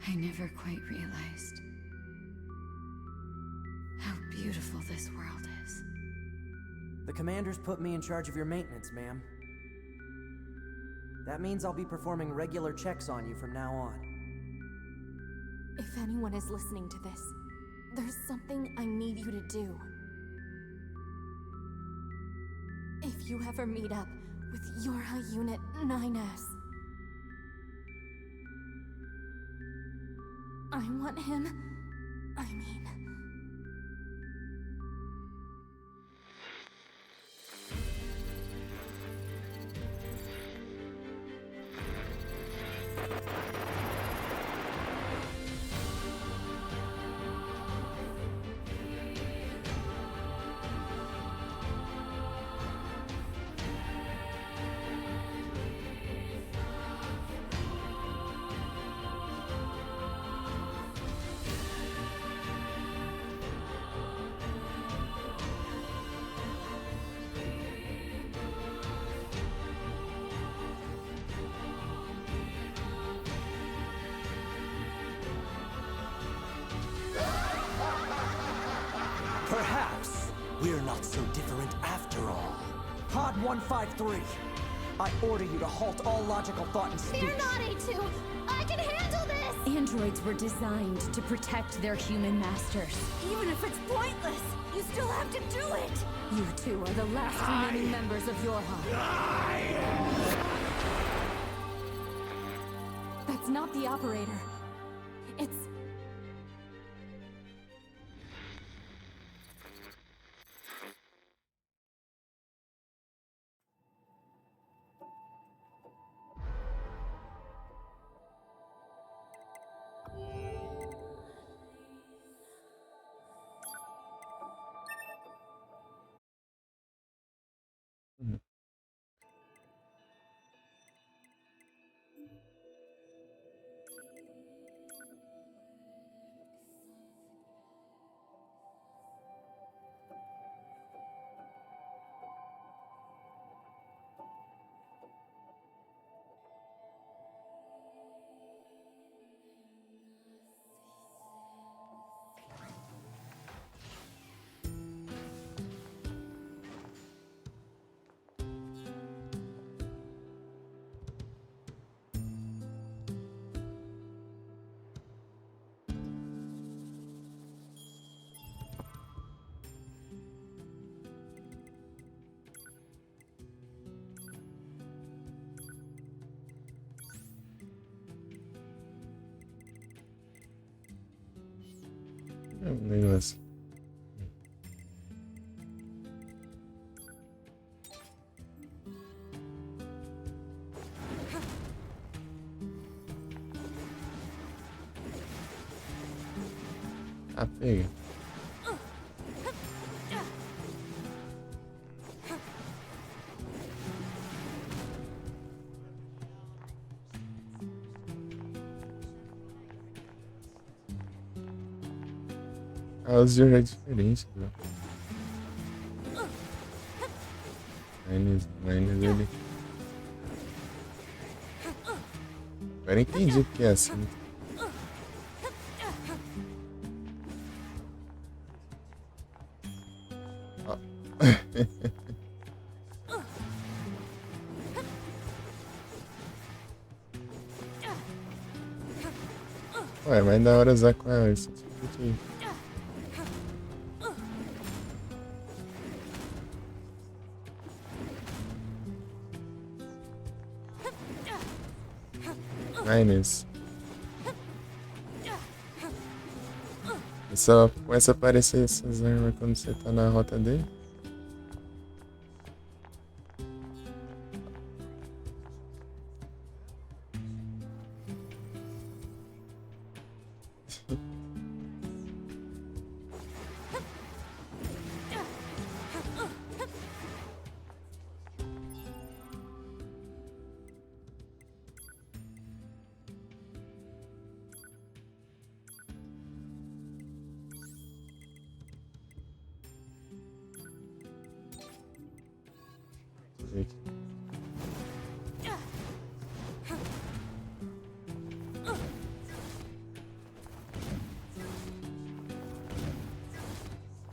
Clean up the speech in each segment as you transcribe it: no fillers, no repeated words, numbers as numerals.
I never quite realized how beautiful this world is. The commander's put me in charge of your maintenance, ma'am. That means I'll be performing regular checks on you from now on. If anyone is listening to this, there's something I need you to do. If you ever meet up with Yorha Unit 9S, I want him... Perhaps we're not so different after all. Pod 153, I order you to halt all logical thought and speech. They're not A2! I can handle this! Androids were designed to protect their human masters. Even if it's pointless, you still have to do it! You two are the last remaining members of Yorha. That's not the operator. It's... Negócio. Ah, pega. As já é diferente, bro. Mines ele. Agora entendi porque é assim. Ó. Ué, mas da hora usar com ela, isso aqui. Mines. Só começa a aparecer essas armas quando você tá na rota dele.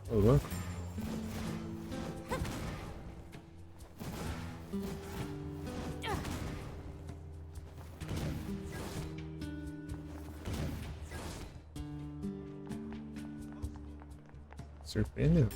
Ô, louco. Surpreendeu.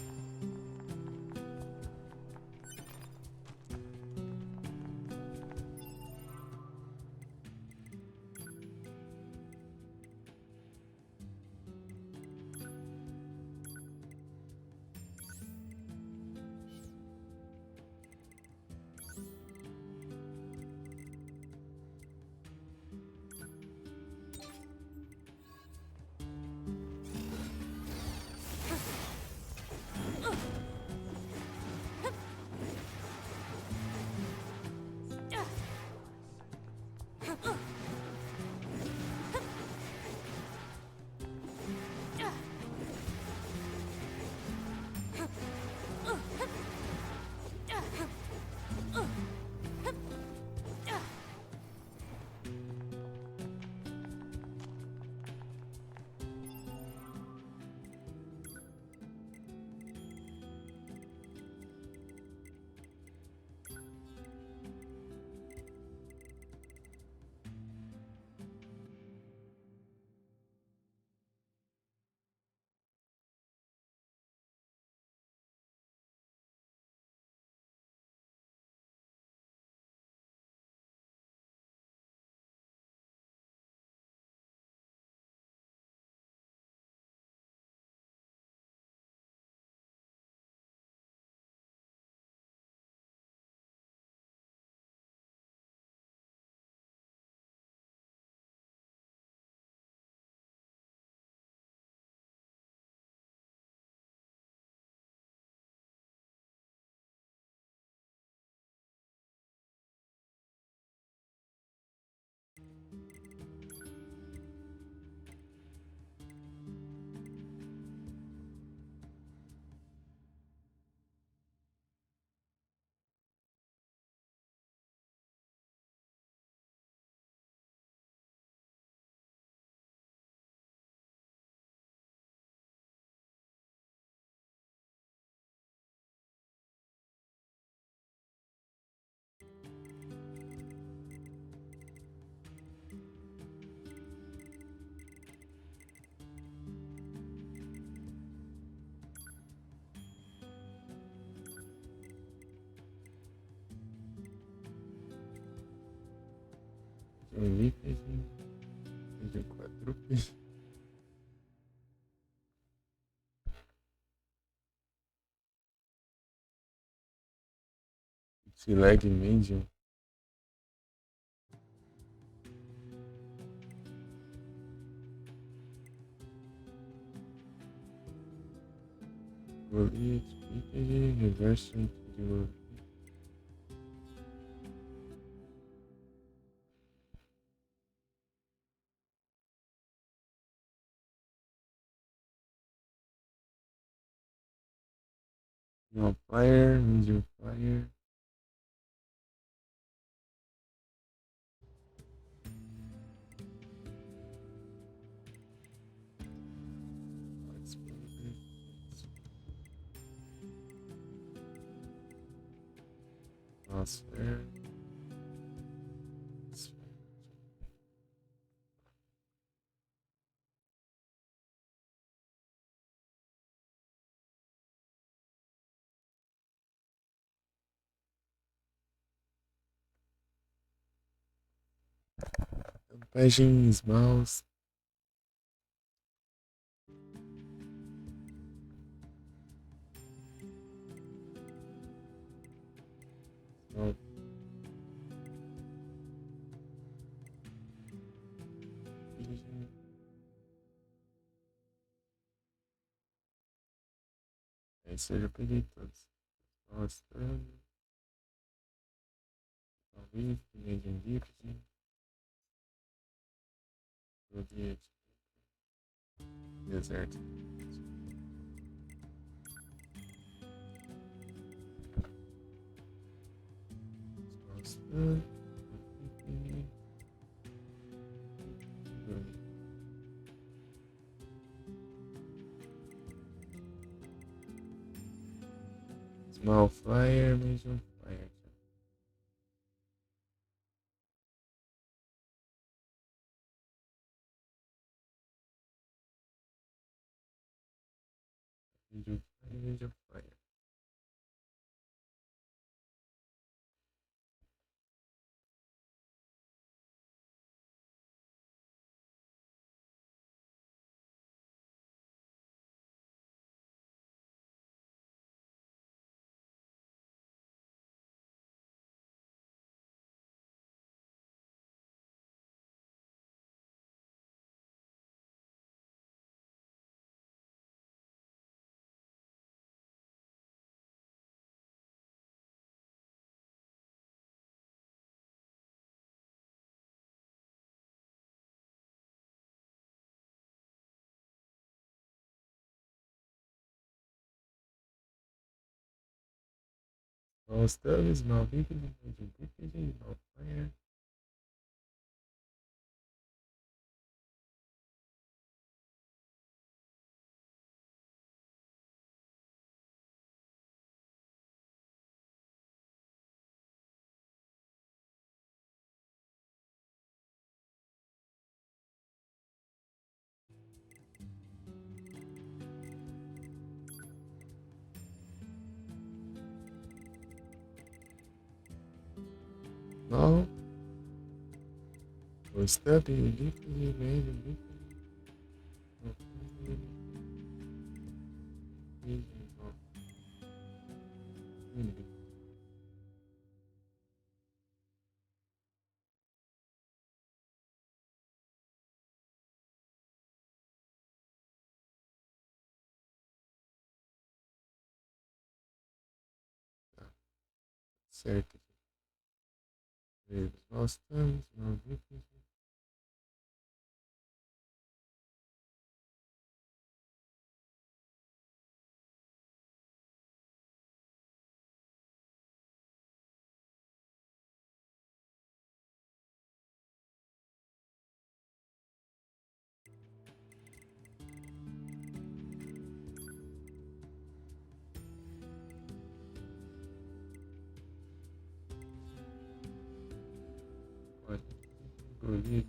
De quadrúpedes. Esse lag medium. Bolete, reverso interior. No fire, medium fire. Transfer. Tampagens, mouse. Esse eu já peguei todos. Mostrando. Talvez, medium difficulty. Deserto. Mostrando. Small flyer, medium flyer. Medium flyer, medium flyer. Small stub, small beacon, medium beacon, small flyer. Small. Small stubby, beacon, medium beacon. Certo. Small stub, small beacon. Good.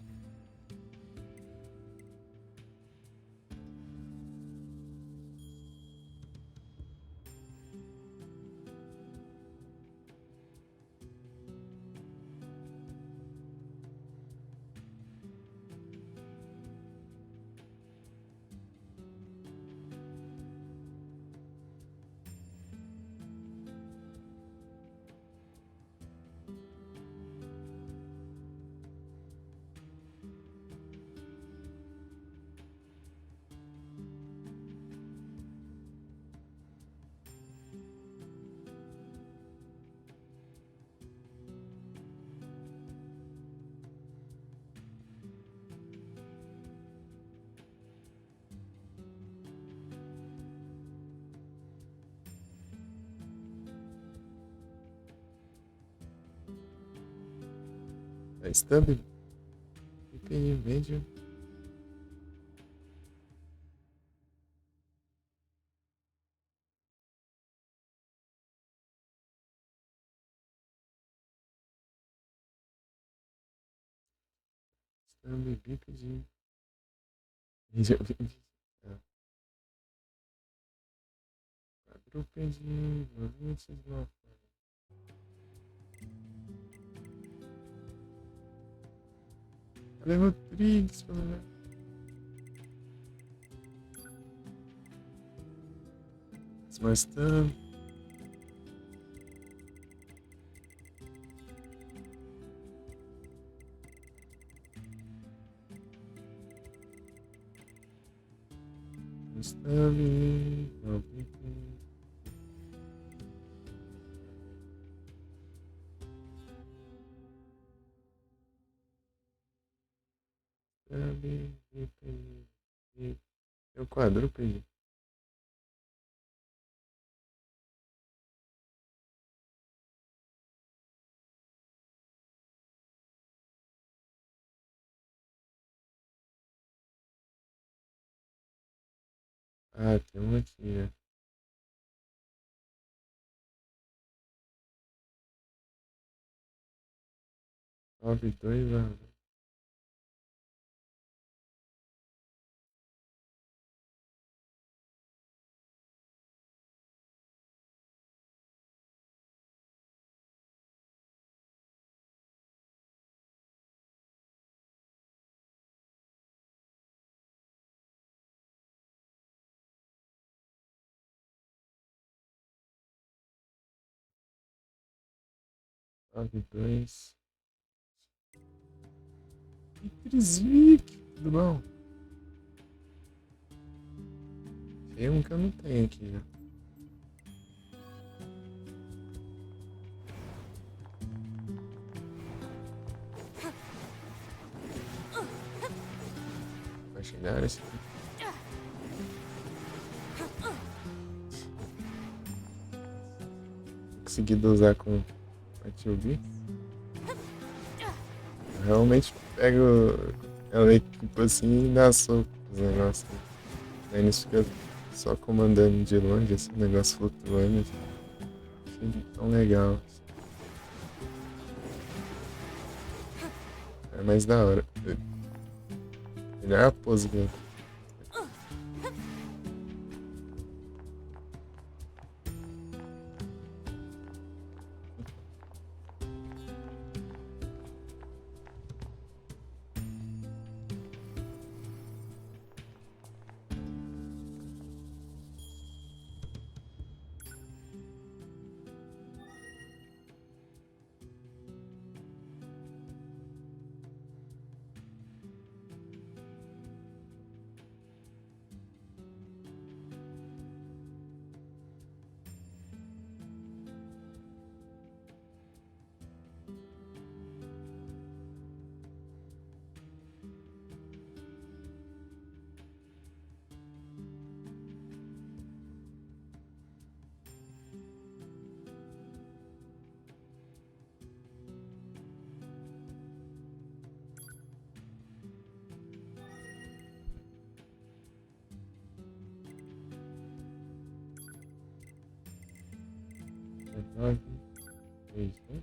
A stub, beacon, medium. Stub, beacon, medium beacon. Quadrúpede, volante, small flyer. Ale Rodrigues, pelo menos. Small stub. Stub, small beacon. Stub, beacon, beacon. É o quadrúpede. Ah, tem uma aqui, né? 9-2, velho. Nove, dois. Crisvic, tudo bom? Tem um que eu não tenho aqui, né? Vai chegar esse aqui. Conseguido usar com a Tio B. Realmente pego ela equipa assim e dá soco os negócios. Aí eles ficam só comandando de longe, esse negócio flutuando. Achei tão legal. É mais da hora. Melhor a pose dele. Nove, três, dois.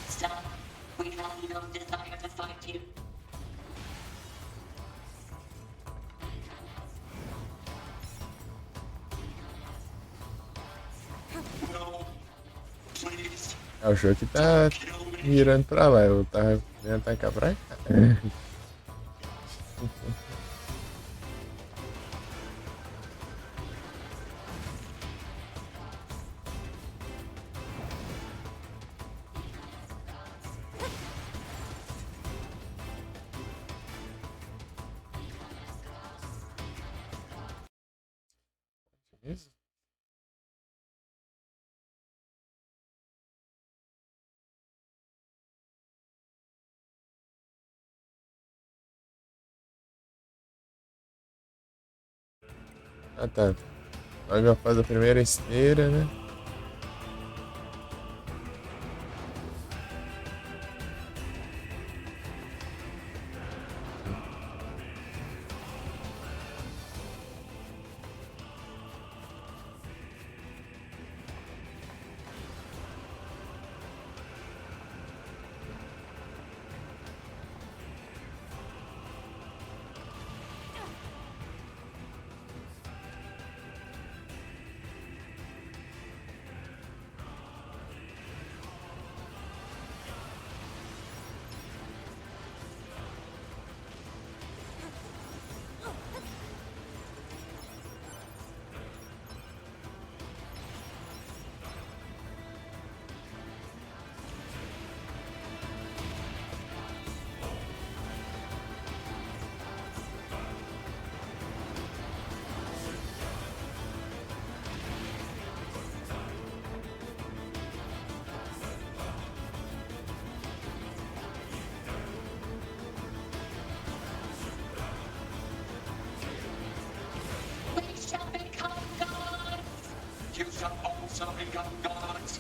Stop. We have no desire to find you. No. Please. É o jogo que tá Kill me. mirando pra lá. Eu tava querendo atacar pra cá. Isso? Ah, tá. Agora faz a primeira esteira, né?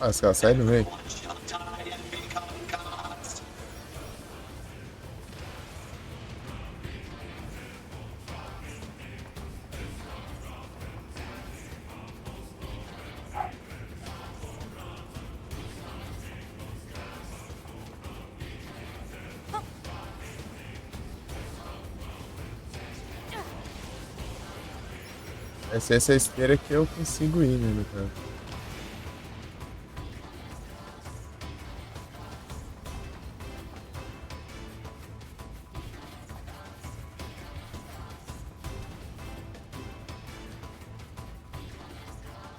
Ah, os caras saem no meio. shall die and become gods. Essa esteira que eu consigo ir, né, no caso.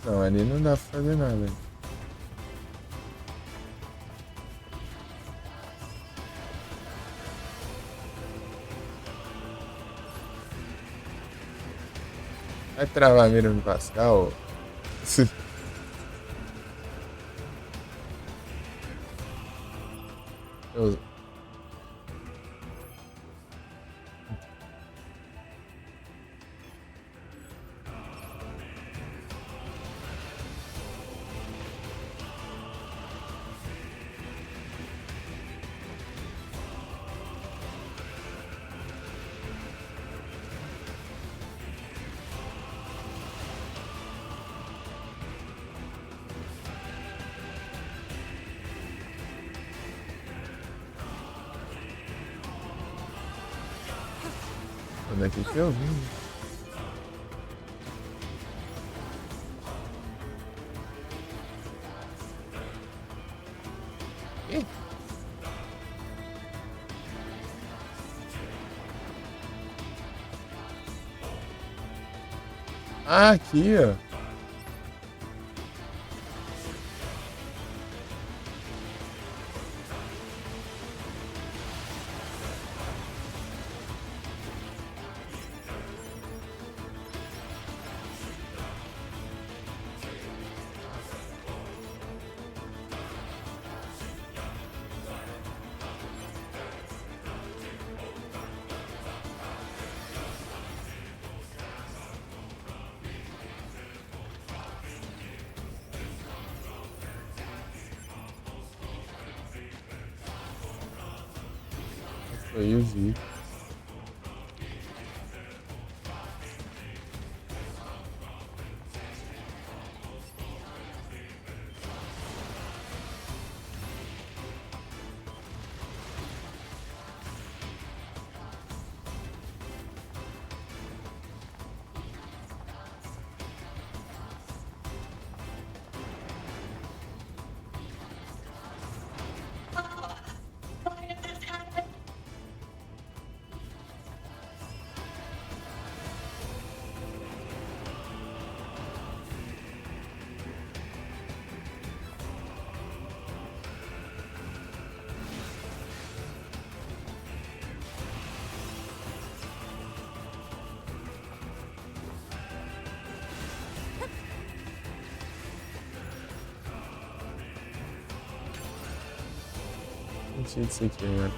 Não, ali não dá pra fazer nada. Vai travar a mira no Pascal? Eu... Onde é que eu vim? Ih. Ah, aqui, ó. Foi o vi. Why did this happen? Não tinha disso aqui, né?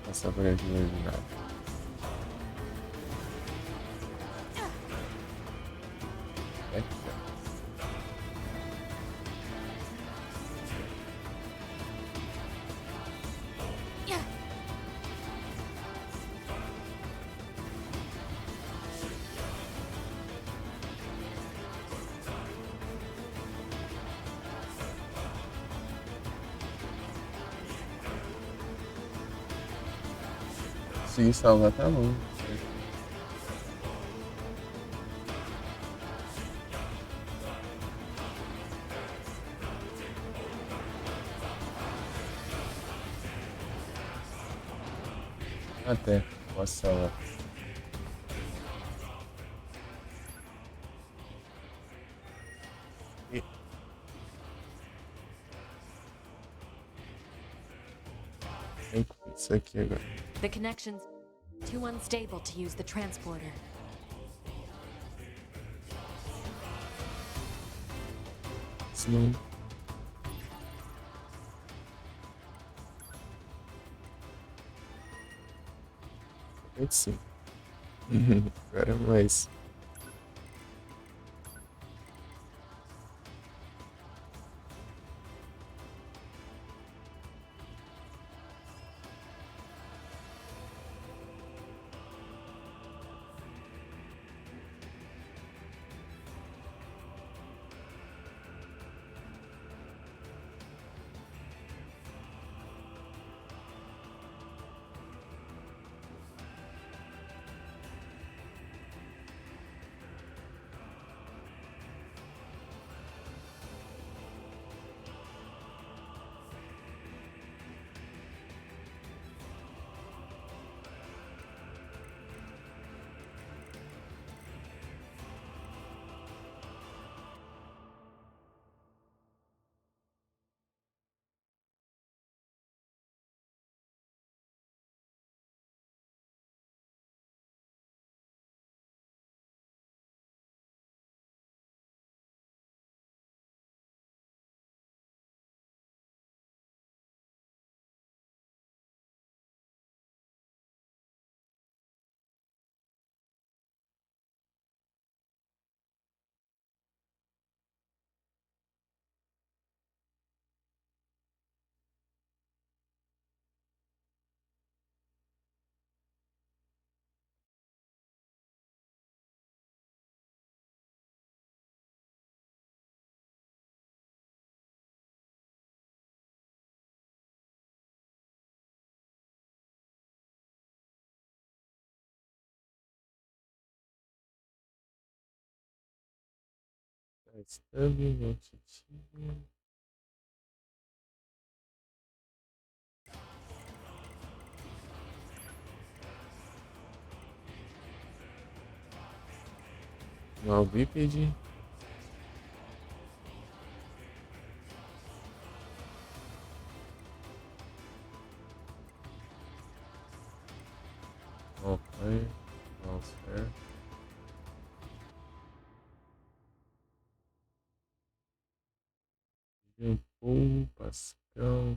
Passar por aqui não vi nada. Aqui, ó. Se salvar, tá bom. Até, posso salvar. Tem isso aqui agora. The connection's too unstable to use the transporter. Senão. Realmente sim. Agora é mais. Estamos no titinho. Mal bípede. Mal pai. Mal fair. Shampoo, Pascal.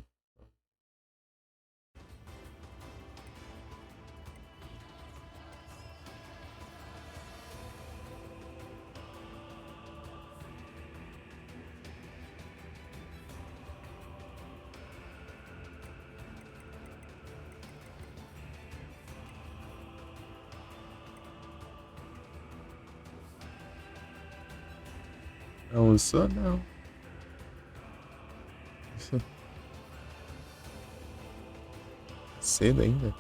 Não, só não. Cedo ainda.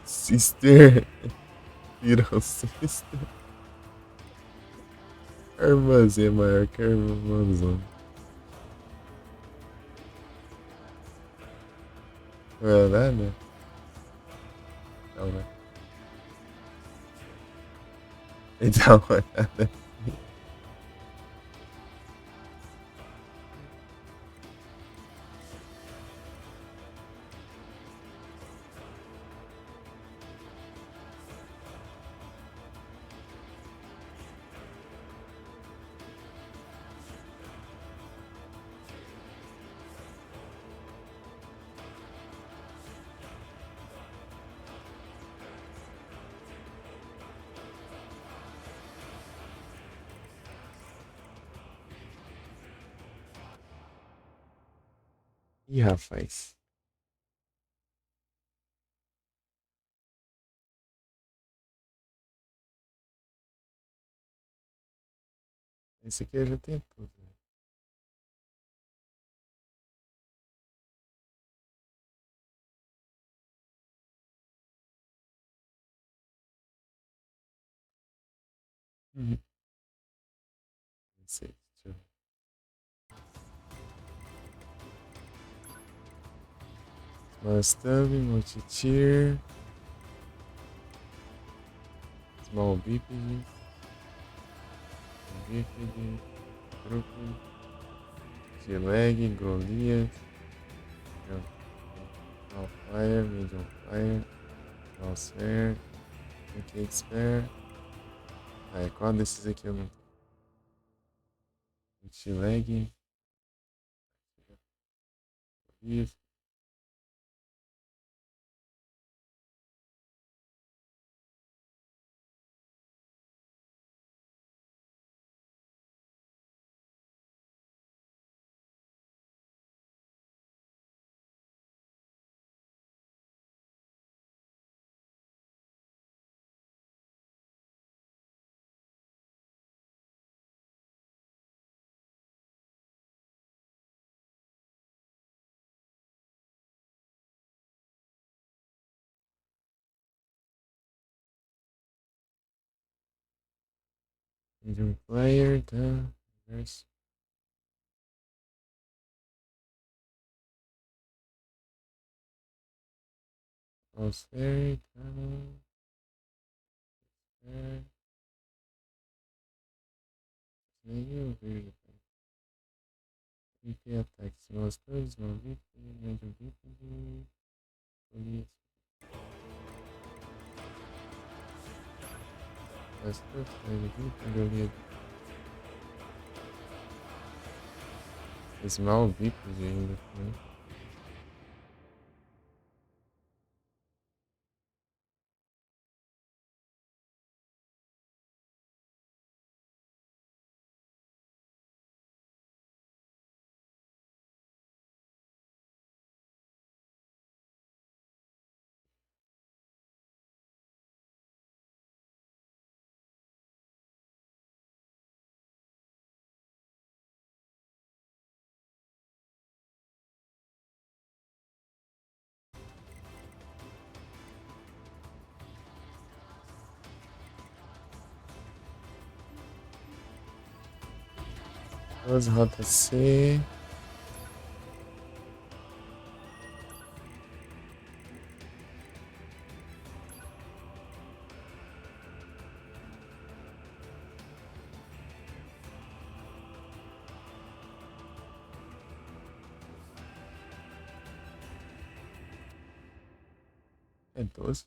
Sister. Virou sister. A irmãzinha é maior que a irmãzona. Não é nada? Não, né? Então, não é nada. Ih, rapaz. Esse aqui eu já tenho tudo. Uhum. Não sei, deixa eu ver. Stub, multi-tier. Small biped. Biped. Truco. G-Leg, Goliath. Small Fire, Medium Fire. Small Spare. Pancake Spare. Ah, qual desses aqui eu não tenho? Multi-Leg. Goliath. Medium Flyer, tá? Reverse. False Fairy, tá? Meio verde. EP Attack, Small Stun, Small Vip, Medium Vip, Police. Stuff, Medium Vip, Goliath. Small Vip ainda, né? Duas rotas C. É 12.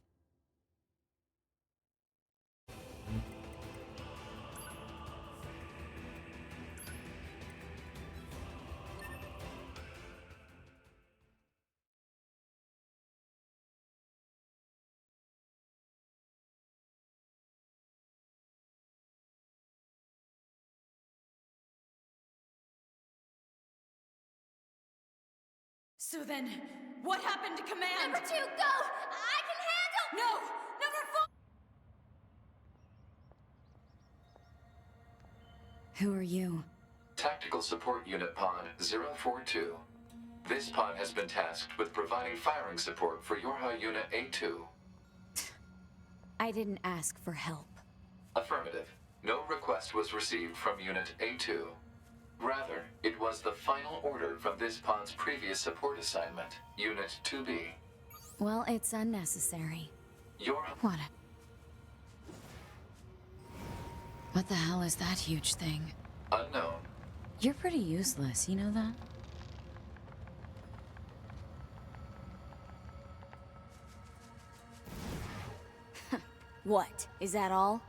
So then, what happened to command? Number 2, go! I can handle. No! Number 4! Who are you? Tactical Support Unit Pod 042. This pod has been tasked with providing firing support for Yorha Unit A2. I didn't ask for help. Affirmative. No request was received from Unit A2. Rather, it was the final order from this pod's previous support assignment, Unit 2B. Well, it's unnecessary. Yorha... What the hell is that huge thing? Unknown. You're pretty useless, you know that? What? Is that all?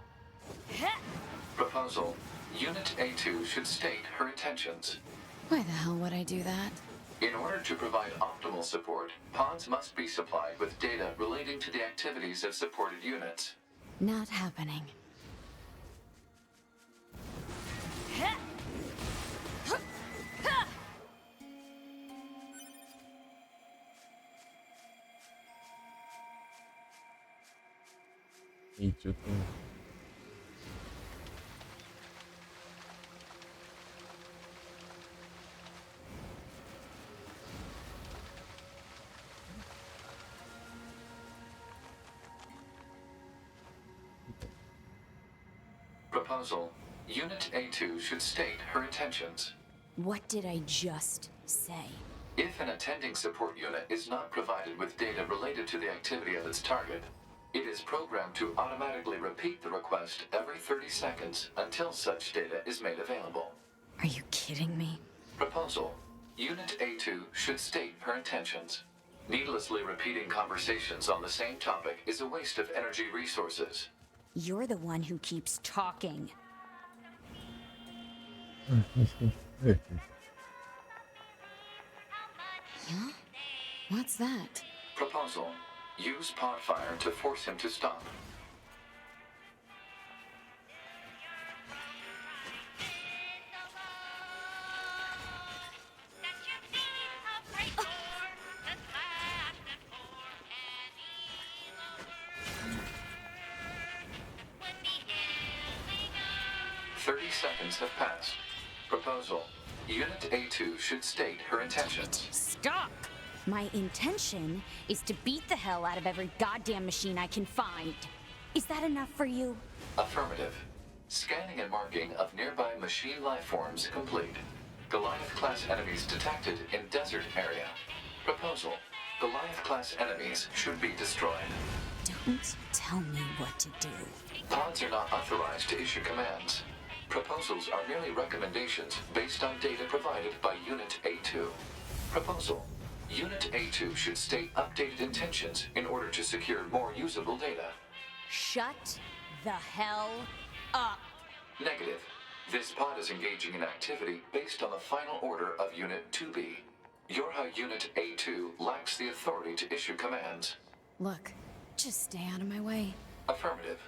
Proposal. Unit A2 should state her intentions. Why the hell would I do that? In order to provide optimal support, pods must be supplied with data relating to the activities of supported units. Not happening. Each of them. Proposal. Unit A2 should state her intentions. What did I just say? If an attending support unit is not provided with data related to the activity of its target, it is programmed to automatically repeat the request every 30 seconds until such data is made available. Are you kidding me? Proposal. Unit A2 should state her intentions. Needlessly repeating conversations on the same topic is a waste of energy resources. You're the one who keeps talking. Huh? What's that? Proposal. Use pod fire to force him to stop. Seconds have passed. Proposal. Unit A2 should state her intentions. Stop! My intention is to beat the hell out of every goddamn machine I can find. Is that enough for you? Affirmative. Scanning and marking of nearby machine life forms complete. Goliath-class enemies detected in desert area. Proposal. Goliath-class enemies should be destroyed. Don't tell me what to do. Pods are not authorized to issue commands. Proposals are merely recommendations based on data provided by Unit A2. Proposal. Unit A2 should state updated intentions in order to secure more usable data. Shut the hell up! Negative. This pod is engaging in activity based on the final order of Unit 2B. Yorha Unit A2 lacks the authority to issue commands. Look, just stay out of my way. Affirmative.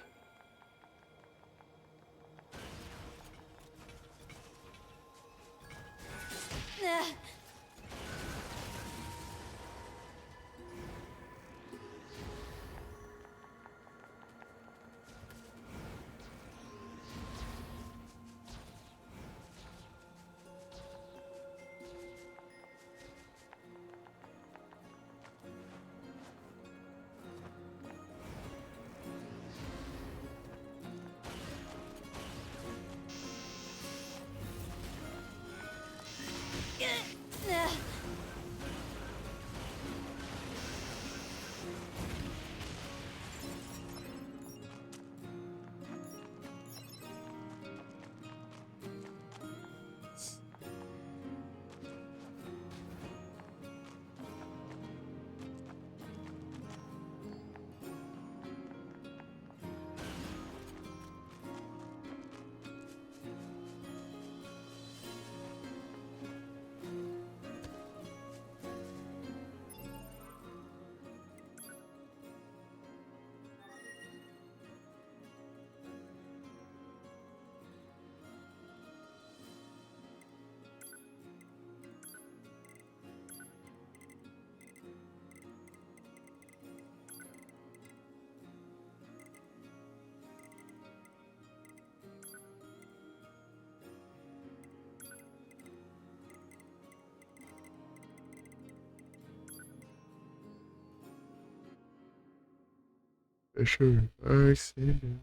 Sure, I see you.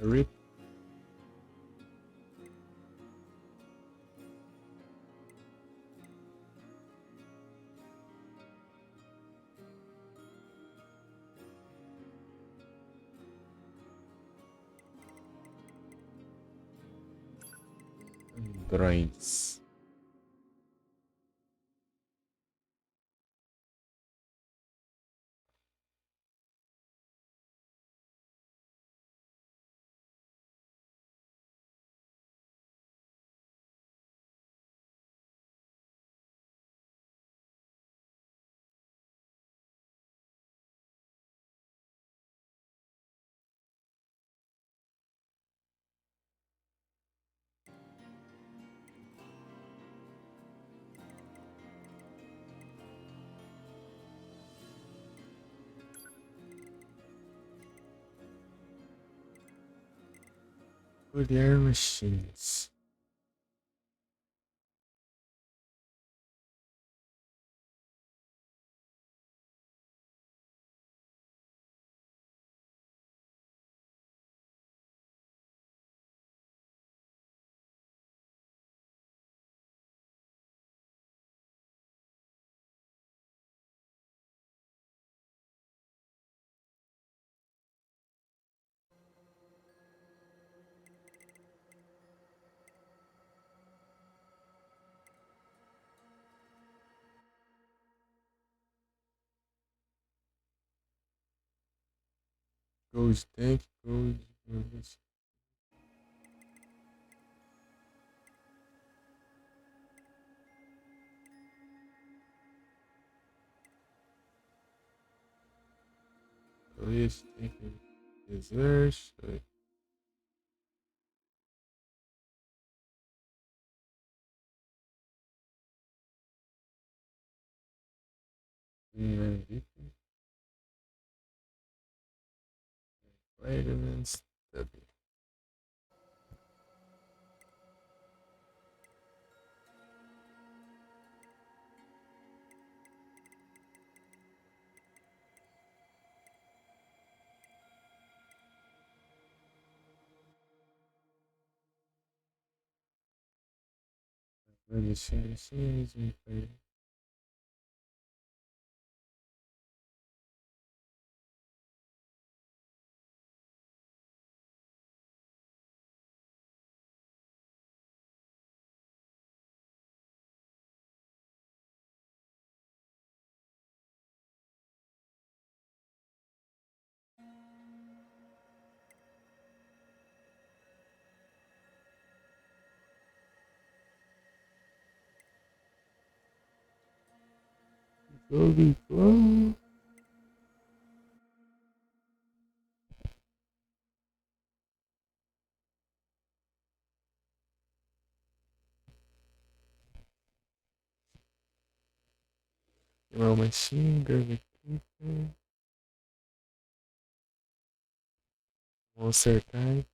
Rip. Androids. Colher machines. Gold tank, gold. Police taking exertion. Vitamins. W. Medicines. Goldie Glow. Uma machine gun aqui. Monster type.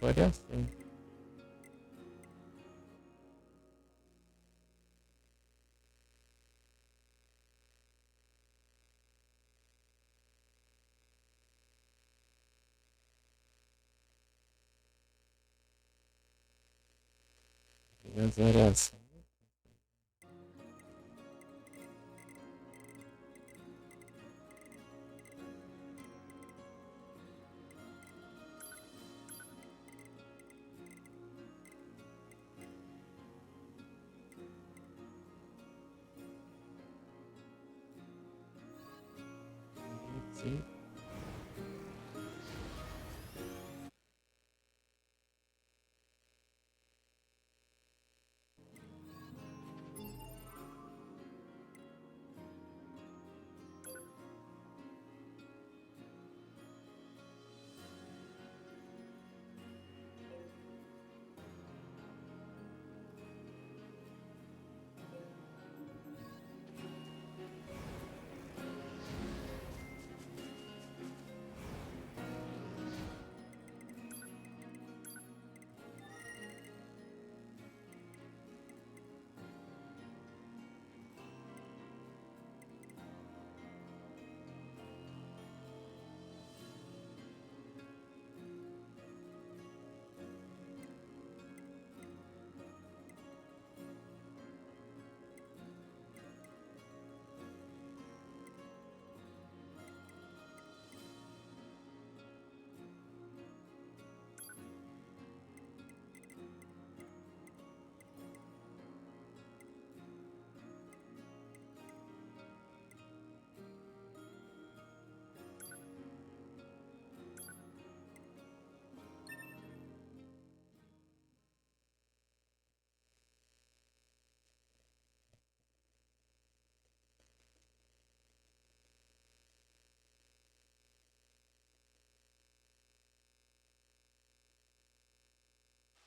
variação. E as variações. Sim.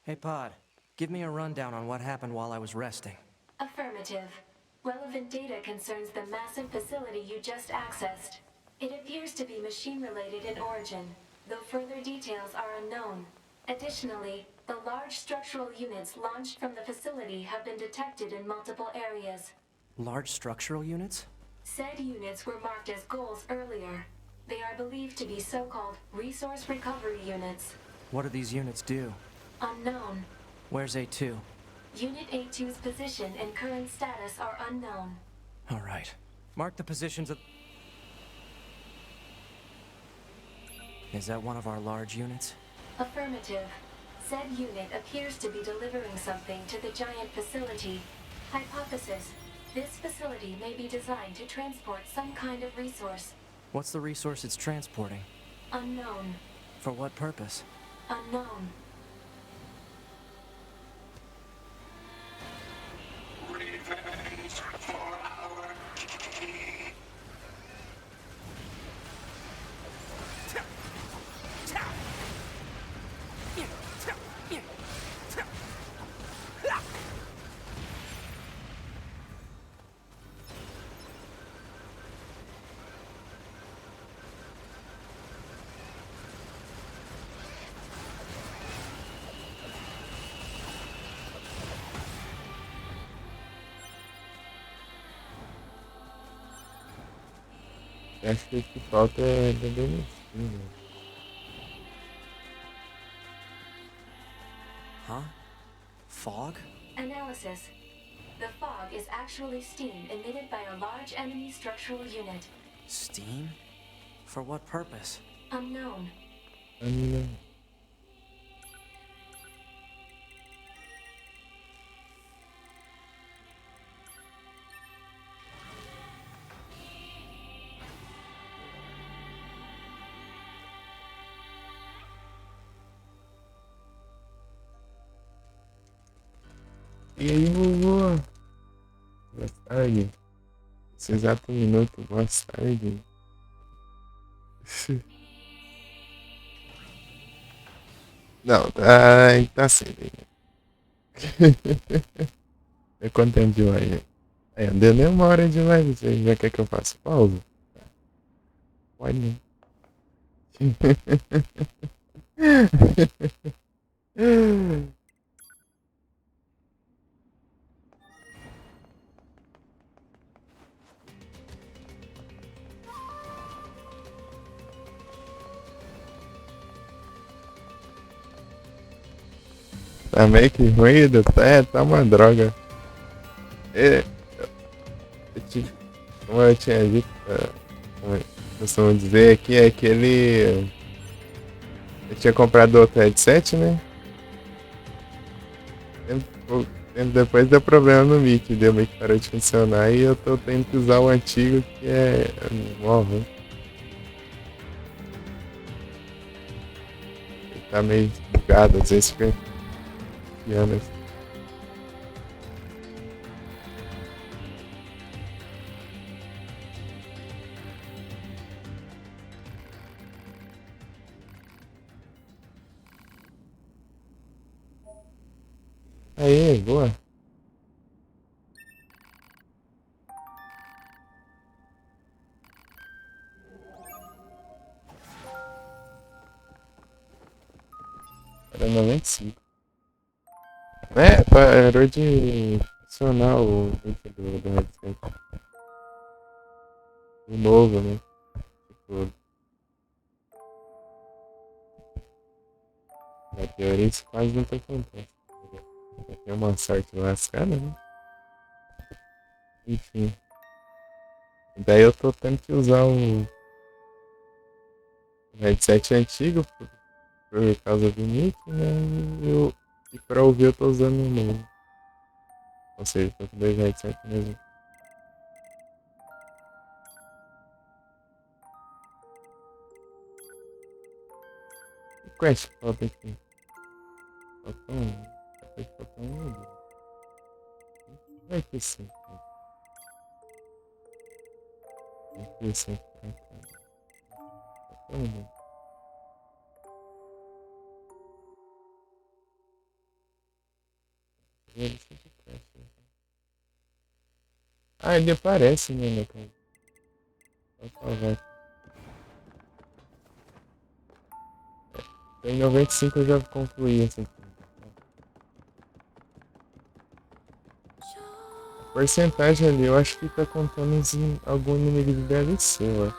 Hey, Pod. Give me a rundown on what happened while I was resting. Affirmative. Relevant data concerns the massive facility you just accessed. It appears to be machine-related in origin, though further details are unknown. Additionally, the large structural units launched from the facility have been detected in multiple areas. Large structural units? Said units were marked as goals earlier. They are believed to be so-called resource recovery units. What do these units do? Unknown. Where's A2? Unit A2's position and current status are unknown. All right. Mark the positions of... Is that one of our large units? Affirmative. Said unit appears to be delivering something to the giant facility. Hypothesis. This facility may be designed to transport some kind of resource. What's the resource it's transporting? Unknown. For what purpose? Unknown. Revenge for our king. Acho que o que falta é beber medicina. Huh? Fog? Analysis. The fog is actually steam emitted by a large enemy structural unit. Steam? For what purpose? Unknown. Não. E aí, vovô? Boa tarde. Nesse exato minuto, boa tarde. Não, tá cedo ainda. É quanto tempo de live? Aí, não deu nem 1 hora de live, você já quer que eu faça pausa? Pode não. Tá meio que ruído, tá uma droga. É, como eu tinha dito, como eu costumo dizer aqui, é que eu tinha comprado outro headset, né? Tempo depois deu problema no mic, deu meio que parou de funcionar e eu tô tendo que usar o antigo que é móvel. Ele tá meio bugado, às vezes fica piano. Aí, boa. Era 95. Parou de funcionar o link do headset. O novo, né? Tipo, na teoria isso quase nunca acontece. Tem uma sorte lascada, né? Enfim. Daí eu tô tendo que usar o headset antigo por causa do nick, né? E pra ouvir eu tô usando o novo. Ou seja, tô com dois headsets mesmo. Que quest que falta aqui? Falta um. Falta um ou dois? Vai que sim. Vai que sim pra cá. Falta um. Ah, ele aparece, né, meu cara? Vou salvar. Em 95 eu já concluí essa aqui. A porcentagem ali, eu acho que tá contando algum inimigo de DLC, ué.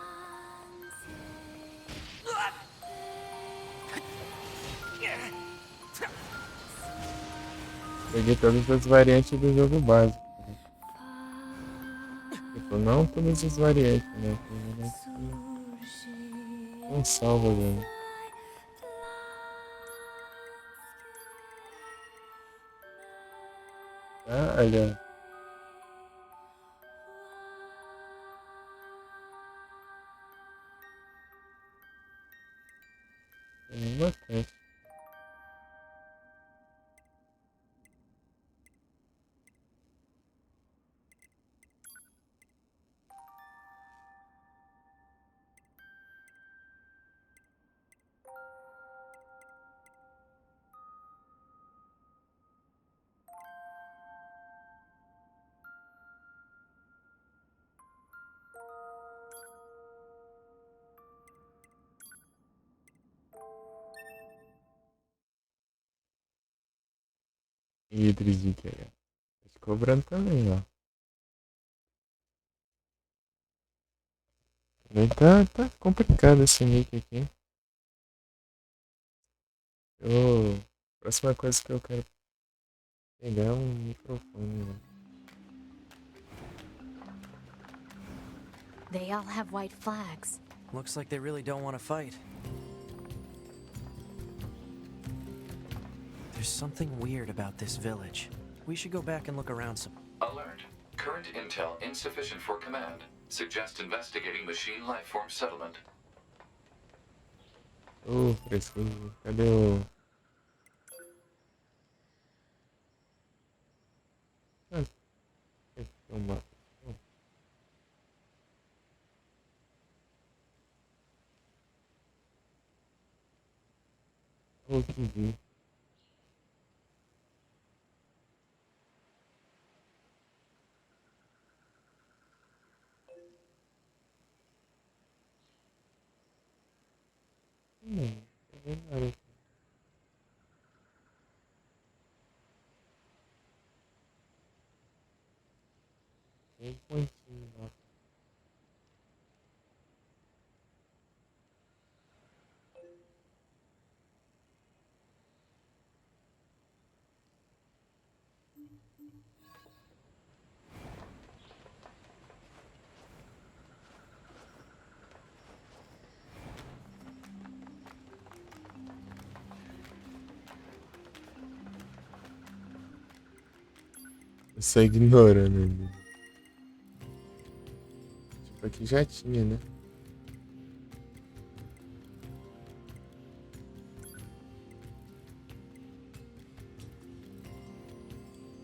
Peguei todas as variantes do jogo básico. Né? Tipo, não todas as variantes, né? Não salva, velho. Ah, olha. Tem uma testa. Idris de que é. Tá cobrando também, ó. Nem tá complicado esse nick aqui. Próxima coisa que eu quero pegar é um microfone, né? They all have white flags. Looks like they really don't want to fight. There's something weird about this village. We should go back and look around some. Alert. Current intel insufficient for command. Suggest investigating machine lifeform settlement. Preciso. Cadê o. Ah, esse é o mapa. Que vi. Tá vendo? Tem pontinho lá. Só ignorando ele. Tipo, aqui já tinha, né?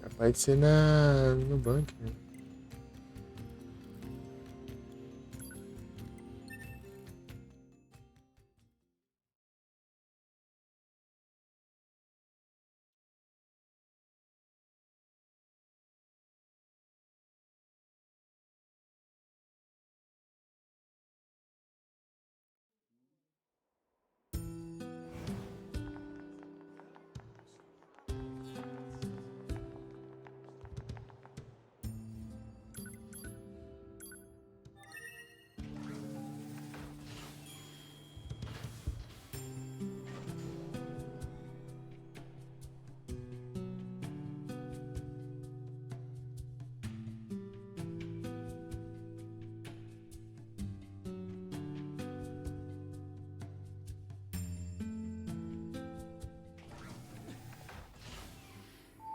Capaz de ser no bunker, né?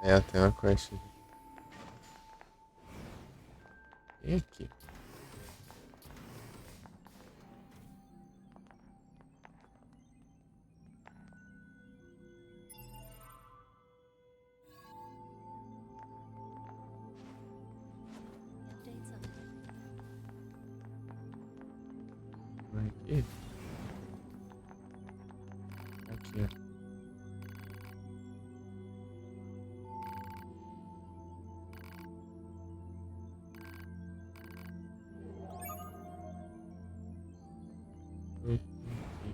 É, tem uma quest aqui. E aqui? Aqui? Aqui, ó.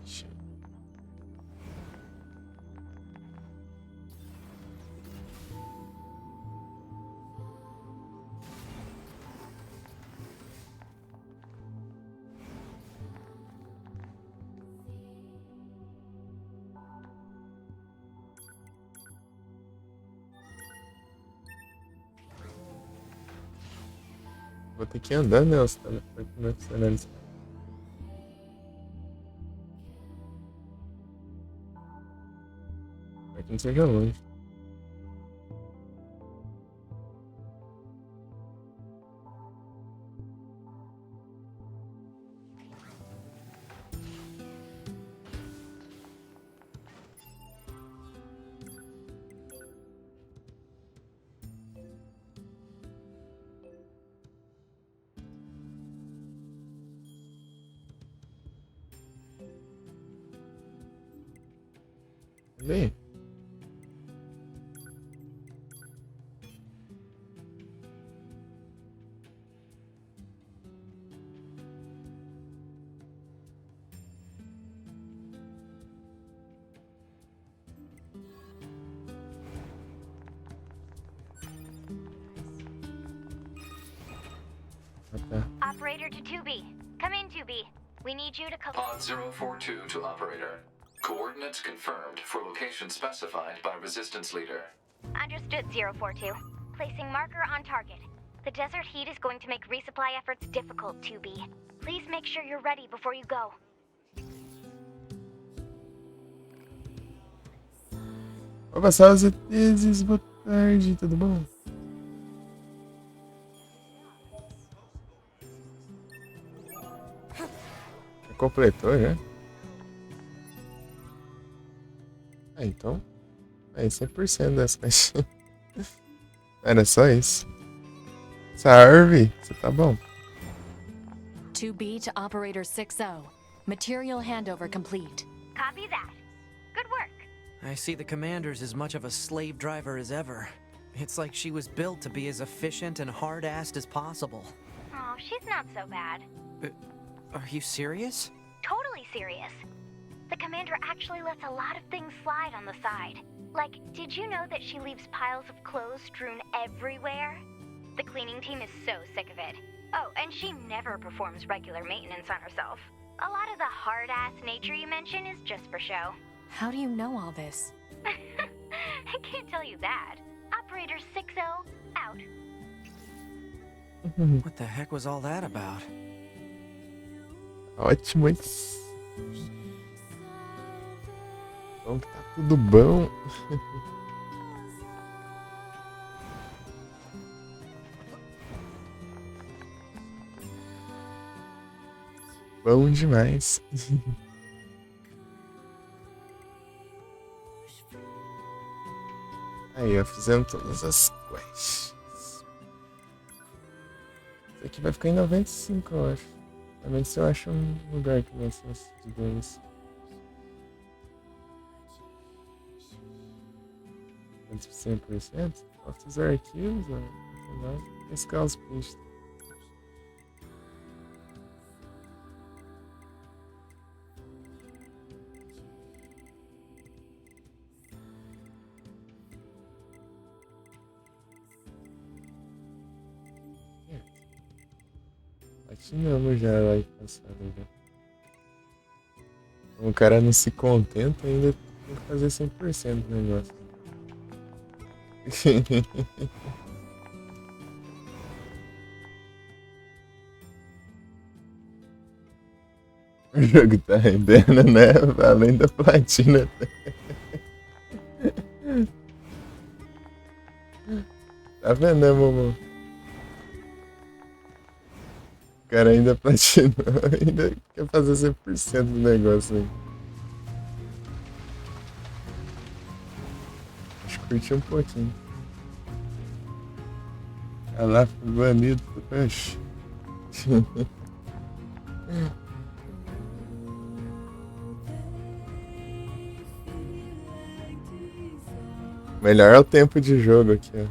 Ixi. Vou ter que andar, né? Os teleportes não funcionam. Aqui não seja longe. Bem. Operator to 2B. Come in, 2B. We need you to Pod 042 to operator. Coordinates confirmed for location specified by Resistance Leader. Understood, 042. Placing marker on target. The desert heat is going to make resupply efforts difficult, 2B. Please make sure you're ready before you go. Vou passar os ETs, boa tarde, tudo bom? Completou já? Ah, então. Aí 100% das caixinhas. Era só isso. Sarve, você tá bom? 2B to Operator 60. Material handover complete. Copy that. Good work. I see the commander's as much of a slave driver as ever. It's like she was built to be as efficient and hard-assed as possible. Oh, she's not so bad. Are you serious? Totally serious. The commander actually lets a lot of things slide on the side. Like, did you know that she leaves piles of clothes strewn everywhere? The cleaner cleaning team is so sick of it. Oh, and she never performs regular maintenance on herself. A lot of the hard-ass nature you mention is just for show. How do you know all this? I can't tell you that. Operator 60, out. What the heck was all that about? Ótimo, hein? Bom que tá tudo bom. Bom demais. Aí, ó, fizemos todas as quests. Isso aqui vai ficar em 95, eu acho. Também se eu acho um lugar que vai ser de dois. Quantos por 100%? Falta os arquivos, ó. Pescar os peixes. Platinamos já lá e passado já. O cara não se contenta, ainda tem que fazer 100% do negócio. O jogo tá rendendo, né? Além da platina. Tá vendo, né, Momo? O cara ainda platinou, ainda quer fazer 100% do negócio aí. Acho que curti um pouquinho. Ah lá, foi banido. Oxi. Melhor é o tempo de jogo aqui, ó.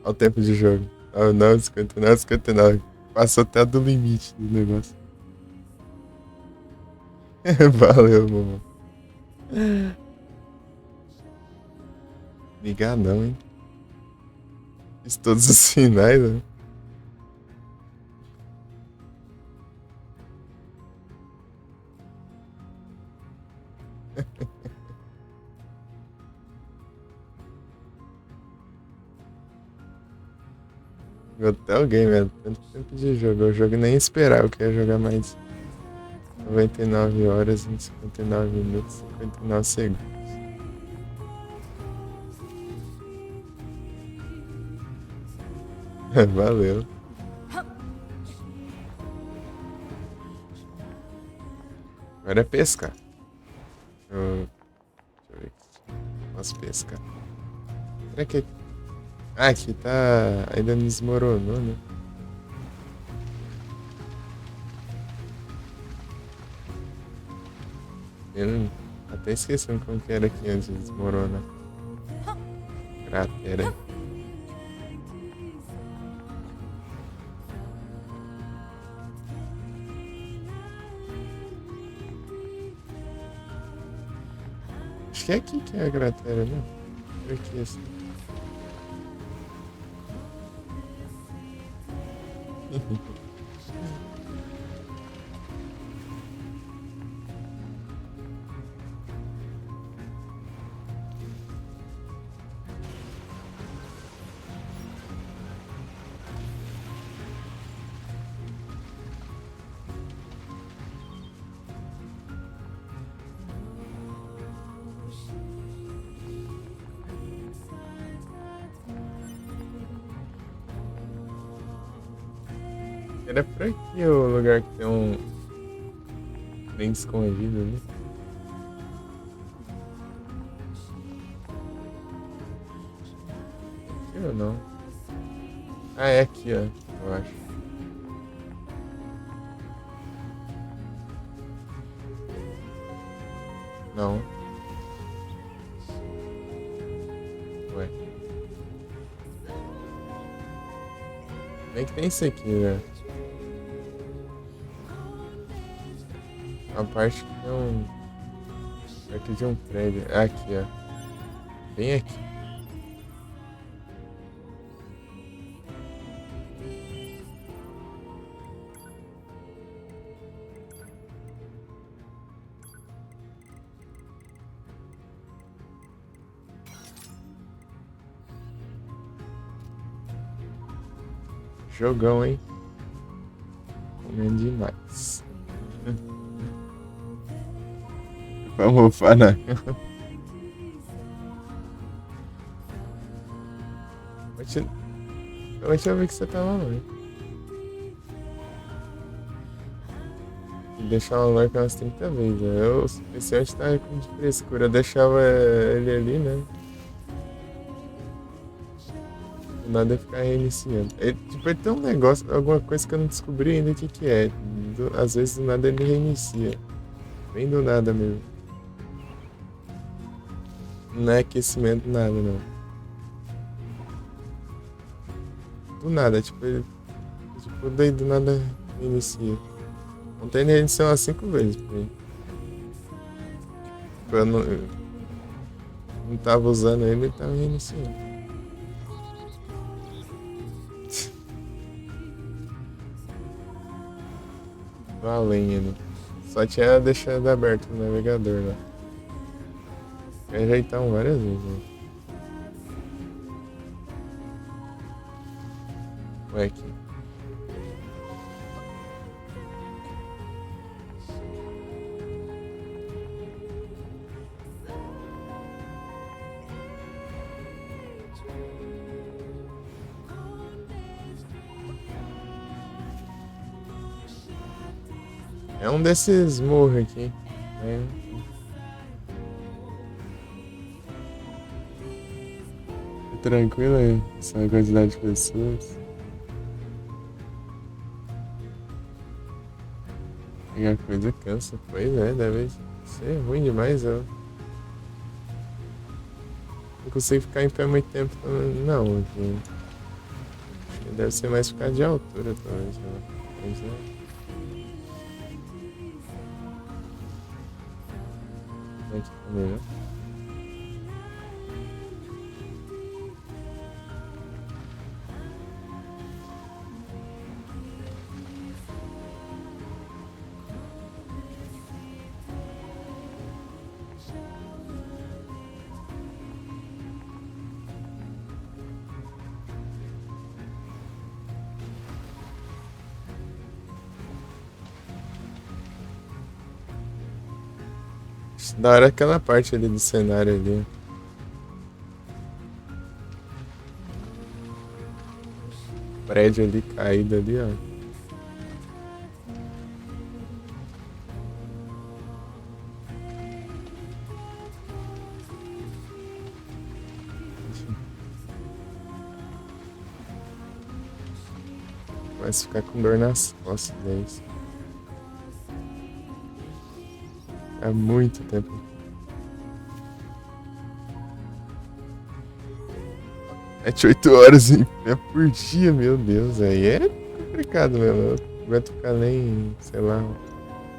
Olha o tempo de jogo. Oh, não, 59, 59. Passou até do limite do negócio. Valeu, mamãe. Ligar não, hein? Fiz todos os sinais, né? Até o game, é tanto tempo de jogo. O jogo nem esperava, eu queria jogar mais 99 horas e 59 minutos e 59 segundos. Valeu. Agora é pescar. Deixa eu ver aqui. Posso pescar. Será que... Ah, aqui tá... ainda não desmoronou, né? Eu até esqueci como que era aqui antes de desmoronar. Cratera. Acho que é aqui que é a cratera, né? Por aqui, assim. Era por aqui o lugar que tem um trem escondido ali. Aqui ou não? Ah, é aqui, ó, eu acho. Não. Ué. Bem que tem isso aqui, né? A parte que tem um... Aqui de um prédio. Aqui, ó. Bem aqui. Jogão, hein? Comendo demais. Vamos falar. Deixa eu ver que você tava lá. Deixar o like umas 30 vezes. Eu, especialmente, tava com de frescura. Eu deixava ele ali, né? Do nada eu ficar reiniciando. Ele, tipo, ele tem um negócio, alguma coisa que eu não descobri ainda o que é. Às vezes do nada ele reinicia. Bem do nada mesmo. Não é aquecimento, nada, não. Do nada, tipo, ele. Tipo, daí do nada reinicia. Ontem ele reiniciou umas 5 vezes por aí. Tipo, eu não tava usando ele tava reiniciando. Além, né? Só tinha deixado aberto o navegador lá. Ajeitar várias vezes, né? Ué, aqui. É um desses morros aqui. Tranquilo aí, essa quantidade de pessoas. E a coisa cansa, pois é, deve ser ruim demais. Eu não consigo ficar em pé muito tempo, não. Aqui. Deve ser mais ficar de altura, talvez. Pois é. Aqui tá melhor. Da hora aquela parte ali do cenário ali. Prédio ali caído ali, ó. Vai ficar com dor nas costas, é isso. Há muito tempo. É de 8 horas em pé por dia, meu Deus. Aí é complicado mesmo. Eu não aguento ficar nem, sei lá.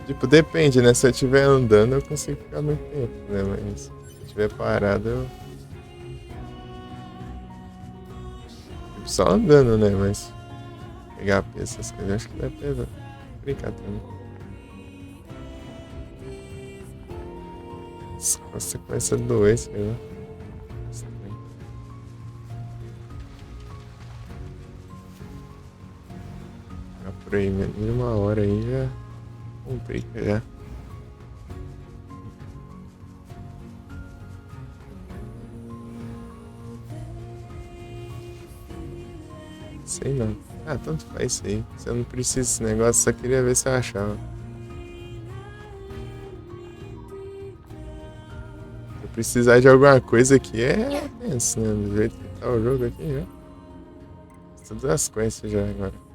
Tipo, depende, né? Se eu estiver andando, eu consigo ficar muito tempo, né? Mas se eu estiver parado, eu. Tipo, só andando, né? Mas pegar peso, essas coisas, eu acho que deve pesar. Brincar também. Você começa a doer, sei lá. Por aí, menos de 1 hora aí já complica já. Sei não. Ah, tanto faz isso aí. Se eu não preciso desse negócio, só queria ver se eu achava. Se eu precisar de alguma coisa aqui é tenso, né? Do jeito que tá o jogo aqui já. Todas as quests já agora.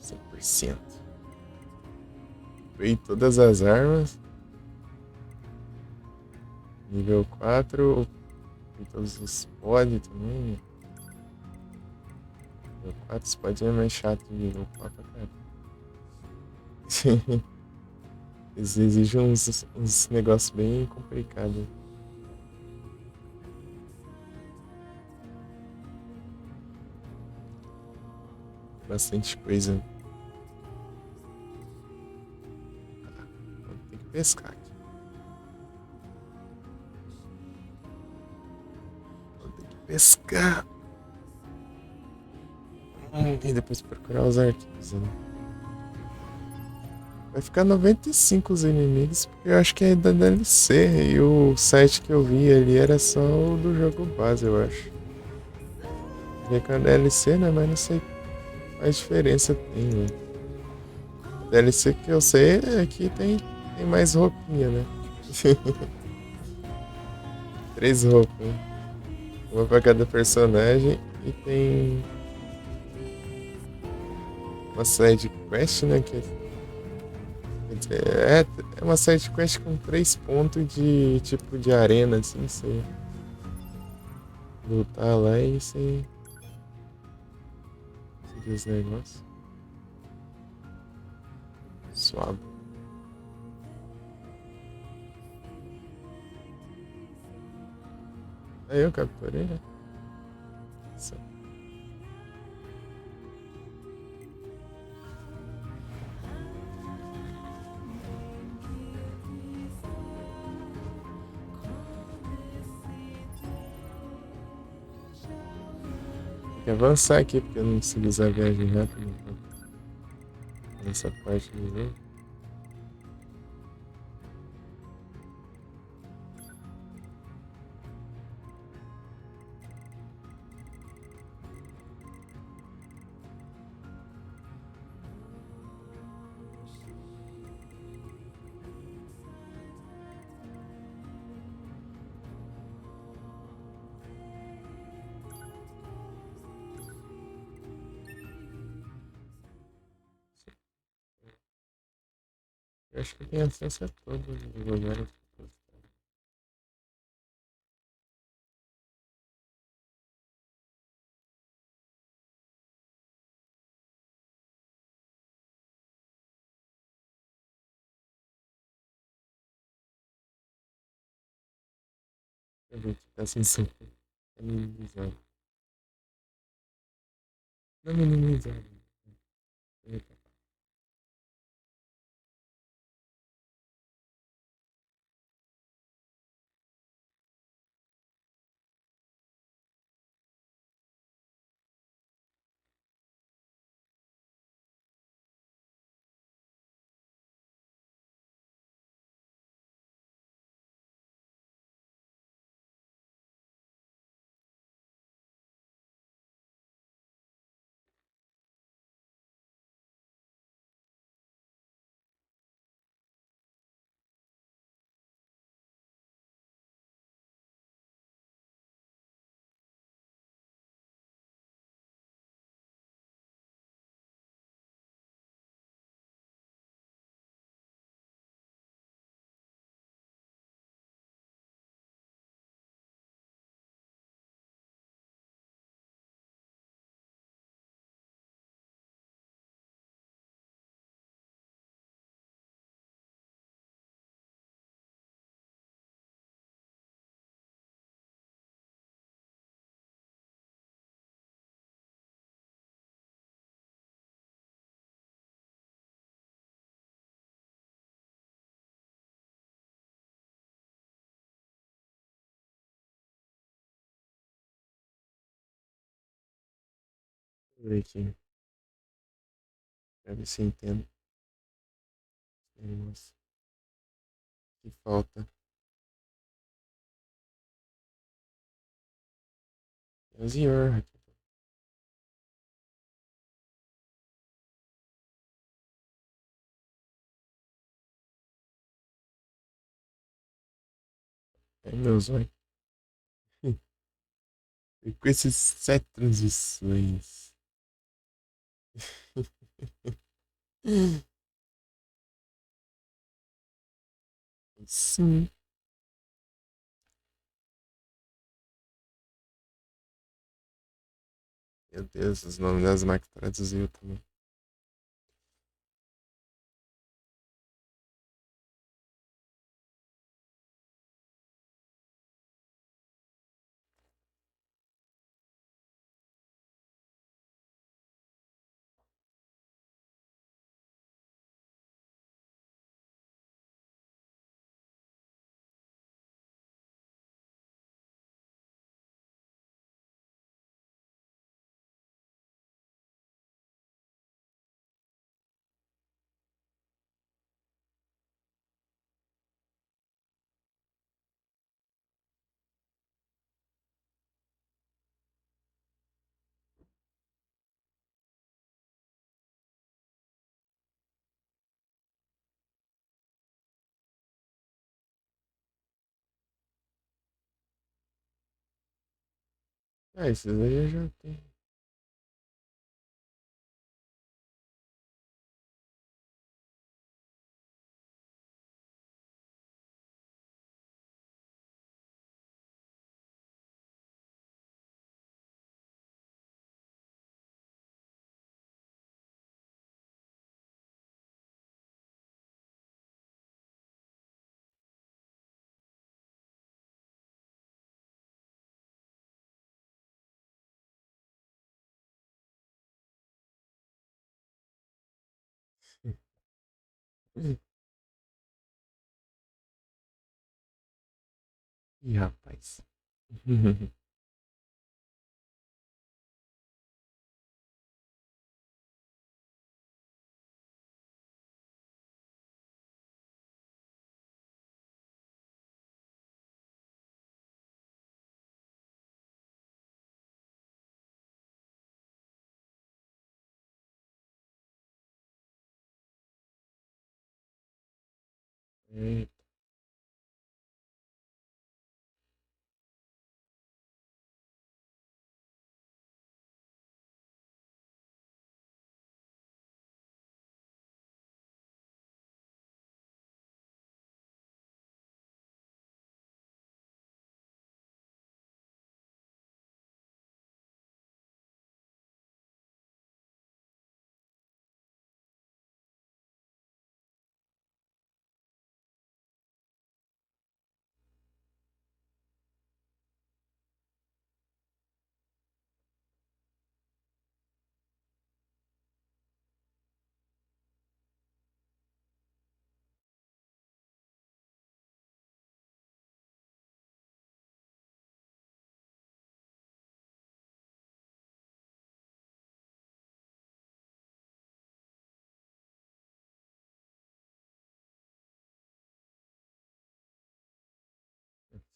100%. Peguei todas as armas. Nível 4. E todos os pod também. Nível 4, os pod é mais chato de nível 4, cara. Eles exigem uns negócios bem complicados. Bastante coisa. Tem que pescar aqui. Tem que pescar. E depois procurar os arquivos, né? Vai ficar 95 os inimigos, porque eu acho que é da DLC. E o site que eu vi ali era só o do jogo base, eu acho. Vem com a DLC, né? Mas não sei qual diferença tem, né? DLC que eu sei é que tem mais roupinha, né? 3 roupas, né? Uma pra cada personagem e tem uma side quest, né? Quer dizer, é uma side quest com 3 pontos de tipo de arena, assim, você lutar lá e você seguir os negócios. Suave. Aí eu capturei, né? Isso. Tem que avançar aqui, porque eu não consigo usar a viagem rápida. Nessa parte do jogo. Eu acho que tem acesso a todos os lugares. Deixa eu ver que tá sem som. É minimizado. Não minimizado. Eita. Deixa eu ver aqui. Pra ver se eu entendo. Nossa. Que falta. Use your. É meu zóio. E com esses 7 transições. Sim. Meu Deus, os nomes das máquinas traduziu também. Ah, esses aí eu já tenho. Ih, rapaz. Eita.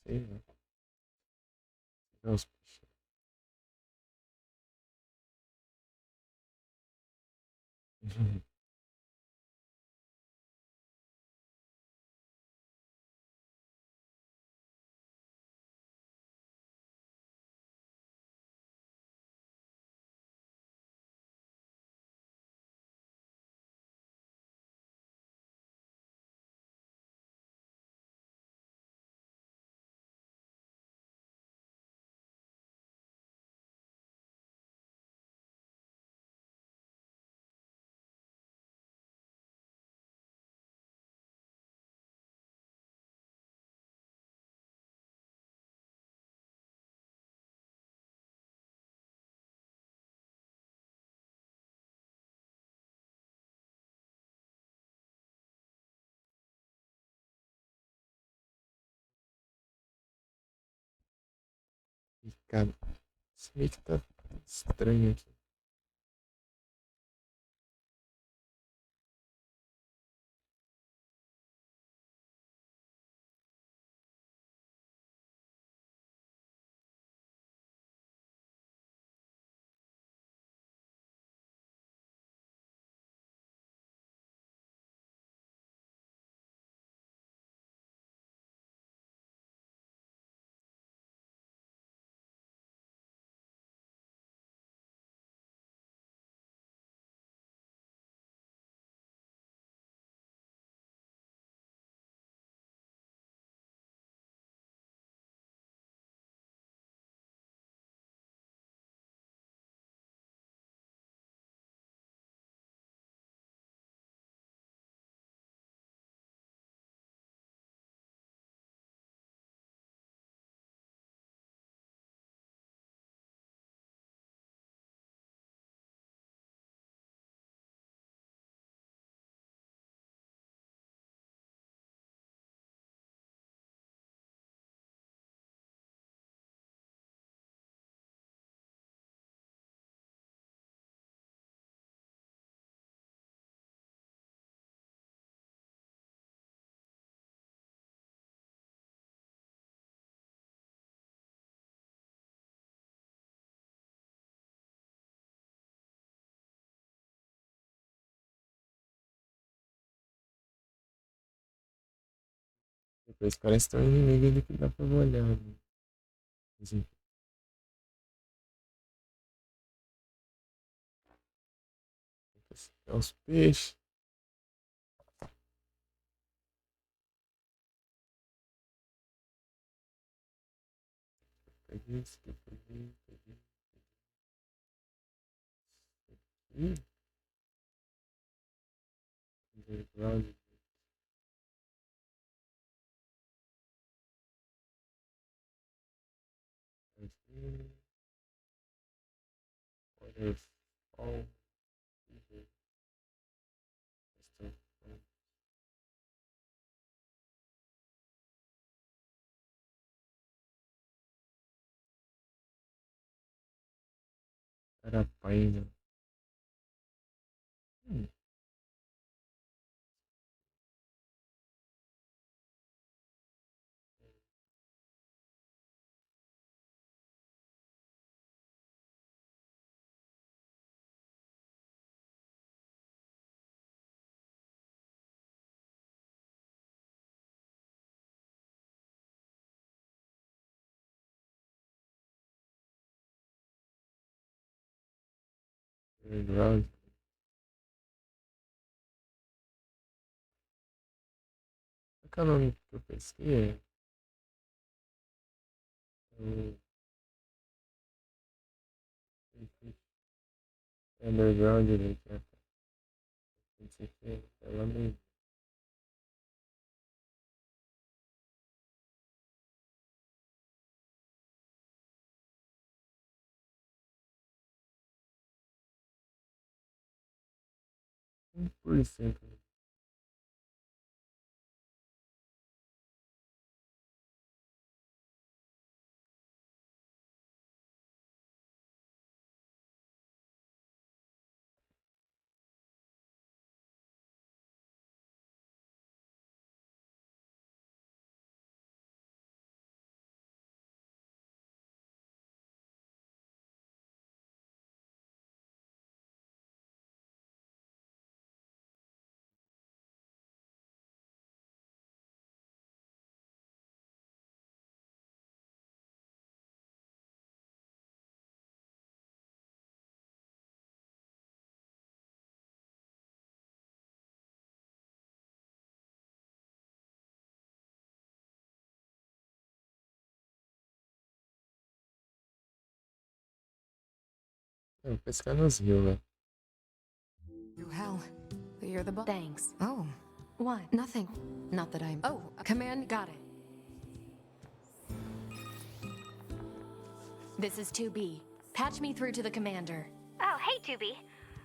Sei, né? Os bichos. Ih, cara, esse meio que tá estranho aqui. Depois parece ter um inimigo ali que dá pra olhar. Né? É os peixes. Peguei isso aqui, peguei. Underground. Waterfall. Arapaína. Underground. Qual é o nome que eu pesquei? Underground, né? Esse aqui é lá no... Por cento. Eu pescar nos rios, velho. Hell, you're the boss. Thanks. Oh, What? nothing. Not that I'm. Oh, Command, got it. This is 2B. Patch me through to the commander. Oh, hey, 2B.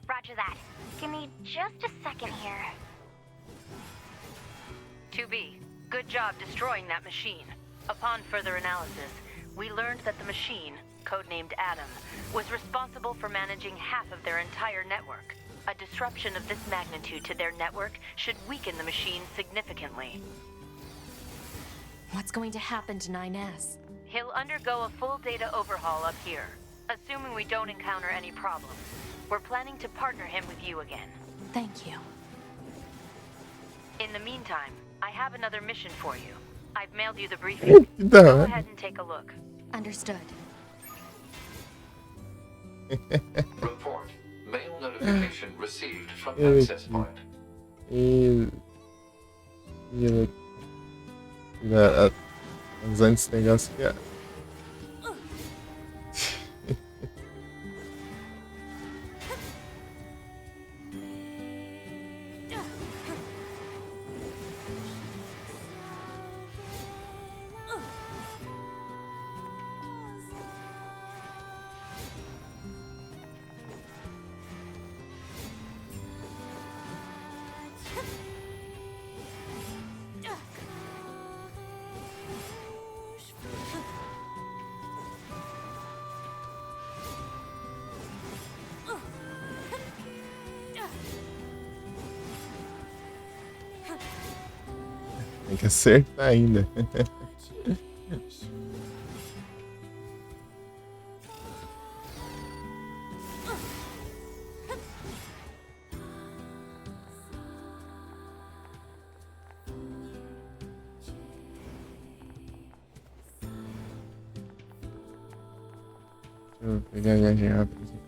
Roger that. Give me just a second here. 2B, good job destroying that machine. Upon further analysis, we learned that the machine, codenamed Adam, was responsible for managing half of their entire network. A disruption of this magnitude to their network should weaken the machine significantly. What's going to happen to 9S? He'll undergo a full data overhaul up here, assuming we don't encounter any problems. We're planning to partner him with you again. Thank you. In the meantime, I have another mission for you. I've mailed you the briefing. Que da Go hora. ahead and take a look. Understood. Report. Mail notification received from Eu access aqui. point. Usando esse negócio aqui, ó. Tem que acertar ainda. Deixa eu pegar a viagem rápida aqui.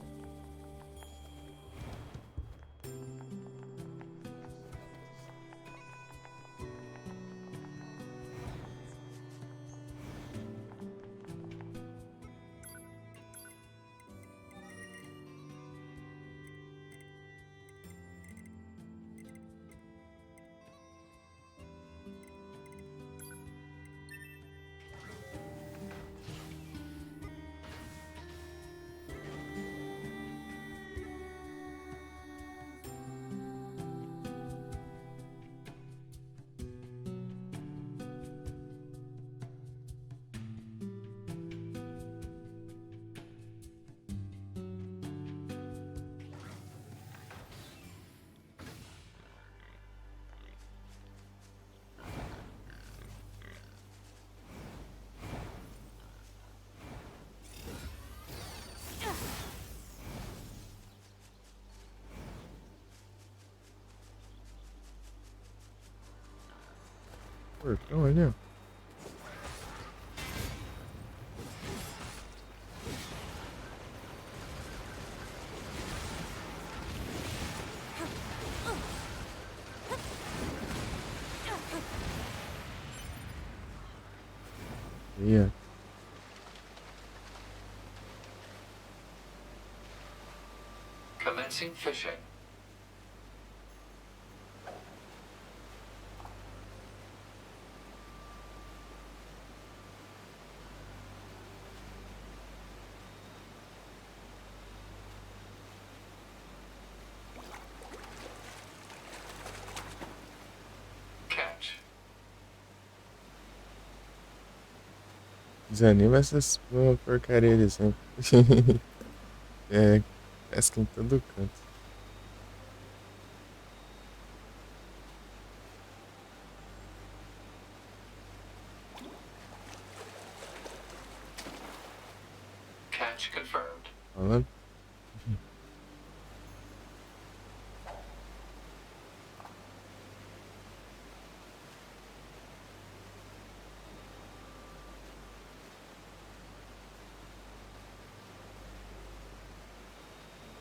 Porcão ali, ó. Aí, ó. Commencing fishing. Catch. Desanima essas porcaria de sempre. É, pesca em todo canto. Catch confirmed. Falando.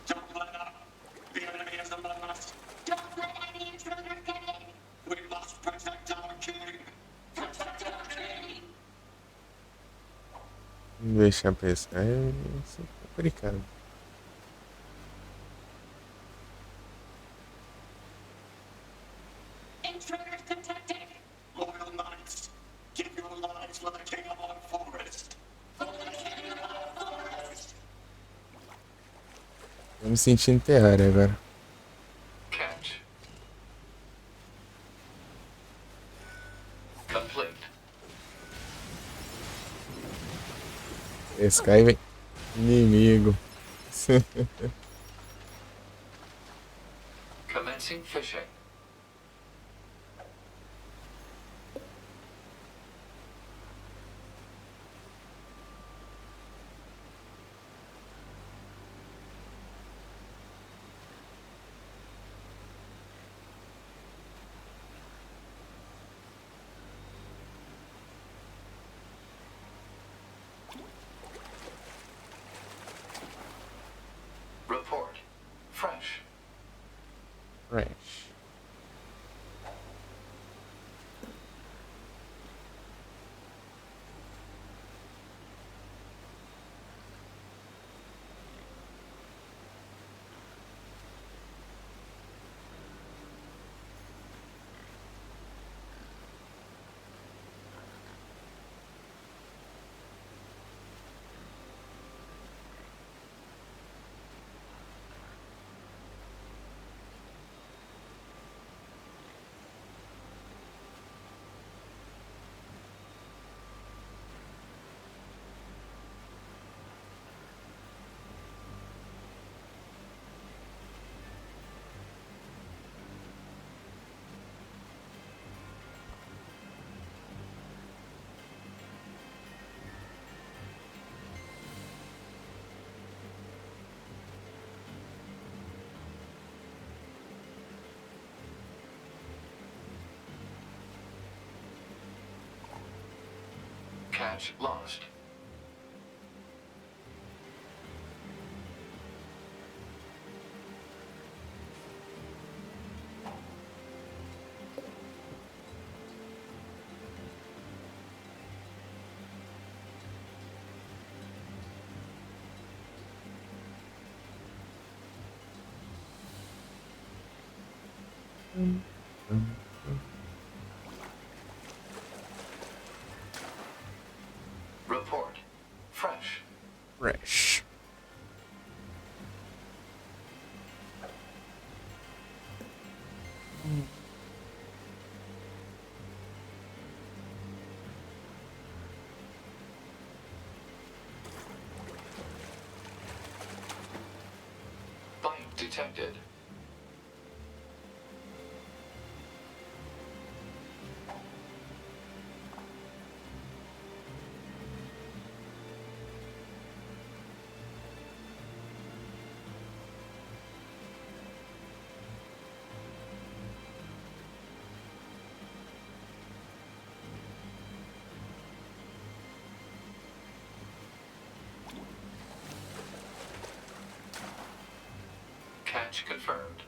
Don't let up. The enemy is among us. Don't let any intruders get in. We must protect our king. Protect our king. Não deixar pescar é complicado. Intruders detected. Loyal knights, give your lives for the king of our forest. For the king of our forest. Tô me sentindo Terraria agora. Catch. Complete. Pescar e vem. Inimigo. Commencing fishing. Report. Fresh. Fresh. Catch lost. Report. Fresh. Fresh. Bite detected. Catch confirmed.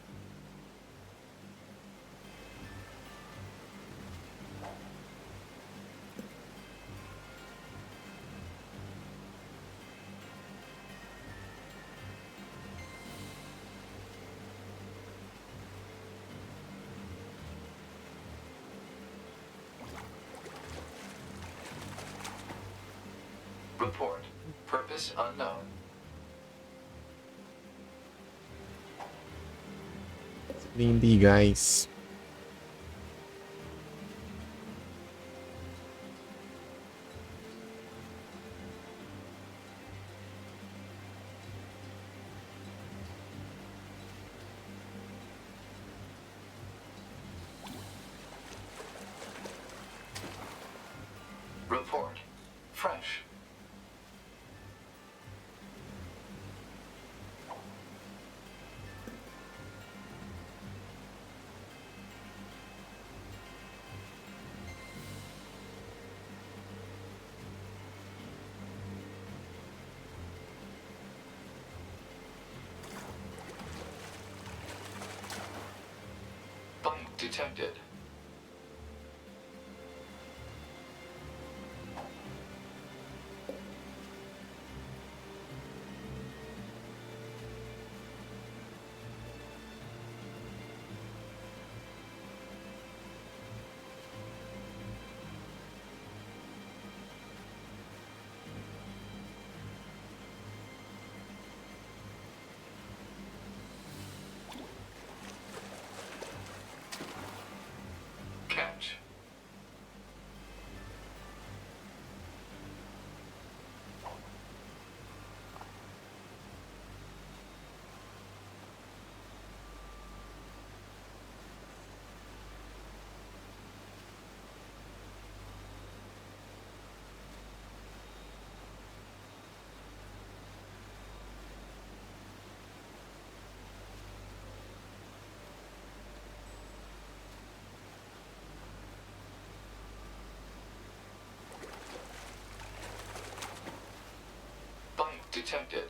Report. Purpose unknown. Lindy, guys. Report. Fresh. Bite detected. Catch. Bite detected.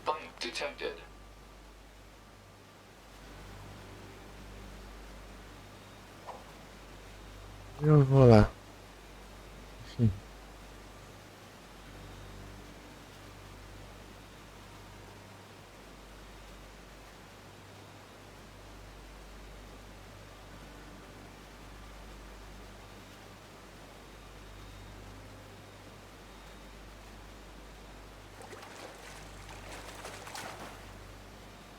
Bite detected. Eu vou lá. Enfim.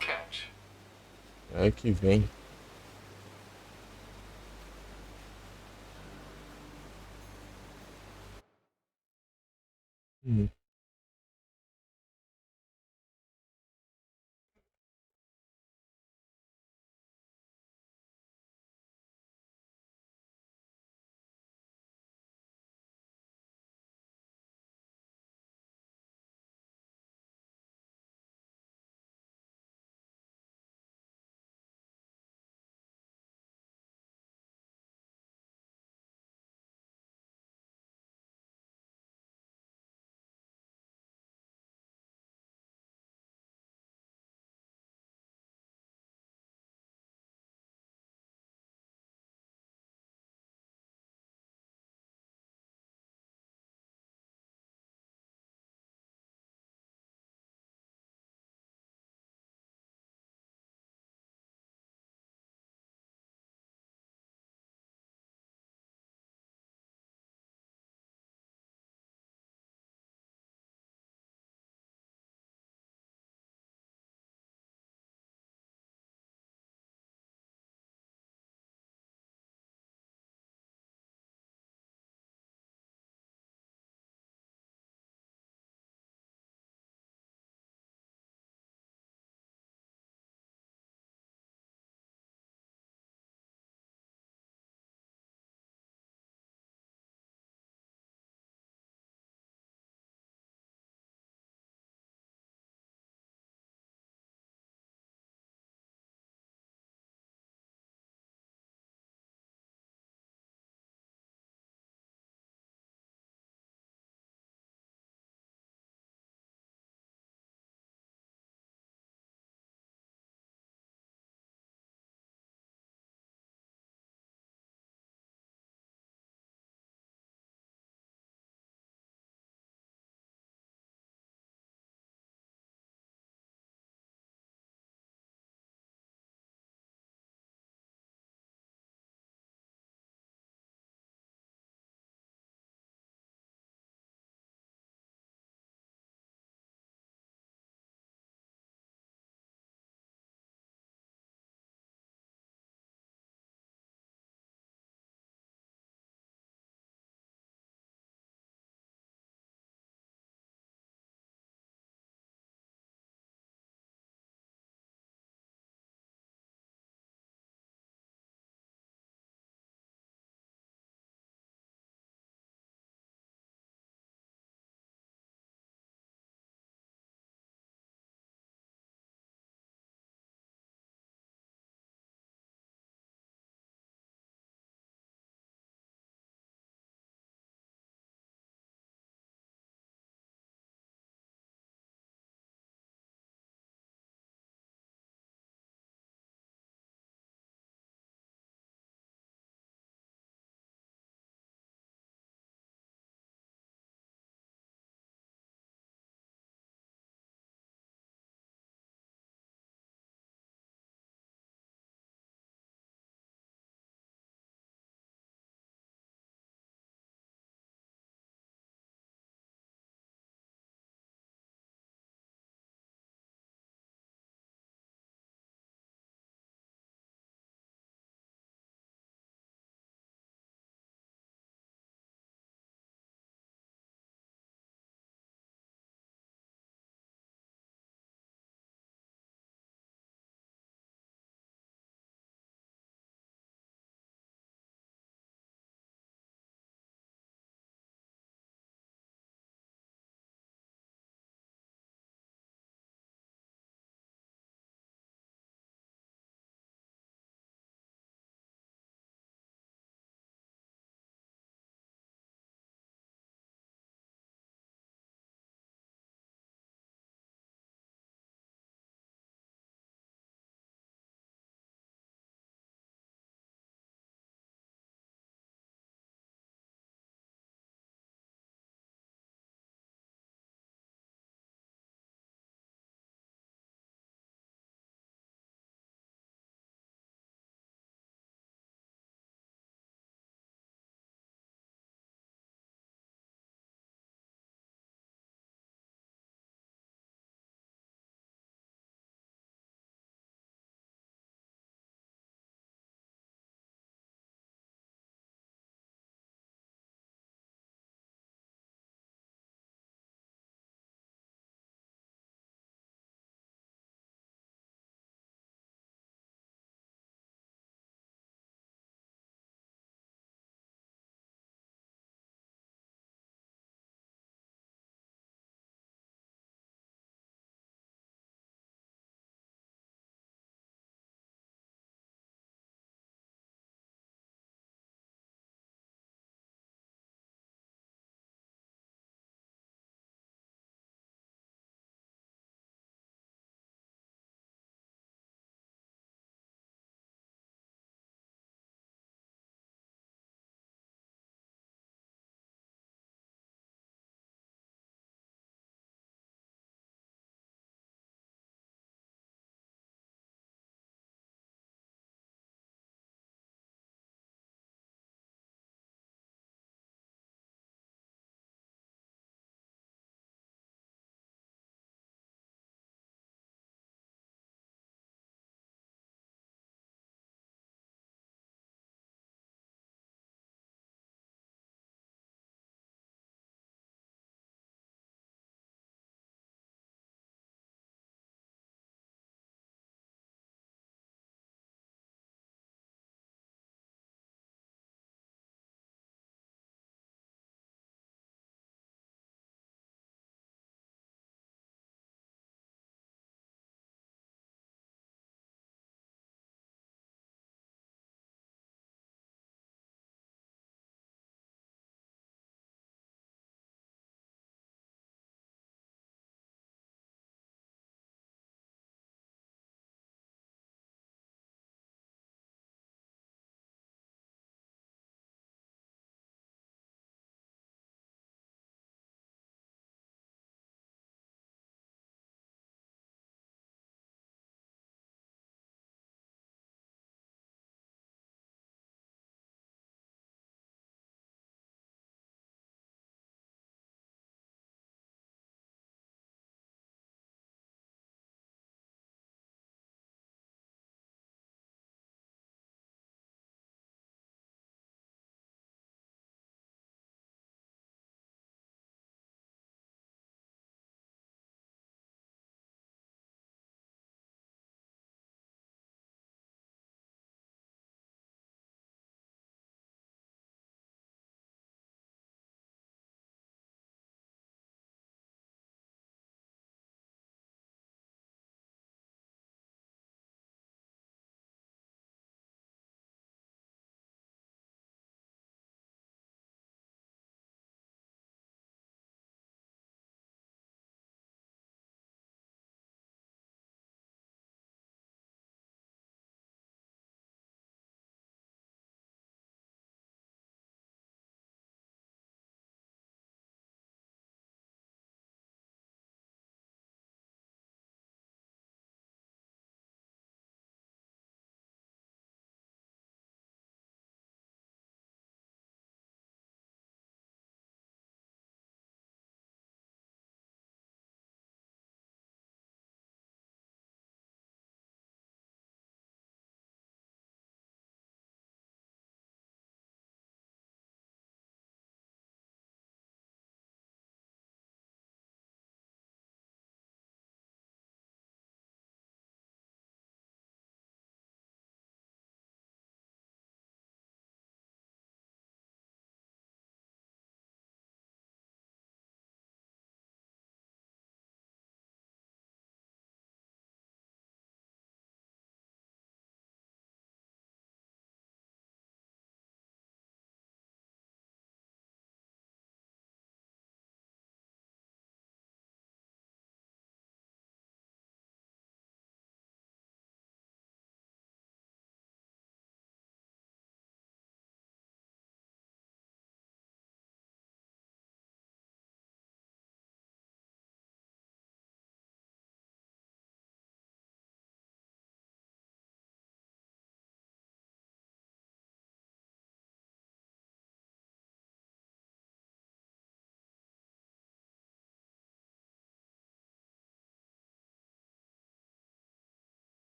Catch. Aí que vem. Hum.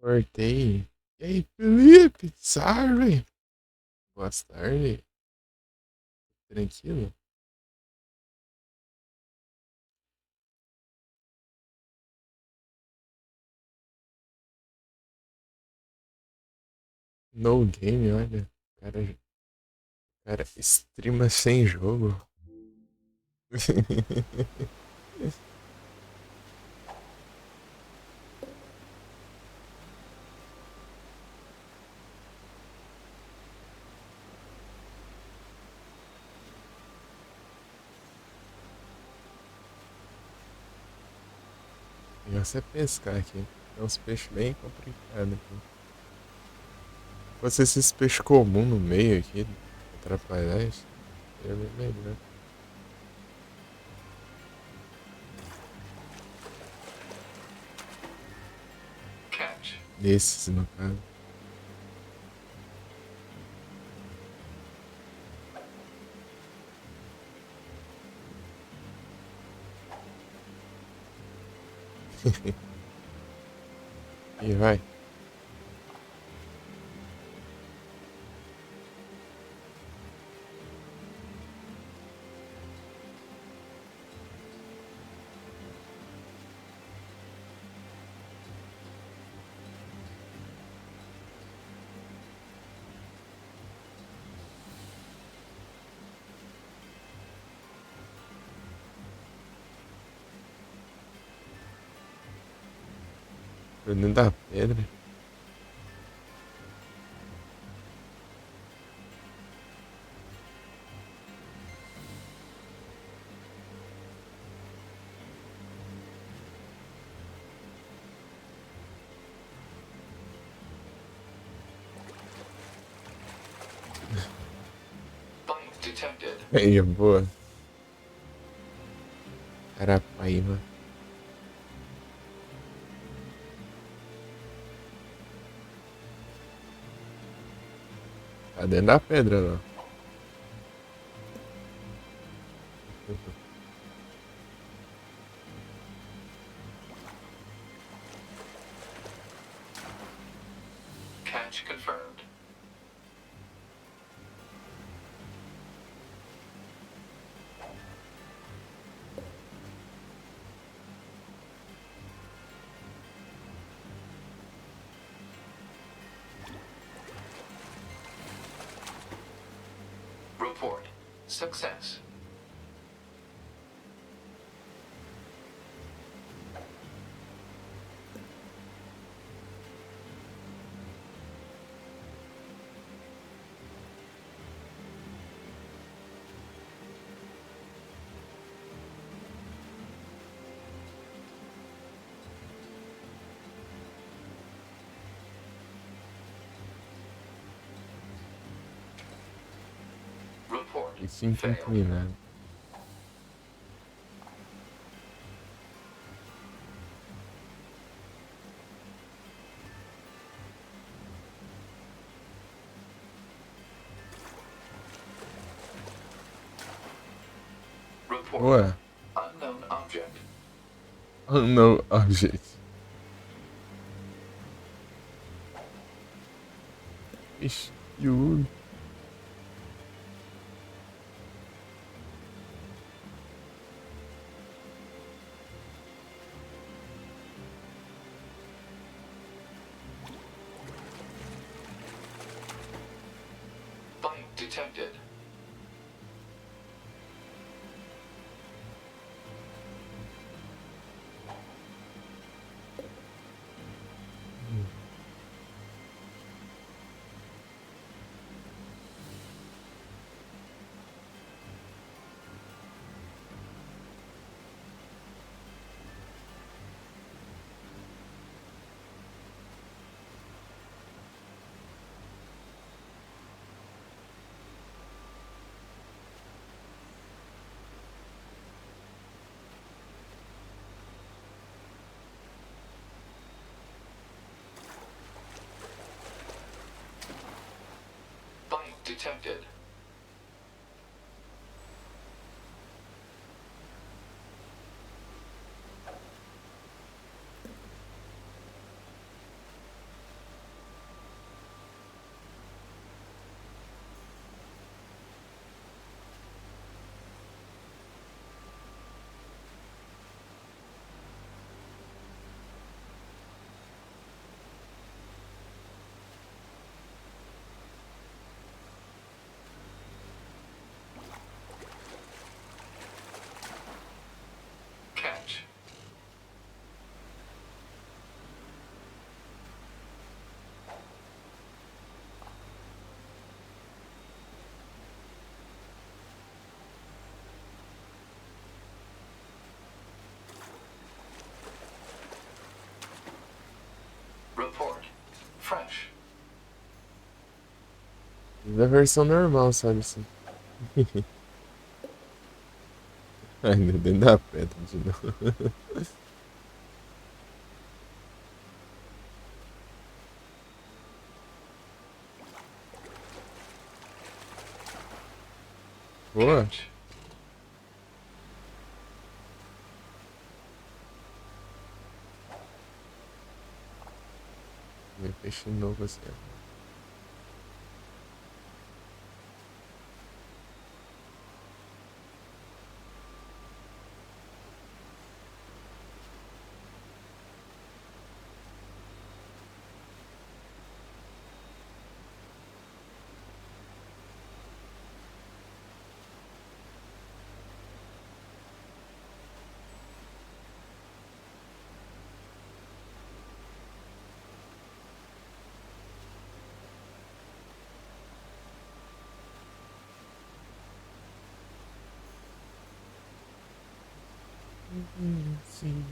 Cortei. E aí, Felipe? Sorry. Boa tarde. Tranquilo? No game, olha. Cara, streama sem jogo. O negócio é pescar aqui. É uns peixes bem complicados aqui. Se fosse esses peixes comuns no meio aqui, atrapalhar, seria bem melhor. Catch. Desses, no caso. E vai. Por dentro da pedra. Bite detected. Aí, boa. Carapaíba. Tá dentro da pedra, lá. Catch confirmed. Report. Success. Report. E sim, inclinado. Report. Ué. Unknown object. Unknown object. Ixi, Yuri. Bite detected. Bite detected. Da versão normal, sabe assim. Ainda dentro da pedra de novo. Boa. Meu peixe novo assim. Sim.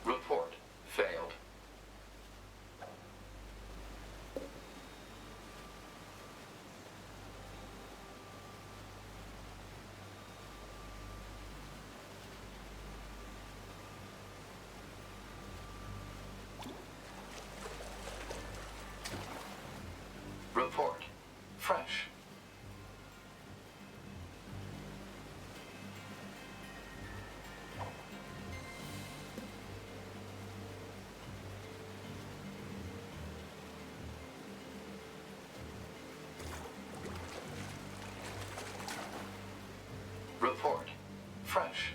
Report failed. Report fresh. Report fresh.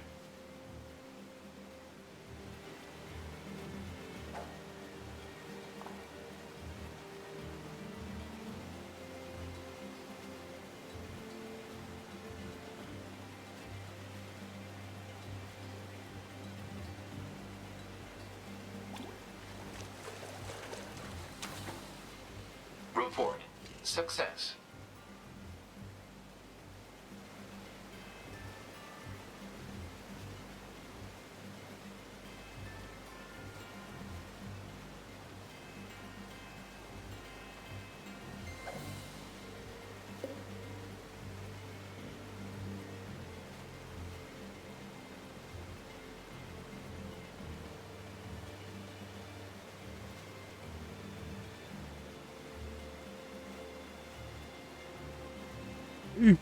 Report success.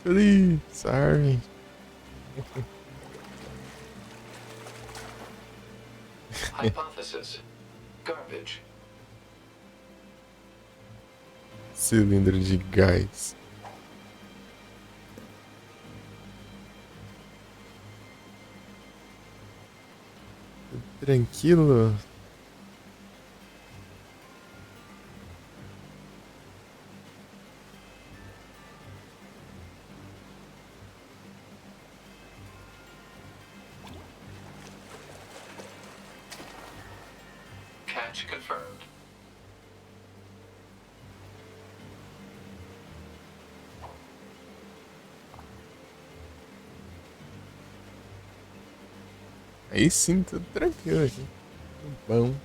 Feliz. Sorry. Hypothesis garbage. Cilindro de gás. Tranquilo. Catch confirmed. Aí sim, tudo tranquilo aqui. Tudo bom.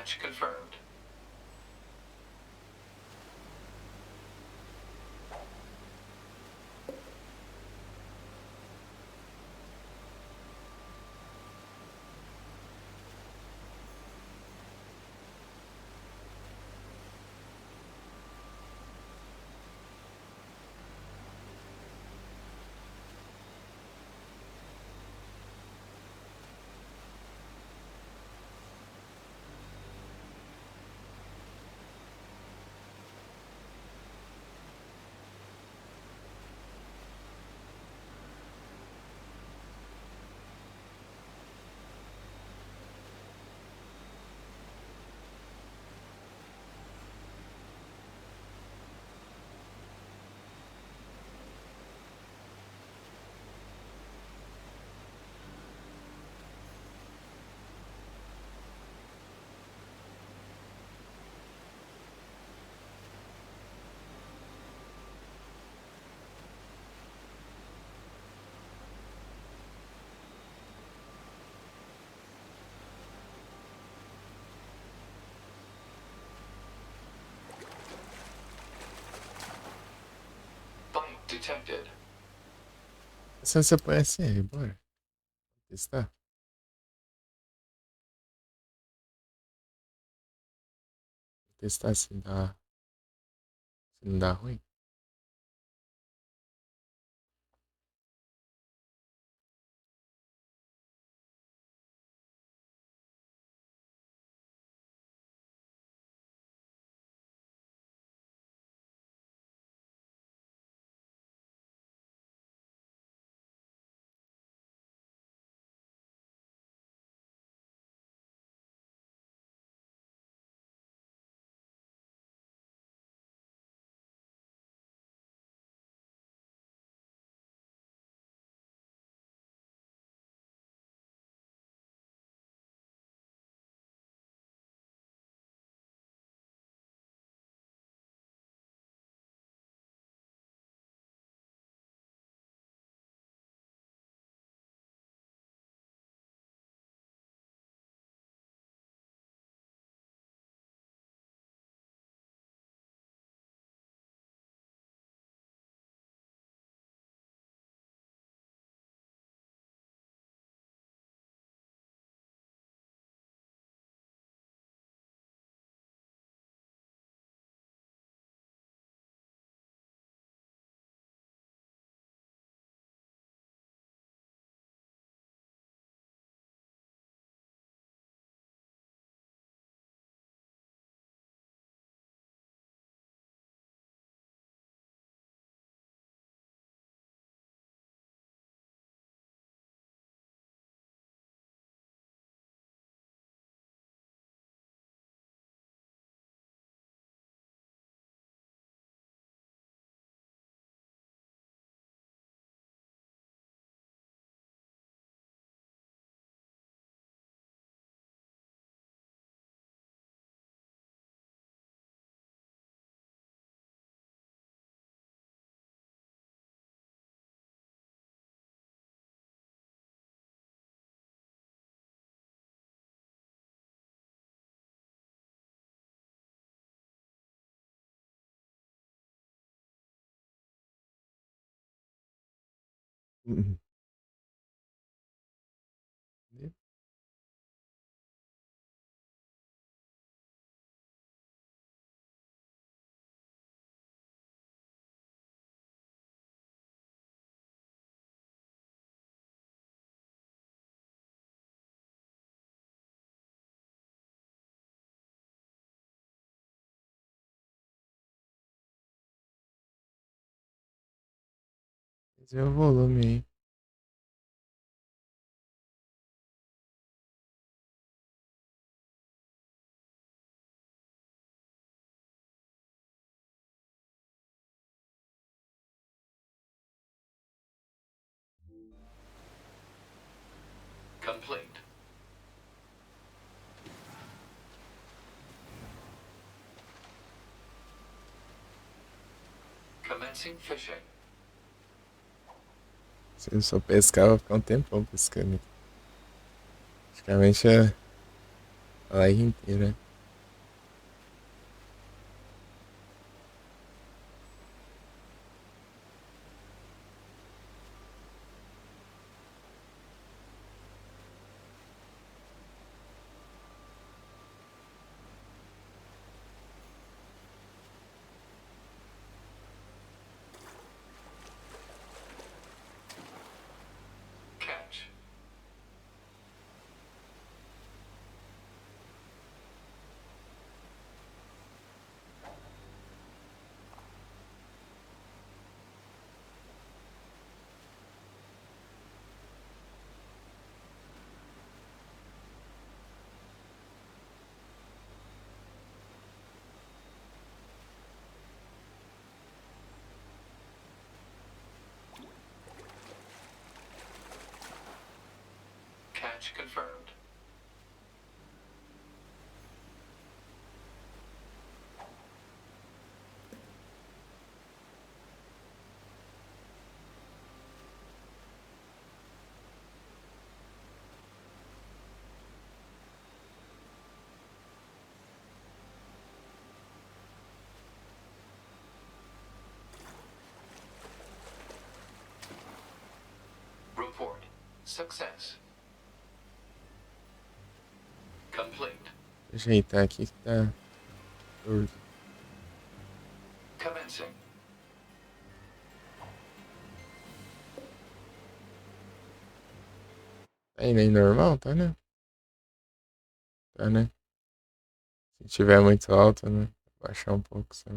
Match confirmed. Bite detected. Essa você põe assim aí, bora. Testar. Testar se dá. Se não dá ruim. Uhum. Esse é o volume aí. Complete. Commencing fishing. Se eu só pescar, eu vou ficar um tempão pescando. Praticamente a live inteira. Catch confirmed. Report. Success. Complete. Ajeitar aqui que tá torto. Commencing. Tá indo aí normal, tá, né? Tá, né? Se tiver muito alto, né? Baixar um pouco, só.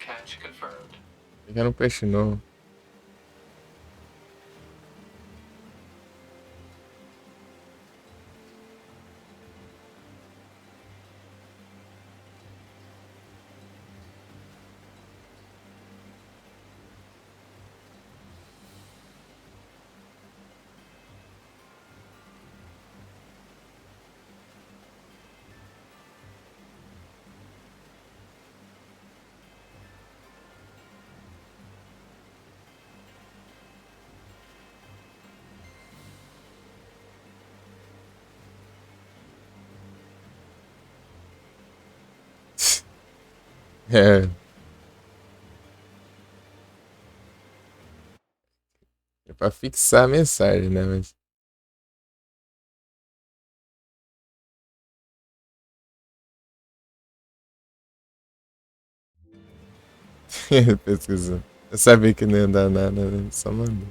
Catch confirmed. Pegar um peixe novo. É. É pra fixar a mensagem, né? Mas... Pesquisou. Eu sabia que não ia dar nada, né? Só mandou.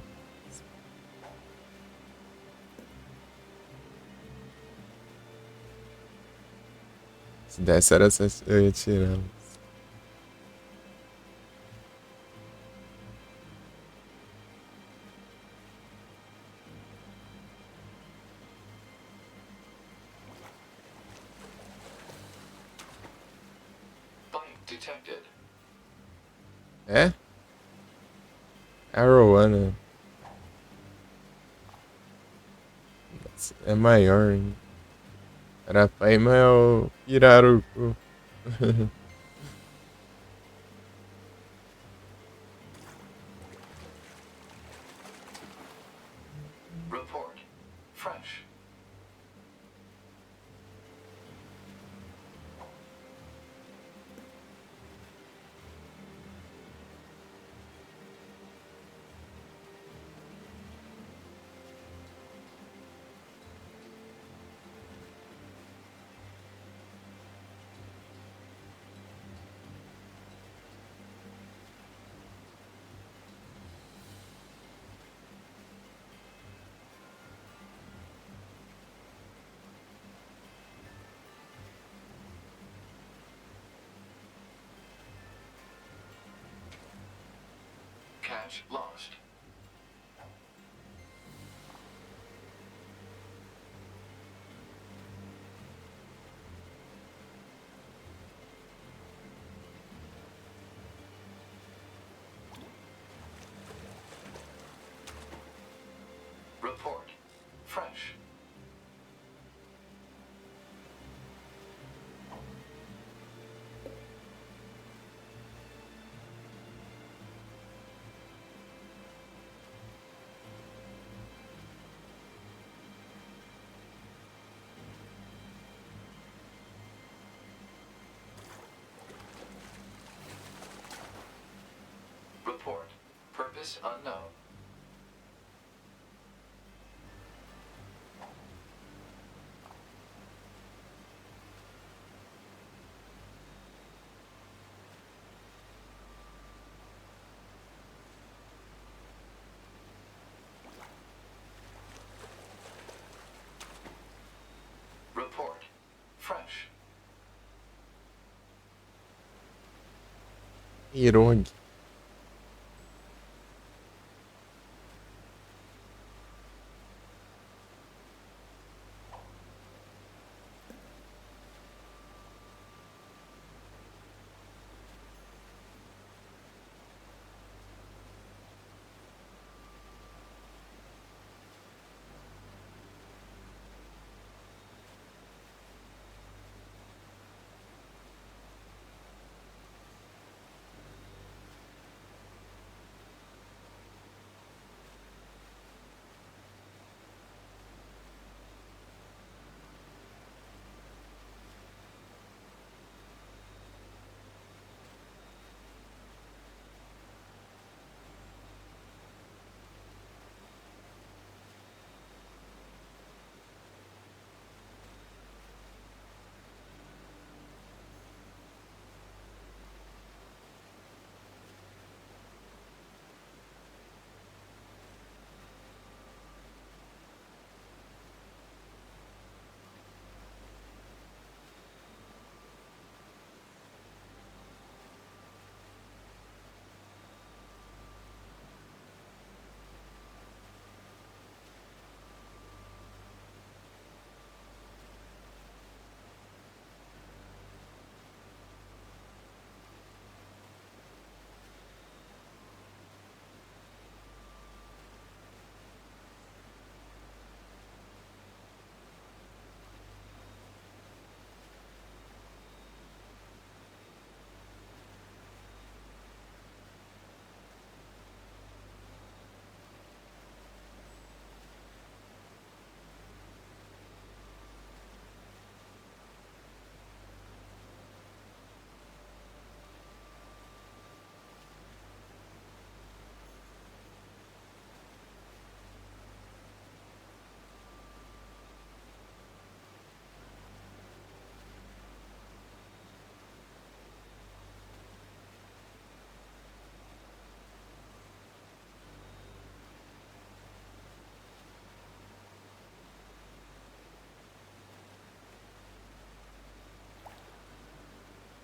Se desse era só eu ia tirar. Bite detected. É? Arowana. É maior, hein? Arapaima é o Pirarucu. Report. Fresh. Catch lost. Report. Fresh. Service unknown. Report. Fresh. Irog.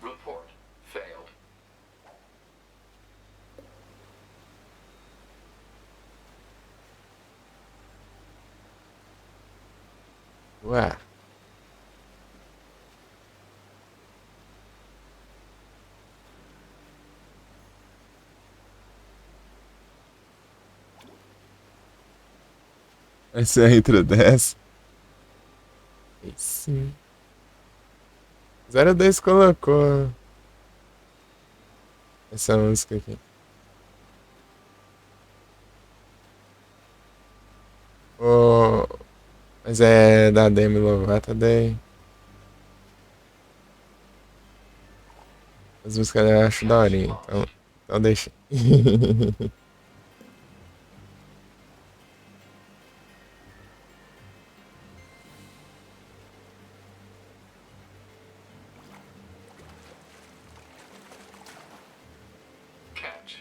Report. Failed. Ué. Essa é a intro dessa. Aí sim. 02 colocou essa música aqui. Oh, mas é da Demi Lovato, daí. As músicas eu acho daorinha, então deixa. Catch.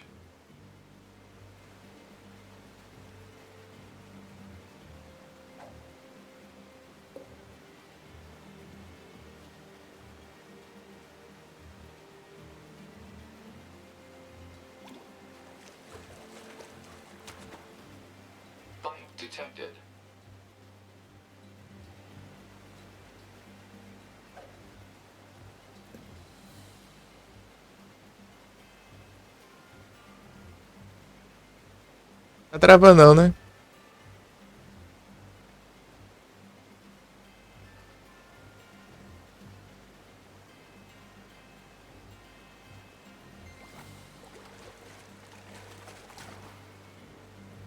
Bite detected. Tá travando não, né?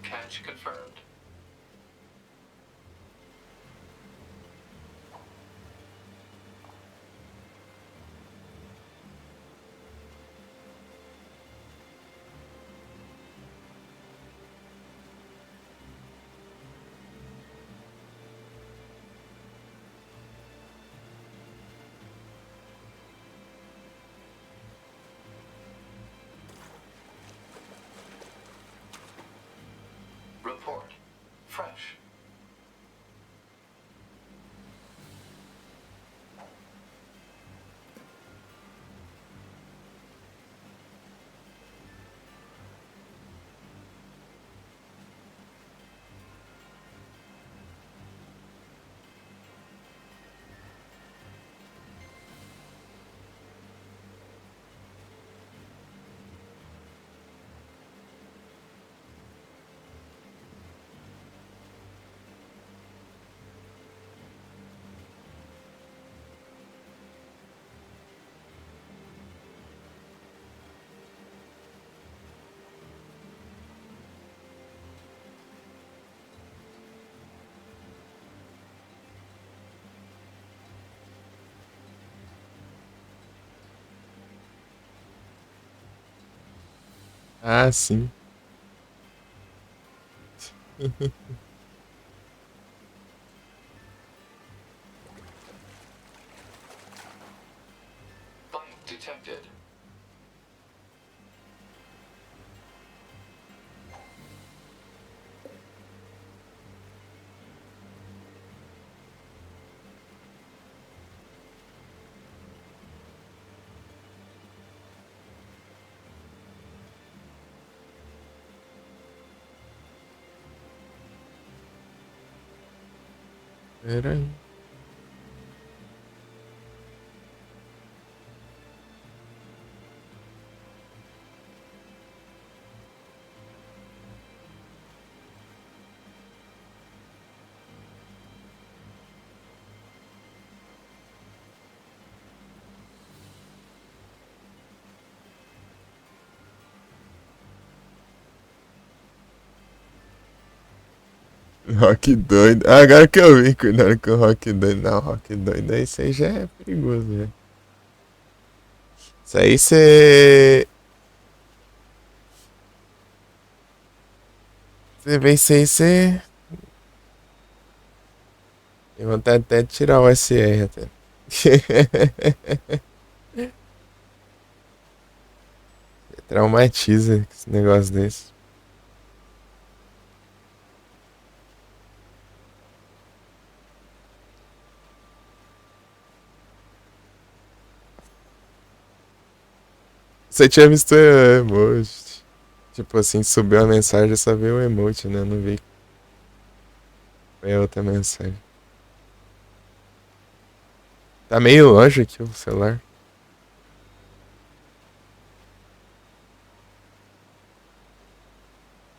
Catch confirmed. Report. Fresh. Ah, sim. Bite detected. Pera aí. Rock doido. Agora que eu vi, cuidado com o rock doido. Não, rock doido aí, isso aí já é perigoso, né? Isso aí você. Você vê isso aí, você. Tem vontade até de tirar o SR até. Traumatiza esse negócio desse. Você tinha visto o emoji. Tipo assim, subiu a mensagem, eu só vi o emoji, né? Eu não vi. Foi a outra mensagem. Tá meio longe aqui o celular.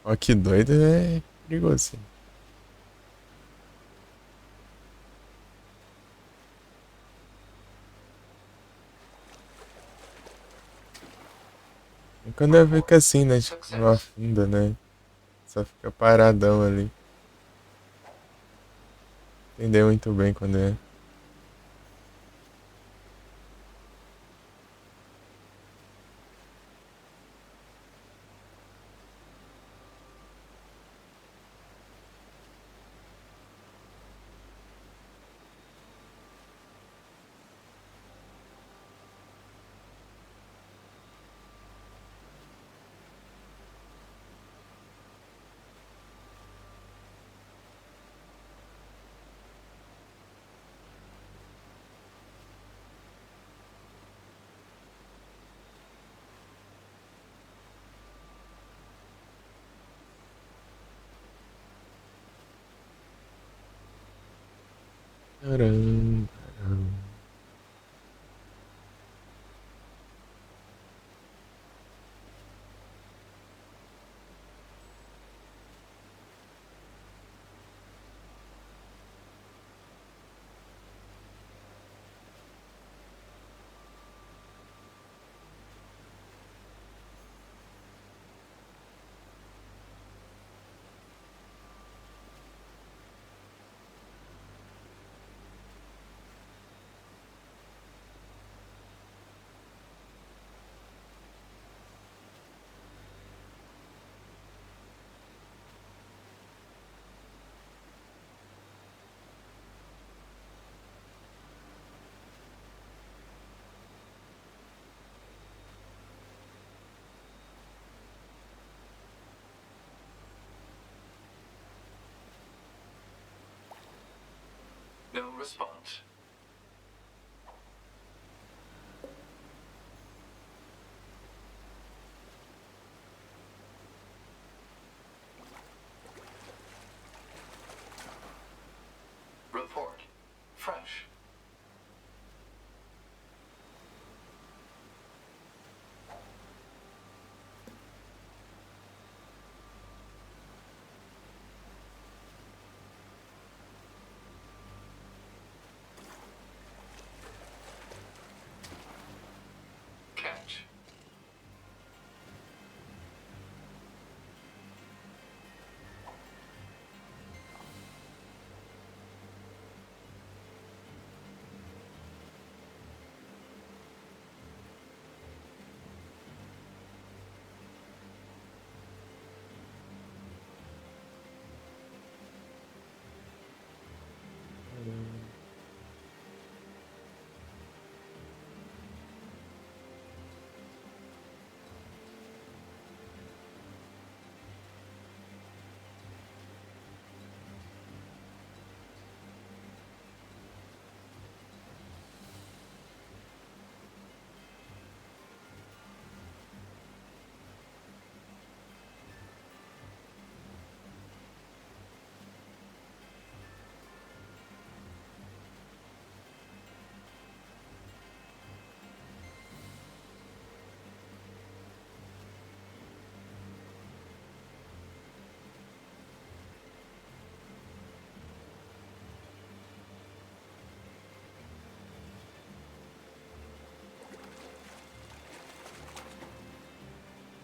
Ó, que doido, é perigoso. E quando eu fico assim, né? Tipo, não afunda, né? Só fica paradão ali. Entendeu muito bem quando é. Caramba. response. Report. Fresh. Catch.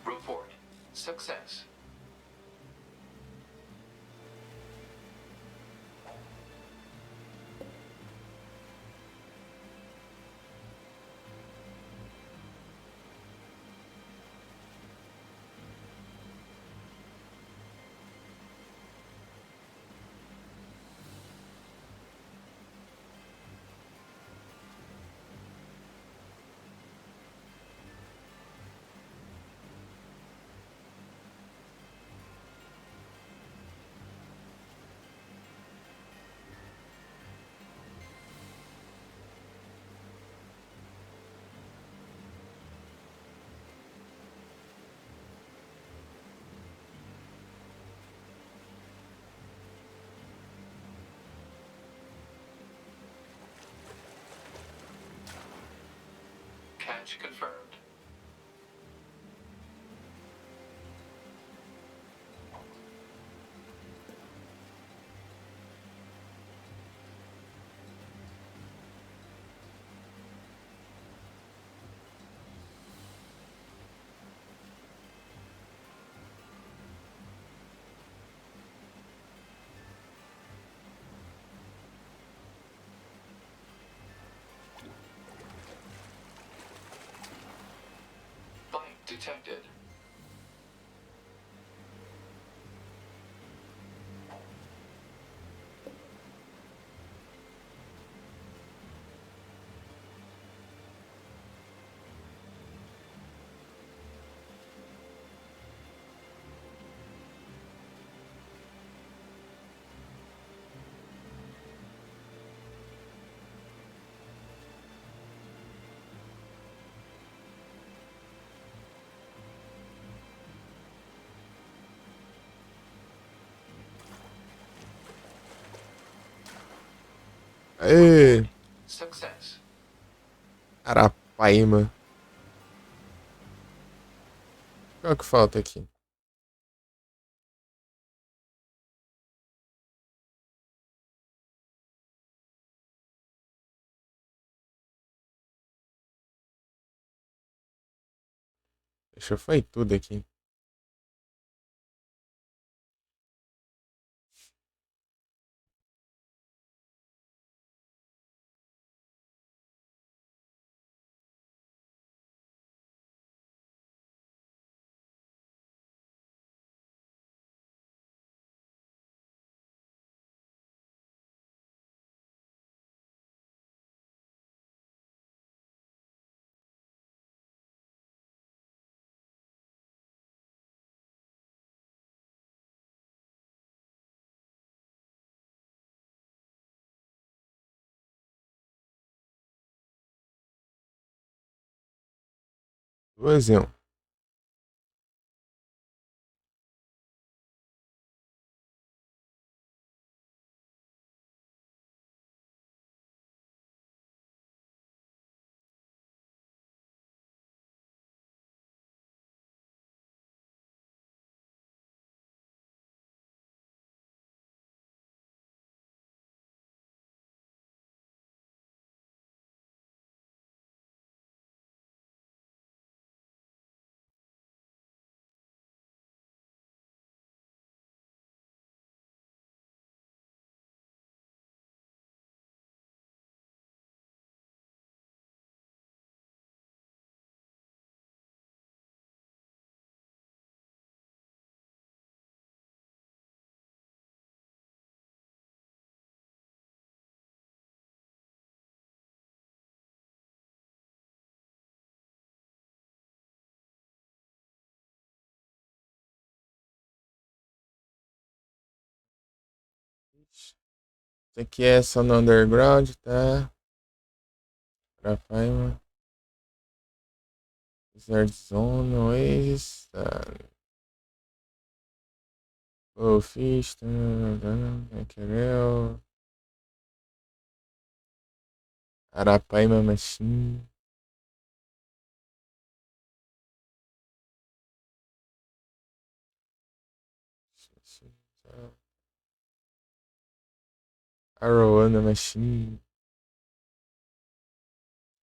Report. Success. Catch confirmed. Bite detected. Aê! Success. Arapaíma. Qual é que falta aqui? Deixa eu foi tudo aqui. 2 em 1. Isso aqui é só no Underground, tá? Arapaima. Desert Zone, Oasis, tá? Blowfish, tá? Querel. Arapaima Machine. Arowana Machine.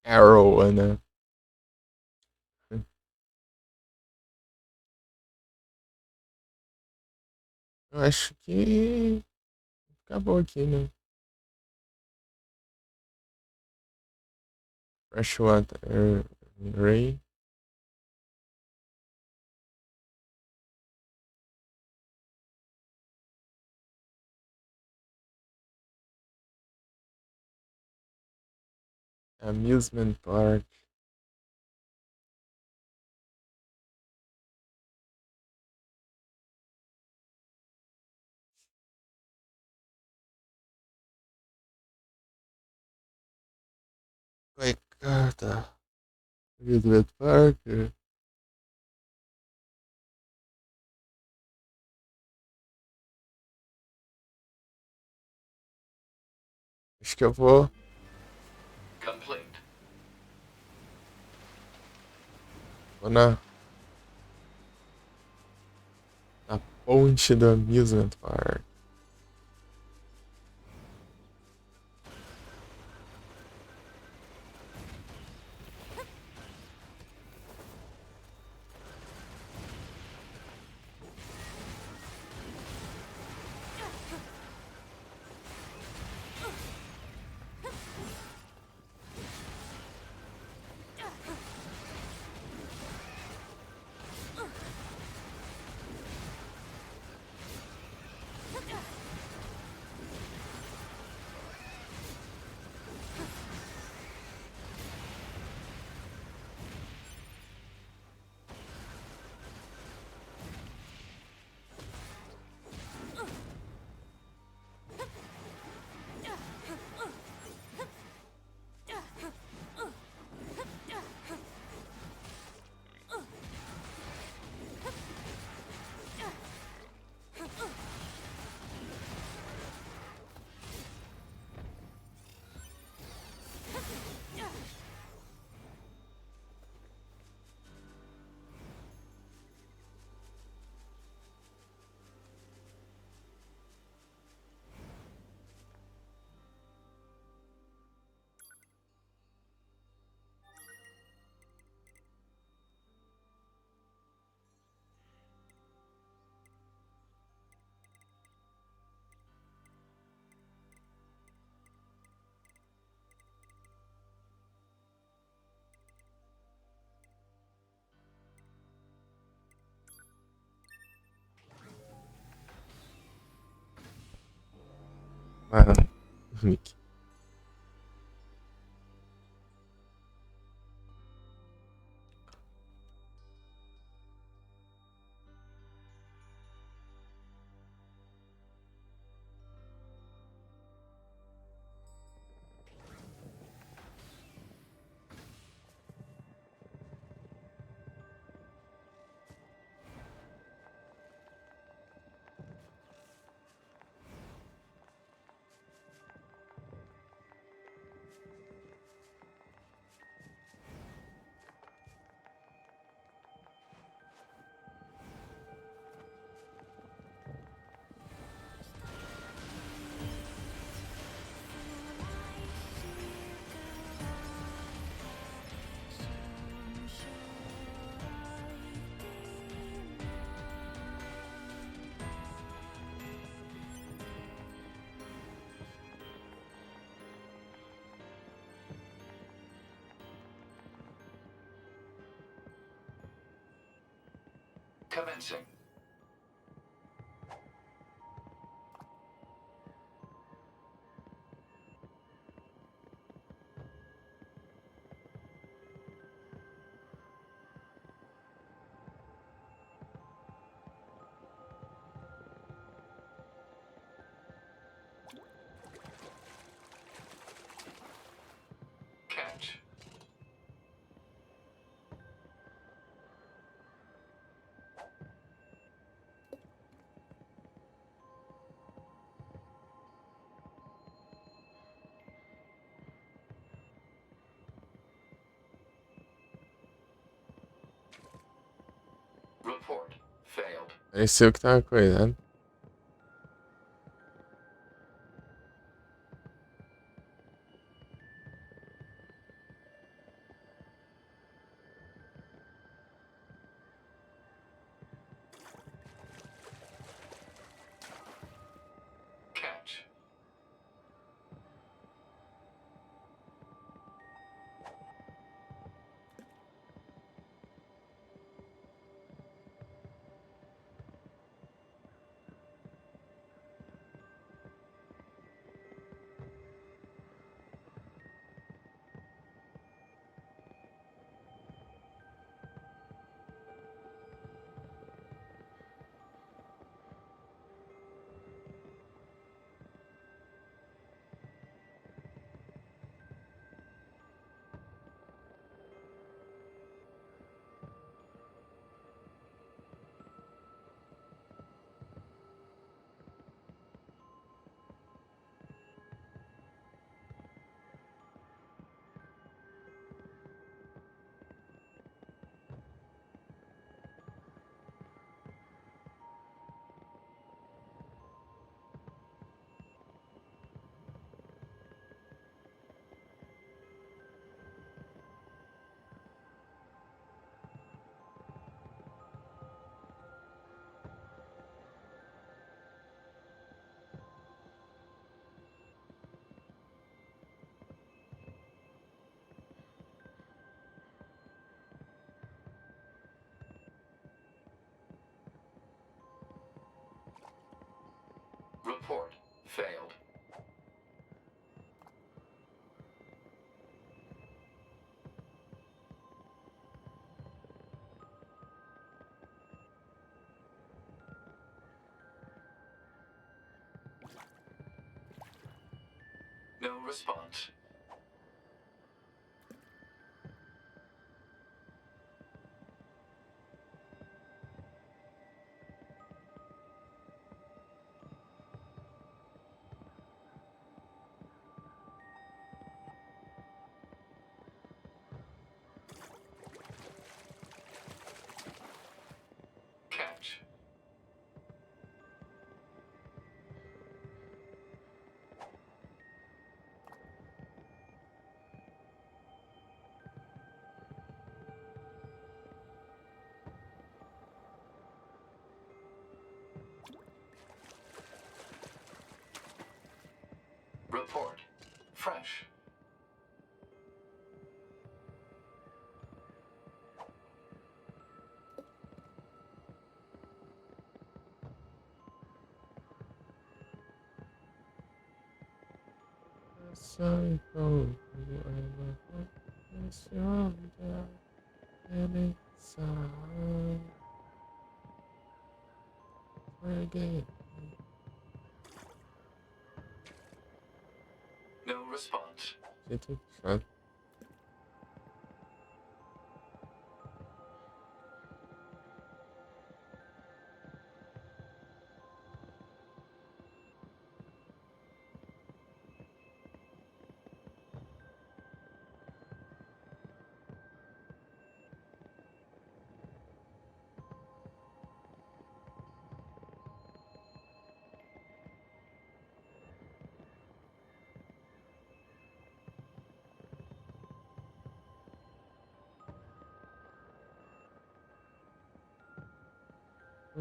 Arowana. Eu acho que acabou aqui, né? Freshwater Ray. Amusement Park. Vai, tá. Amusement Park. Acho que eu vou. Complete. Vou na ponte do Amusement Park. Ah, Mickey. commencing. Catch. Report failed. Esse é o que tava coisando. Catch. Report failed. No response. Catch. Report fresh. So cold, it's yonder, and it's again. No response. Gente, sabe?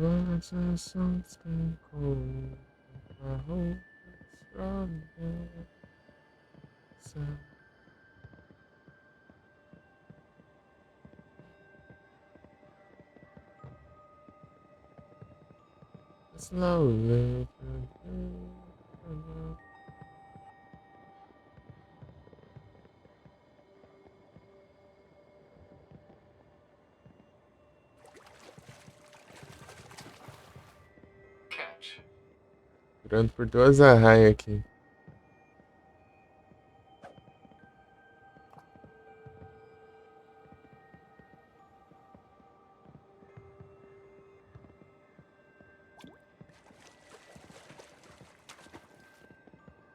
Was something cold? I hope it's from there. So slowly. Catch. Durando por 2 arraias aqui.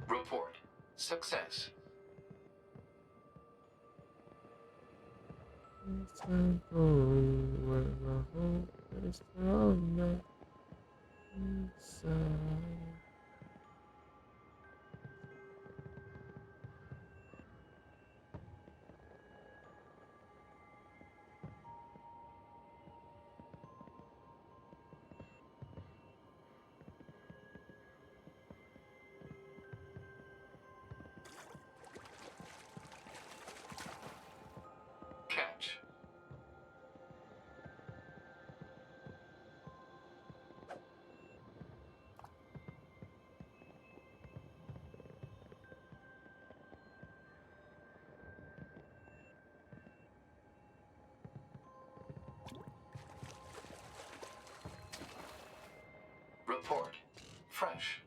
Report. Success. Catch. Report. Fresh.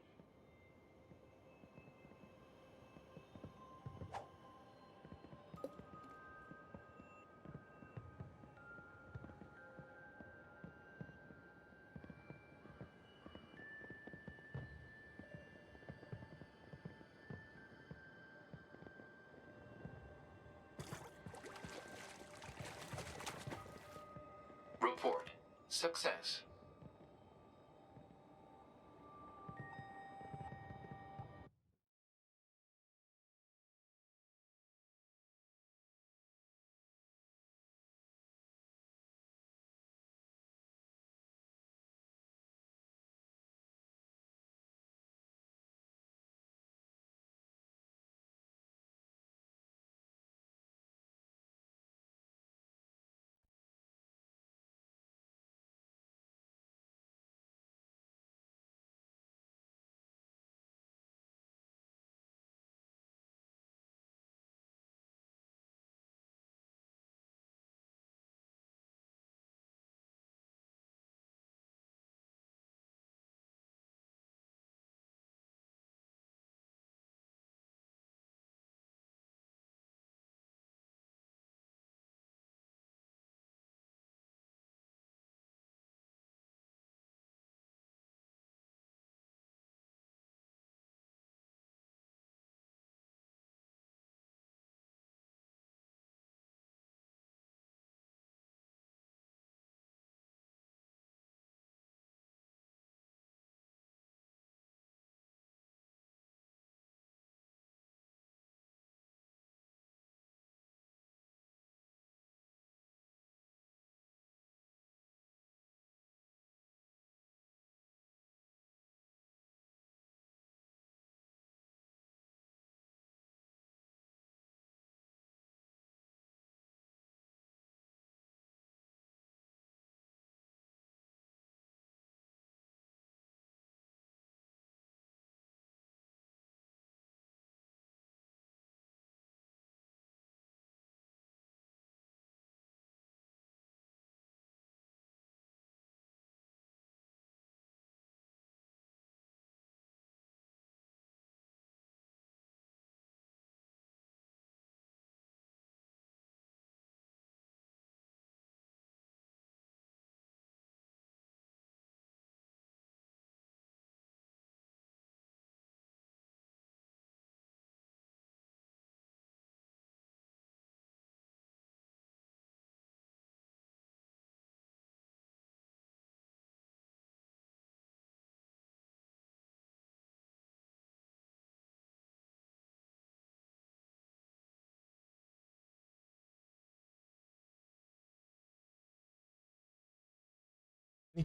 Report. Success.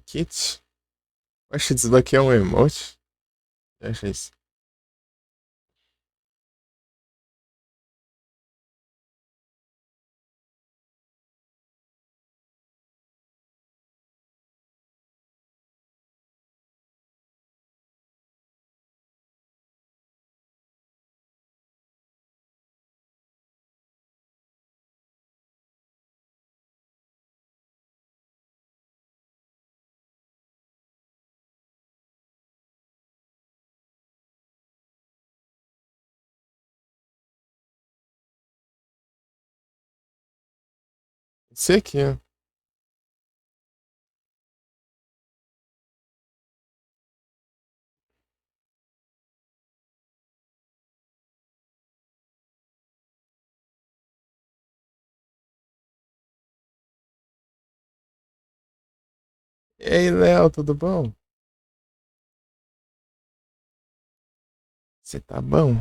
Kit. Acho que isso daqui é um emote. Acha isso? Esse aqui, ó. E aí, Léo, tudo bom? Você tá bom?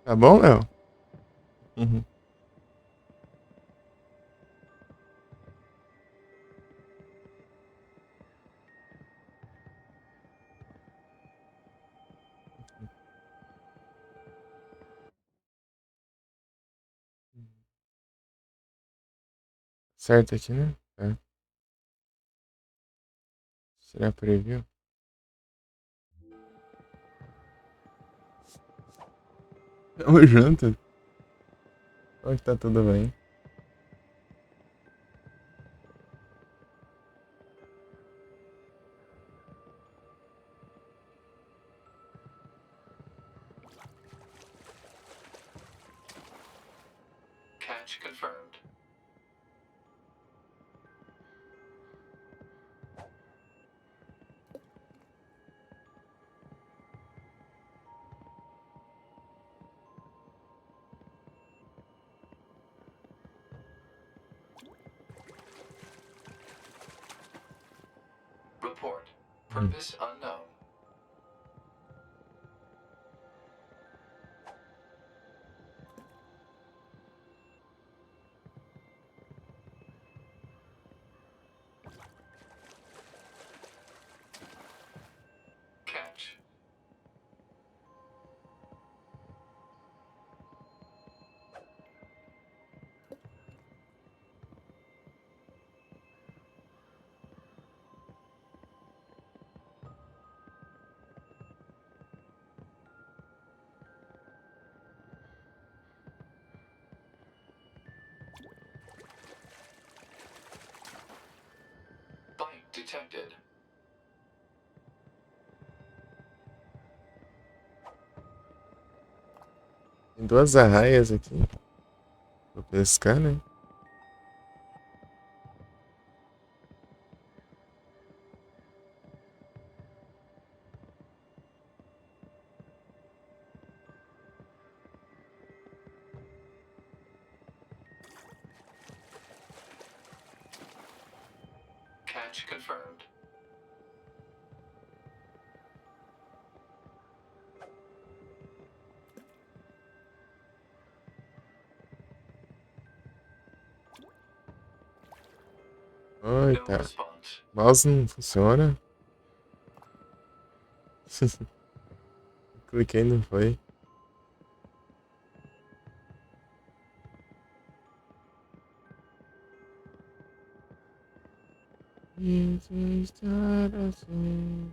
Tá bom, Léo? Uhum. Certo aqui, né? Tá. Será preview? Tamo junto. Como que tá tudo bem? Catch confirmed. Report. Purpose unknown. Catch. Bite detected. Tem duas arraias aqui. Vou pescar, né? Catch confirmed. Oi, No tá. response. Mouse não funciona. Cliquei e não foi. Isso estar assim.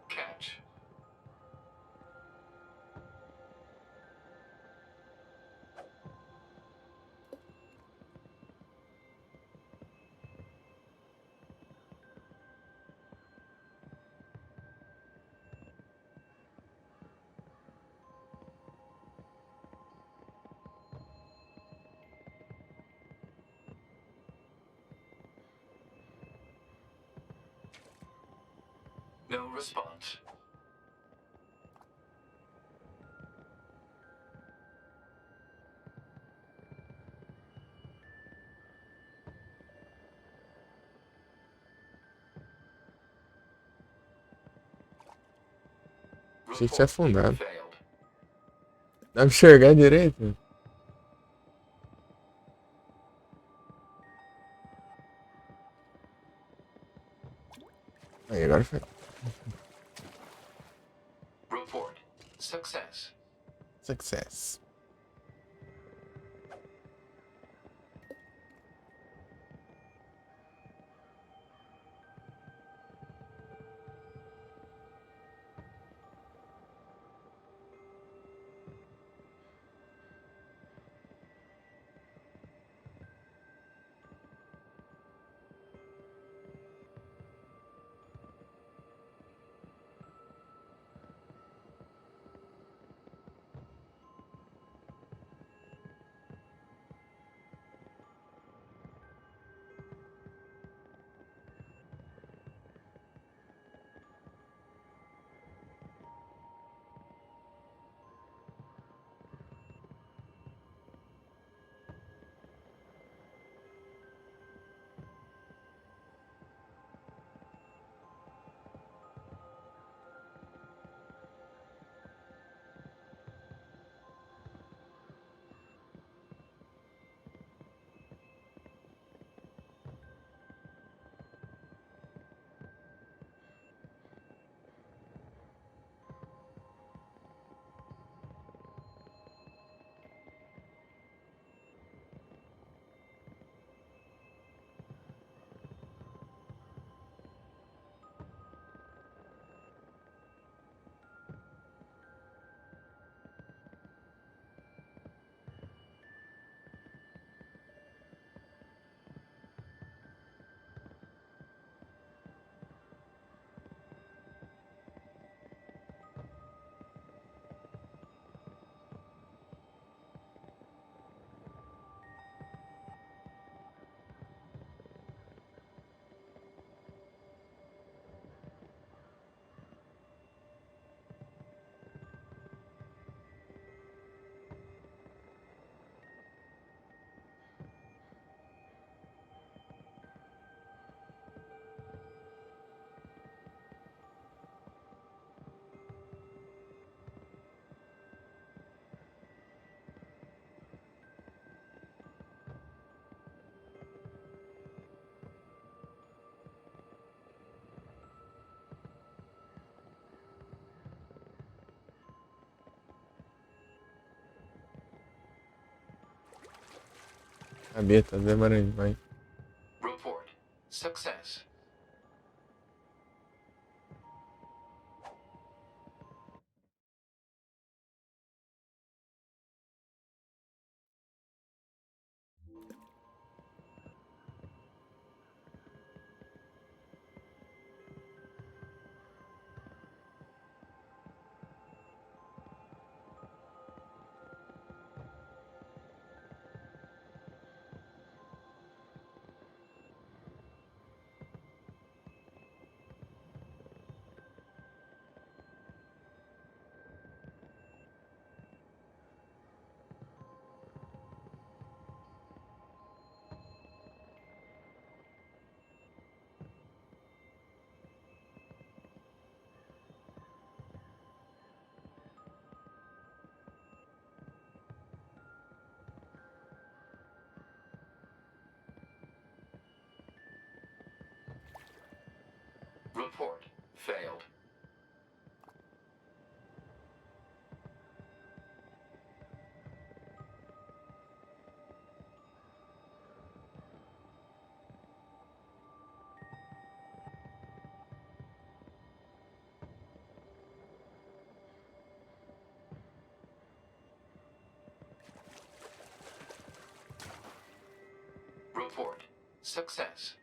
Catch. No response. Achei que tinha afundado. Failed. Dá pra enxergar direito? Aí, agora foi. Report. Success. Success. A Bia tá demorando demais. Report. Success. Report. Failed. Report. Success.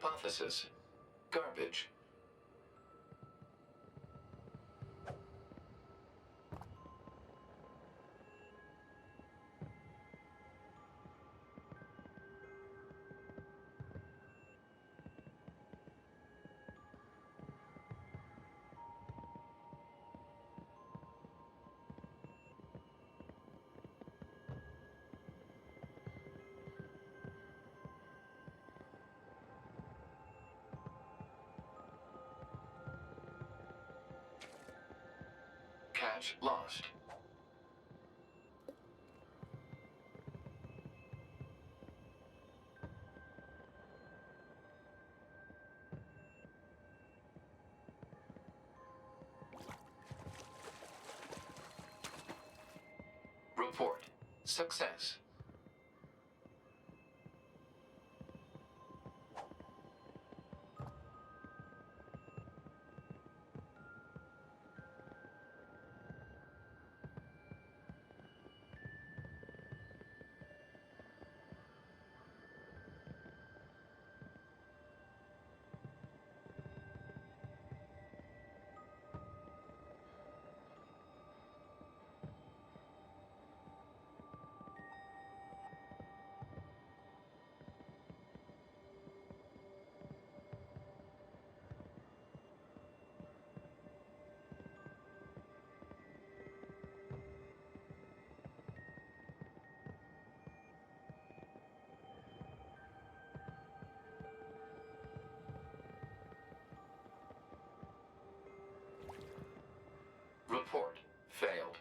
Hypothesis. Garbage. Catch lost. Report. Success. Report. Failed.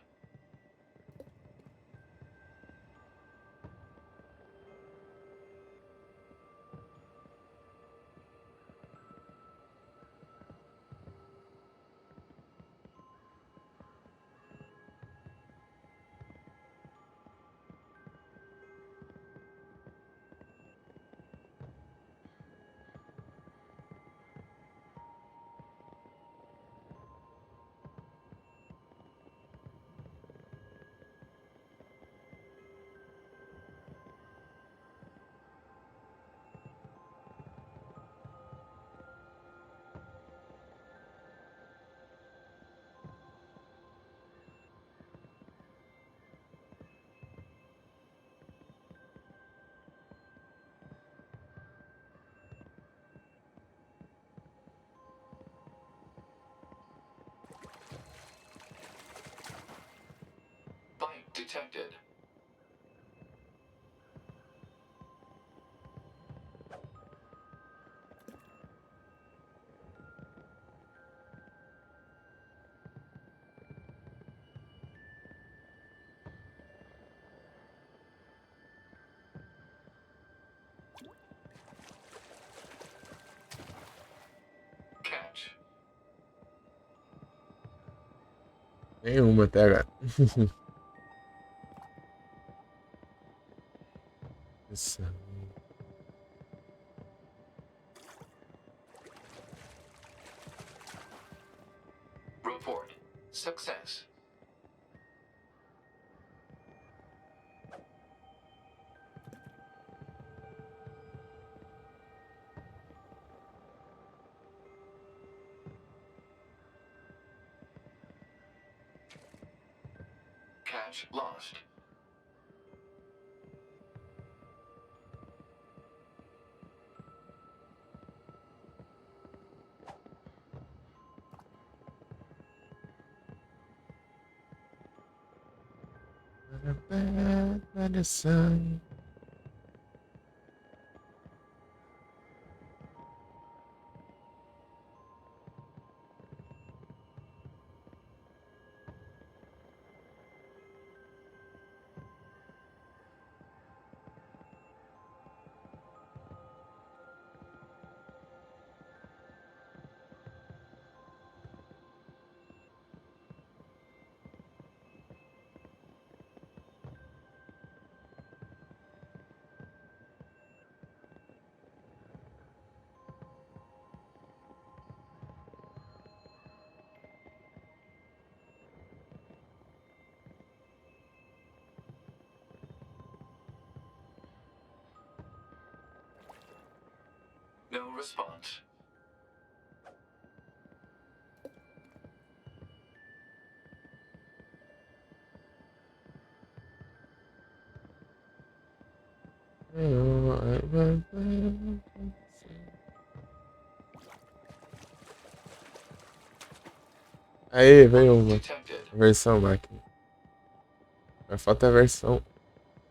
Bite detected. Catch. Nenhuma até agora. Isso. Report. Success. Catch lost. Bad medicine. No response. Aí, veio uma versão máquina. Mas falta a versão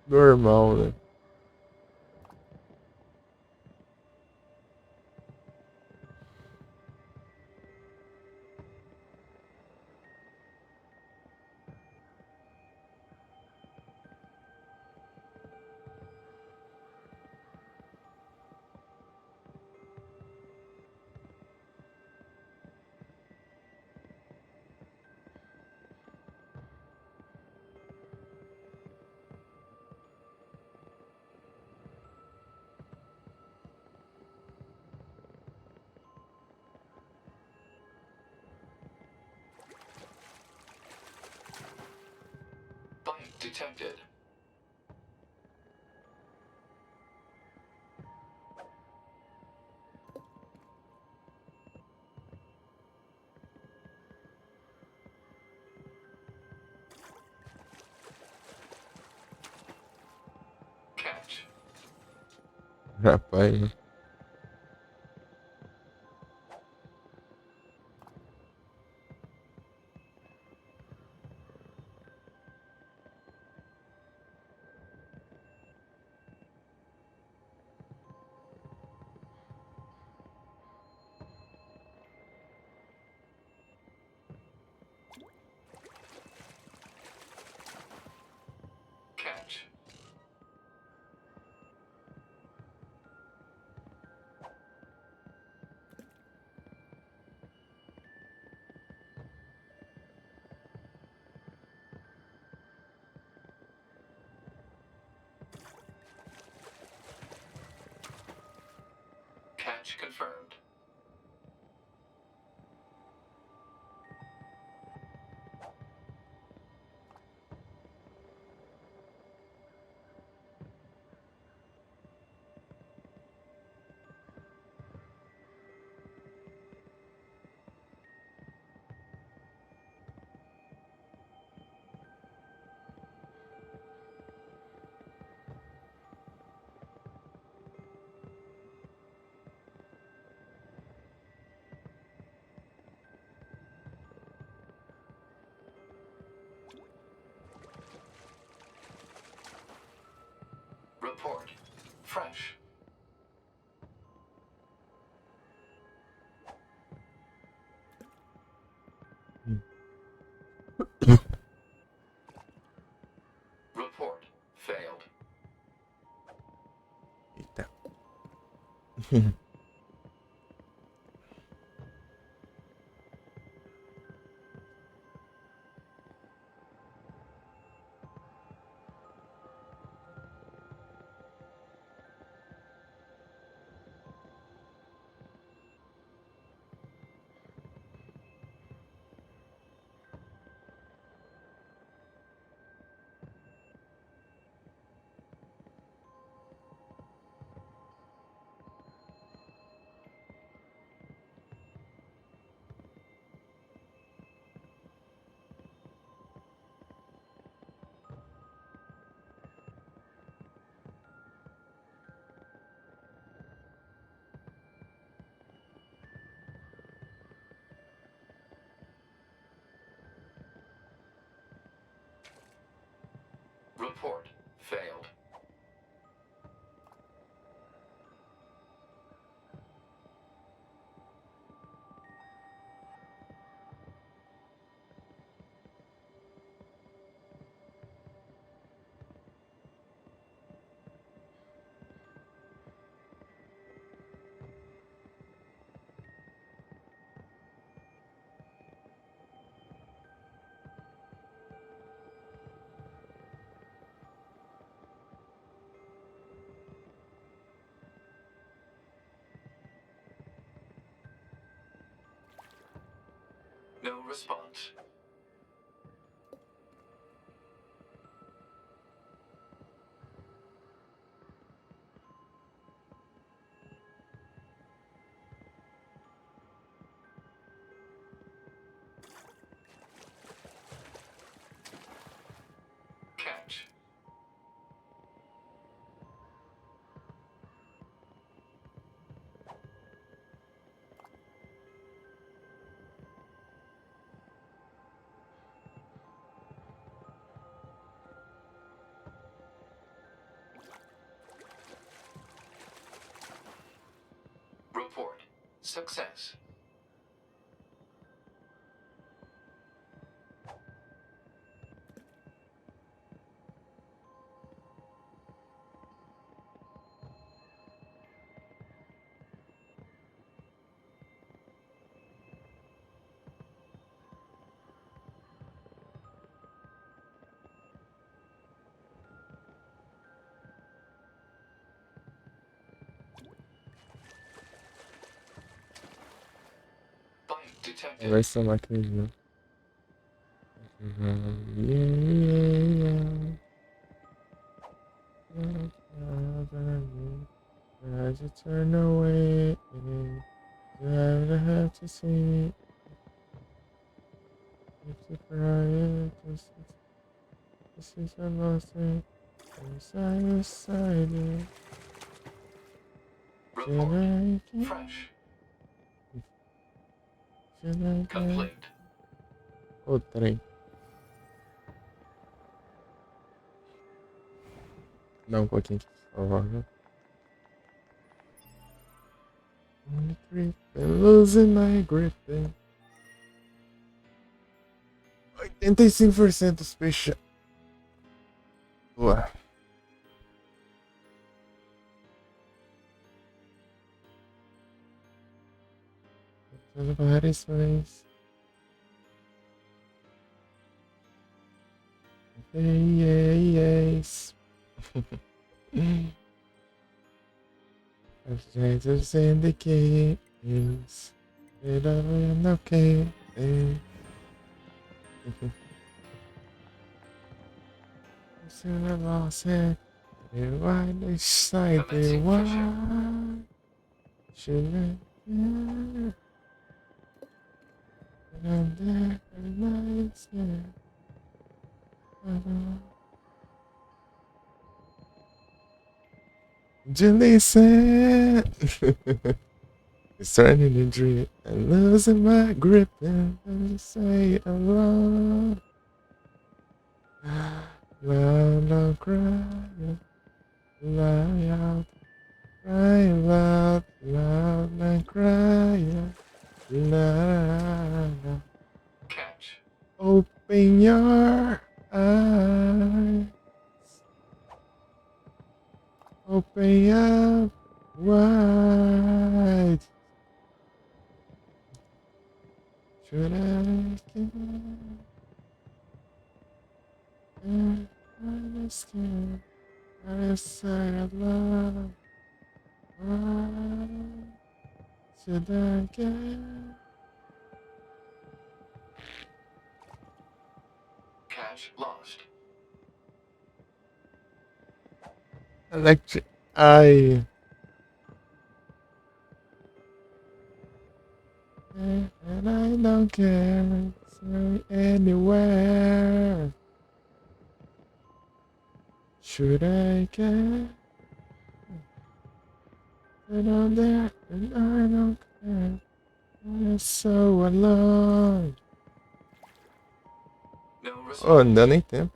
normal, né? Bite detected. Catch. Rapaz. Catch. Catch confirmed. Report. Fresh. Report. Failed. Eita. Report. Failed. No response. success. Bite detected. Vai ser máquina de As you turn away, I have to see. If you cry, this is a lost thing. Inside you. Report. Fresh. Complete. O trem. Dá um pouquinho aqui, por favor. Only grip and losing my grip. 85% special. Boa. Variações. Yes. As Jesus indicates that I am okay. Soon I lost it. Why they decide they want? Should I? And I'm there and I said, Julie said, it's turning to dream and losing my grip and I say alone. Loud, loud, cry, loud, cry loud, loud, and cry loud. Catch. Open your eyes. Open up wide. Should I get understand? I say love. Why should I get? Cache lost. Electric eye. And I don't care. Say anywhere. Should I care? And I'm there and I don't care. I'm so alone. No response. Oh, ainda nem tempo.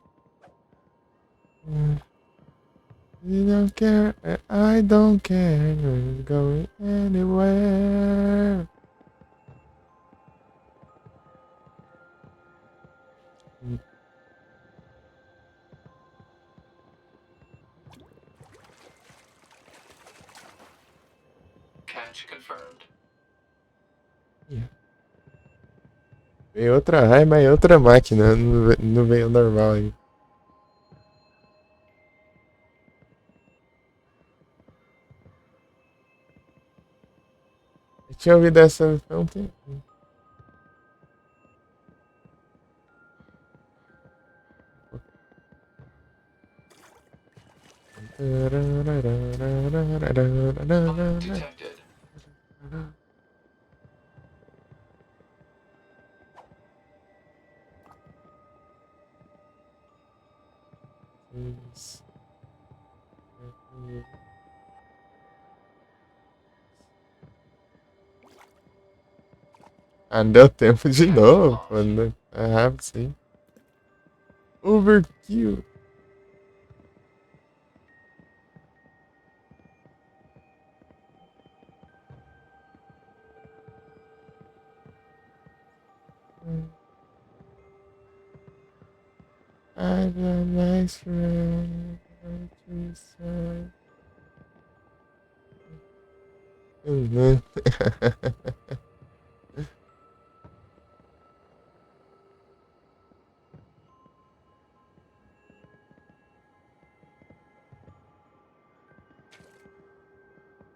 You don't care, and I don't care. We're going anywhere. Catch confirmed. Yeah. Veio outra raiva e outra máquina. Não veio normal aí. Eu tinha ouvido essa há um tempo. Bite detected. Ah, deu tempo de novo, mano. Ah, sim. Overkill. I got a nice friend.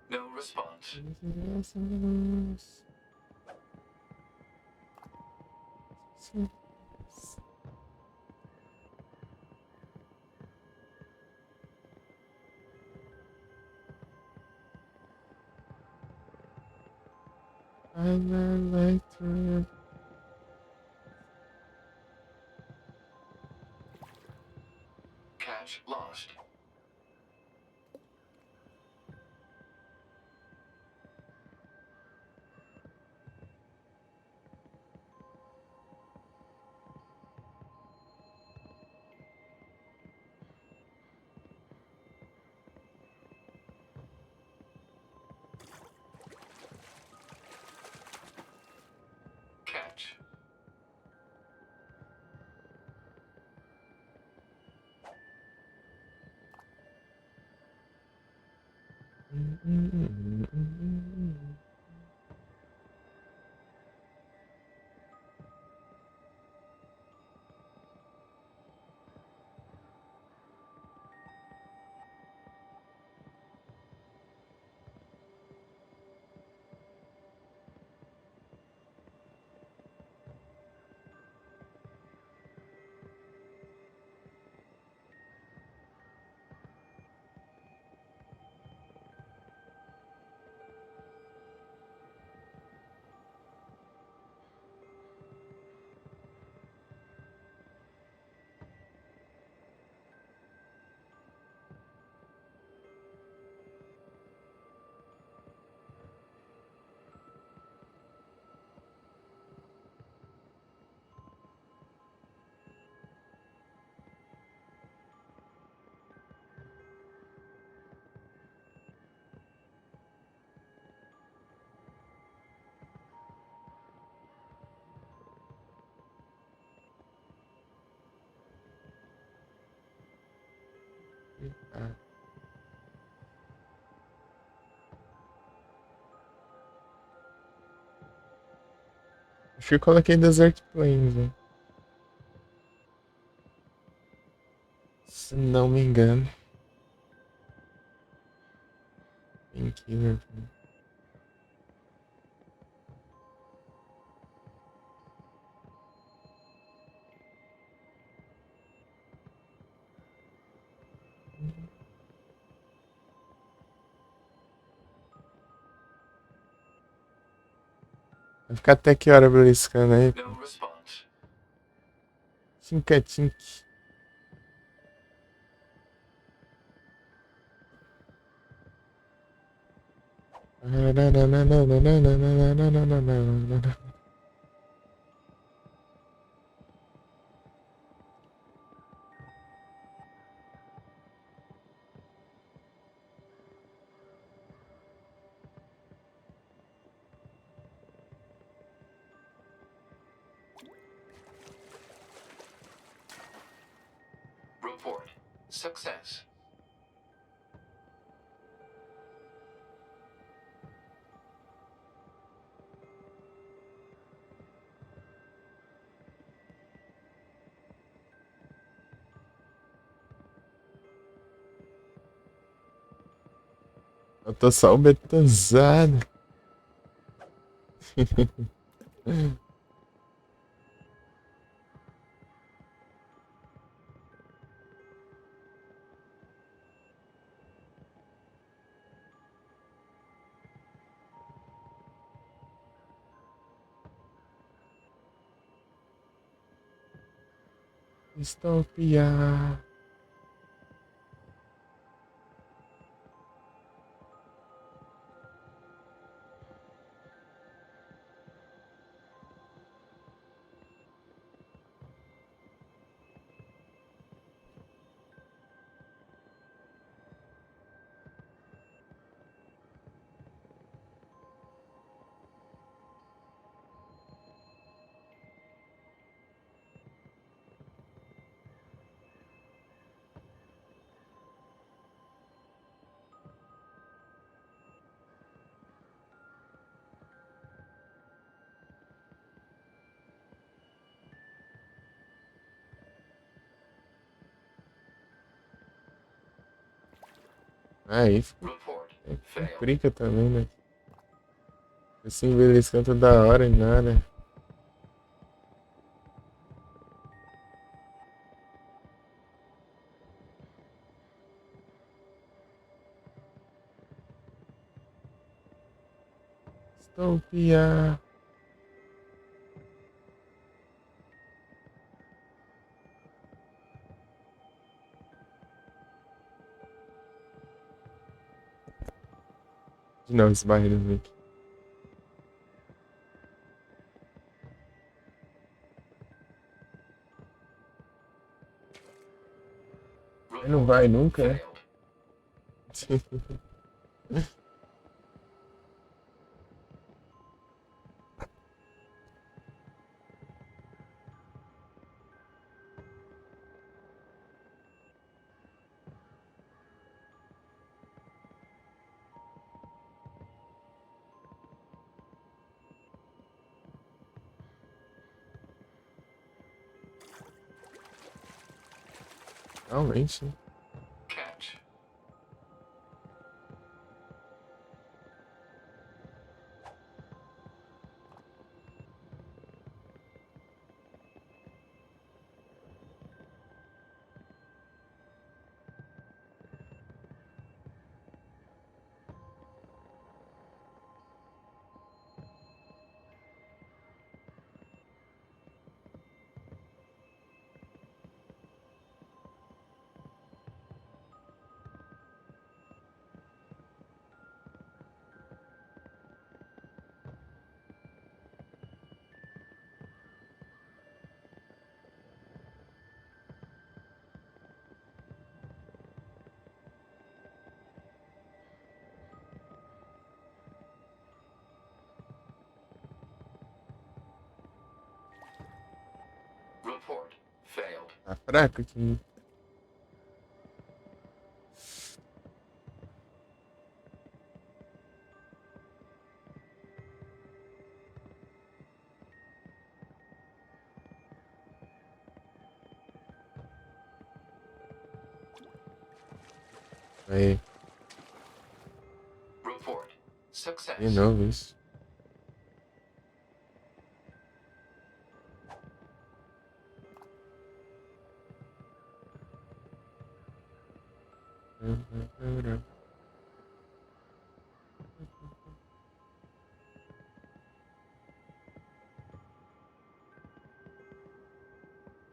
No response. I like to. Cache lost. Catch. Acho que eu coloquei Desert Plains, né? Se não me engano. Painkiller. Vai ficar até que hora beliscando aí? No response. Tink. Report. Success. Eu tô só o betosado. Distopia. Aí, complica também, né? Esse envelhecimento da hora e nada. Dystopia. De novo esse barreiro aqui. Ele não vai nunca, né? Realmente. Catch. Report failed. Tá fraco aqui. Aí. Report success. De novo isso.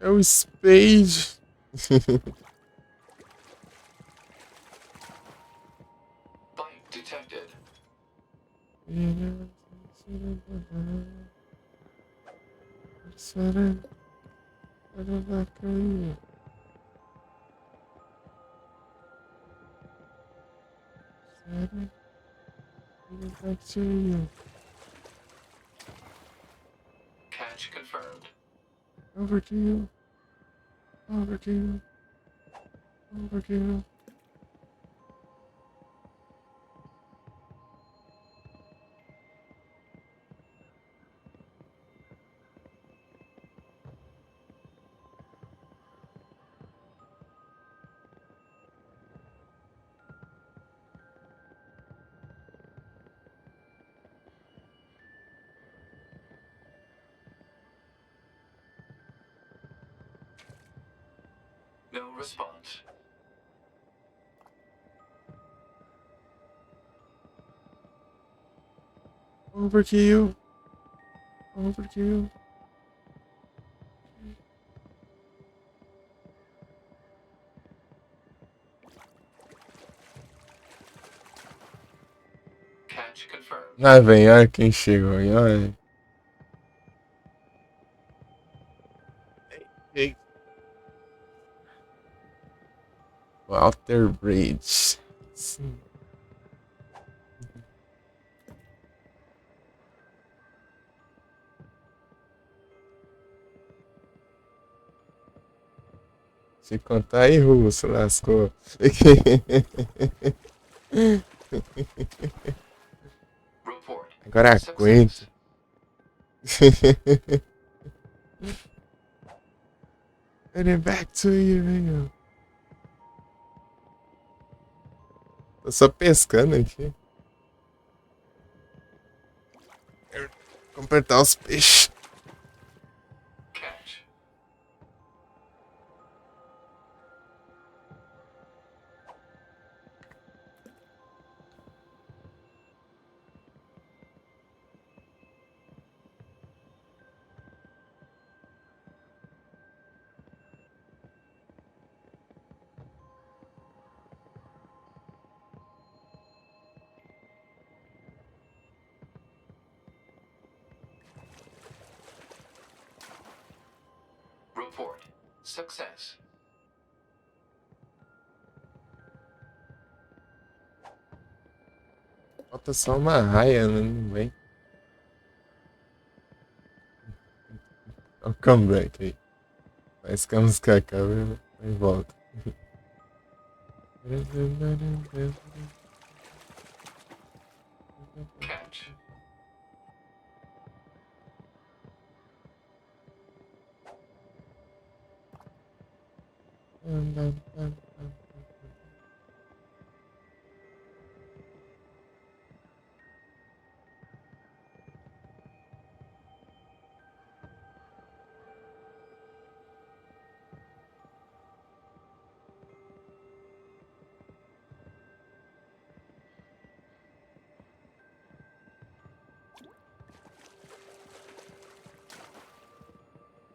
É o Spade. Bite detected. Catch confirmed. Overkill. Overkill. Overkill. No response. Overkill. Overkill. Catch confirmed. Lá vem, olha quem chegou aí, olha. Ei. Walter Bridge. Sim. Se contar aí, russo, lascou. Report. Agora aguenta. And then back to you, man. Tô só pescando aqui. Completar os peixes. Catch. Report. Success. Falta só uma raia, né? Não vem. Olha o comeback aí. Faz que a música acaba e volta. Catch.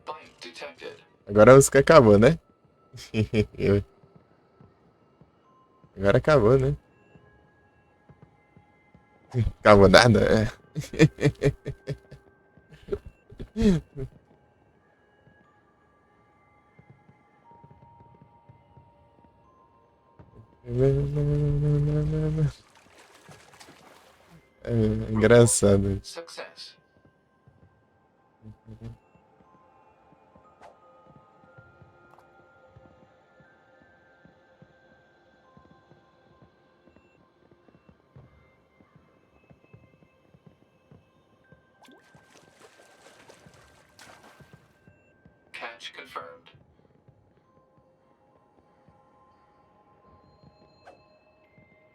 Bite detected. Agora a música acabou, né? Agora acabou, né? Acabou nada? É engraçado. Success. Catch confirmed.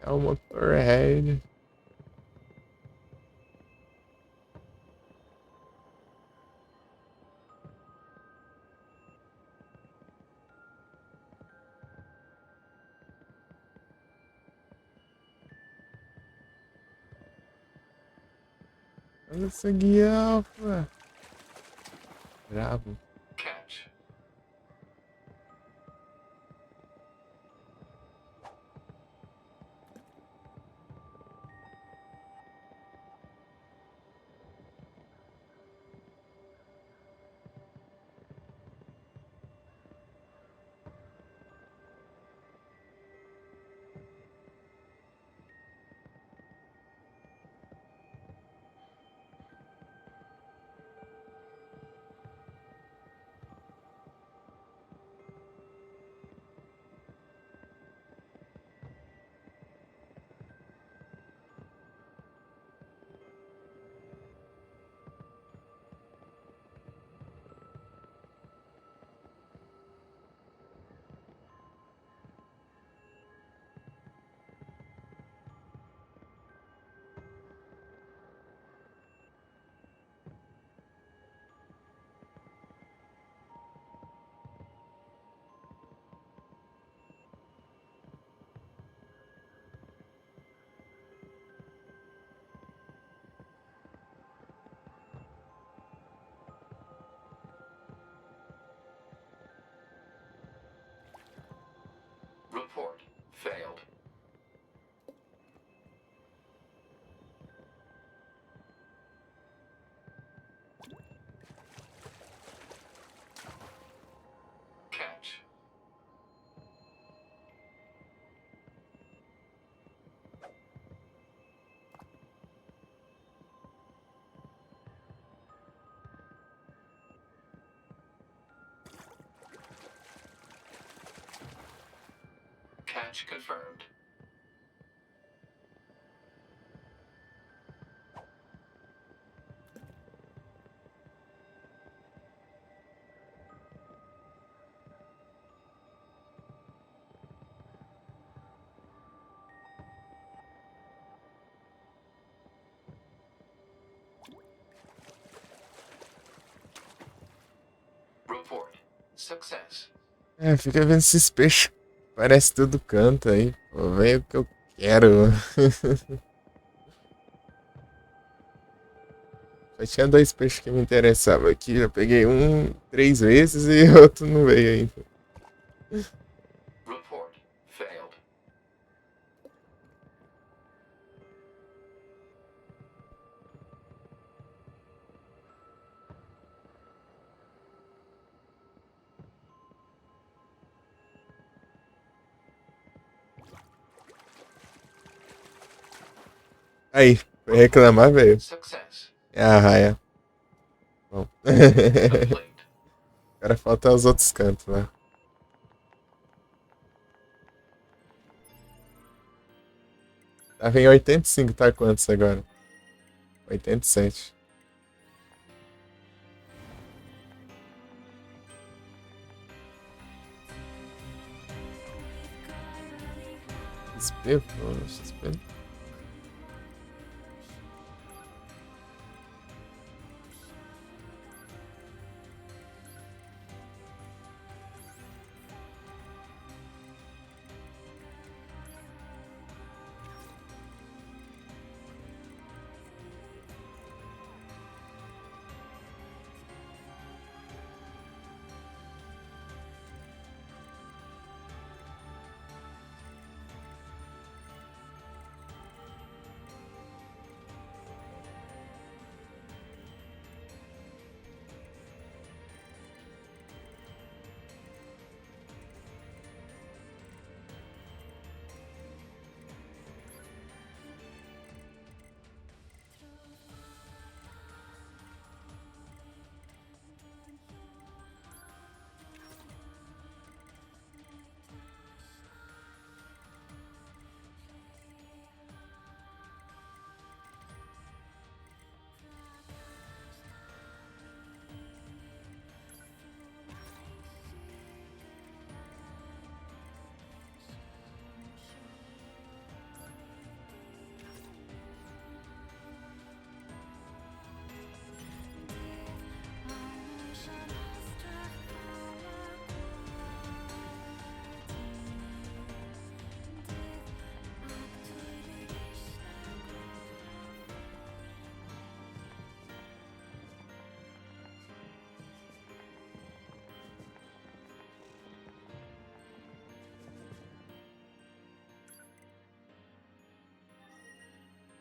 É o Motorhead. Olha essa guialfa. Bravo. Catch. Report failed. Catch. Catch confirmed. Success. É, fica vendo esses peixes. Parece tudo canto aí. Pô, vem o que eu quero. Só tinha 2 peixes que me interessavam aqui. Já peguei um 3 vezes e outro não veio ainda. Report failed. Aí, foi reclamar, velho. Success. É a raia. Bom. Complete. Agora falta os outros cantos lá. Tava em 85, tá quantos agora? 87. XP, pô, XP.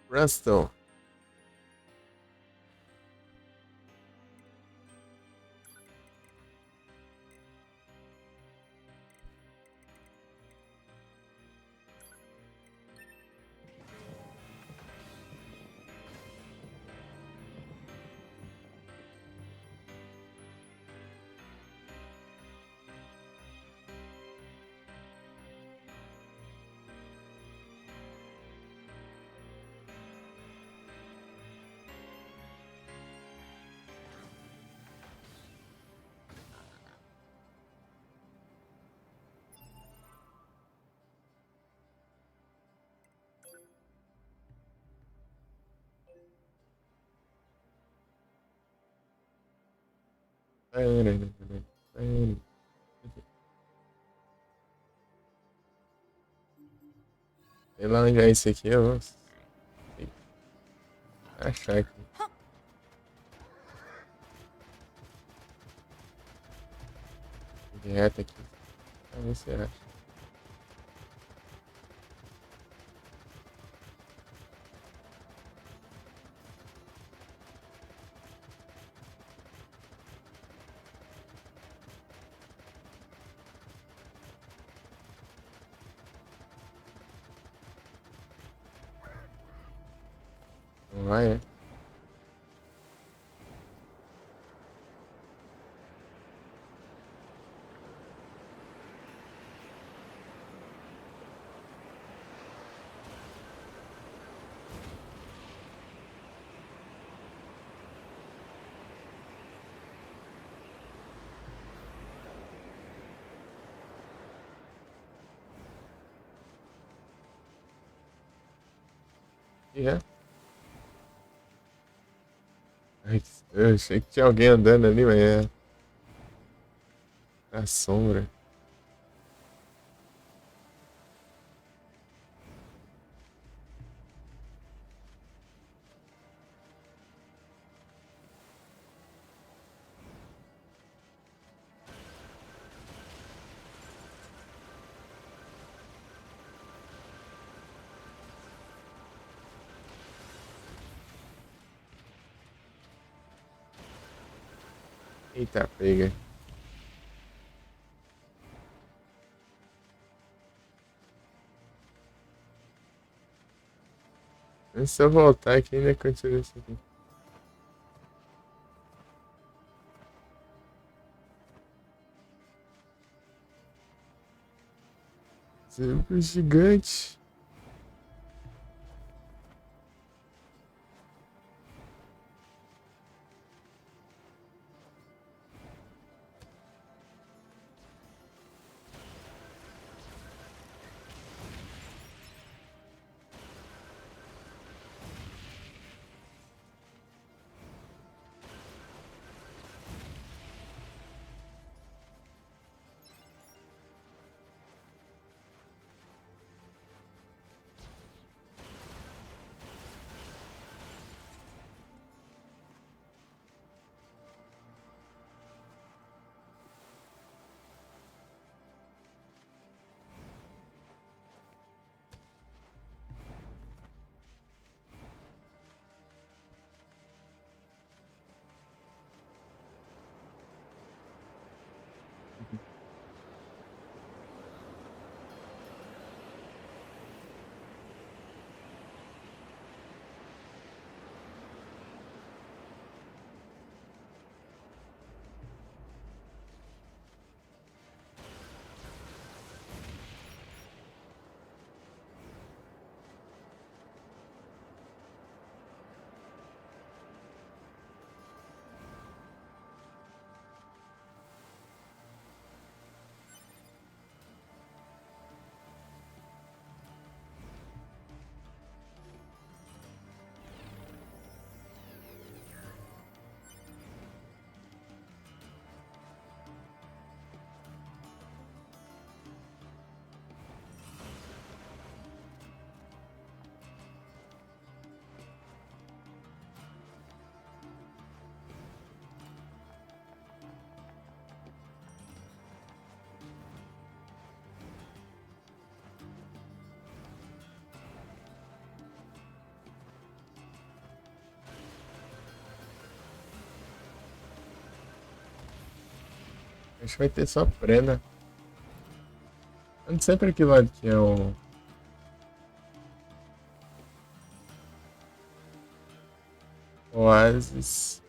Rustle. Sei lá onde é esse aqui, eu vou achar aqui. Direto aqui. Pra ver se acha. Não vai, é? E é? Ai, eu achei que tinha alguém andando ali, mas é. A sombra. Eita, pega. Se eu voltar aqui, ainda continua isso aqui. Sempre gigante. Acho que vai ter só prenda. Eu não sei pra que lado que é o... Oasis.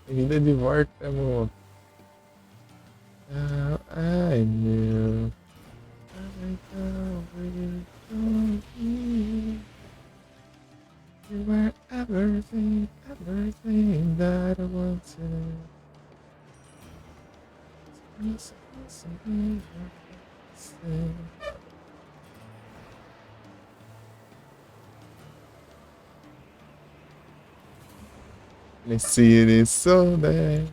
Vida de volta, amor. Now I knew. You were everything, everything that I wanted. Let's see this so bad.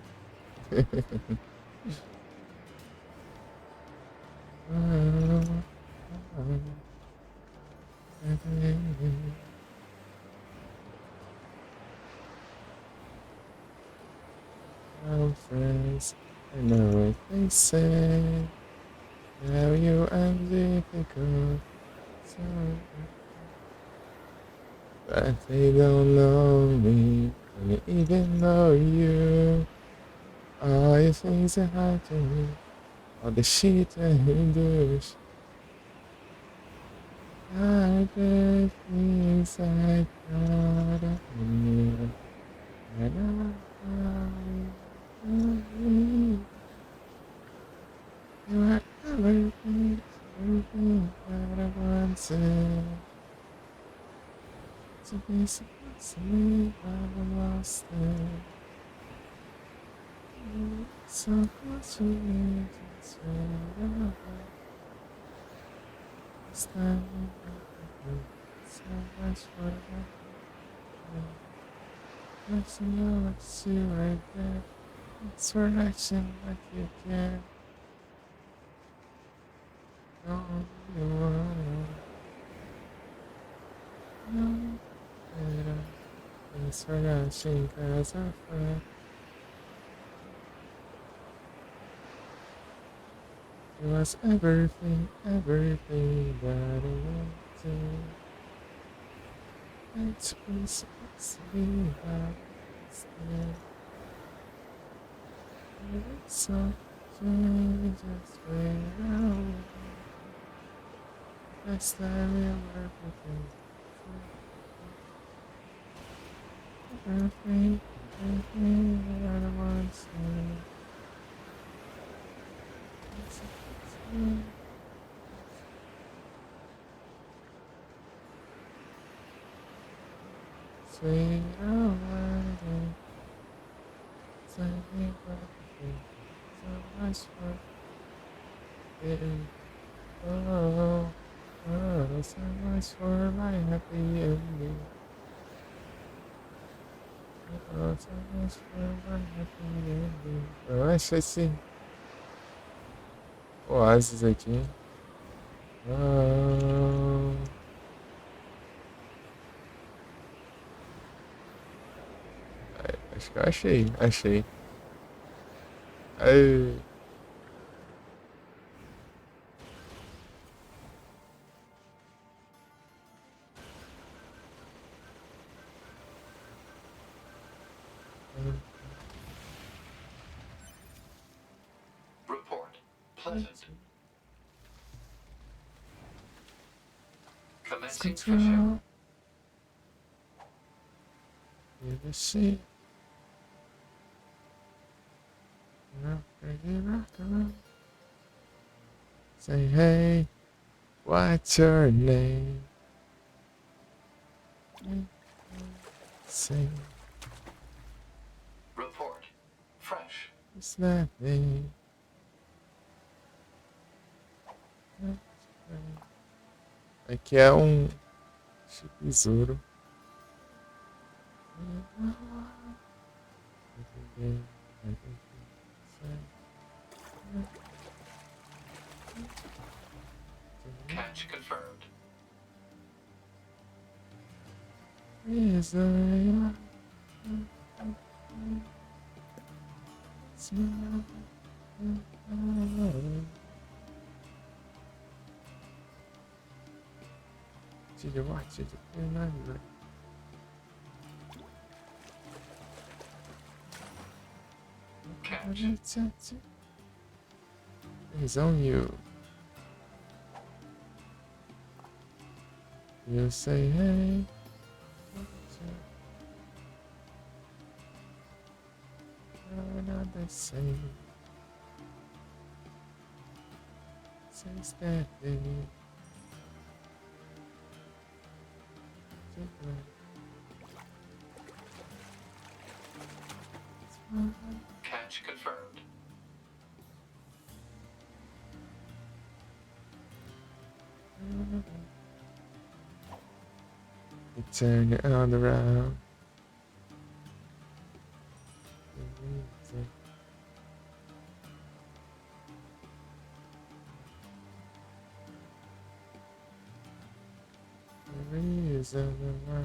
Oh, friends, I know what they say. Now you are difficult, so but they don't know me, don't even know you. All the things that happen to me, all the shit that you do. All the things I thought I knew, and you are everything, everything that I wanted. To be supposed to me, I lost it. So close to me, just right up. This time, so much for that. Let's know what's you right there. It's for action like you can. No, you wanna. No, better. It's for action cause I'm fine. It was everything, everything that I wanted. It's been supposed to be how it's been. It's so strange, just wait around. Next time you'll everything. Everything, everything that I want to. Sweet away, something perfect, so much fun. Oh, so much for my happy ending. Oh, so much for my happy ending. Eu acho assim, Oasis aqui. Ah, acho que eu achei. Aí, Report. Pleasant. Commencing fishing. control. You can see. Rock around. Say, hey, what's your name? Say, Report. Fresh. it's nothing. Aqui é besouro. Catch confirmed. Is there watch it, and I'm right. It's on you. You say, hey. We're not the same. Since that day. Catch confirmed. You turn it all around. The reason why.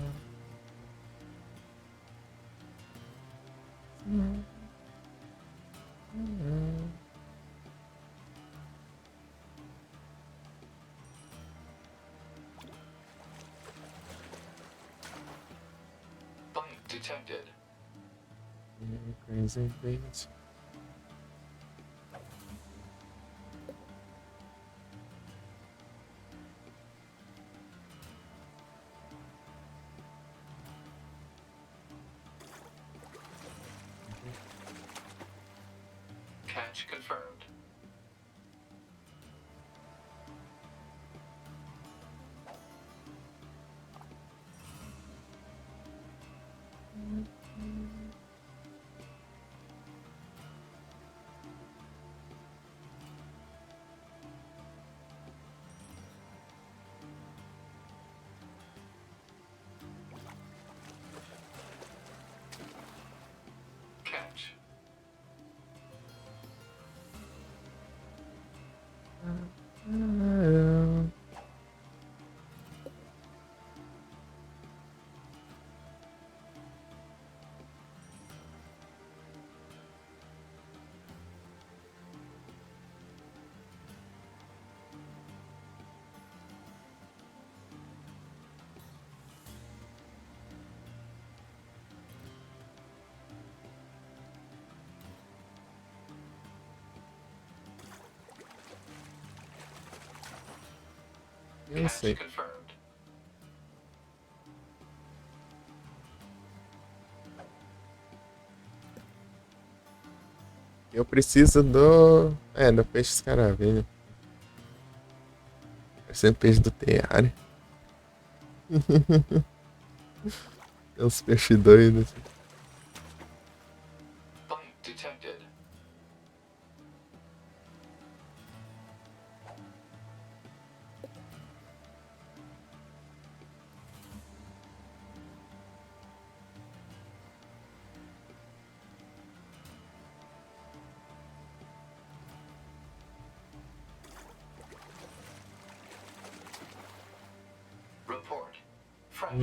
Bite detected. Crazy bitch. Catch confirmed. Catch. Eu sei. Confirmed. Eu preciso do... do peixe escaravelho. Deve ser o peixe do tear. Tem uns peixes doidos. Bite detected. Report. Fresh.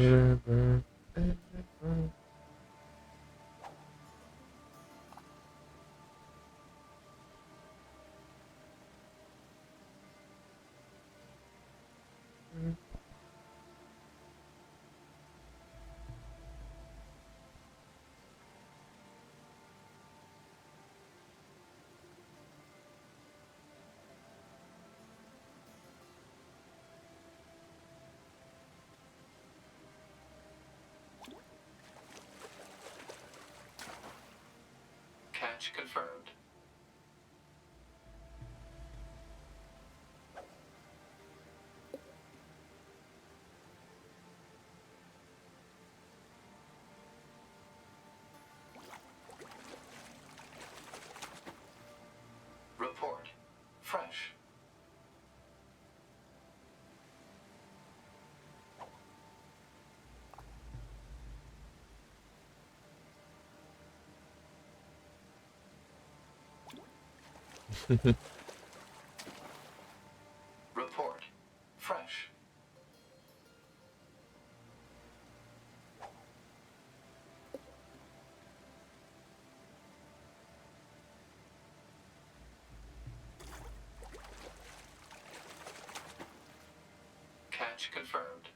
Catch confirmed. Report. Fresh. Report. Fresh. Catch confirmed.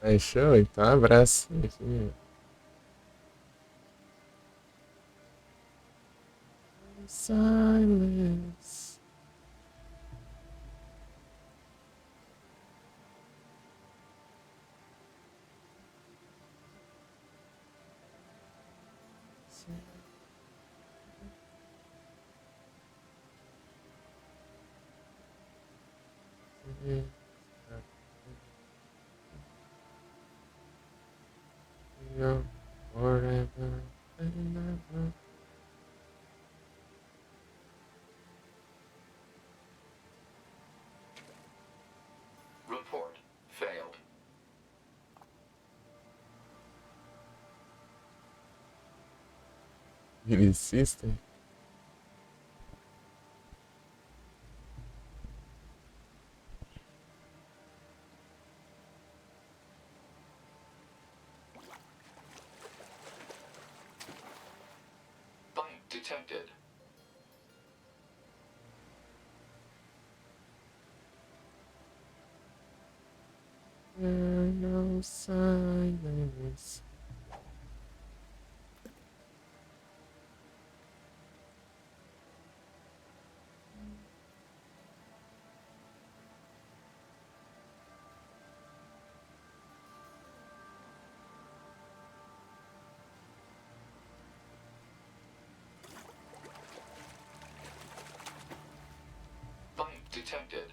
Achou? Então abraço. Silence. No, forever and ever. Report failed. Ele system. Bite detected. No silence. Bite detected.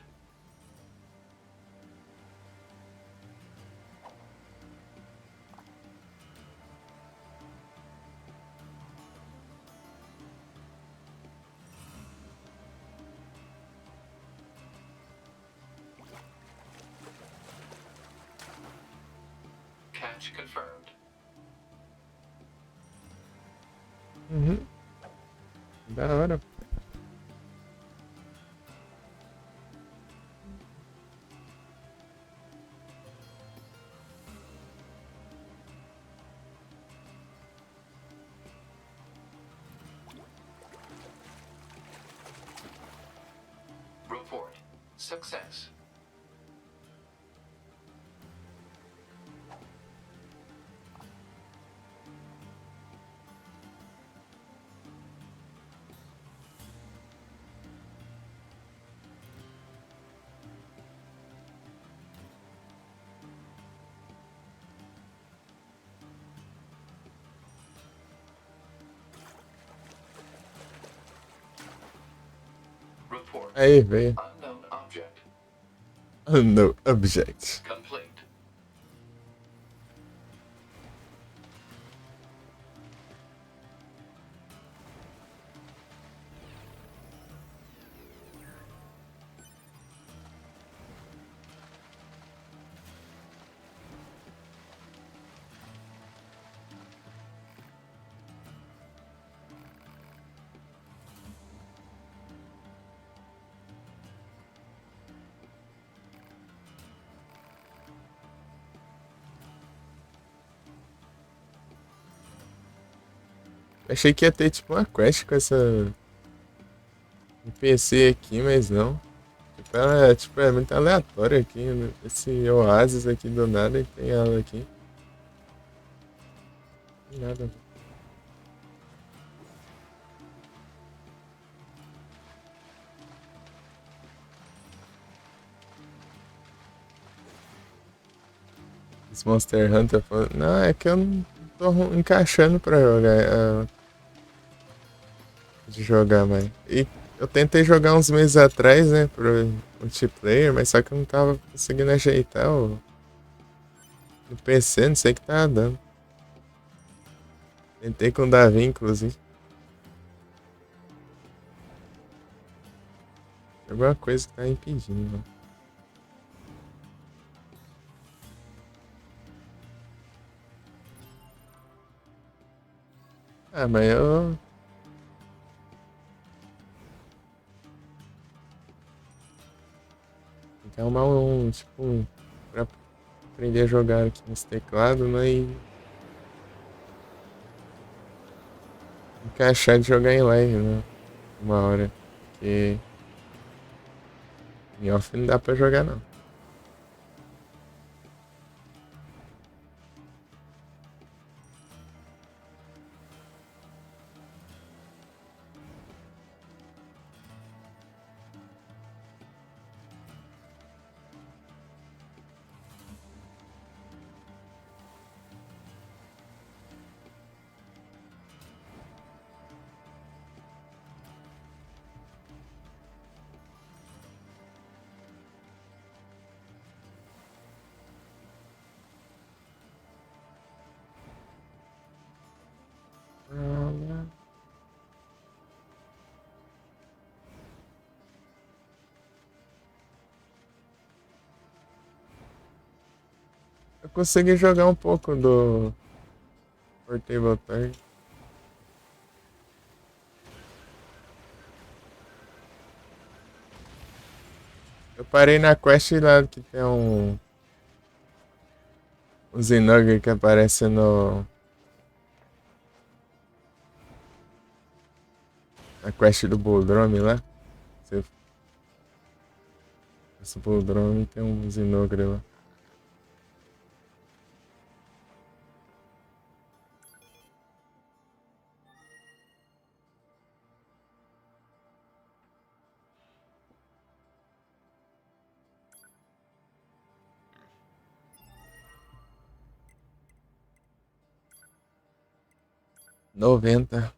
Catch confirmed. Da hora. Report success. Report Aí, veio. unknown object No object. complete. Achei que ia ter tipo uma quest com essa NPC aqui, mas não. Tipo, ela é muito aleatória aqui. Né? Esse oásis aqui do nada e tem ela aqui. Não tem nada. Esse Monster Hunter falando. Não, é que eu não tô encaixando pra jogar. De jogar mais. E eu tentei jogar uns meses atrás, né? Pro multiplayer, mas só que eu não tava conseguindo ajeitar no PC, não sei o que tava dando. Tentei com o Davi, inclusive. Alguma coisa que tá impedindo, né? Ah, mas eu. Tem que arrumar tipo, pra aprender a jogar aqui nesse teclado, né? E encaixar de jogar em live, né? Uma hora. Porque em off não dá pra jogar, não. Eu consegui jogar um pouco do Portable Target. Eu parei na quest lá que tem um Zinugger que aparece na quest do Boldrome lá. Você esse Boldrome tem um Zinugger lá. Noventa.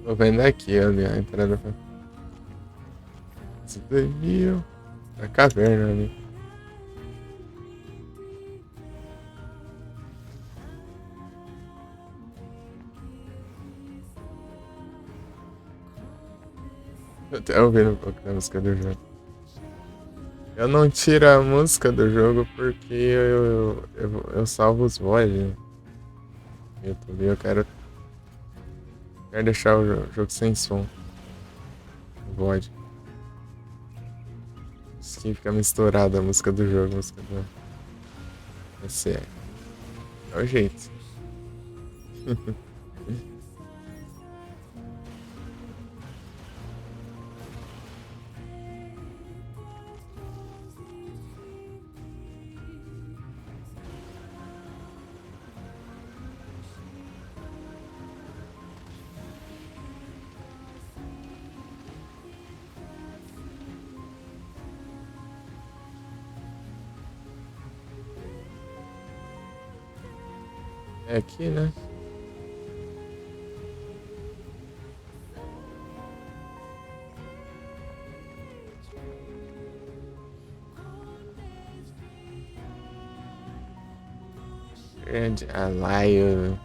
Tô vendo aqui ali a entrada pra... Isso daí, ó. A caverna ali. Eu tô ouvindo um pouco da música do jogo. Eu não tiro a música do jogo porque eu salvo os VOD no YouTube. Eu quero deixar o jogo sem som. O VOD. Isso que fica misturada a música do jogo, a música do PC. É o jeito. É aqui, né? Grande Alaio.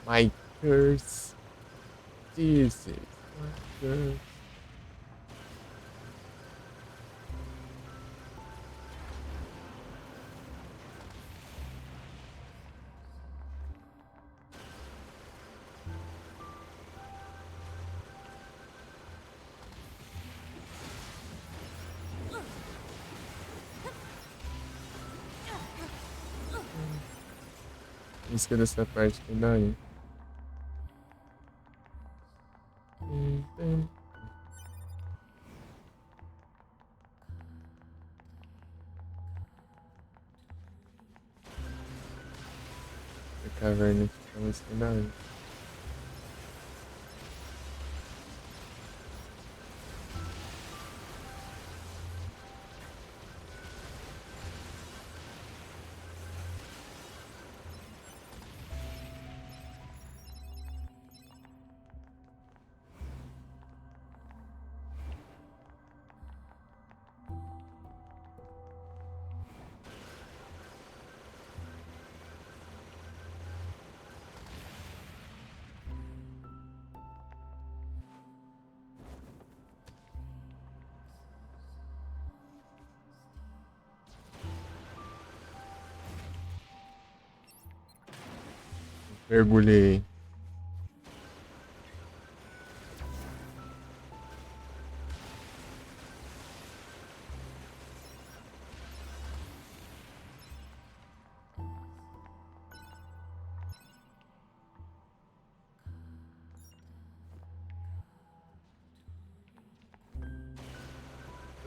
My curse. This is my curse. Música dessa parte que dá aí. A caverna aqui tá mais que da hora. Mergulhei.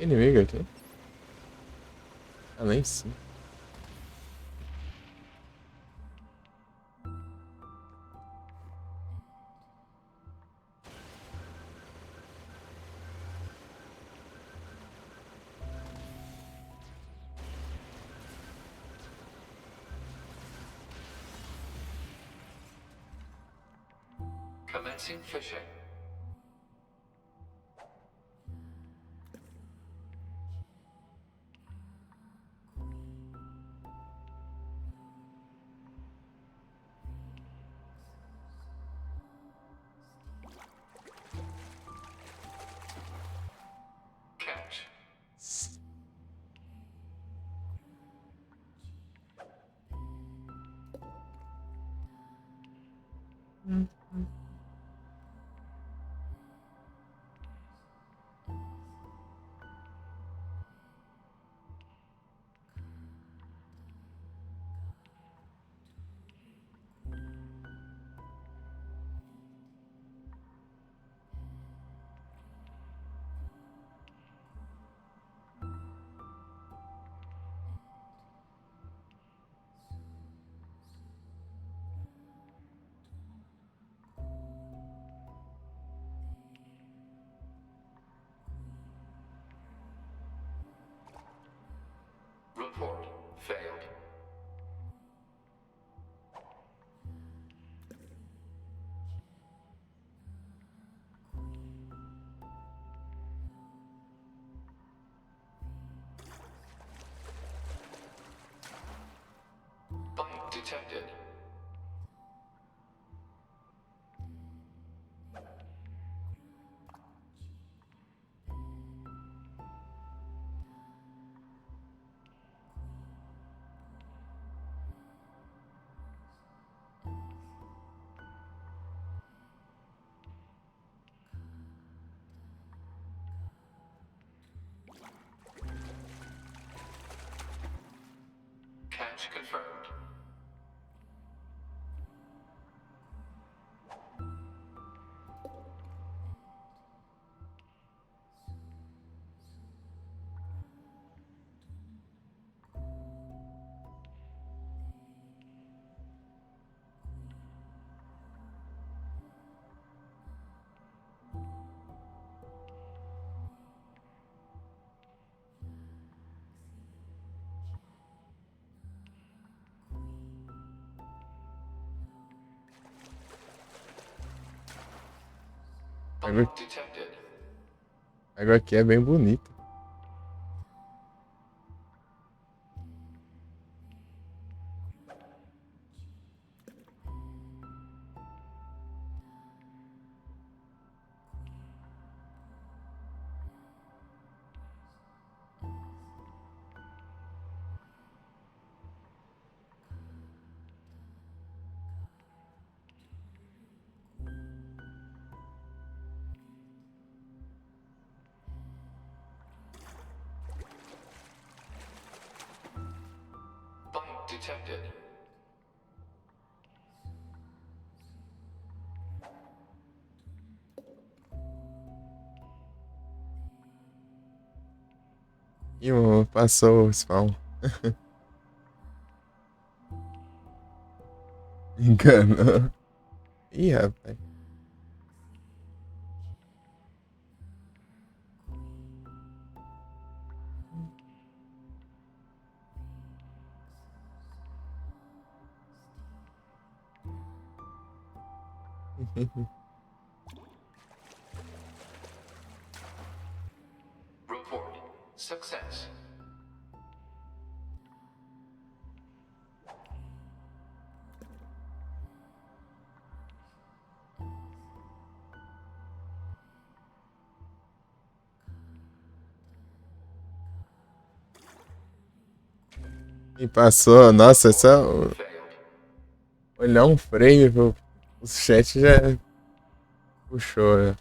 Inimigo aqui. Ah, lá em cima. Commencing fishing. Catch. Report failed. Bite detected. Catch confirmed. Água, Bite detected. água aqui é bem bonita. Bite detected. Ih, mano, passou o spawn. Enganou. Ih, rapaz. Report success. E passou. Nossa, é só Failed. olhar um frame pro o chat já puxou, né?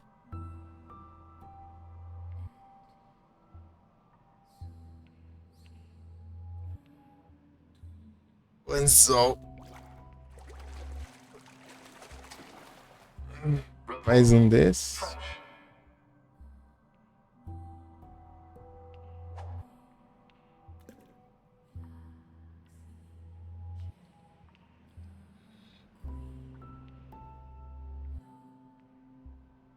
Lençol. Mais um desses. Fresh.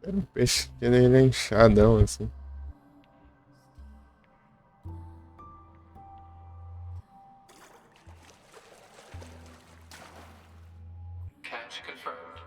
Era um peixe que ele é inchadão, assim. Catch confirmed.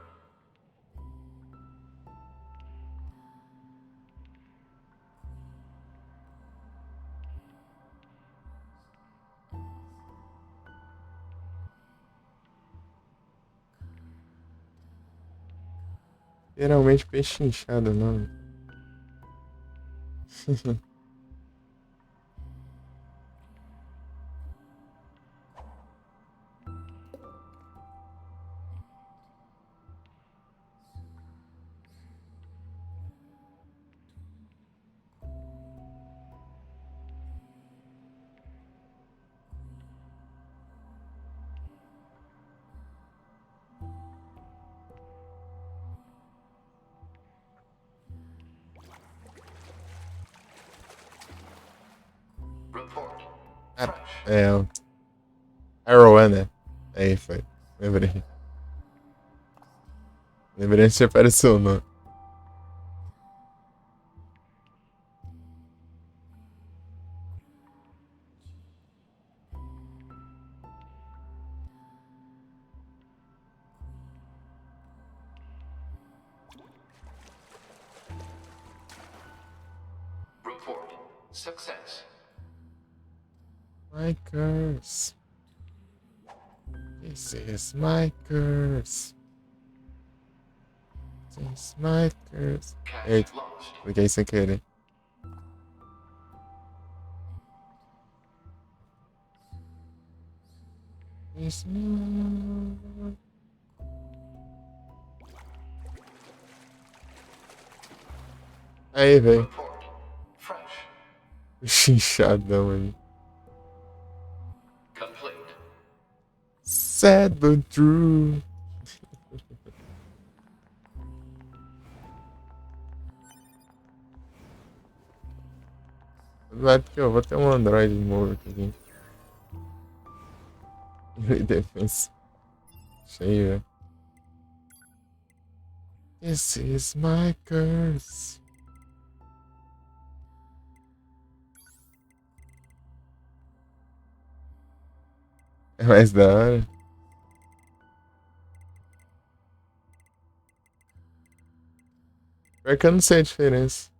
Geralmente peixe inchado, não. Report. É. Arrow, né? Aí foi. Lembrei. Lembrei antes de aparecer o nome. Report. Success. My curse. This is my curse. This is my curse. Eita, cliquei sem querer. This Aí, velho. Inchadão aí. Complete. Sad but true. Vai porque eu vou ter um Android novo aqui. Defense. Cheio, velho. This is my curse. É mais da hora. Pior que eu não sei a diferença.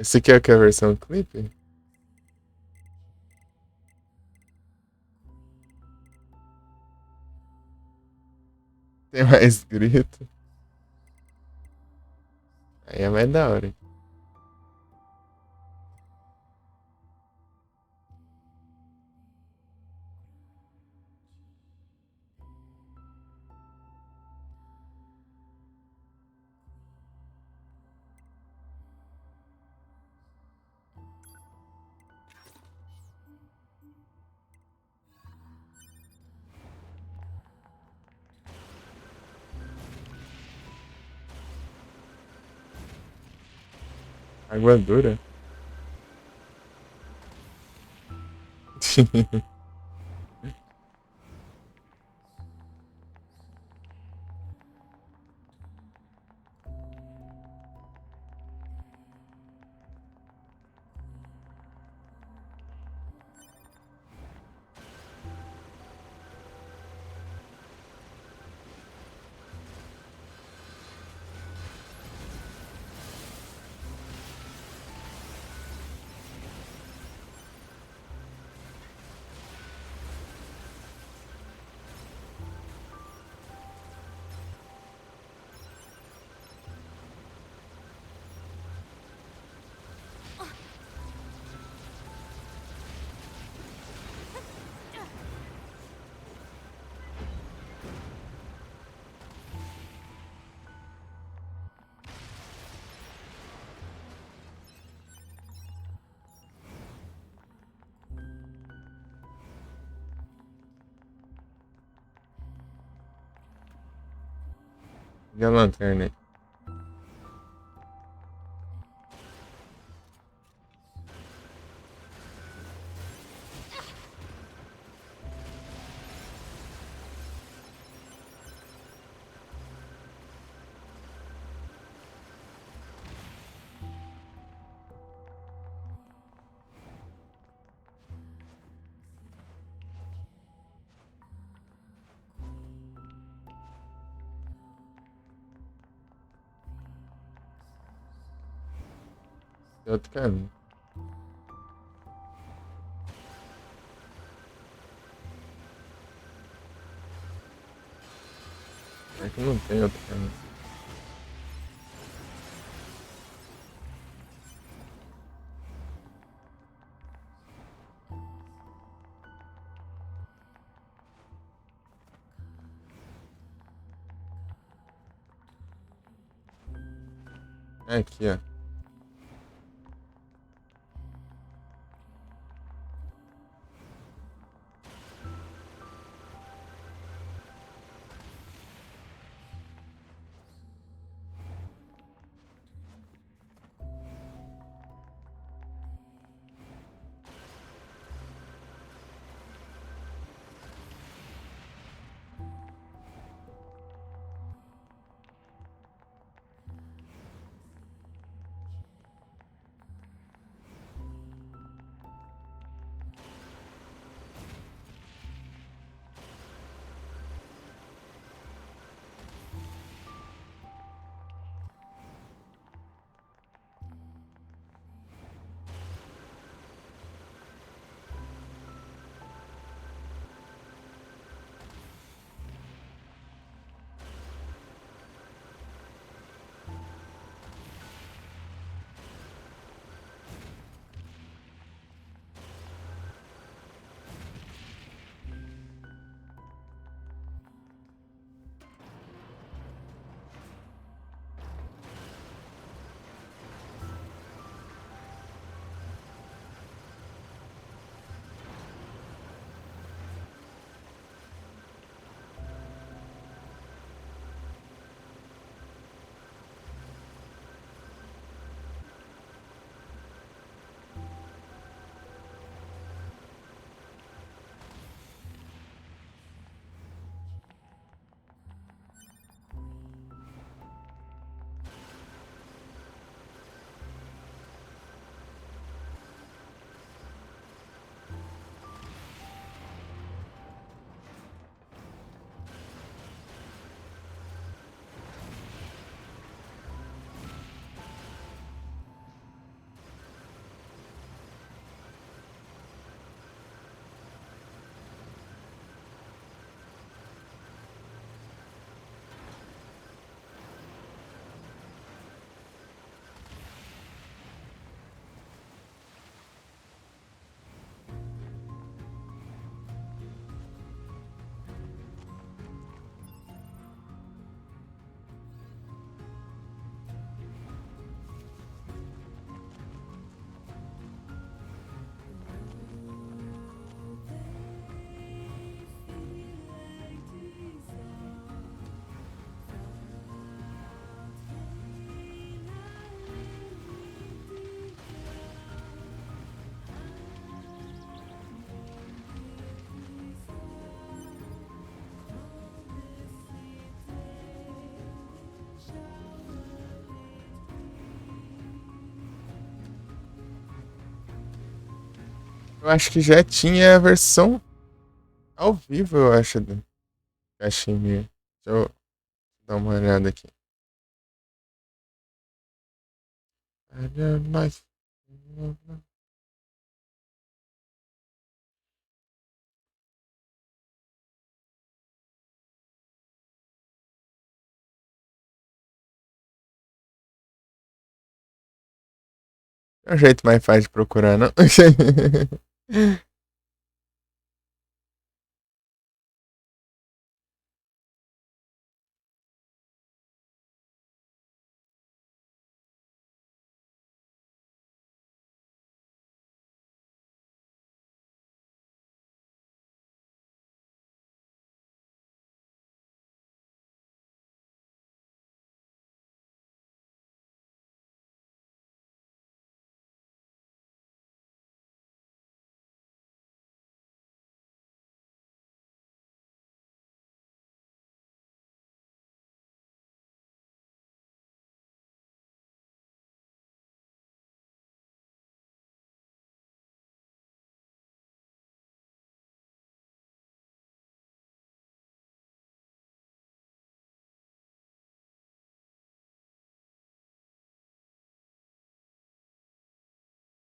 Esse aqui é o que é a versão clipe? Tem mais grito. Aí é mais da hora. Água dura? E a lanterna aí? Outro caminho. É que não tem outro caminho. É aqui, ó. Eu acho que já tinha a versão ao vivo, eu acho, do Cachemir. Deixa eu dar uma olhada aqui. É um jeito mais fácil de procurar, não?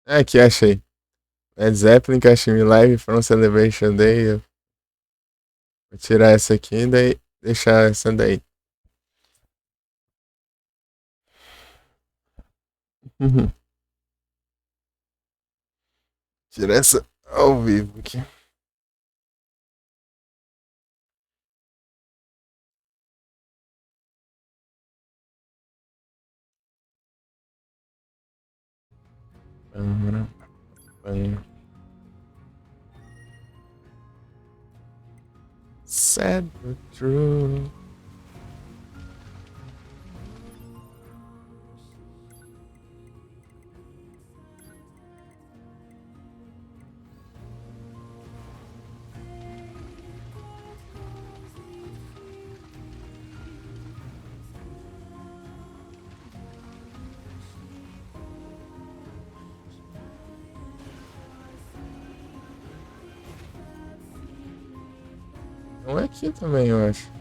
Aqui, achei. Led Zeppelin, Kashmir Live from Celebration Day. Vou tirar essa aqui e daí deixar essa daí. Uhum. Tirar essa ao vivo aqui. Sad but true. Não é aqui também, eu acho.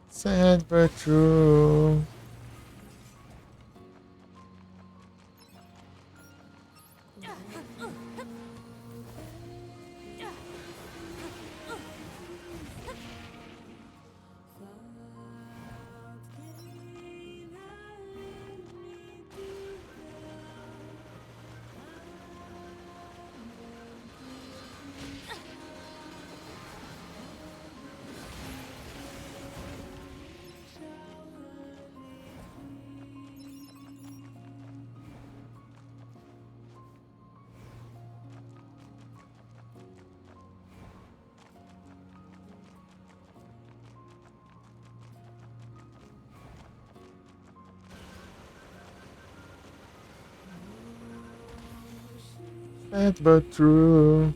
Sad but true. Sad but true.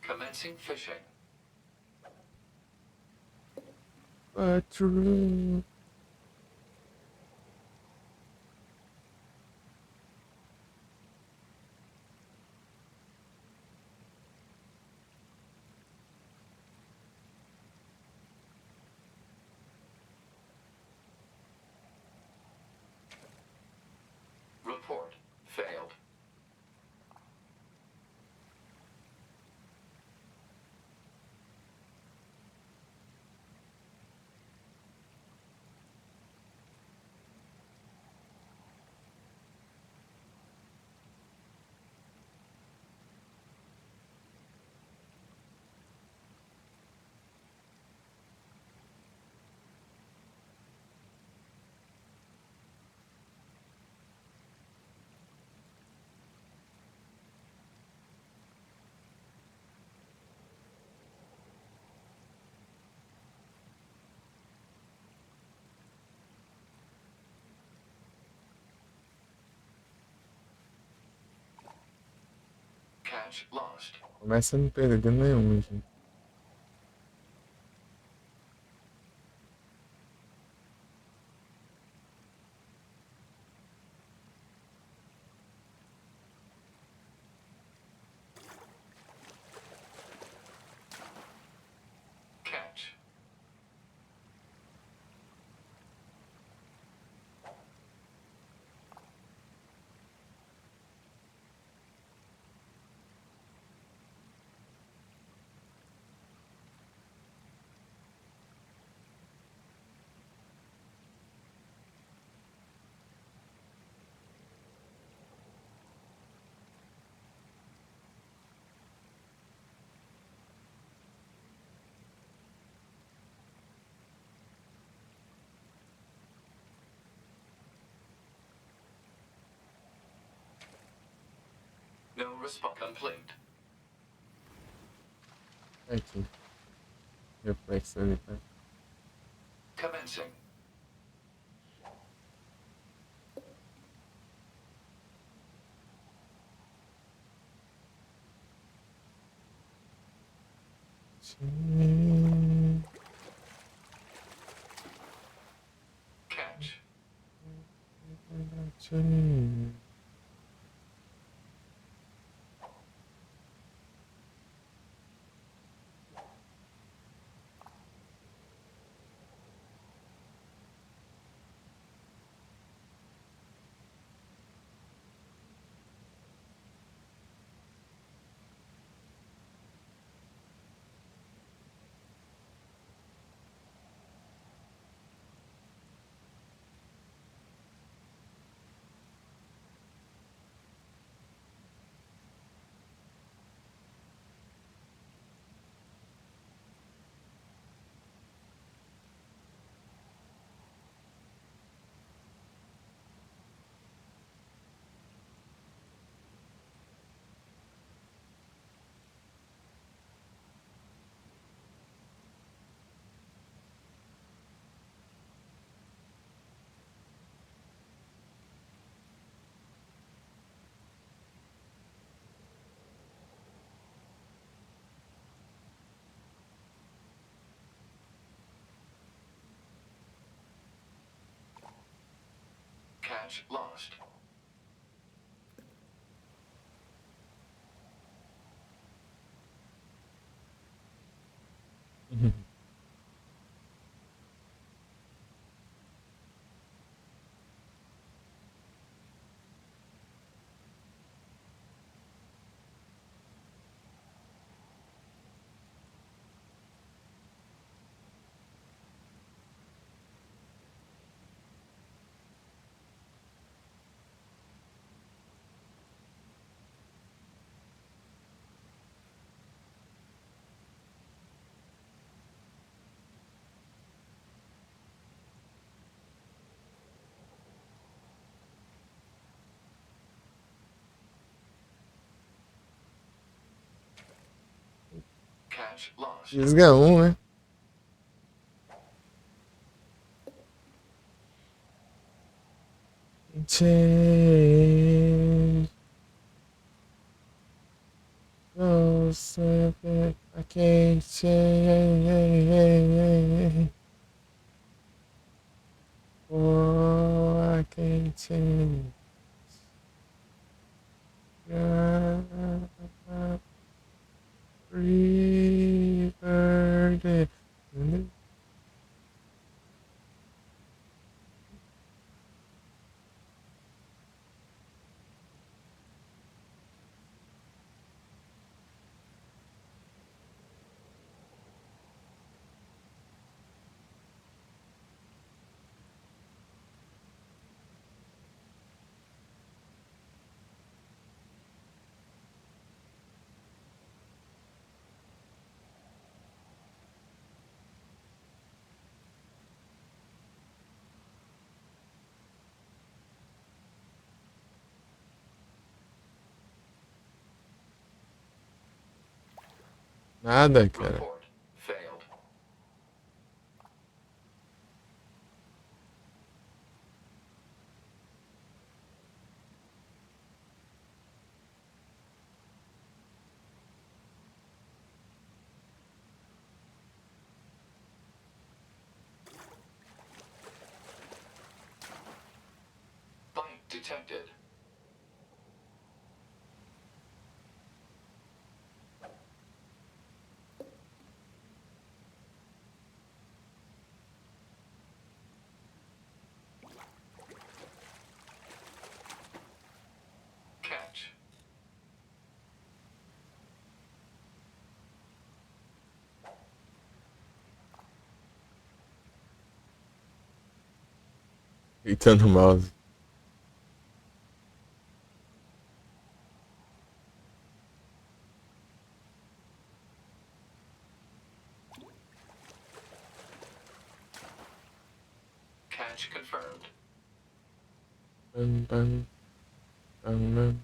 Commencing fishing. But true. Report failed. Catch lost. Começa não perdendo nenhum, gente. Catch. response complete. Aqui. Reflexo ali, tá? Commencing. Catch. Catch lost. Catch lost. Fisga 1, né? Change. No, something I can't change. Oh, I can't change. Revert. Nada, cara. Report failed. Bite detected. Catch. Deitando o mouse. Catch confirmed. Bam, bam, bam, bam.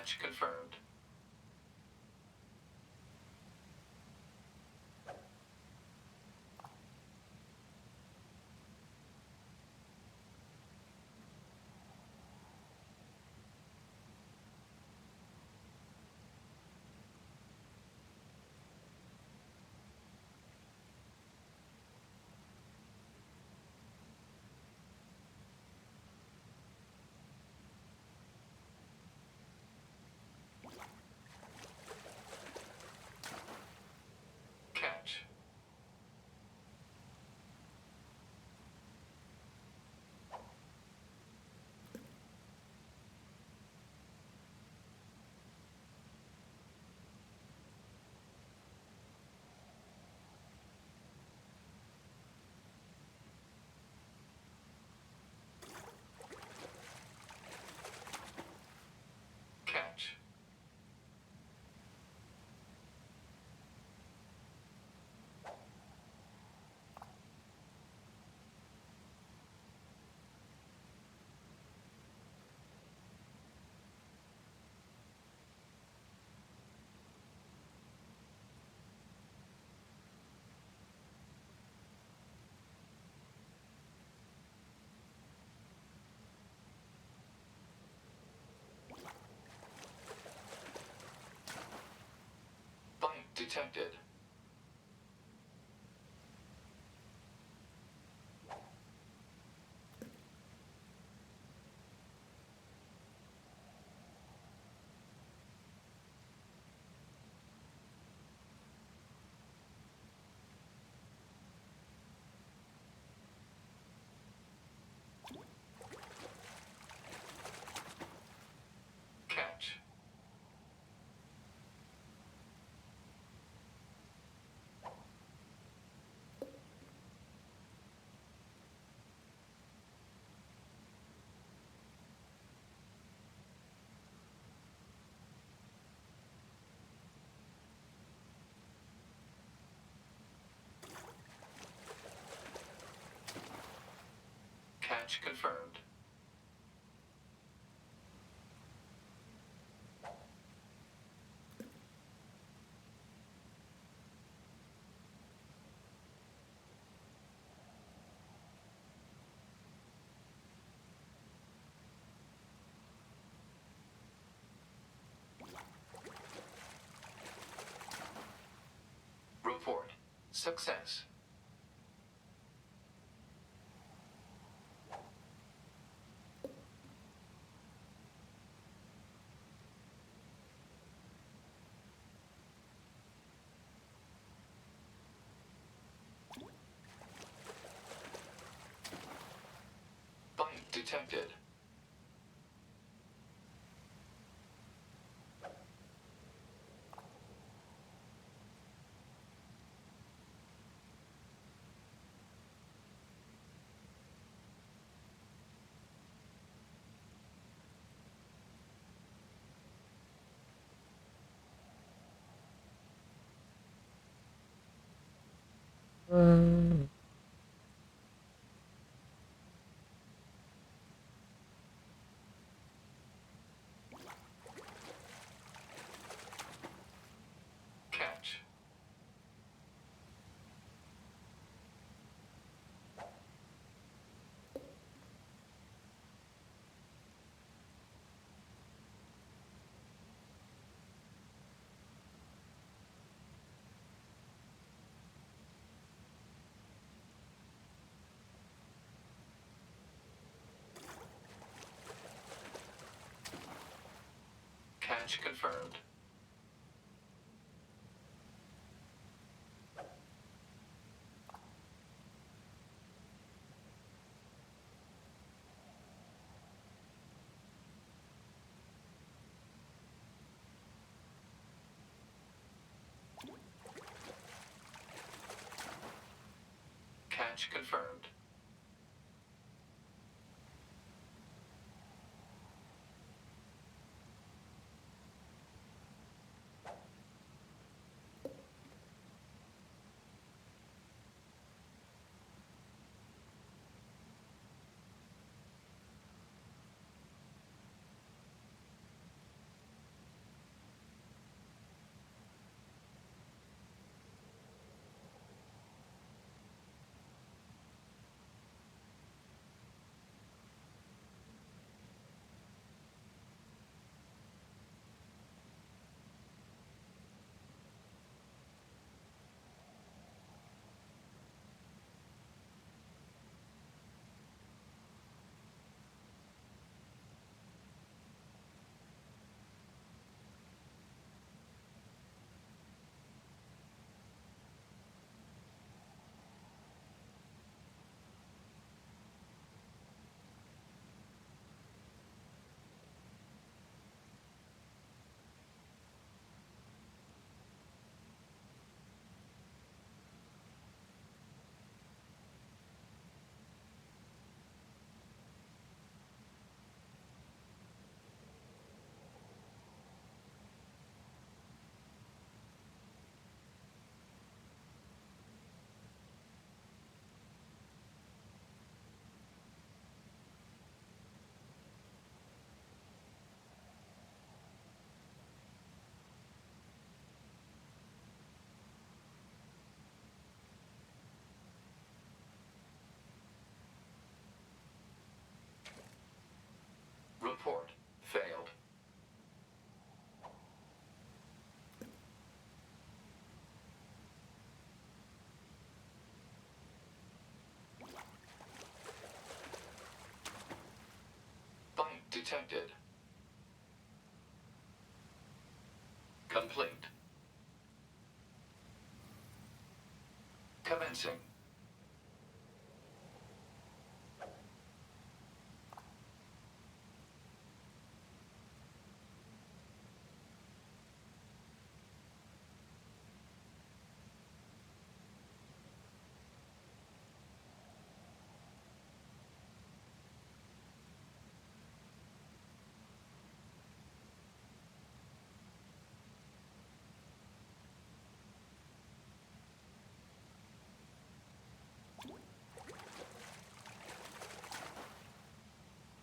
Catch confirmed. Catch. Catch. Bite detected. Catch. Catch confirmed. Report. Success. Bite detected. Catch. Catch confirmed. Catch confirmed. detected. Complete. Commencing.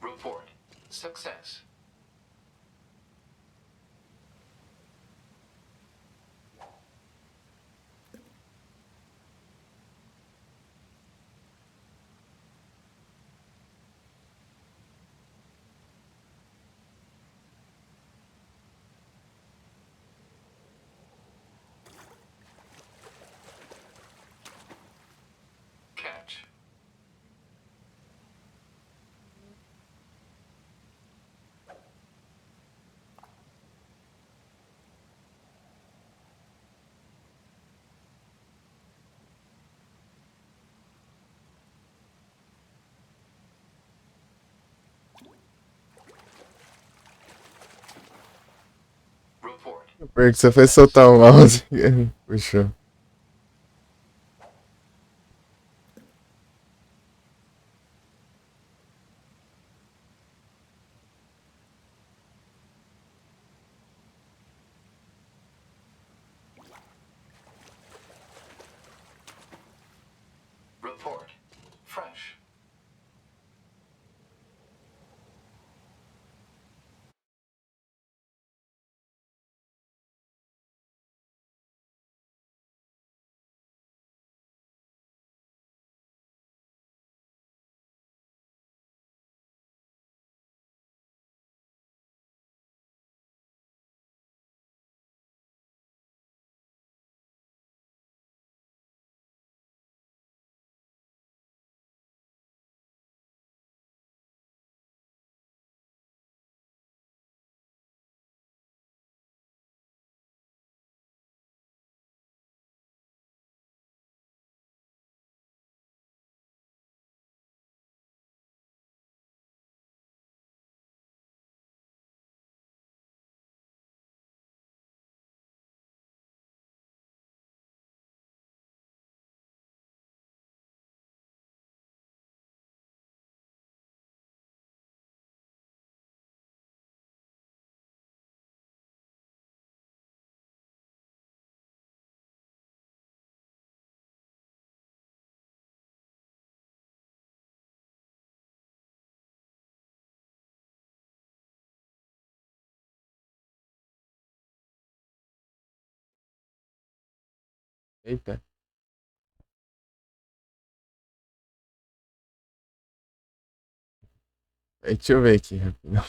Report. Success. Catch. Report. Porque você foi soltar o mouse. Puxou. Report. Fresh. Eita. Deixa eu ver aqui rapidão.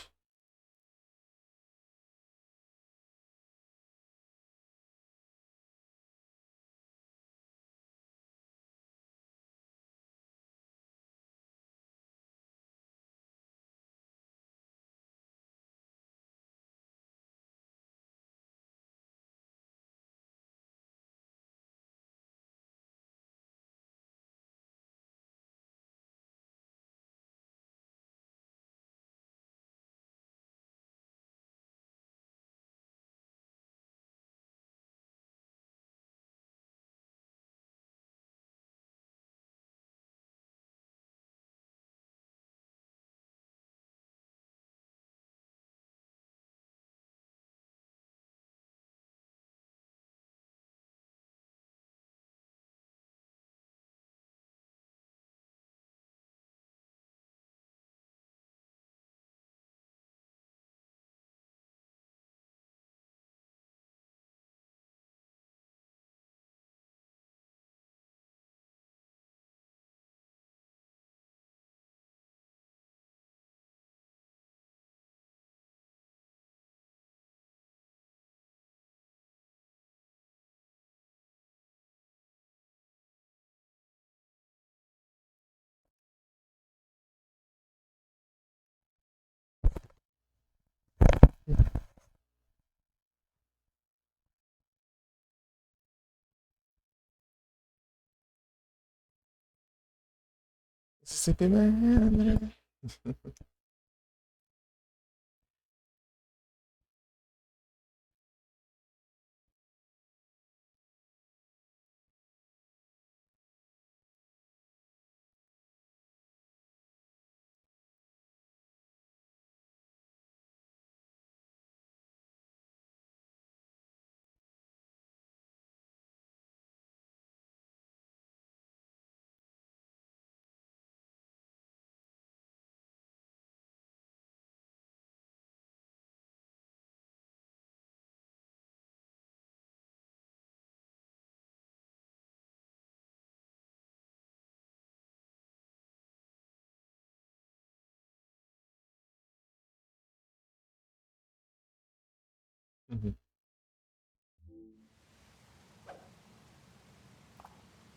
Mississippi Man.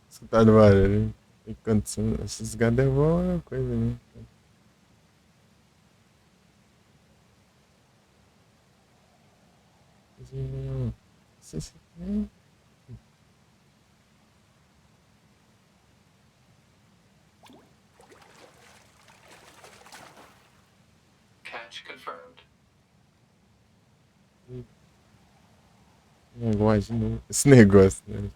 Escutar no barulho. Enquanto esses gatos devoram uma coisa, né? Catch confirmed. Não gosto de novo. Esse negócio, né?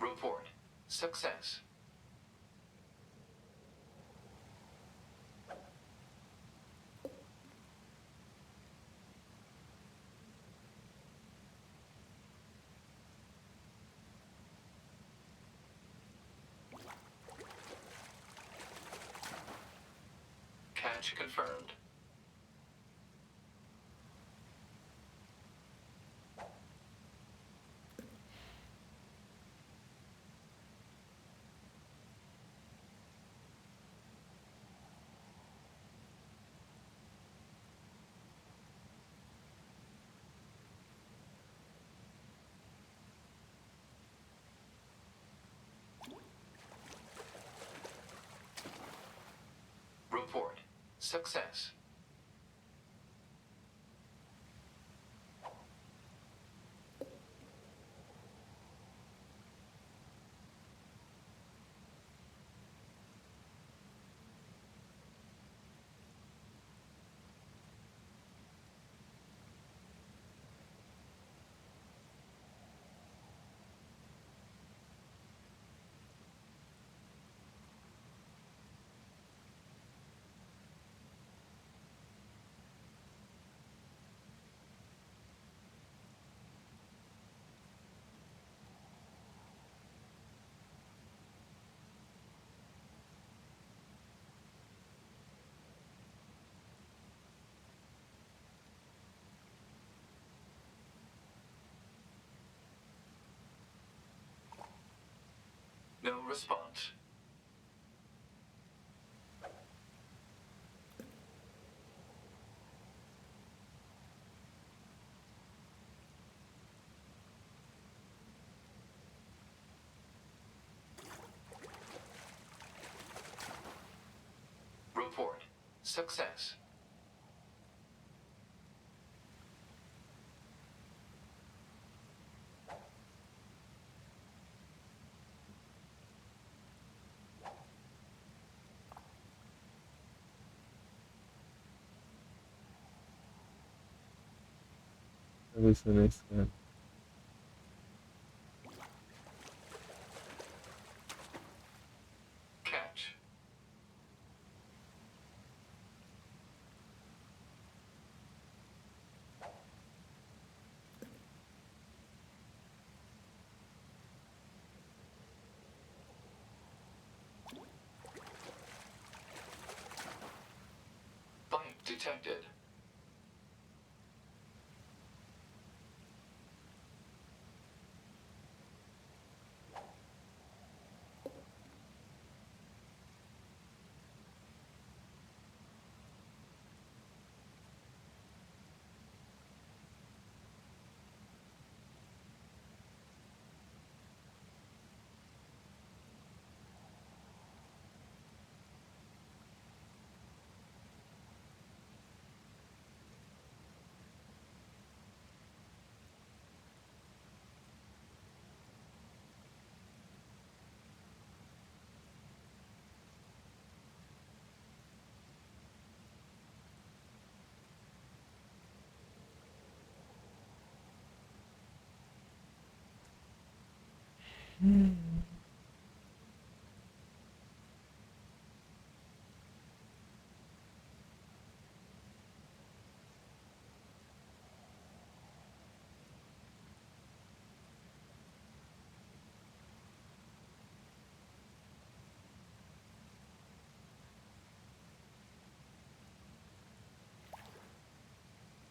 Report. Success. Catch confirmed. Report. Success. No response. Report. Success. Isso nesse cara. Catch. Bite detected.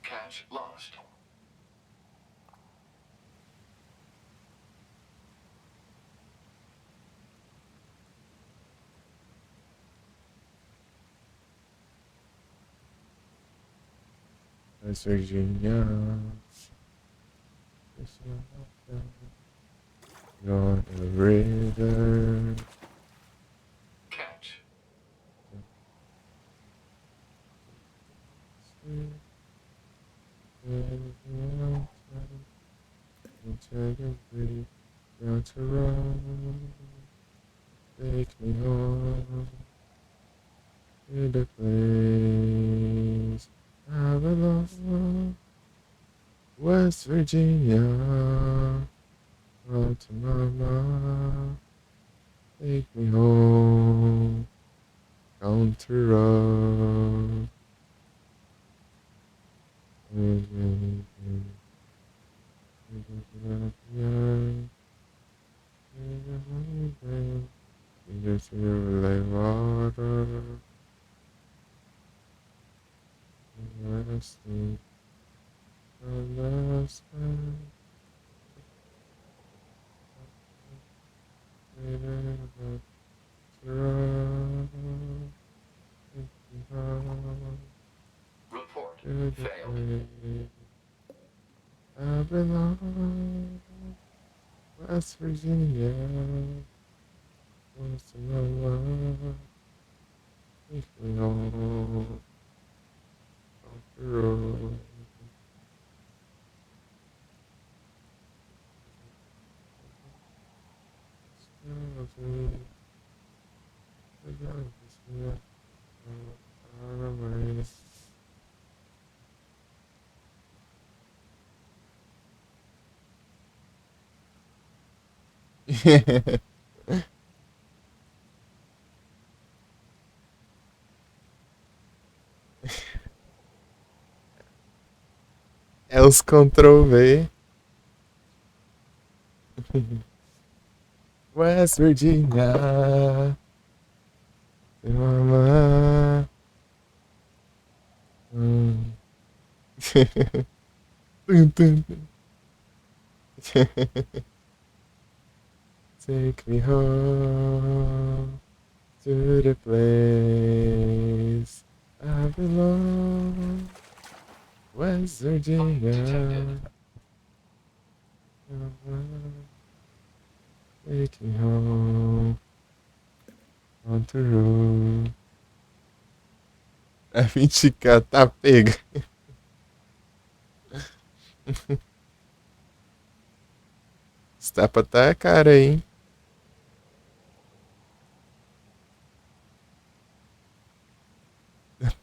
Catch lost. West Virginia. On the river. Catch. Down to run. Take me home to the place I belong. West Virginia. Oh, to mama. Take me home. Country road. Just like water. Resting on the sky. Report failed. I belong West Virginia. What's my love? Take me home. Off the road. É os Ctrl V. West Virginia. Mama. Tum, tum, tum. Take me home to the place I belong. West Virginia. Take me home on the road. A 20k tá pega. Está pra tá cara, hein?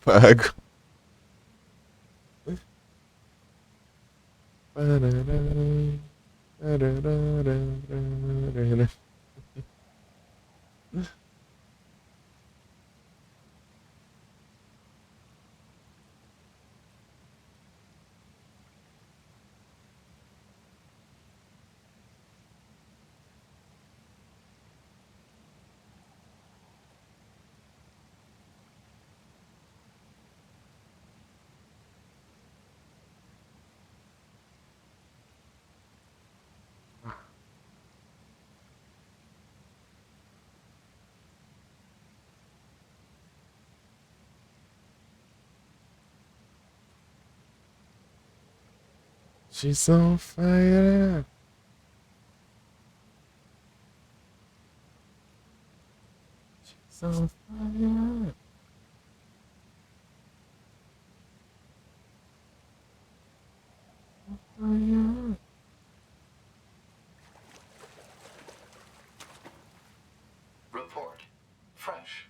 Pago. She's on fire. She's on fire. Fire. Report fresh.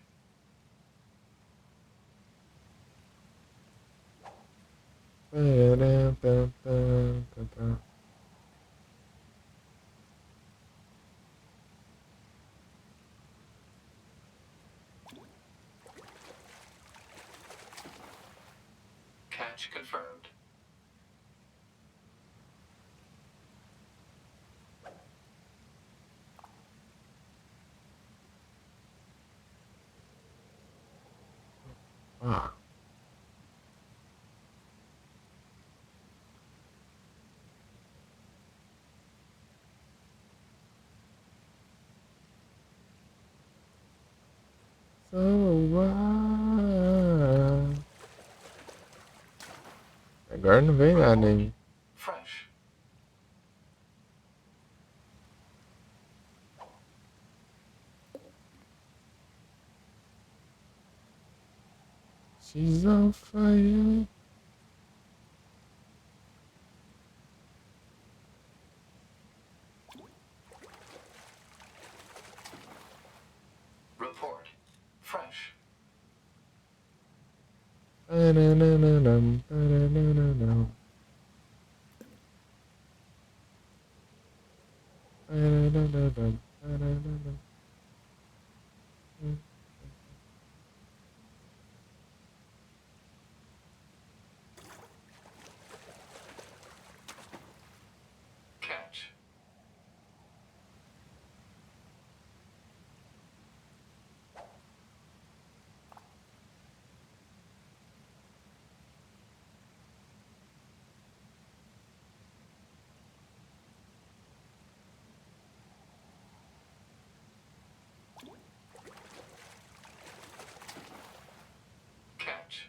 Catch confirmed. Ah. So agora não vem nada, hein? Fresh. She's on fire. Report. Fresh. Ba-da-na-na-dum, ba-da-na-na-dum. Ba-da-na-na-dum, ba-da-na-na. Catch. Catch.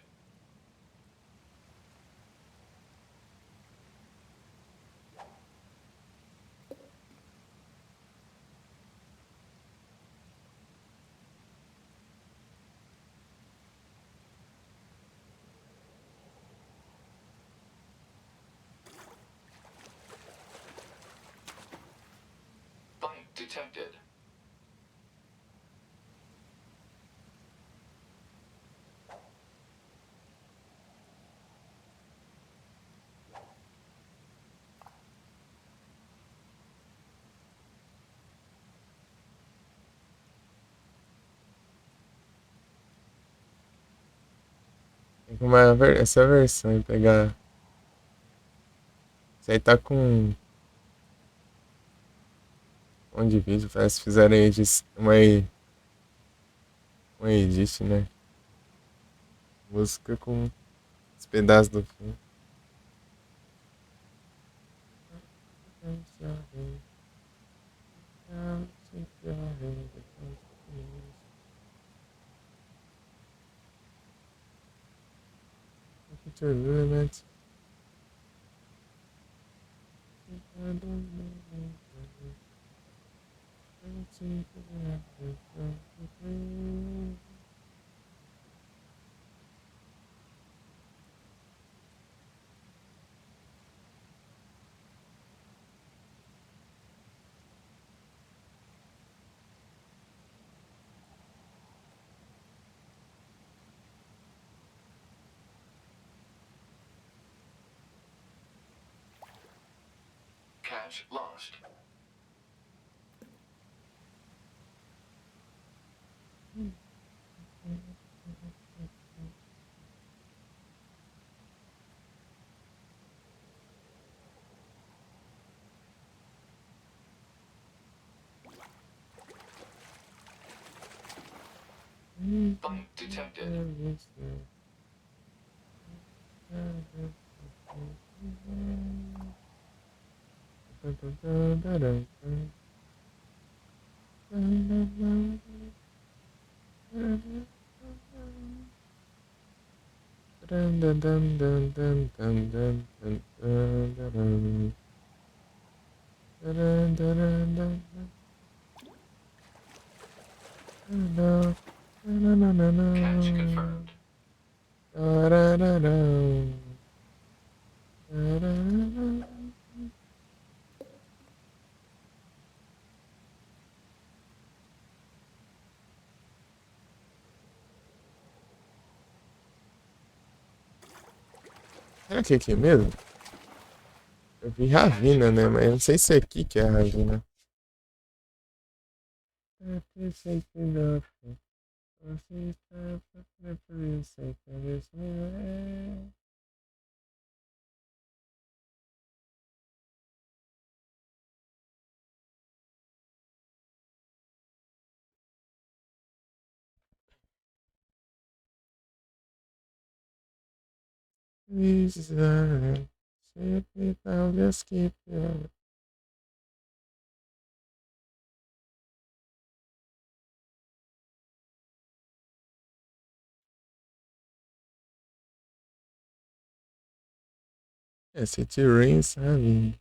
Bite detected. Tem que arrumar essa versão e pegar. Isso aí tá com. Onde vídeo, parece que fizeram uma edit, né? Música com os pedaços do filme. Limit. Catch lost. Bite detected. Catch confirmed. Será que é aqui mesmo? Eu vi Ravina, né? Mas eu não sei se é aqui que é a Ravina. Você está I'll just keep you. Esse T-Rain, sabe?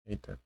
Eita.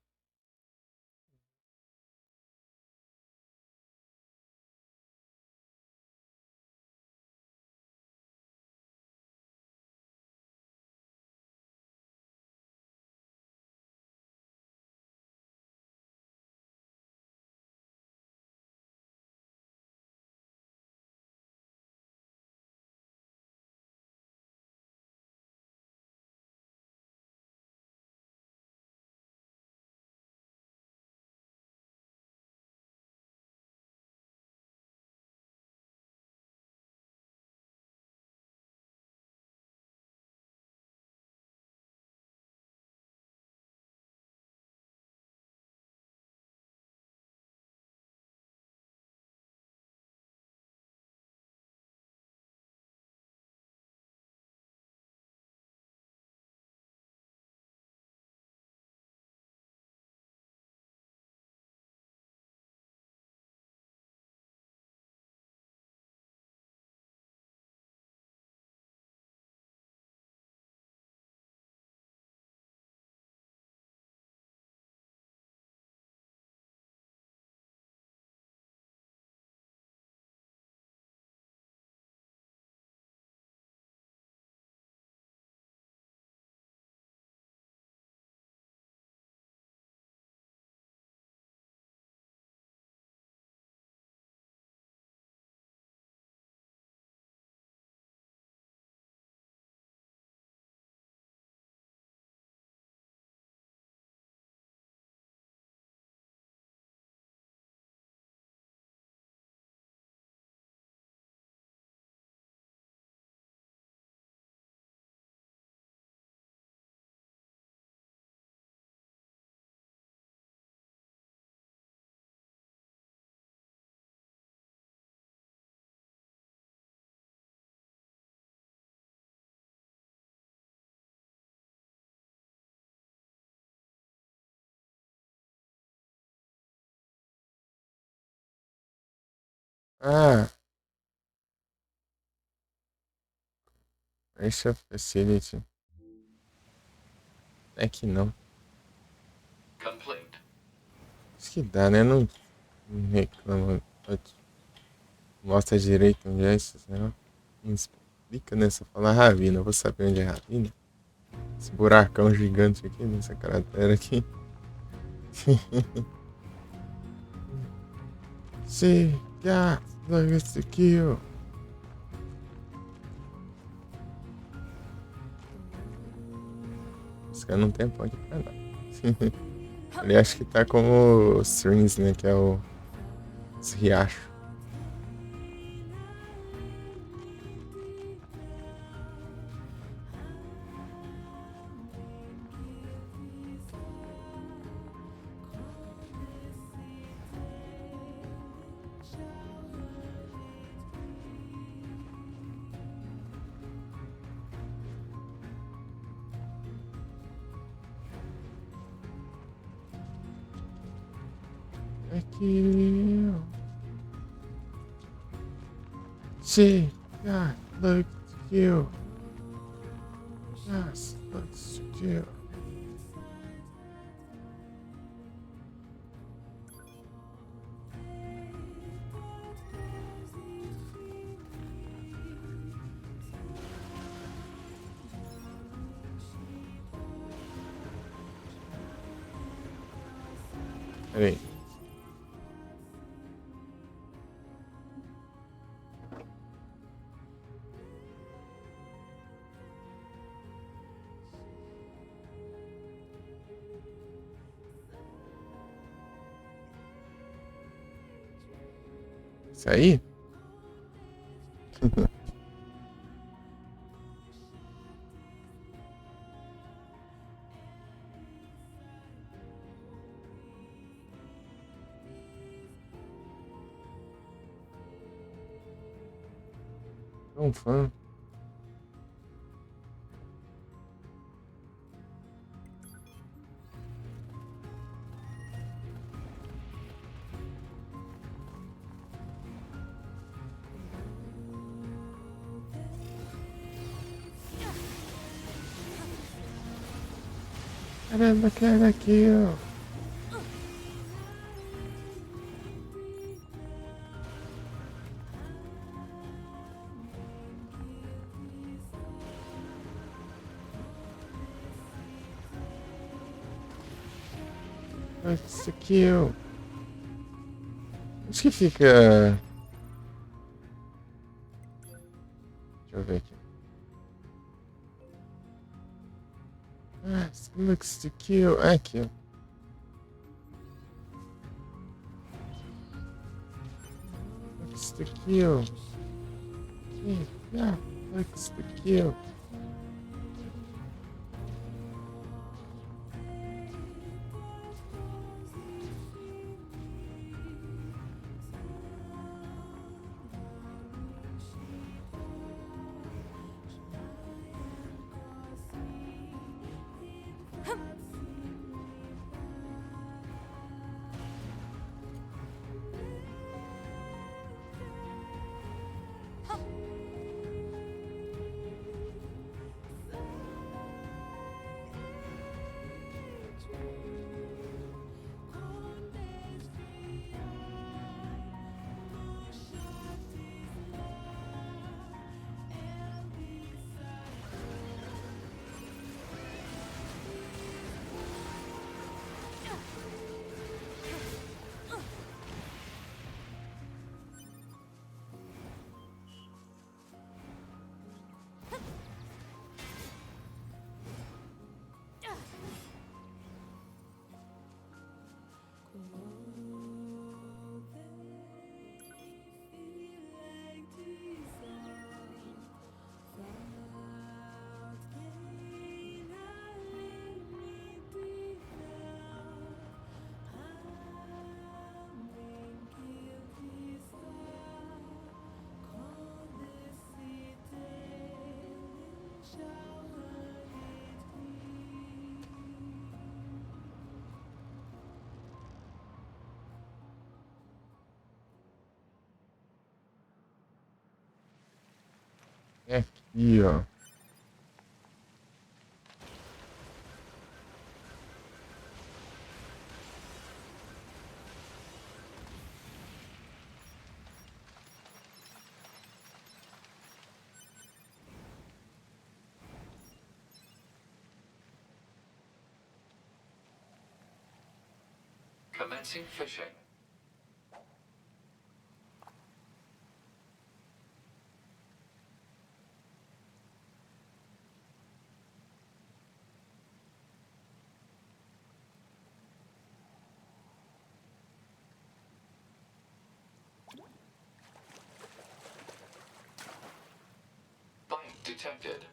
Ah, Extra Facility. É que não. Complete. Acho que dá, né? Não reclama. Mostra direito onde é isso, né? Não explica, né? Só fala Ravina. Eu vou saber onde é Ravina. Esse buracão gigante aqui, nessa cratera aqui. See, yeah, look at the kill. Esse cara não tem ponte pra nada. Ele acho que tá como Strings, né? Que é o esse riacho. Aqui. See, yeah, look at you. Yes, looks at you. Peraí. Isso aí? Um fã. Caramba, cara, aqui, ó. Isso aqui, ó. Onde que fica? Deixa eu ver aqui. Ah, looks to kill. Aqui, ó. Looks to kill. Yeah, looks to kill. É aqui, ó. Commencing fishing. Bite detected.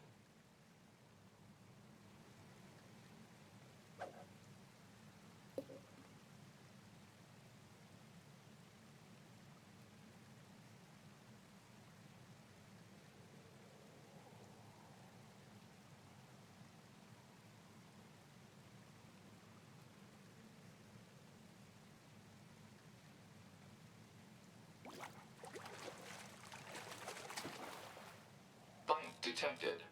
Bite detected.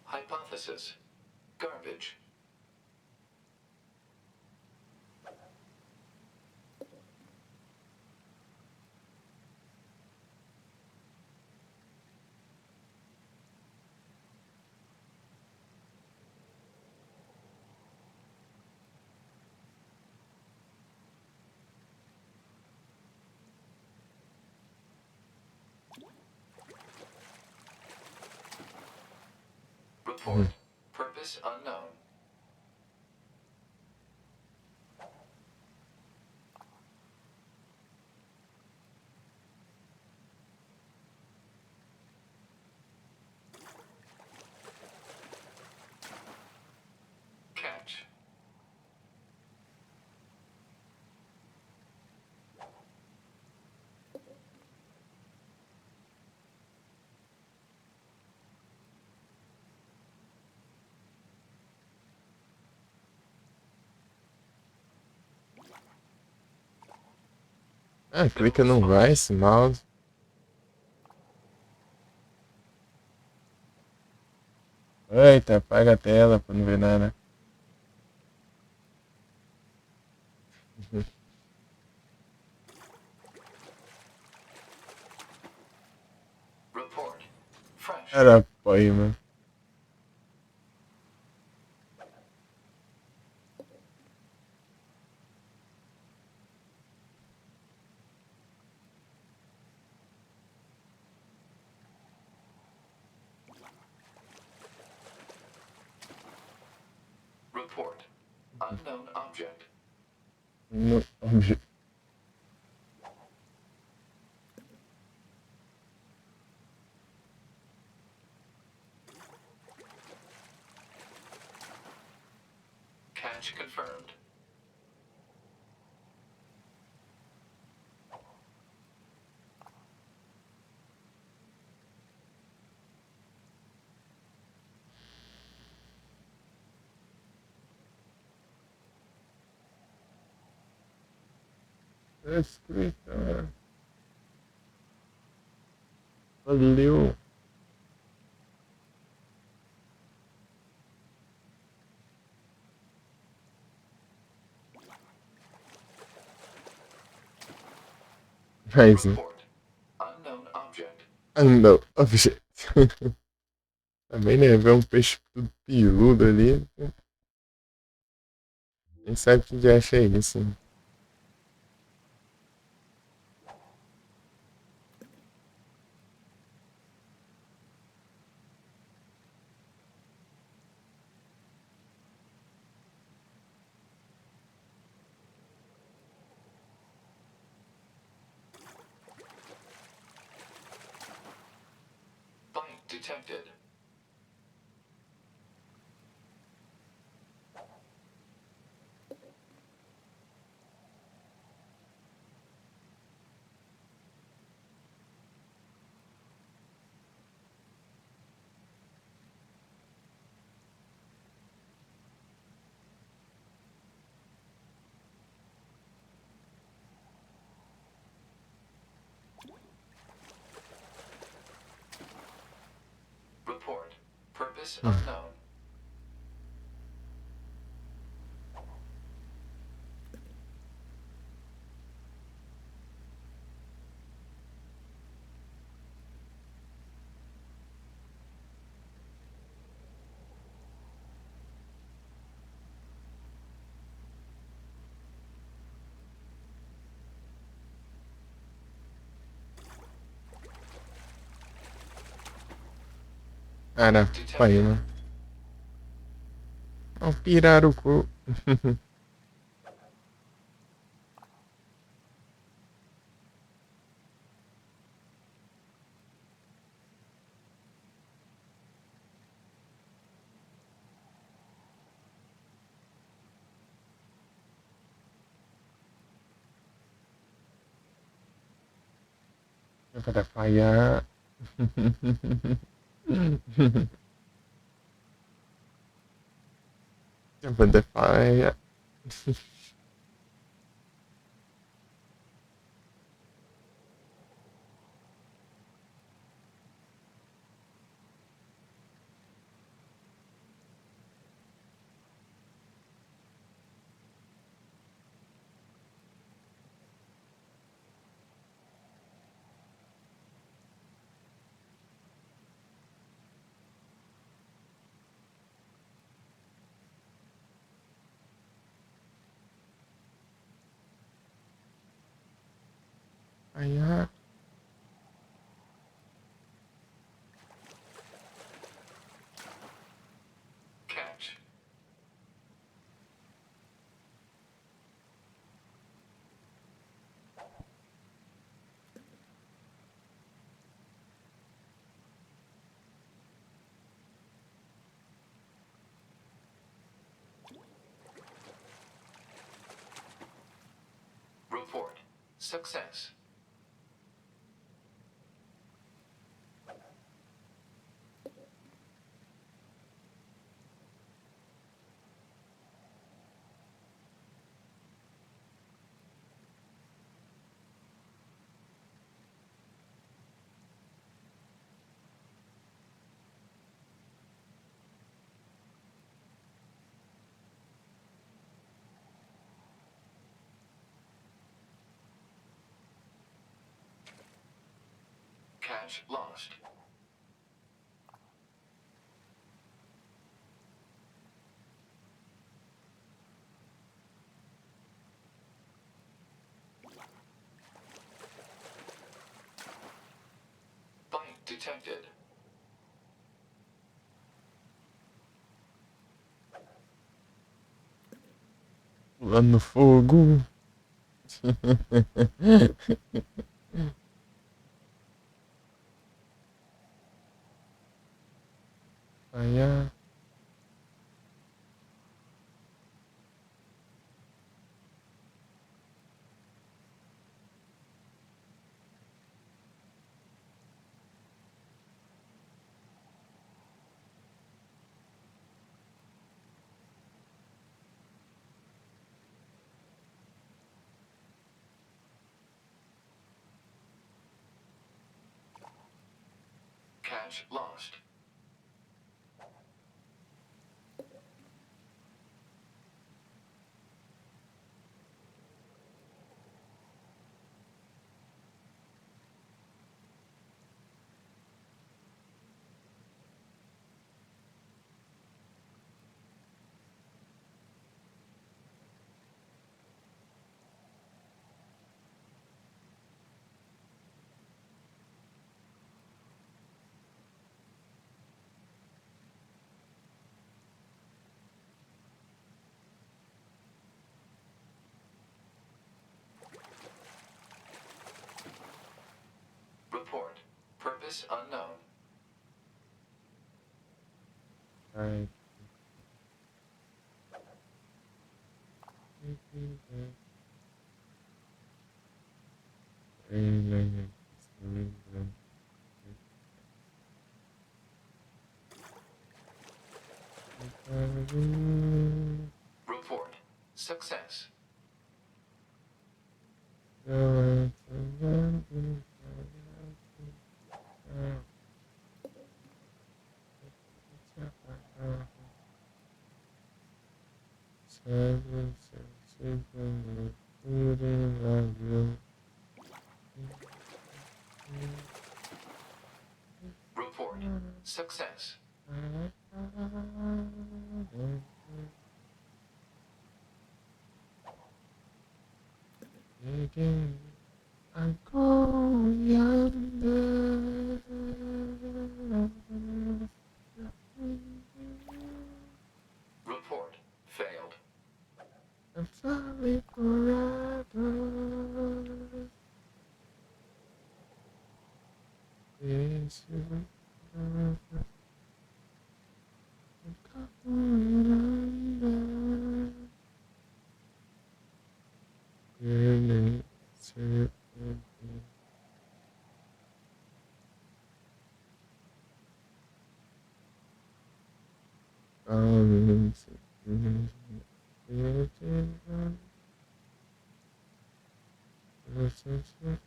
Hypothesis. Garbage. Report. Purpose unknown. Catch. Ah, clica no Vice, mouse. Eita, apaga a tela pra não ver nada. Report. Fresh. Era apoio, mano. Report. Unknown object. No, obje- Catch confirmed. Escrita. Valeu. Mas, Report. Unknown object. não, objeto. Também, né? Ver um peixe tudo peludo ali. Nem sabe o que acha isso. Bite detected. Report. Purpose unknown. Cara, pai, mano. É um pirarucu. Pada payah. Pada payah. Payah. Catch. Report. Success. Catch lost. Bite detected. Pulando fogo. Payah. Catch lost. Report. Purpose unknown. Ai. Report. Success. Report. Success. Again, I go yonder. Falling forever. Yes, you forever.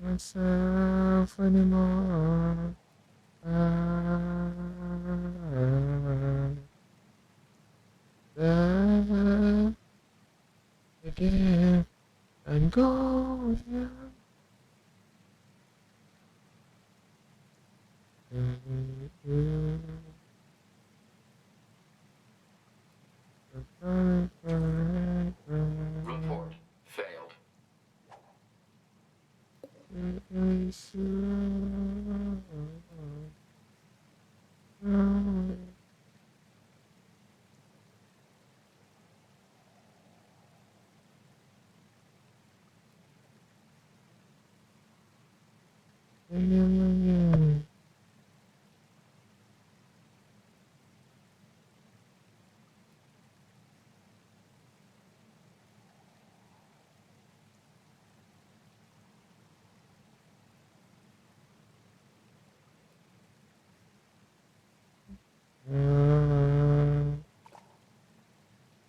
Myself anymore. Again, I'm going. Report failed.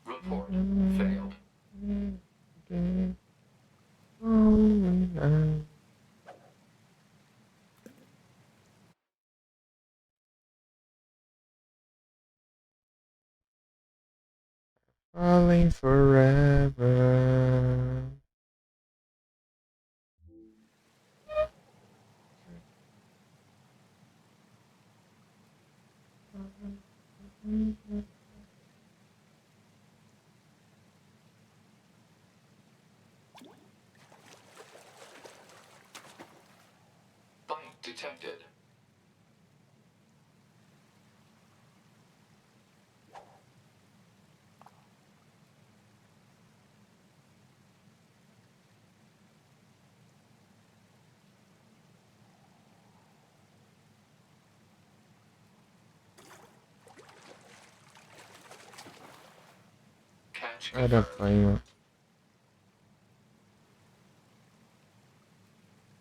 Report failed. Falling forever. Bite detected. Catch Ada confirmed. paima.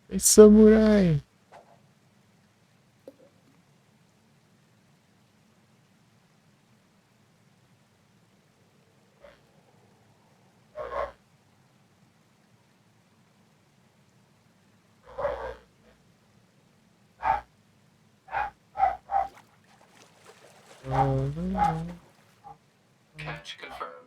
It's samurai. Catch confirmed.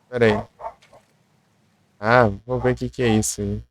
Pera aí. Ah, vou ver o que é isso aí.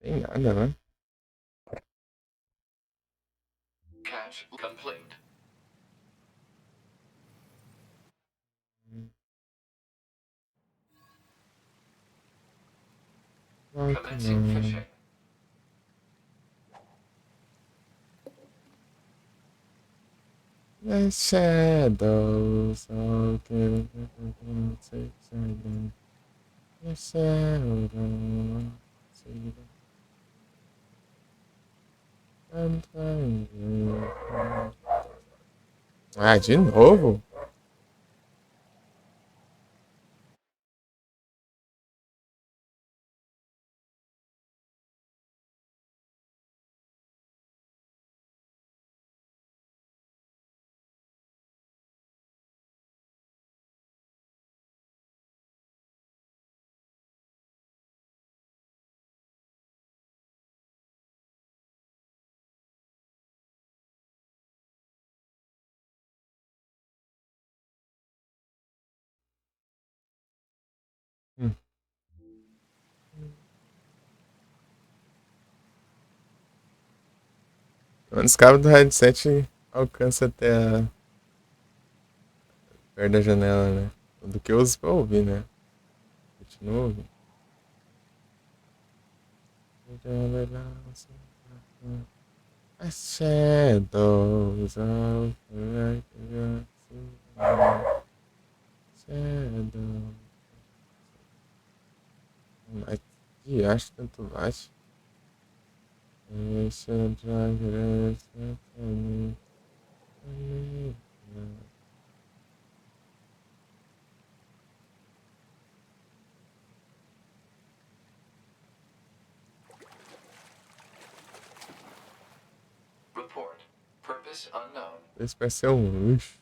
Tem nada, né? Catch complete. Commencing fishing. The shadows all get excited. The shadows see Ah, de novo? Quando os cabos do headset alcançam até perto da janela, né? Do que eu uso pra ouvir, né? Continua ouvindo. The shadows of shadows. Mas que acho tanto mais. Report. Purpose unknown. Esse vai ser um luxo.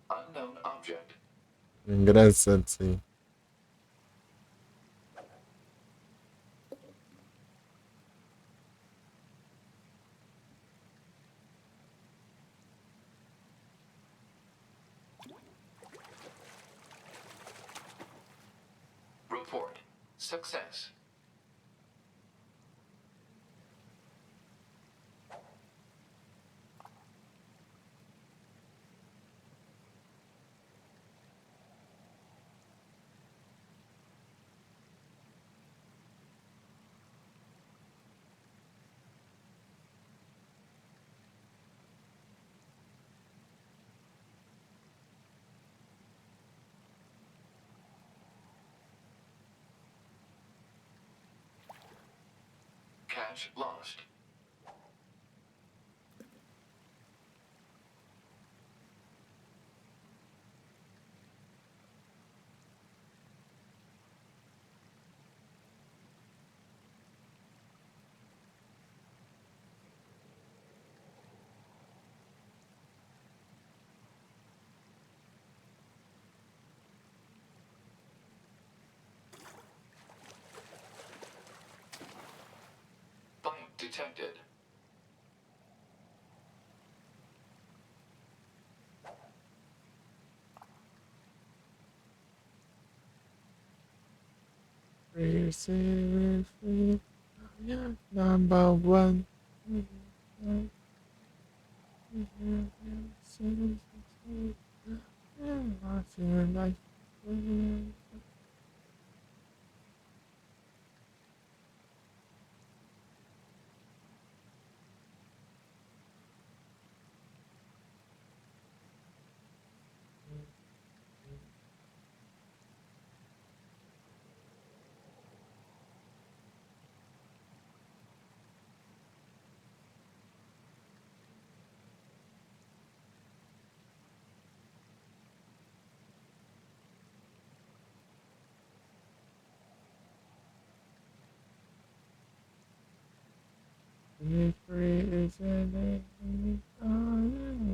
Unknown object. Engraçado isso aí. Report. Success. Cache lost. Bite detected. Number one.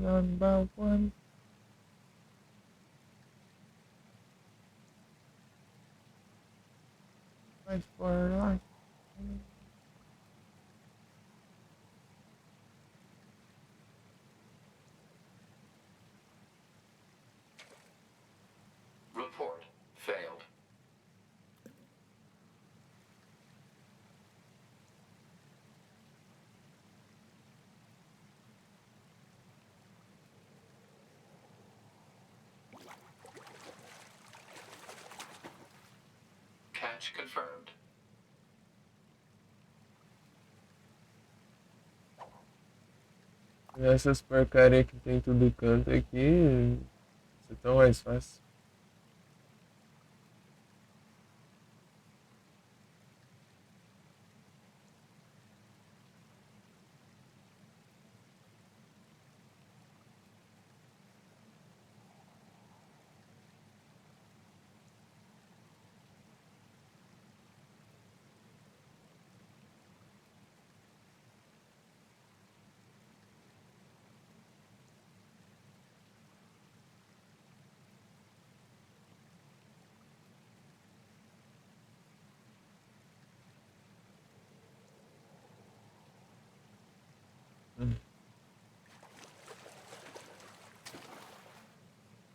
Number one. Fight for life. Report. Failed. Catch confirmed. Essas porcaria que tem tudo canto aqui, isso é tão mais fácil.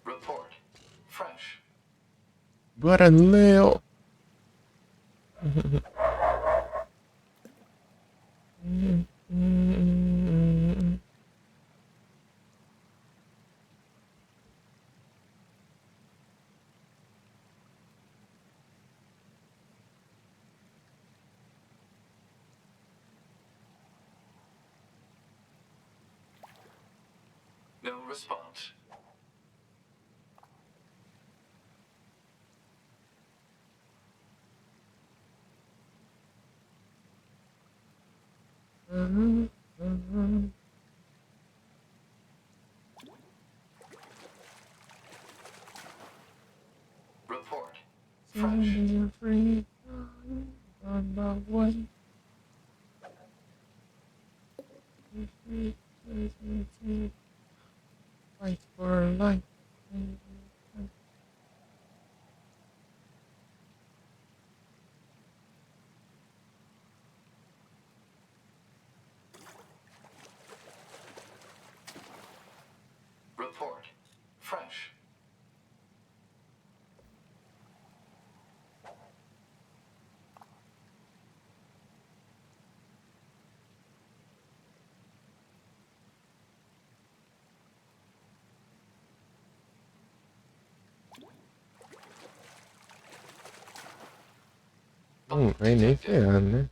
Report. Fresh. Bora, Leo! No response. Report. Fresh. Fight for life. Report. Fresh. Vai nem ferrando, né?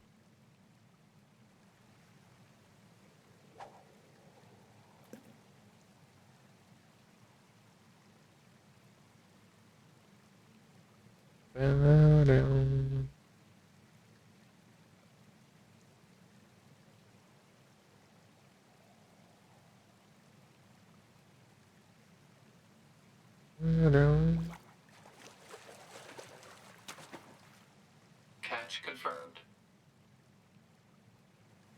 Catch confirmed.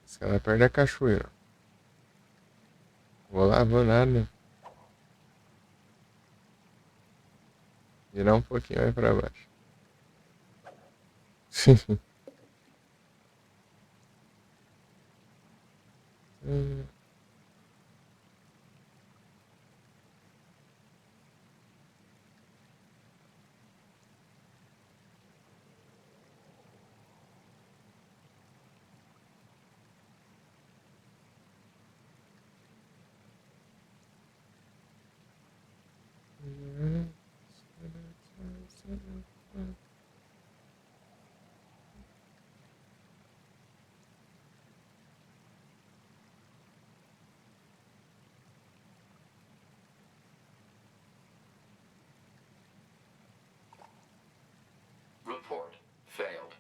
Esse cara perde a cachoeira. Vou lá, vou nada. Virar um pouquinho mais pra baixo. Report. Failed.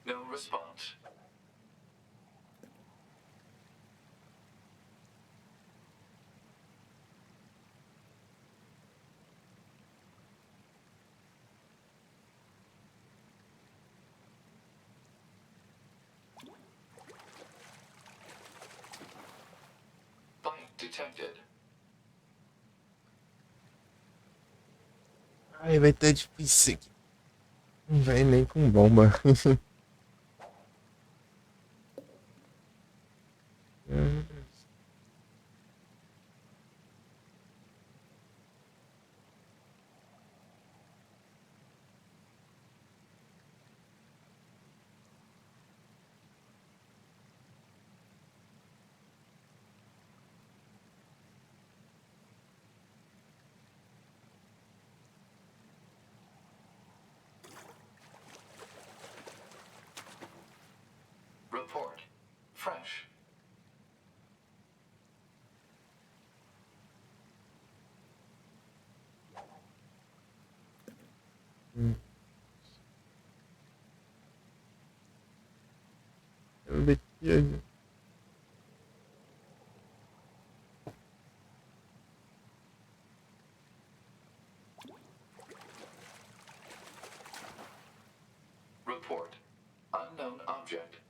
No response. detected. Ai, vai ter difícil aqui. Não vem nem com bomba. Report. Fresh. Eu ver aqui. Report. Unknown object.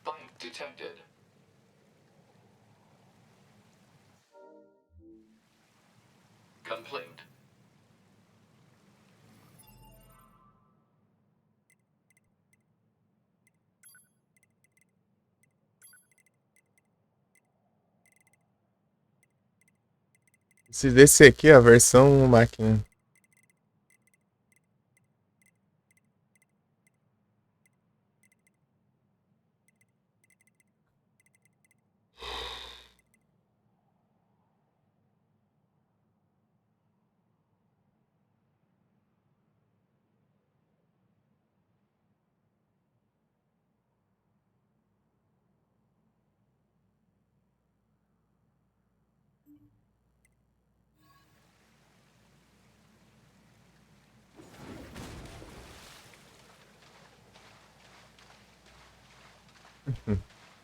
Bite detected. Complaint. Se descer aqui, a versão máquina.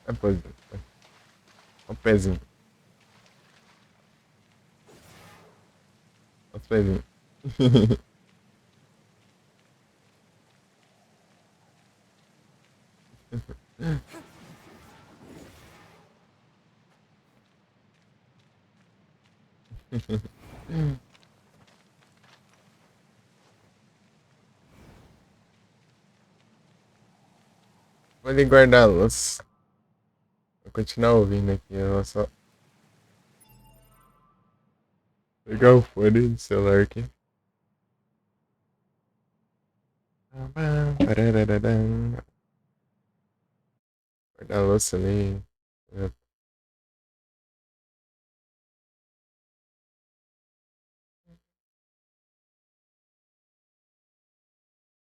É, pode. Olha o pezinho. Olha o pezinho. Vou ali guardar a luz. Vou continuar ouvindo aqui. Eu vou só pegar o fone do celular aqui. Guardar a louça ali.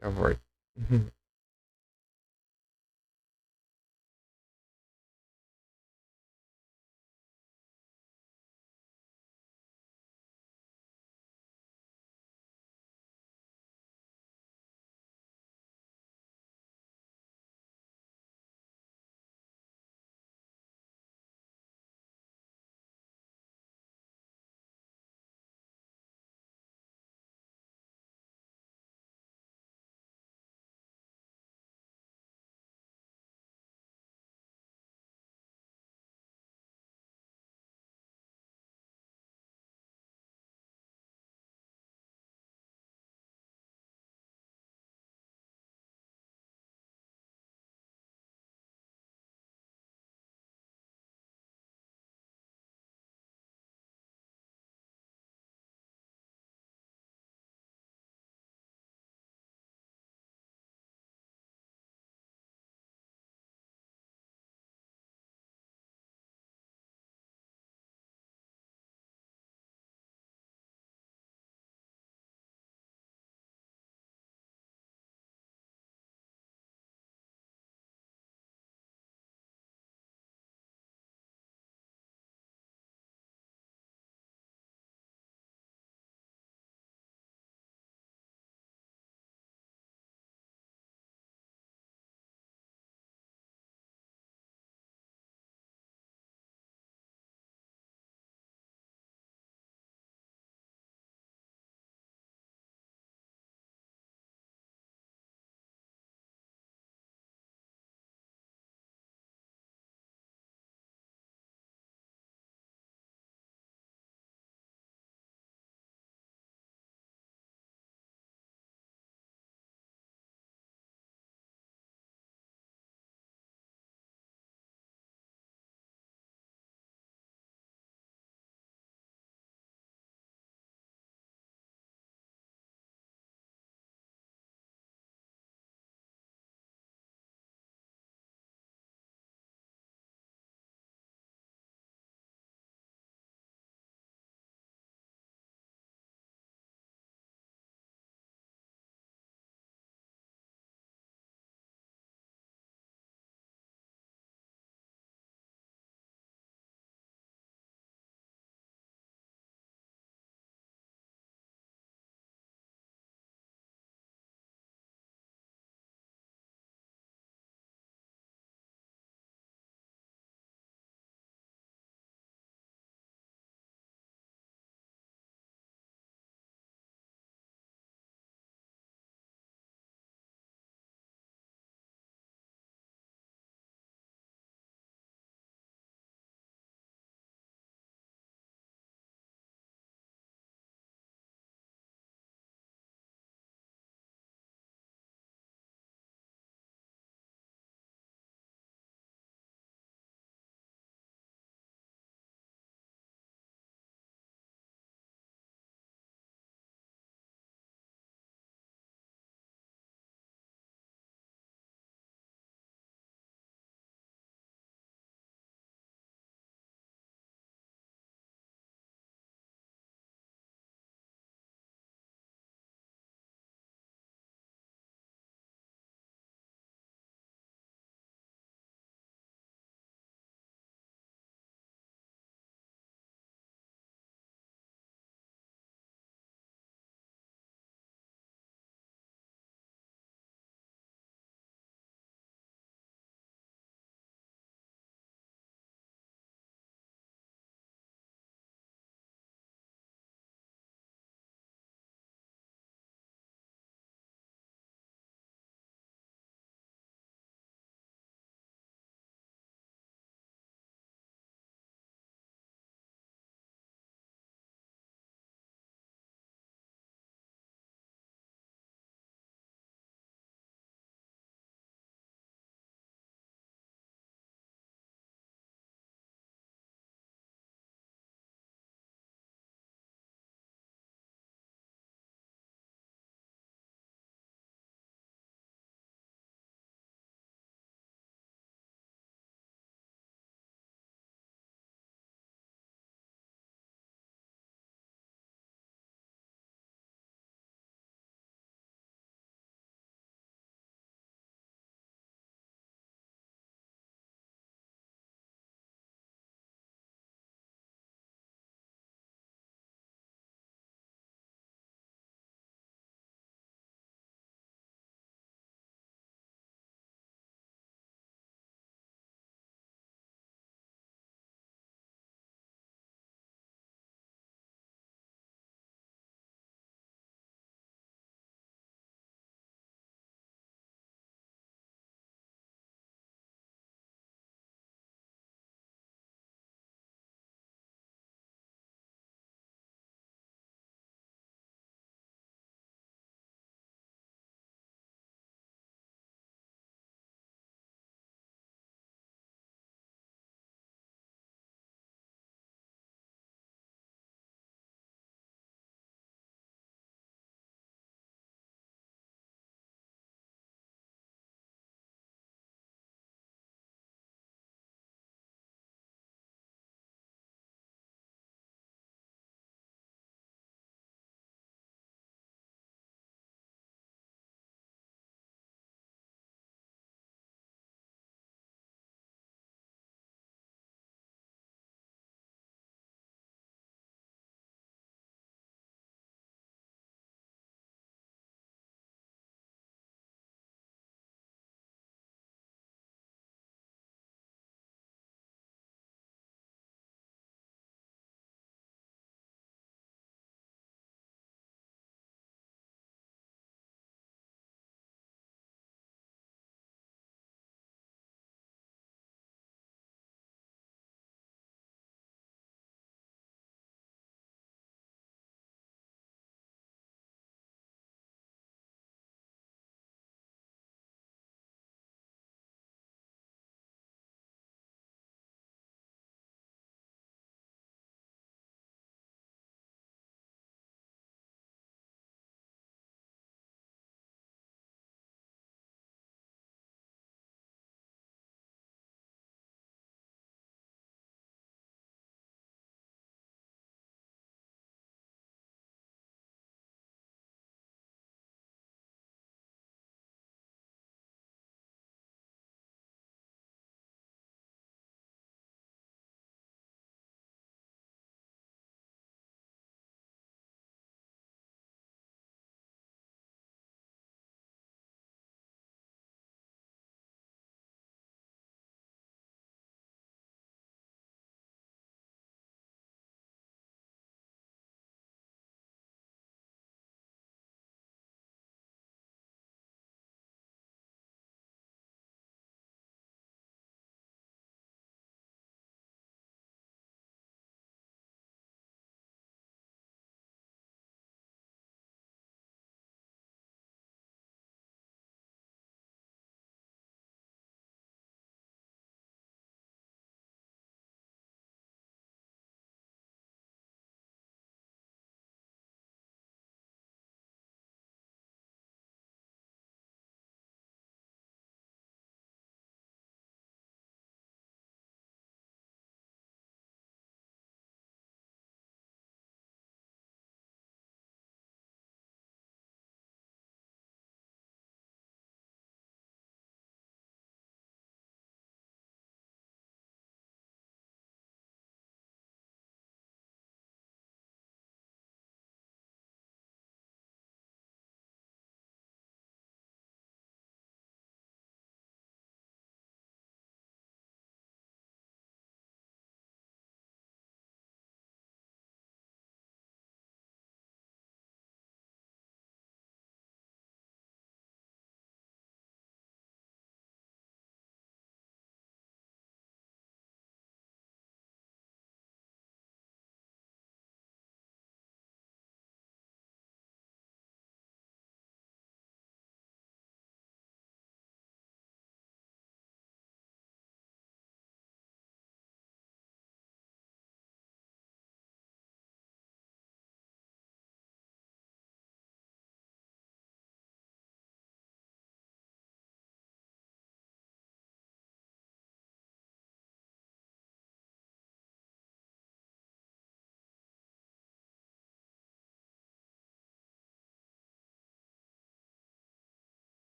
Já volto.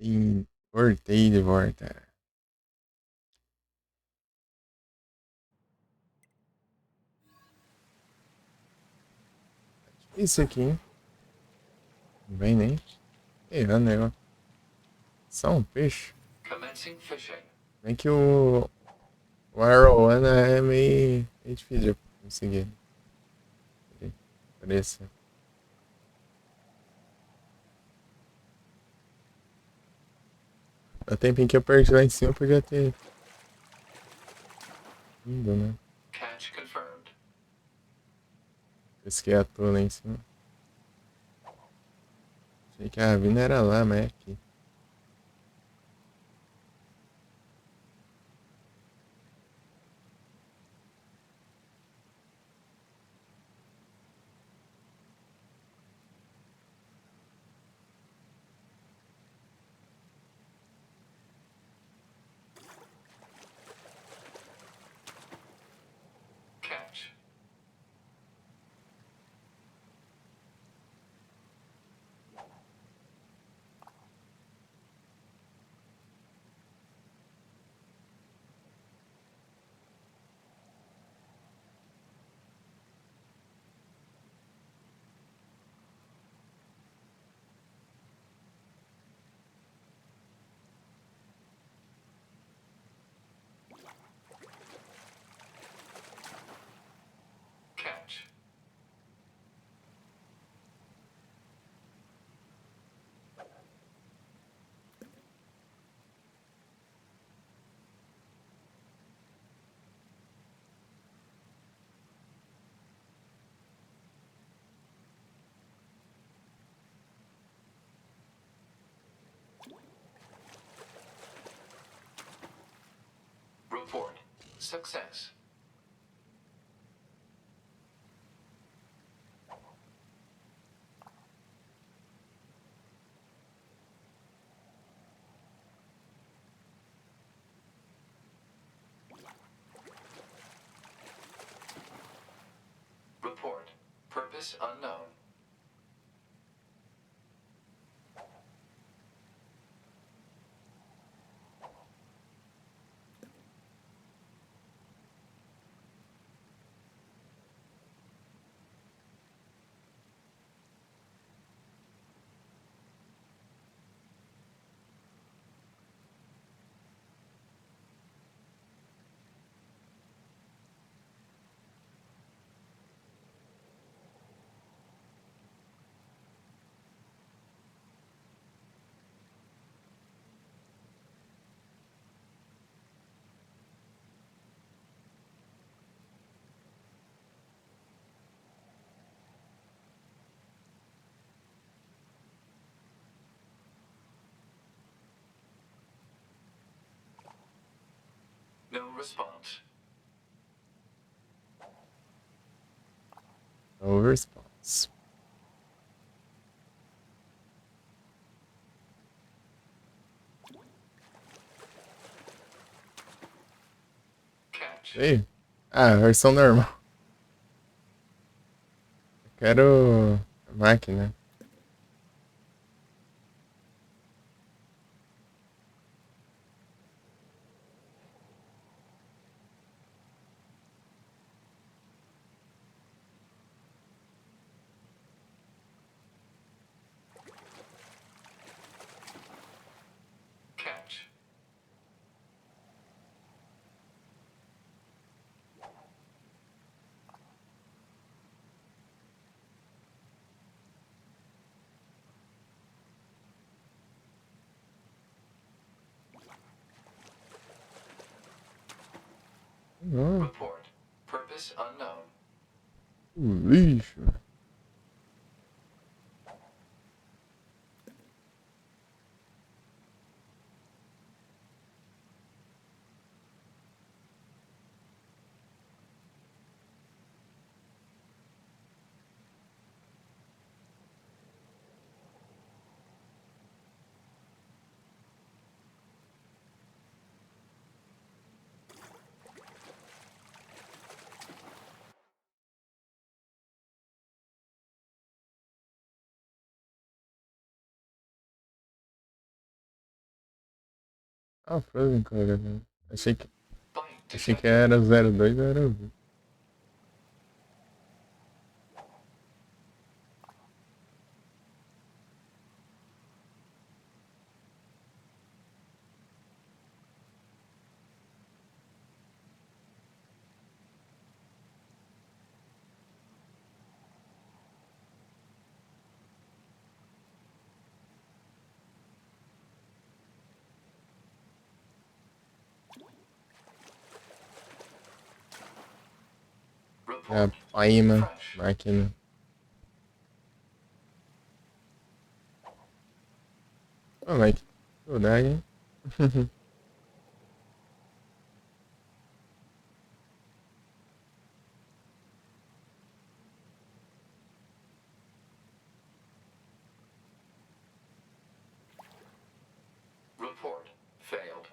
E voltei de volta. Isso aqui, hein? Não vem nem errando o negócio. Só um peixe. Commencing fishing. Bem que o arowana é meio difícil de conseguir. Parece. O tempinho que eu perdi lá em cima podia ter indo, né? Catch confirmed. Pesquei à toa lá em cima. Achei que a ravina era lá, mas é aqui. Catch. Catch. Report. Success. Report. Purpose unknown. No response. No response. Catch. Ei. Ah, versão normal. Eu quero a máquina. Catch. Oh, Report. Purpose unknown. lixo. Ah, Frozen Colega, né? Achei que era 02, era o. É a Paima, máquina. Ô, Mike, saudade, hein? Report failed.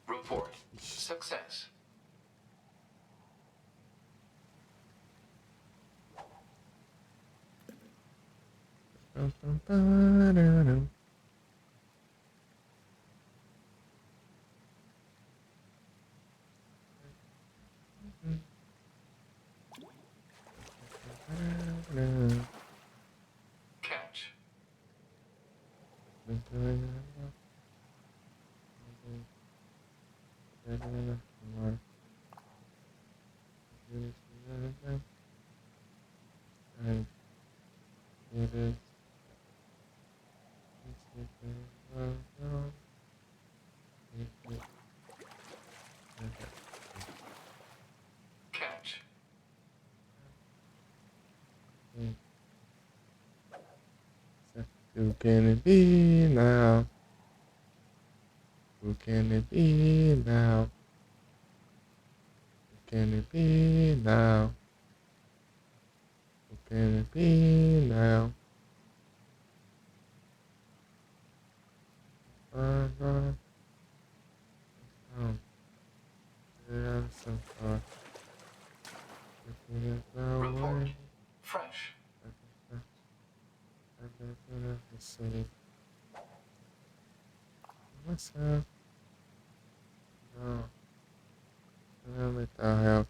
Report success. Catch. Catch. Who can it be now? Who can it be now? Who can it be now? Who can it be now? Report fresh. What's up? No. What the hell?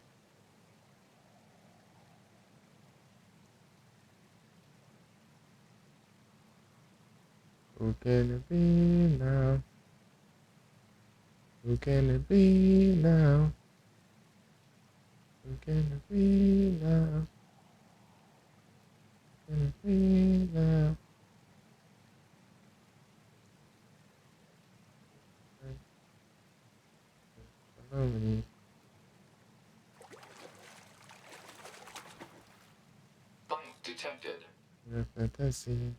Who can it be now? Who can it be now? Who can it be now? Who can it be now? Harmony. Bite detected. Fantasy.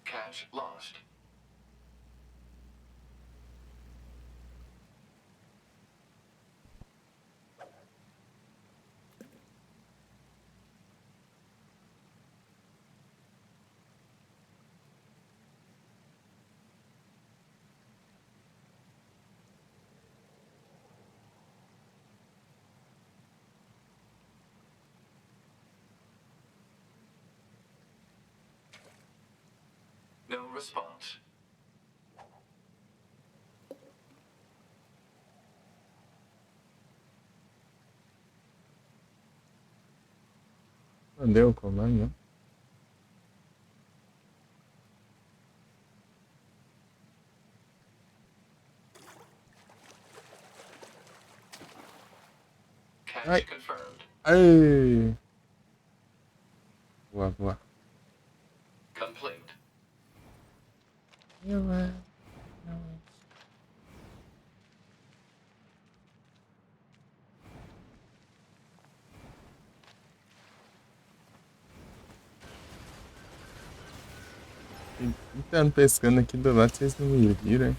Catch lost. No response. Não deu o comando, não? Catch confirmed. Ai! Boa, boa. Companion Tentando pescando aqui do lado, vocês não me viram, hein?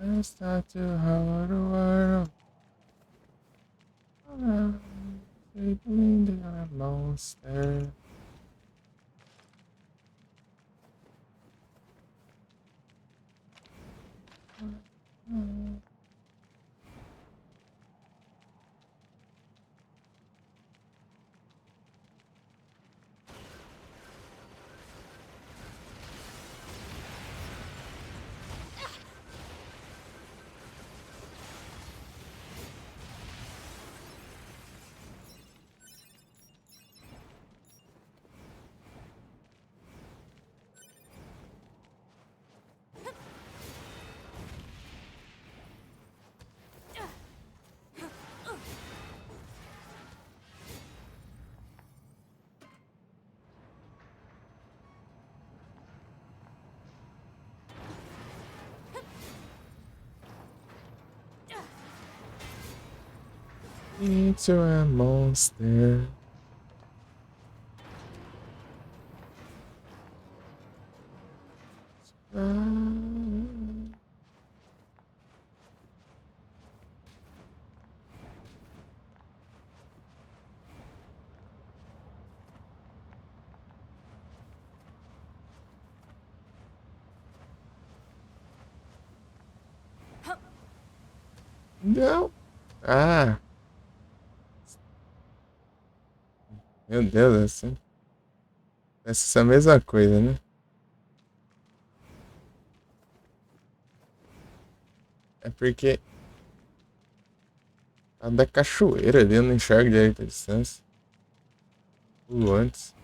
I start to have a world. Sleeping a monster. Into a monster. Não. Ah. Meu Deus, assim. Essa é a mesma coisa, né? É porque a da cachoeira ali, eu não enxergo direito a distância. O antes.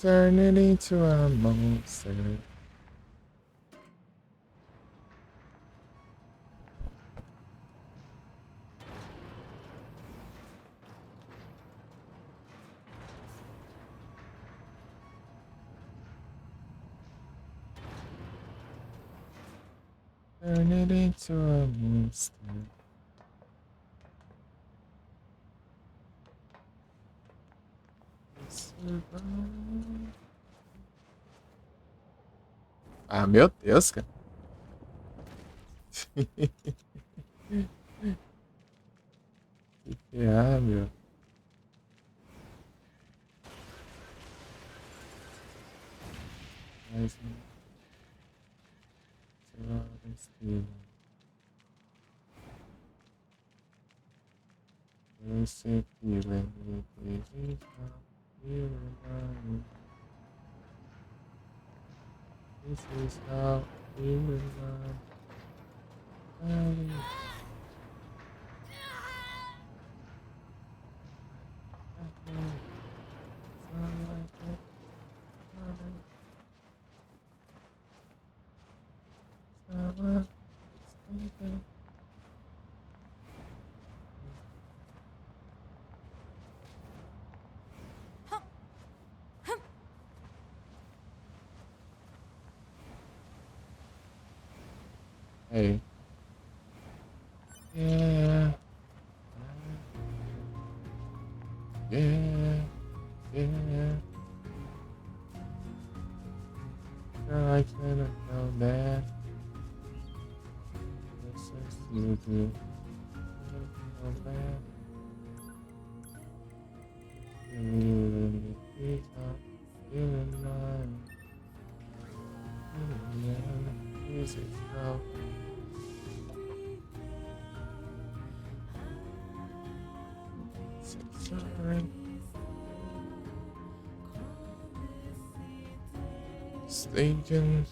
Turn it into a monster. Turn it into a monster. Ah, meu Deus, cara. Ah, meu. Mais um. Você feeling it, this is how we will run. Hey. Yeah. Yeah. Yeah. Girl, I cannot know that. This is you do. Know that. You really feeling mine. Yeah. This is how. Sorry. Thinking.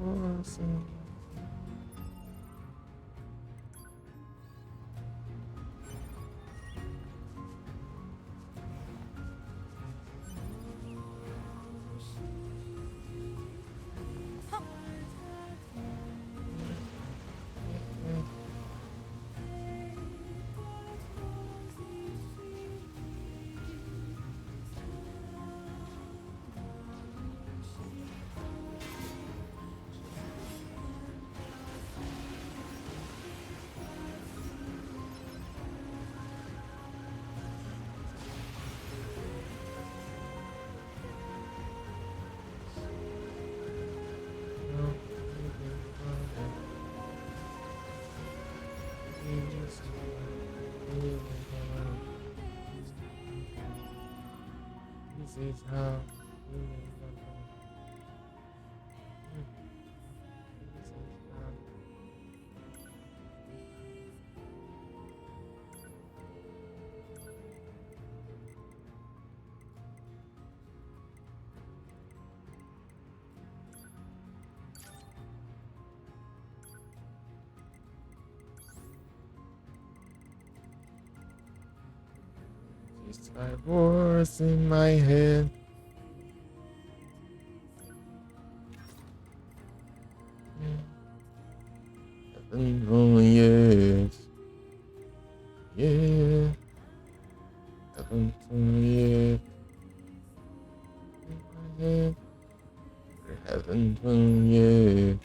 Awesome. is how. Just my voice in my head. Heaven only yes. Yeah. Heaven only yes. In my head. Heaven only yes.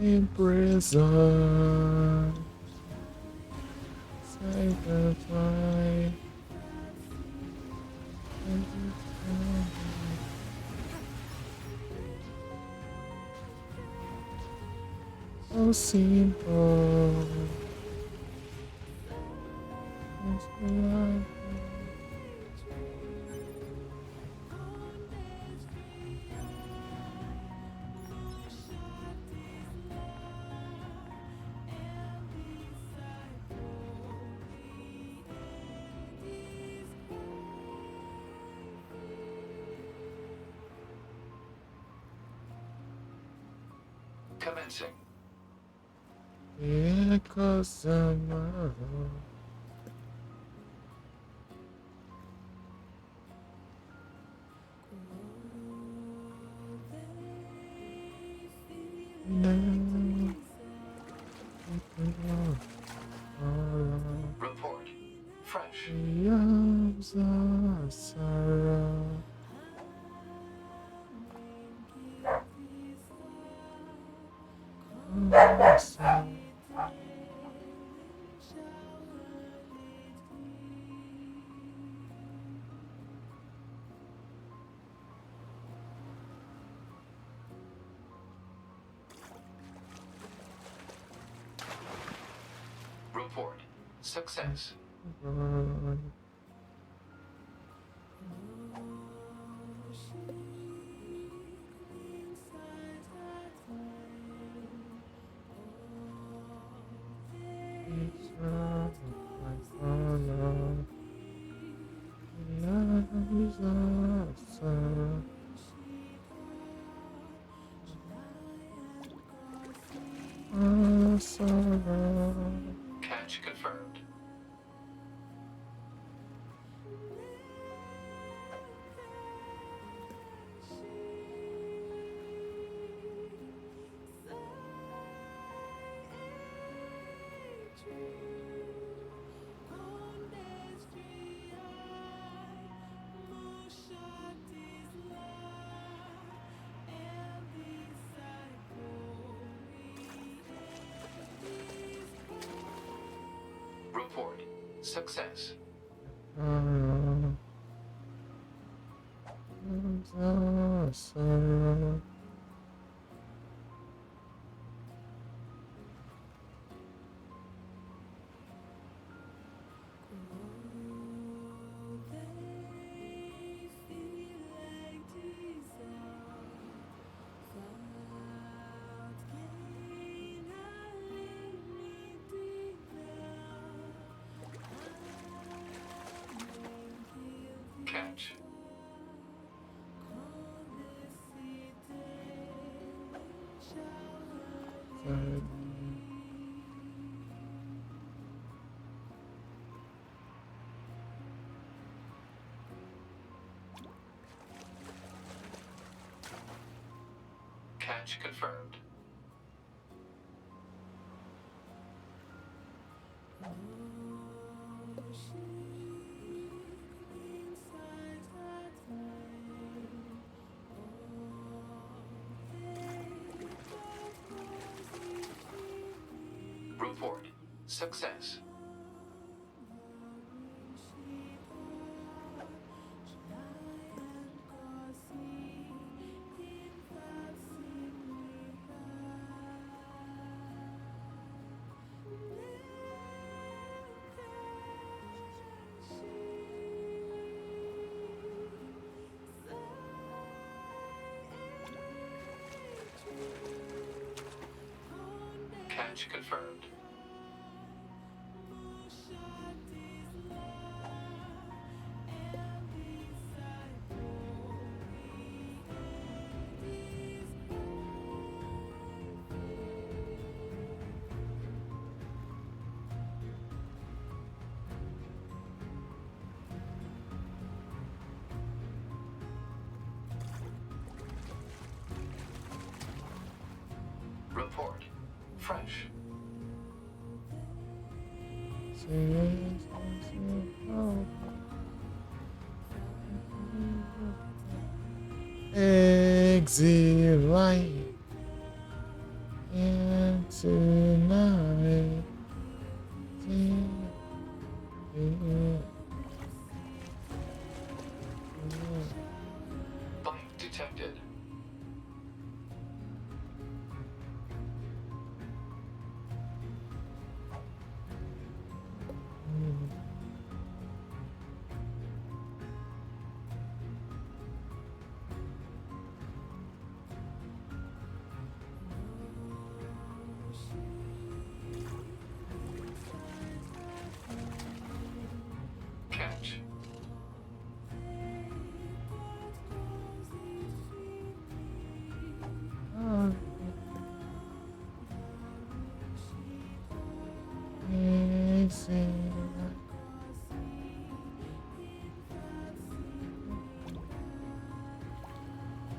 In prison, say goodbye. So simple. It's life. Commencing. Yeah, 'cause I'm alone. Report. Fresh. The arms of sorrow. Report. Success. Catch confirmed. Report. Success. Catch. Catch confirmed. Success. Catch confirmed. Report. Fresh. Exit light and tonight. Bite detected. Catch.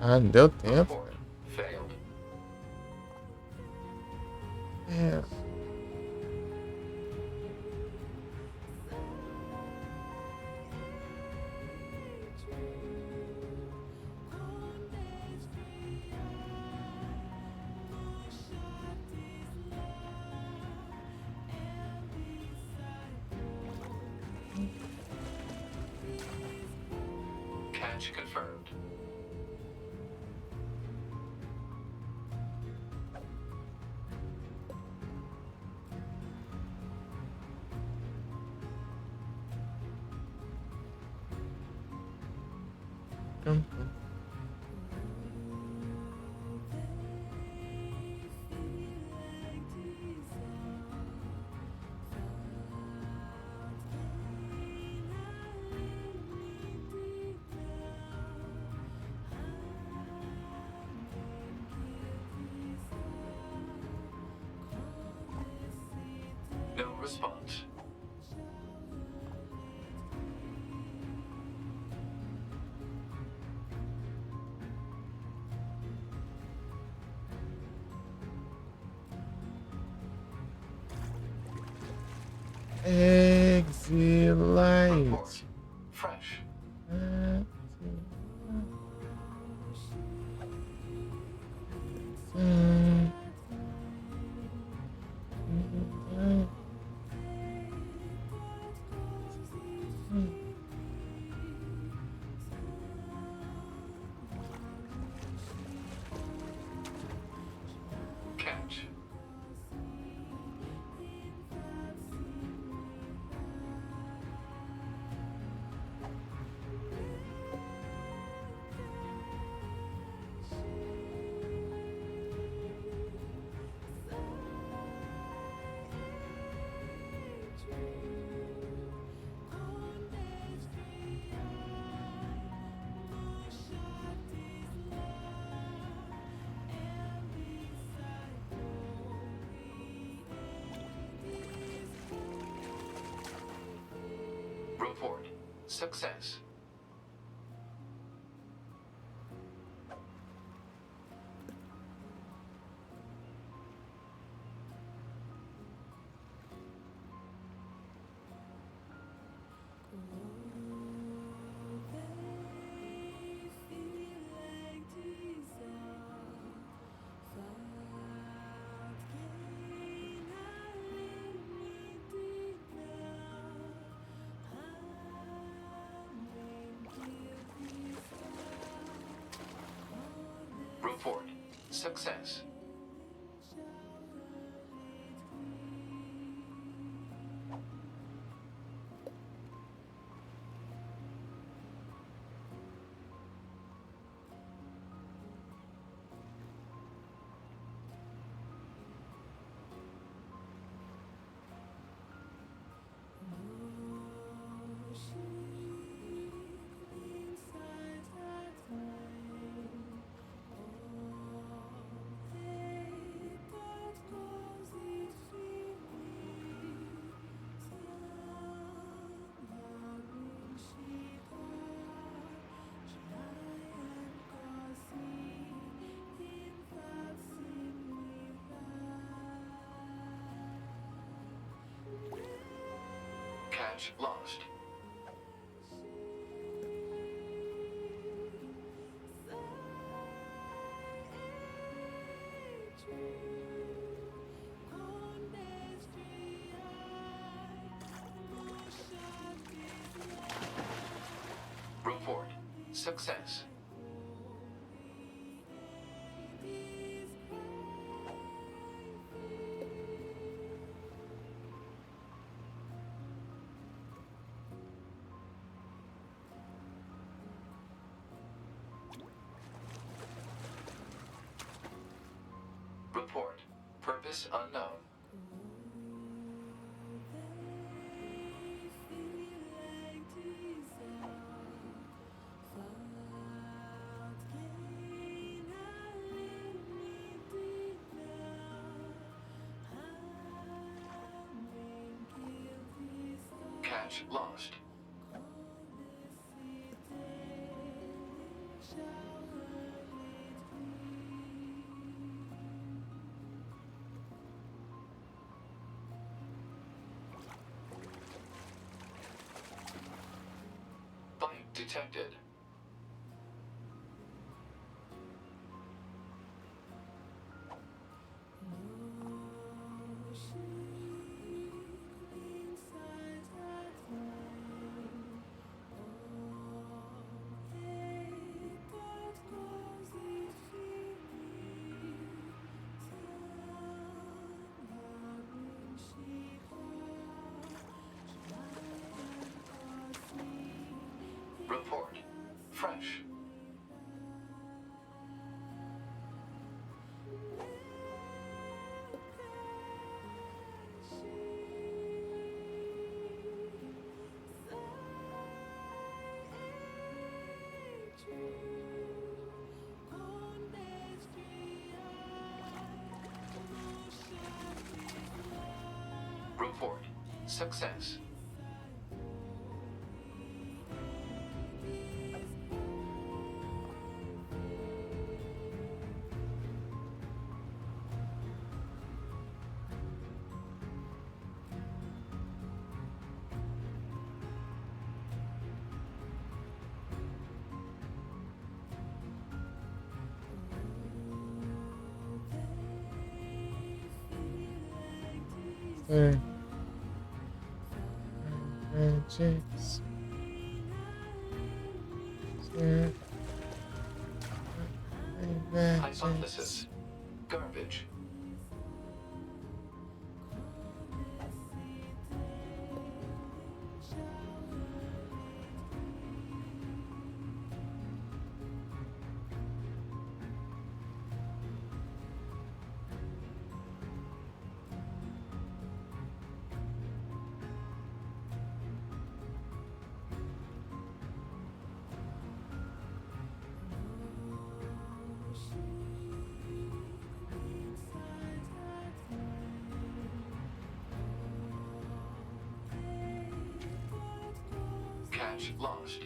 Ah, não deu tempo. Report. Failed. É. Catch confirmed. No response. Exit light. Report. Fresh. Catch. Report. Success. Report. Success. Catch lost. Report. Success. Report. Purpose unknown. Catch lost. Bite detected. Report. Fresh. Report. Success. Hypothesis. Garbage. Catch lost.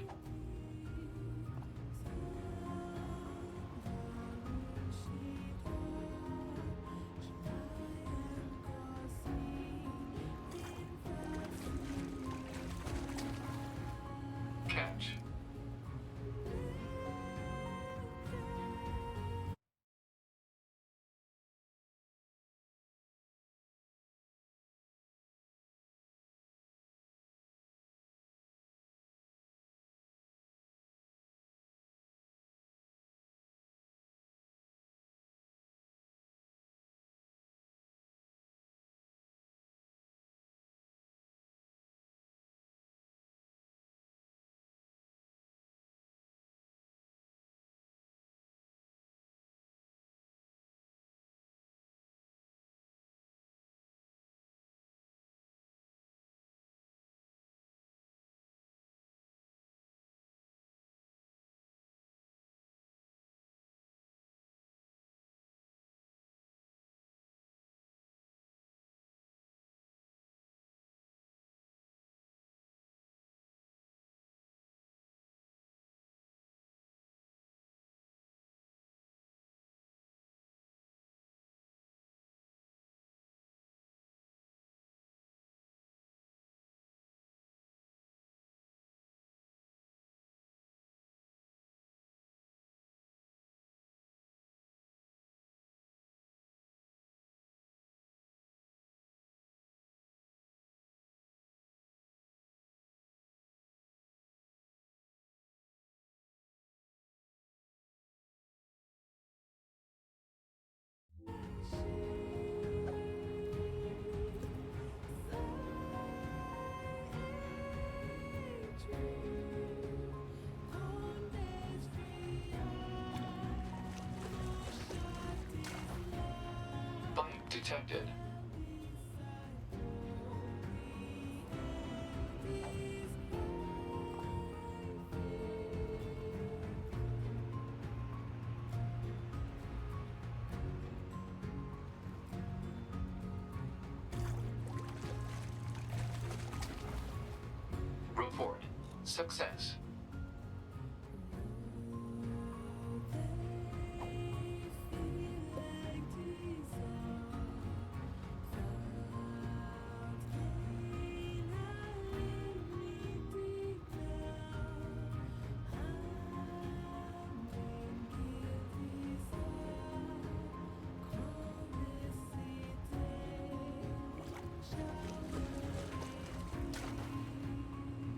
detected. Report. Success.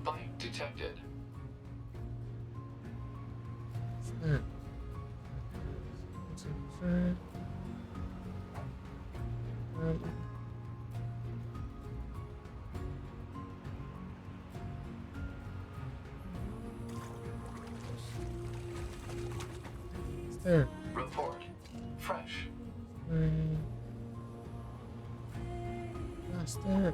Bite detected. There. Report. Fresh. That's there.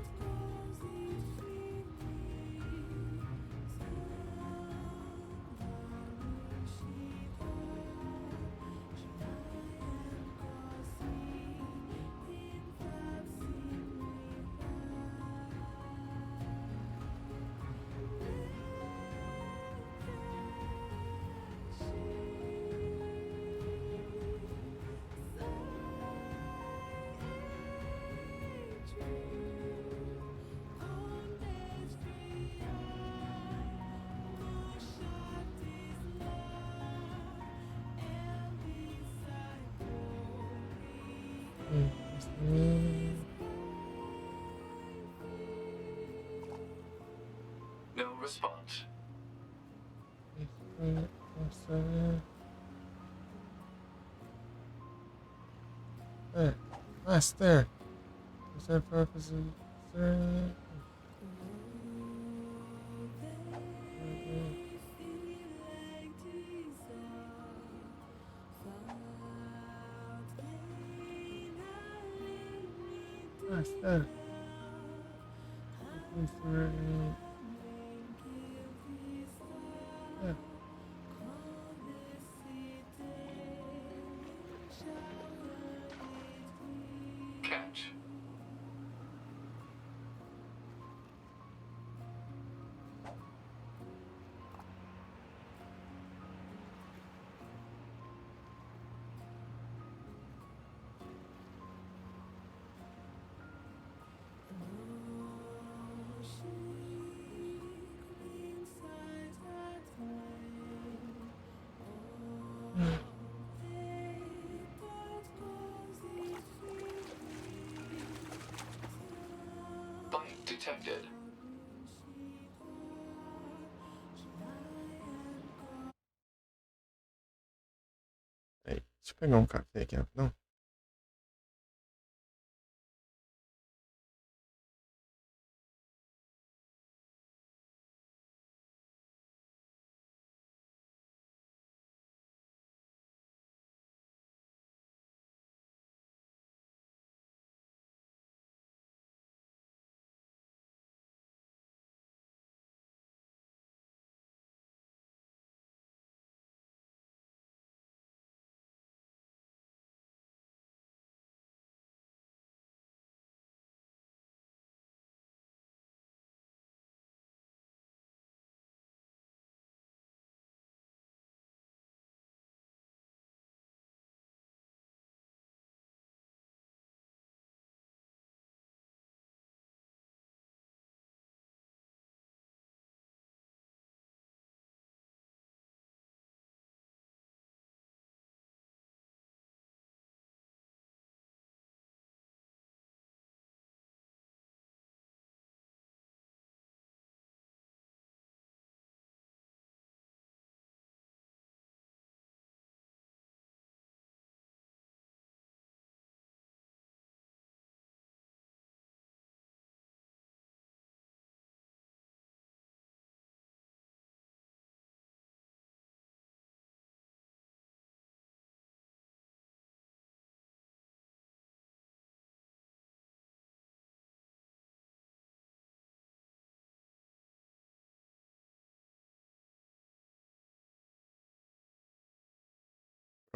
No response. There. That's there. What's that purpose of there? That's there. Yeah. Catch. Bite detected. Aí, deixa eu pegar um café aqui, não?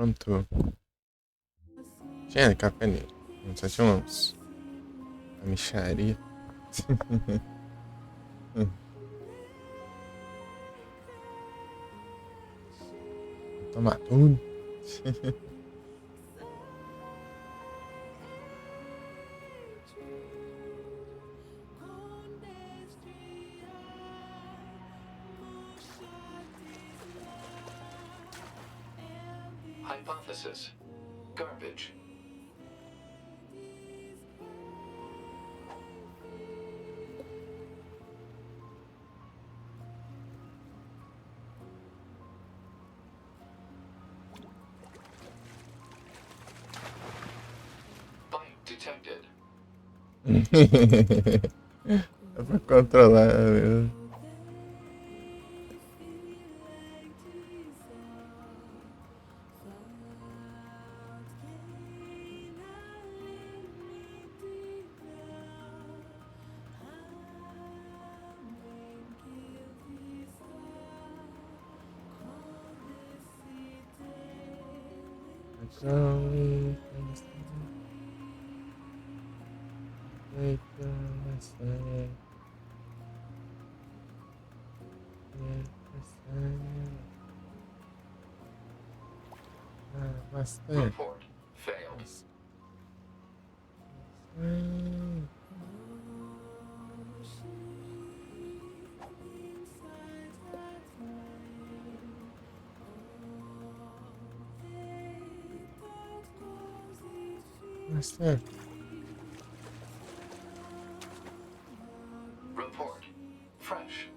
Pronto. Tinha café nele. Só tinha uns... uma micharia. Vou tomar tudo. Hypothesis. Garbage. Bite detected. É pra controlar mesmo. Bastante. Report failed. Bastante. Report fresh.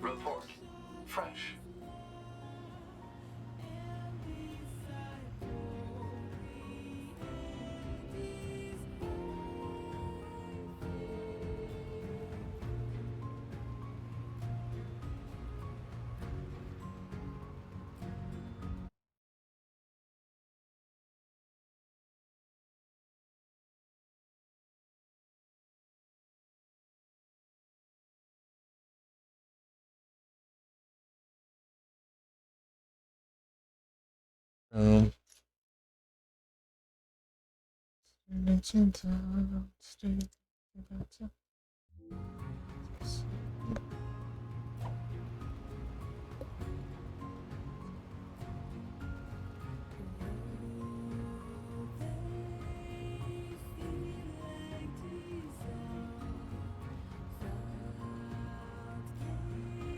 Report fresh.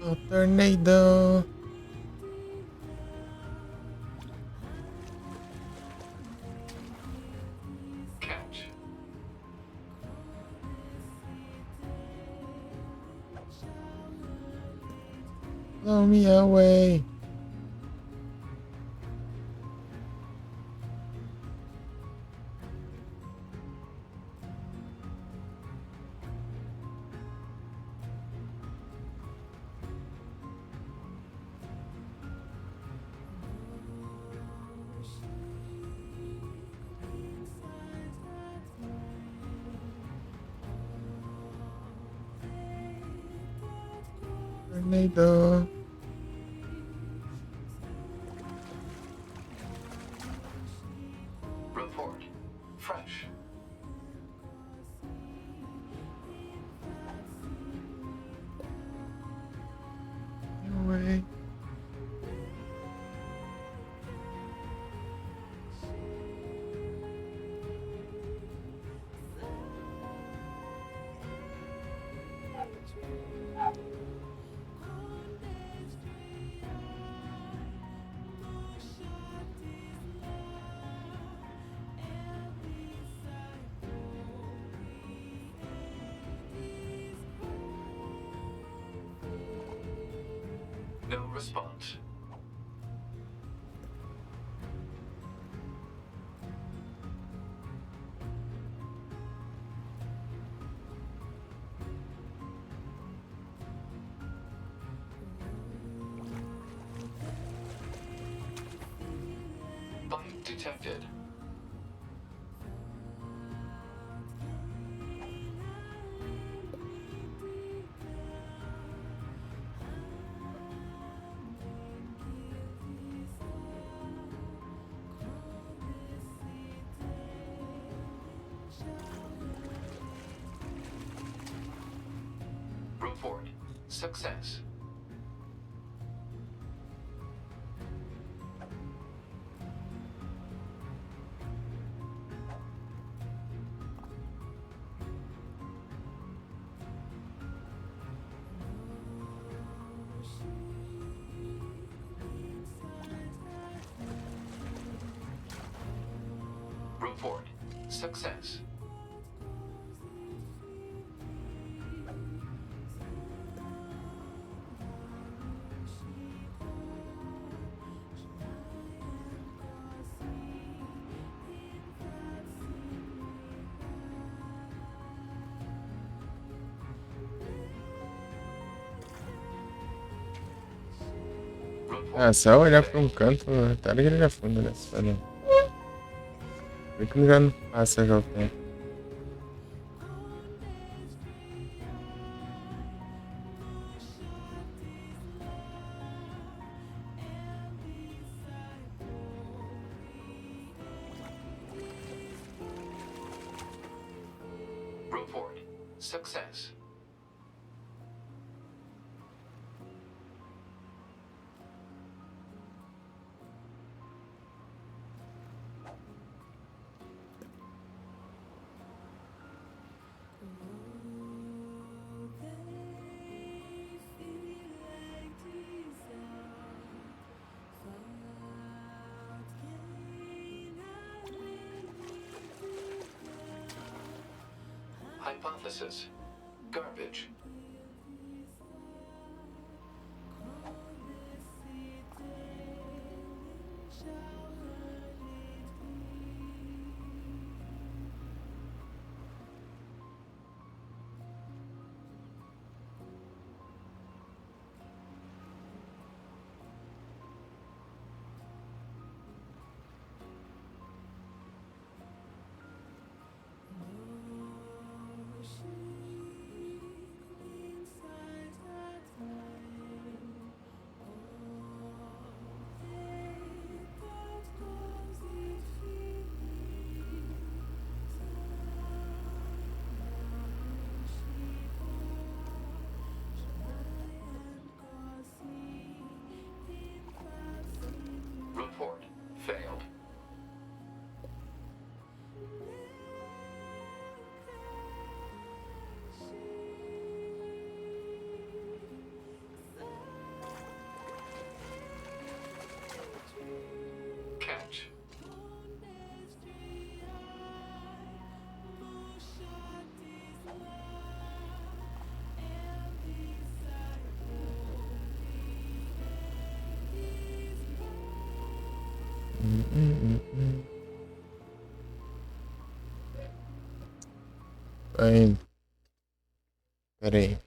Oh, tornado. Catch. Blow me away. Tornado. Report fresh. Away. No response. Bite detected. Report. Success. Report. Success. Ah, só olhar pra um canto, tá ligado que ele afunda, né? Só não. Vê que já não passa já o tempo. Report. Success. Hypothesis. Garbage. Report. Failed. Catch. Vai. Pera aí.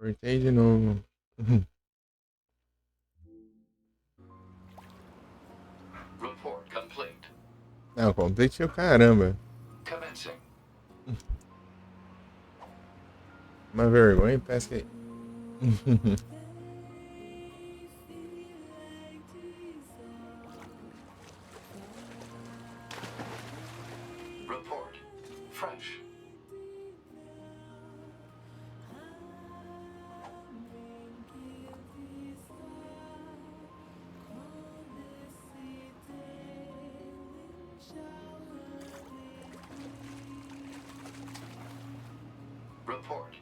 Cortei de novo. Report complete. Não, complete o caramba. Commencing. Uma vergonha, parece que. Report. Fresh. Report.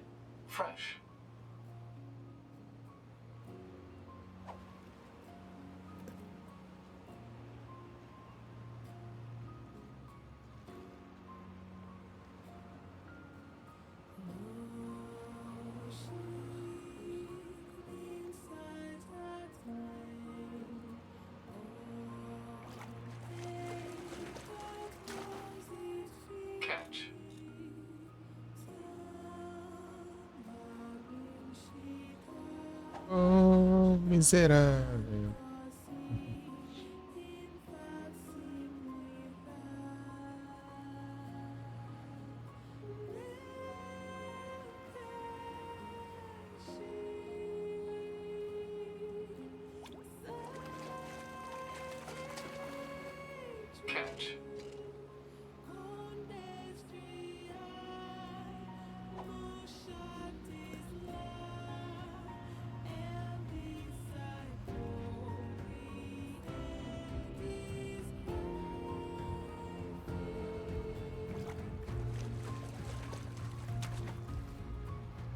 Fresh. Catch. Oh, miserável. Catch.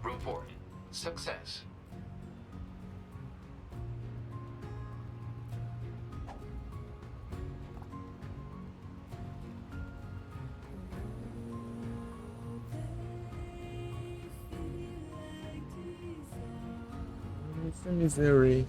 Report. Success. It's a misery.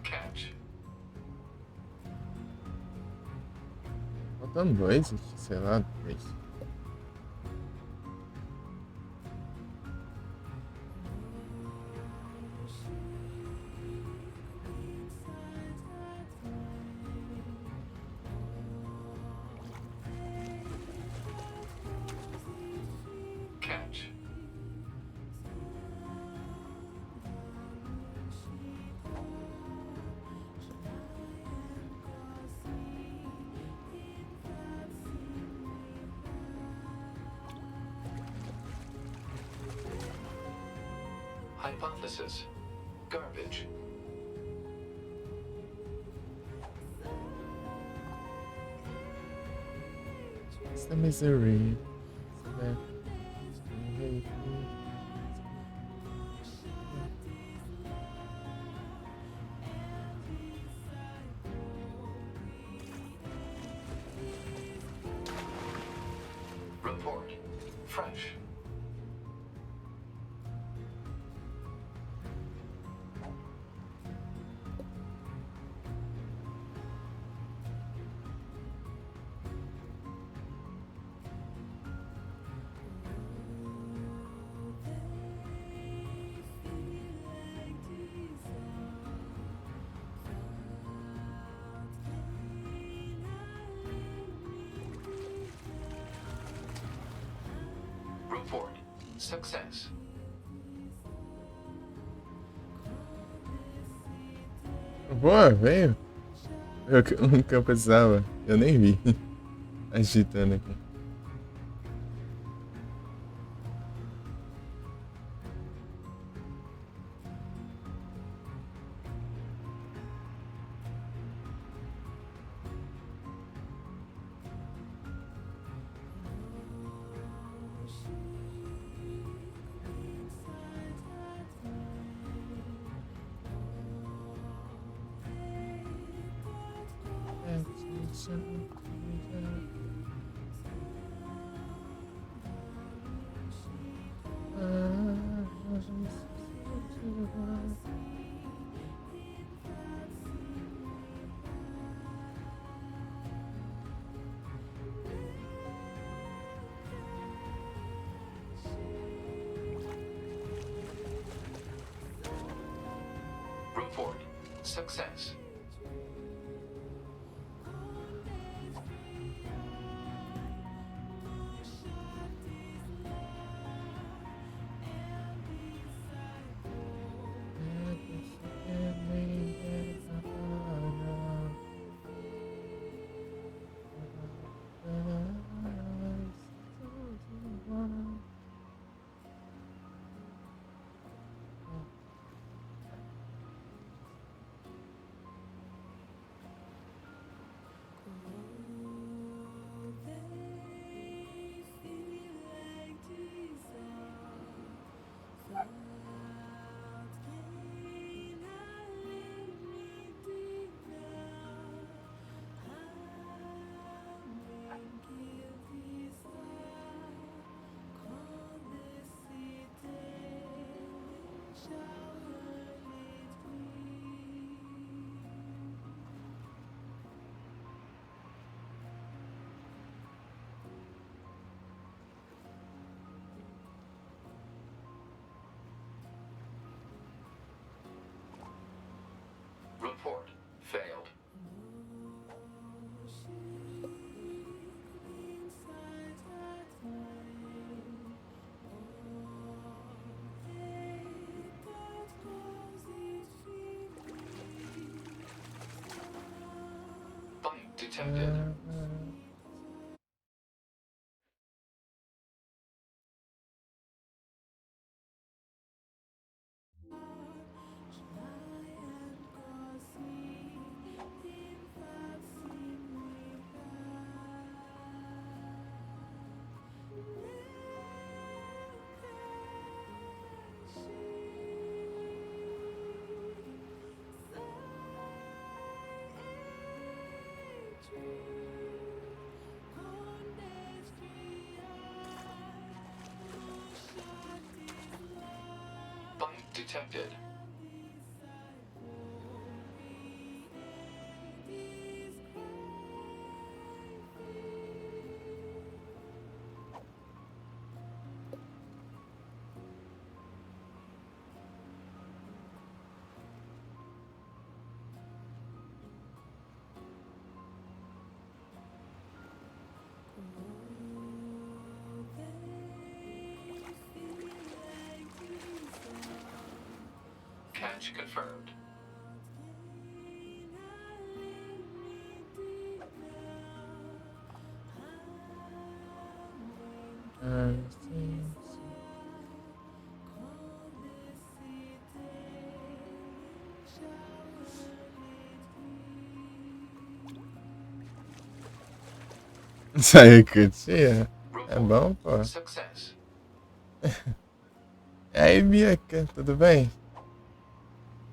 Catch. Faltam dois, sei lá, três. Catch. Hypothesis. Garbage. It's a misery. Report. Fresh. Report. Success. Boa, veio. O que eu precisava. Eu nem vi. Agitando aqui. Report. Success. Report. Failed. Bite detected. Bite detected. Catch confirmed. Isso aí, curtia. É bom, pô. Success. E aí, Bianca, tudo bem?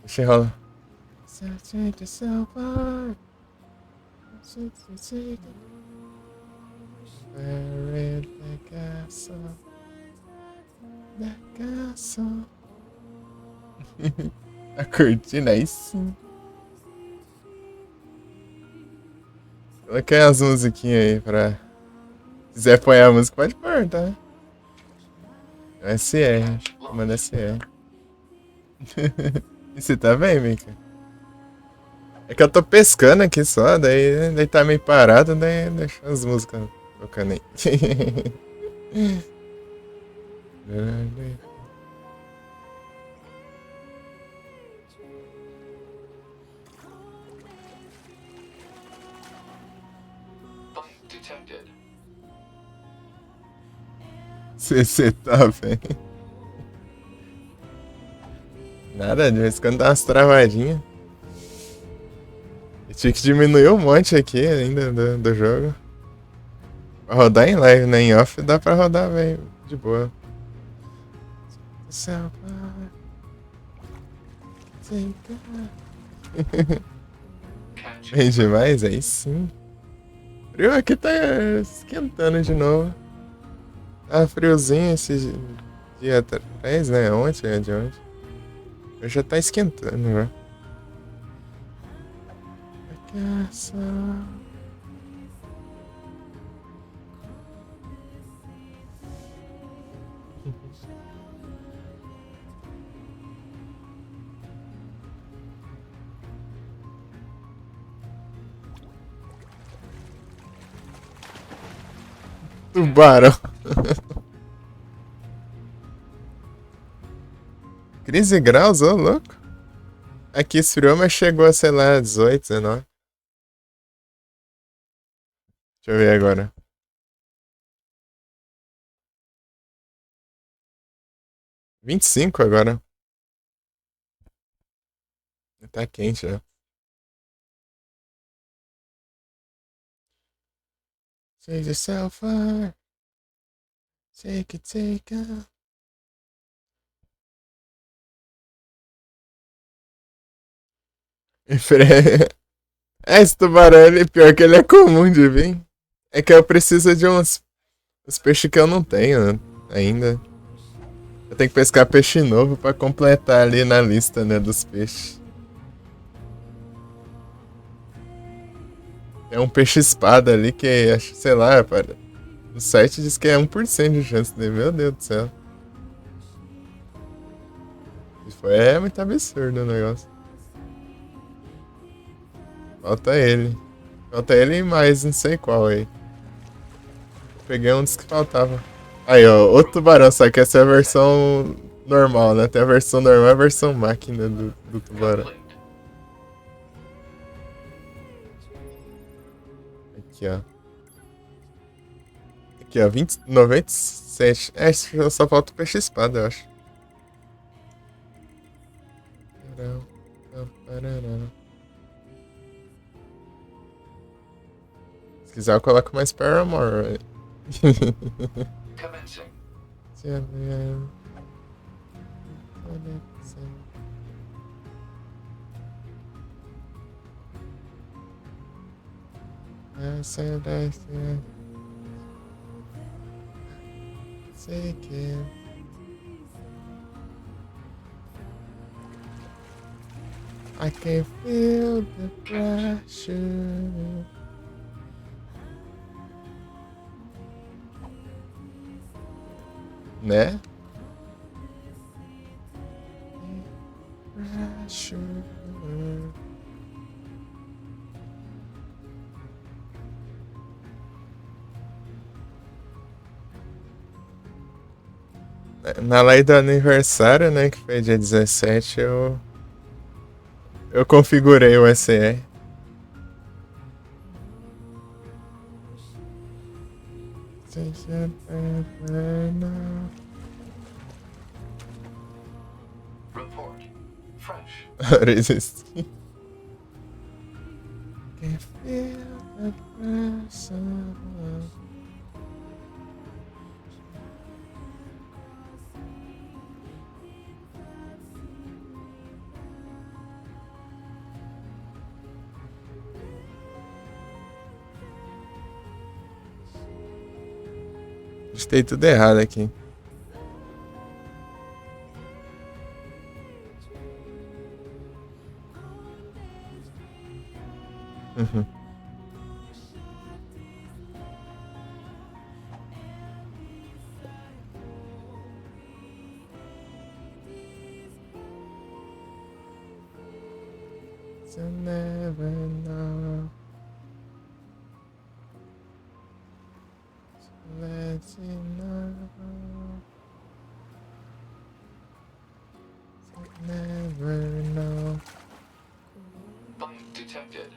Deixa eu rolar. A cortina aí sim. Coloquei as musiquinhas aí pra... Se quiser pôr a música, pode pôr, tá? SR, manda SR. E você tá bem, Mika? É que eu tô pescando aqui só, daí tá meio parado, daí deixa as músicas tocando aí. Bite detected. Você tá bem? Nada, de vez em quando dá umas travadinhas. Eu tinha que diminuir um monte aqui ainda do jogo. Pra rodar em live, né? Em off dá pra rodar, velho. De boa. Bem demais, aí sim. Frio aqui tá esquentando de novo. Tá friozinho esse dia atrás, né? Ontem, é de ontem. Hoje já tá esquentando, né? Tubarão. 15 graus, ô louco. Aqui esfriou, mas chegou a, sei lá, 18, 19. Deixa eu ver agora. R$ 25 agora. Tá quente, né? Take yourself far. Take it, take it. Esse tubarão, ele, pior que ele é comum de vir. É que eu preciso de uns peixes que eu não tenho, né, ainda. Eu tenho que pescar peixe novo pra completar ali na lista, né, dos peixes. Tem um peixe espada ali que, acho, sei lá, para. No site diz que é 1% de chance dele. Meu Deus do céu. É muito absurdo o negócio. Falta ele. Falta ele e mais, não sei qual aí. Peguei um dos que faltava. Aí, ó, outro tubarão, só que essa é a versão normal, né? Tem a versão normal e a versão máquina do tubarão. Aqui, ó. Aqui, ó, 97. É, só falta o peixe espada, eu acho. Se quiser, eu coloco mais Paramore. Commencing. I can feel the pressure. Né? Pressure. Na lei do aniversário, né, que foi dia 17, eu configurei o SE. Report. Fresh. Resistir. Can feel the pressure. Digitei tudo errado aqui. Uhum. You never know. Let you know. You never know. Bite detected.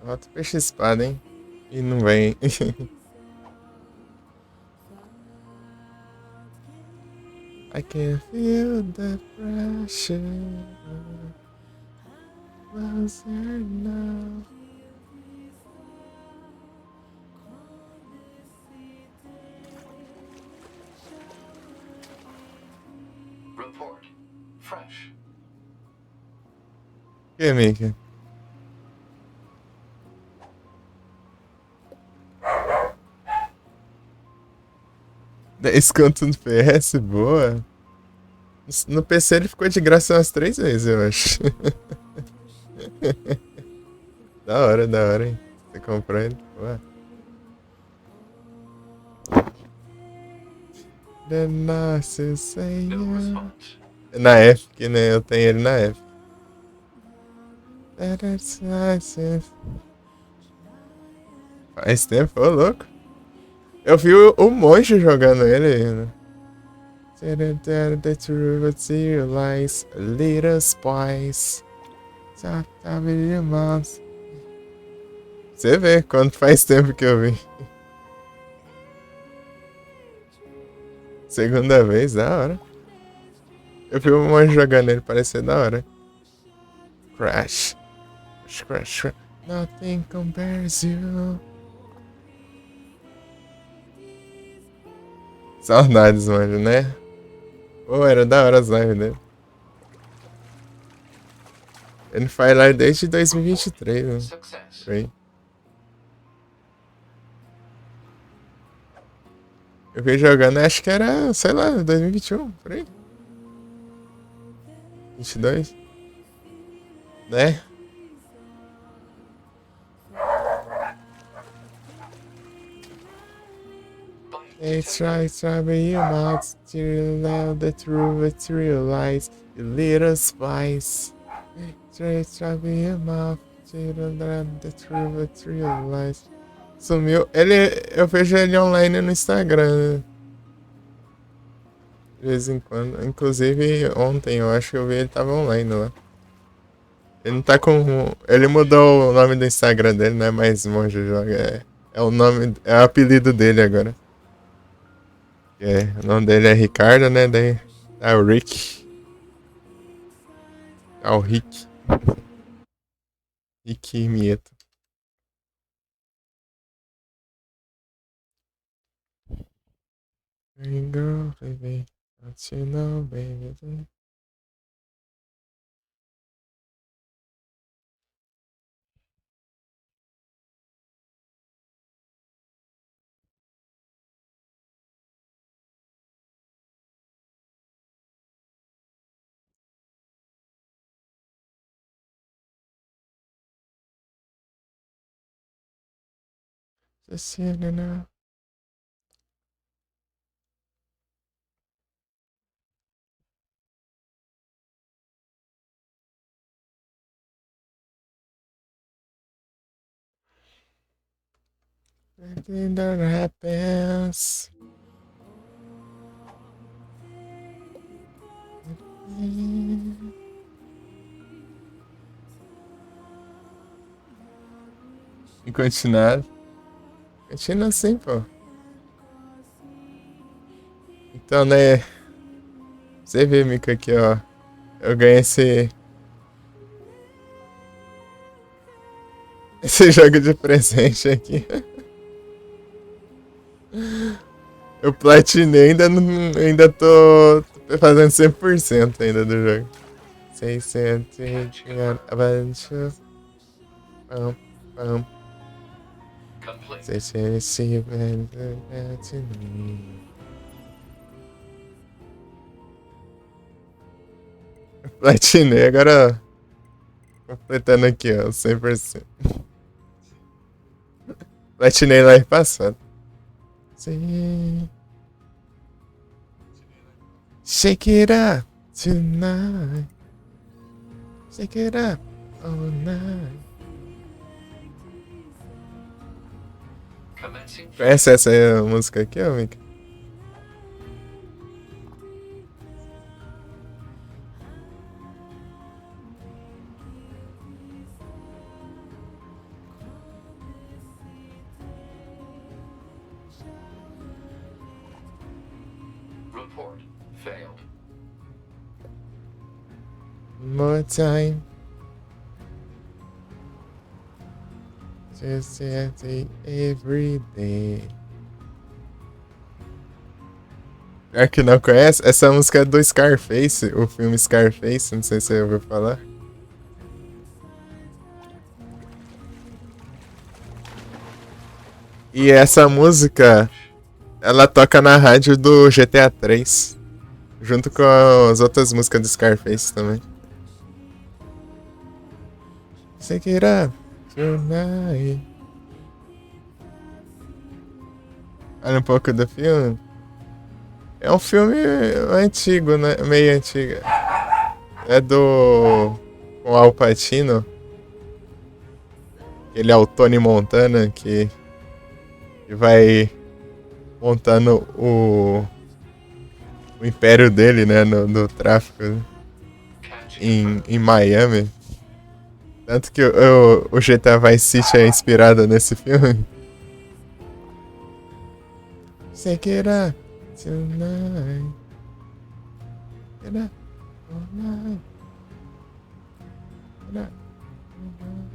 Outro peixe espada, hein? E não vem. I can feel the pressure. Closer now. Report. Fresh. Que, Mika? 10 conto no PS, boa. No PC ele ficou de graça umas 3 vezes, eu acho. Da hora, hein? Você comprou ele? Boa. Nossa, Senhor. Na Epic, né? Eu tenho ele na Epic. Faz tempo, ô louco. Eu vi o Monge jogando ele, né? The truth realize a little spice. Você vê quanto faz tempo que eu vi. Segunda vez, da hora. Eu vi o Monge jogando ele, parecia da hora. Crash. Crash. Nothing compares you. Saudades, mano, né? Pô, era da hora as lives dele. Ele faz live desde 2023, né? Foi. Eu vi jogando, acho que era, sei lá, 2021, por aí. 22. Né? Try, but you mouth to allow the truth to realize a little spice. Try, but you mouth to allow the truth to realize. Sumiu. Eu vejo ele online no Instagram, né? De vez em quando. Inclusive ontem eu acho que eu vi ele tava online lá. Ele não tá com. Ele mudou o nome do Instagram dele, não é mais Monge Joga. É o nome. É o apelido dele agora. O nome dele é Ricardo, né? Daí é o Rick. É o Rick. Rick Mieto. Go, baby. Don't you know, baby? Just here now. Nothing that happens. E continuar. Continua assim, pô. Então, né? Você vê, Mika, aqui, ó. Eu ganhei esse jogo de presente aqui. Eu platinei, ainda tô fazendo 100% ainda do jogo. 600 avanço. Pam, pam. Platinei, agora completando aqui, ó, 100%. Platinei live passado. Sim. Shake it up tonight. Shake it up all night. Conhece essa música aqui, ó, Mika? Report failed. More time. Just every day. Pior que não conhece? Essa música é do Scarface, o filme Scarface, não sei se você ouviu falar. E essa música Ela toca na rádio do GTA 3. Junto com as outras músicas do Scarface também. Shake it up tonight. Olha um pouco do filme. É um filme antigo, né? Meio antigo. É do... com Al Pacino. Ele é o Tony Montana que vai montando o império dele, né? No tráfico, né? Em Miami. Tanto que o GTA Vice City é inspirado nesse filme. Shake it up tonight. Get up tonight. Get up tonight.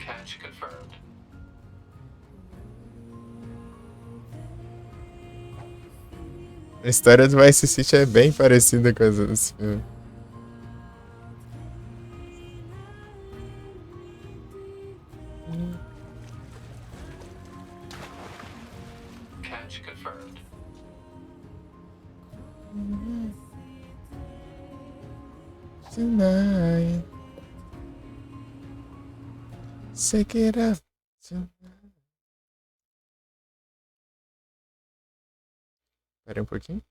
Catch confirmed. A história do Vice City é bem parecida com essa desse filme. Catch confirmed. Tonight. Shake it up tonight. Espera um pouquinho.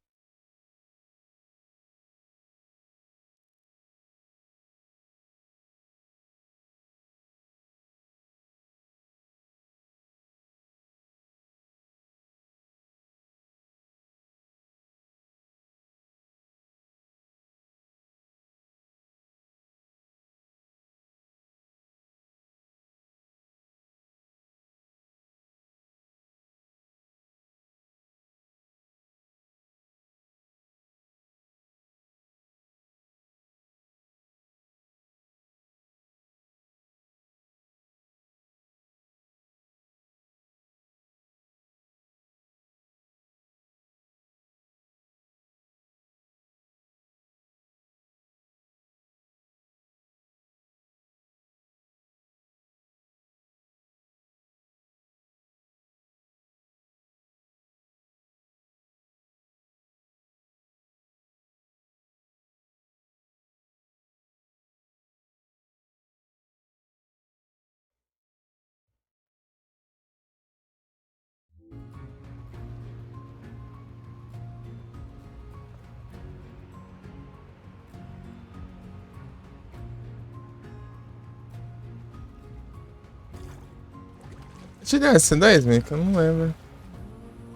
Te deu essa 10, man, que eu não lembro.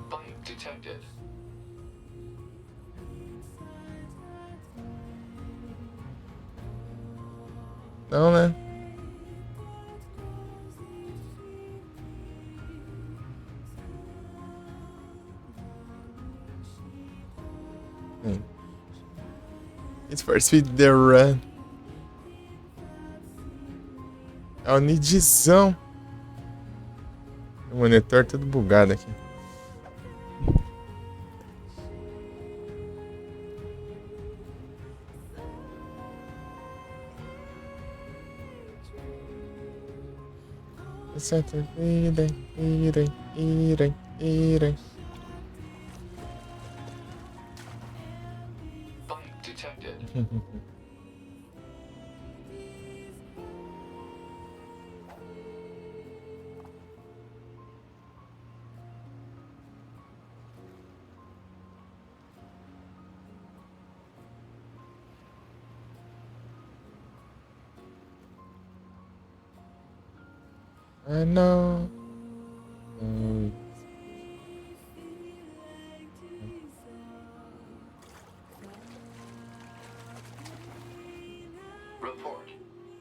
Bite detected. Não, né? It's for speed the run. É o Nidzão. O monitor todo bugado aqui. Irem. Bite detected. I know. Report.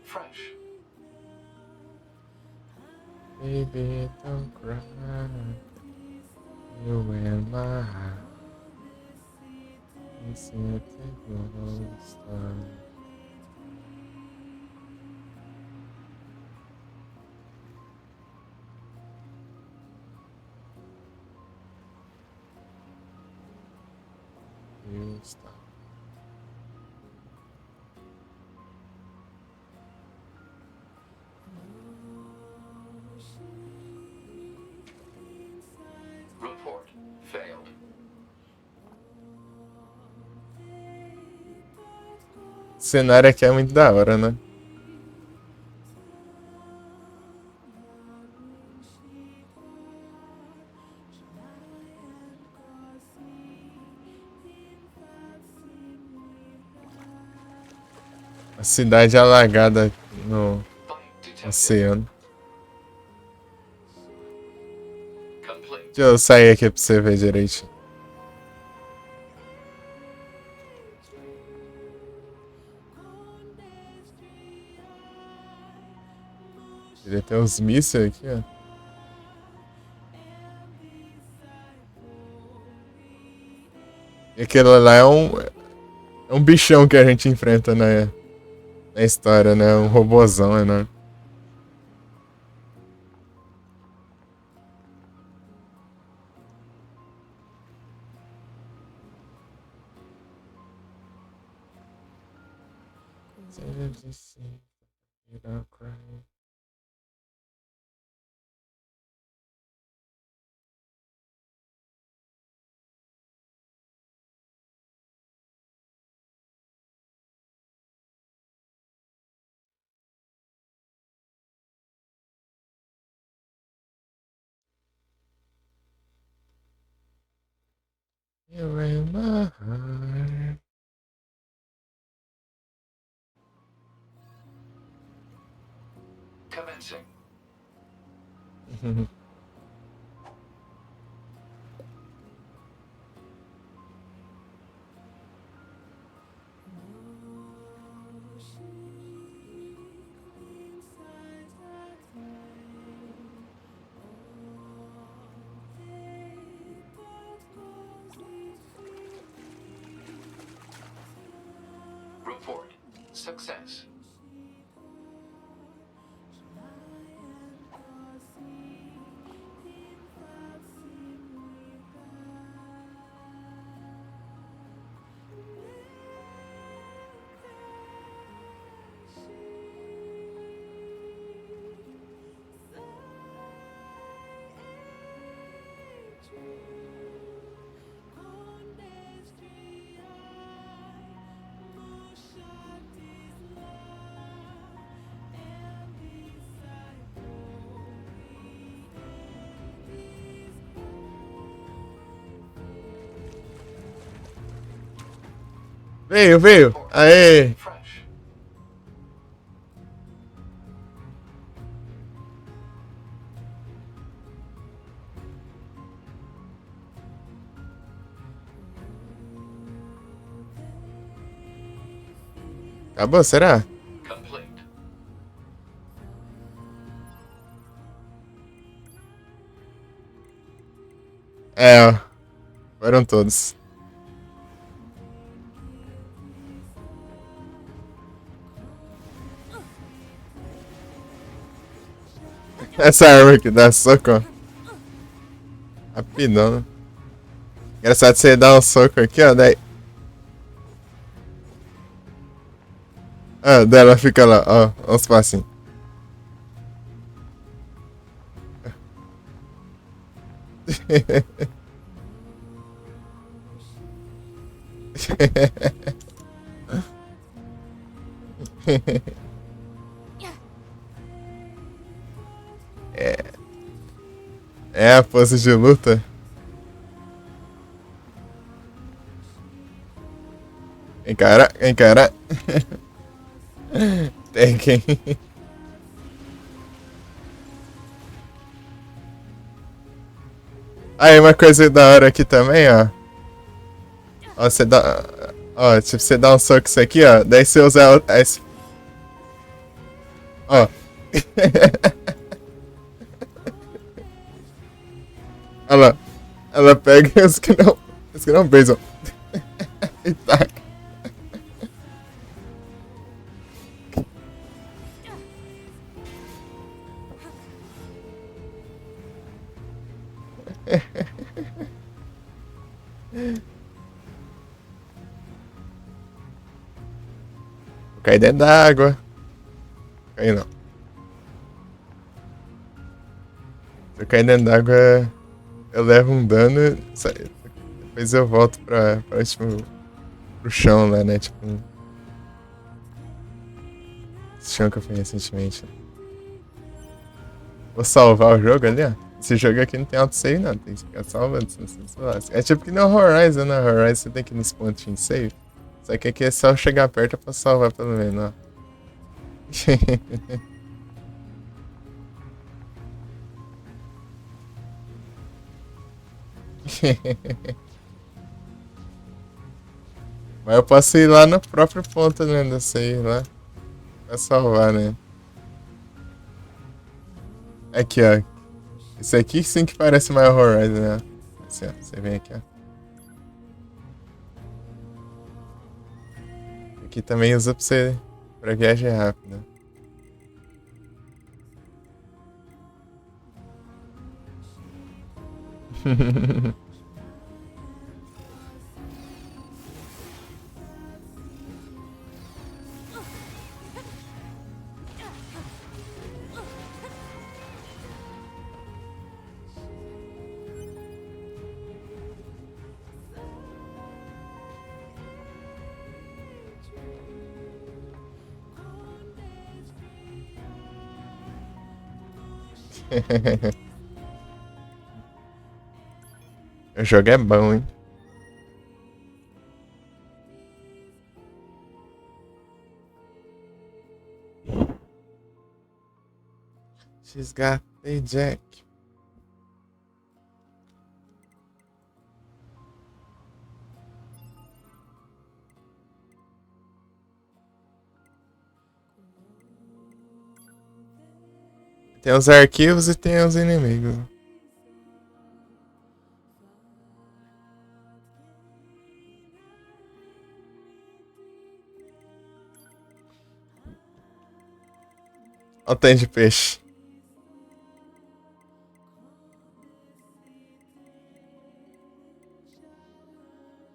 Fresh. Baby, don't cry. You and my heart. You said take your star. You stop. cenário aqui é muito da hora, né? A cidade alagada no oceano. Deixa eu sair aqui pra você ver direito. Ele tem uns mísseis aqui, ó. E aquele lá é um bichão que a gente enfrenta na história, né? Um robozão enorme. You in my heart. Commencing. Report. Success. Veio. Aê. Acabou, será? É, ó. Foram todos. Essa arma aqui dá soco, ó. Rapidão, né? Engraçado você dar um soco aqui, ó, daí... Ah, daí ela fica lá, ó, uns passinhos. É a pose de luta. Encara. Tem quem. Aí uma coisa da hora aqui também, ó. Ó, você dá. Ó, tipo, você dá um soco isso aqui, ó. Daí você usa esse. Ó. Olha lá. Ela pega os que não beijam. E taca. Vou cair dentro da água. Cair não. Se eu cair dentro da água, eu levo um dano. Depois eu volto pro chão lá, né? Tipo. Esse chão que eu fiz recentemente. Vou salvar o jogo ali, ó. Esse jogo aqui não tem autosave, não. Tem que ficar salvando. É tipo que nem o Horizon, né? O Horizon você tem que ir nos pontinhos de save. Só que aqui é só chegar perto pra salvar pelo menos, ó. Mas eu posso ir lá no próprio ponto, né? Dessa aí, lá. Pra salvar, né? Aqui, ó. Esse aqui sim que parece mais Horizon, né? Assim, ó. Você vem aqui, ó. Aqui também usa pra você... pra viagem rápida. O jogo é bom, hein? She's got a jack. Tem os arquivos e tem os inimigos. Olha o tanto de peixe.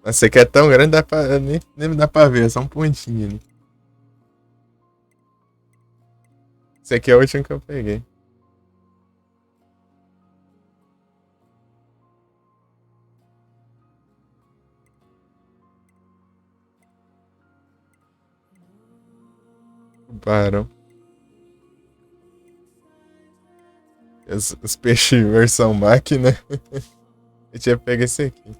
Mas esse aqui é tão grande, nem dá pra ver, é só um pontinho ali. Esse aqui é o último que eu peguei. Tubarão. Os peixes versão máquina. Eu tinha pego esse aqui.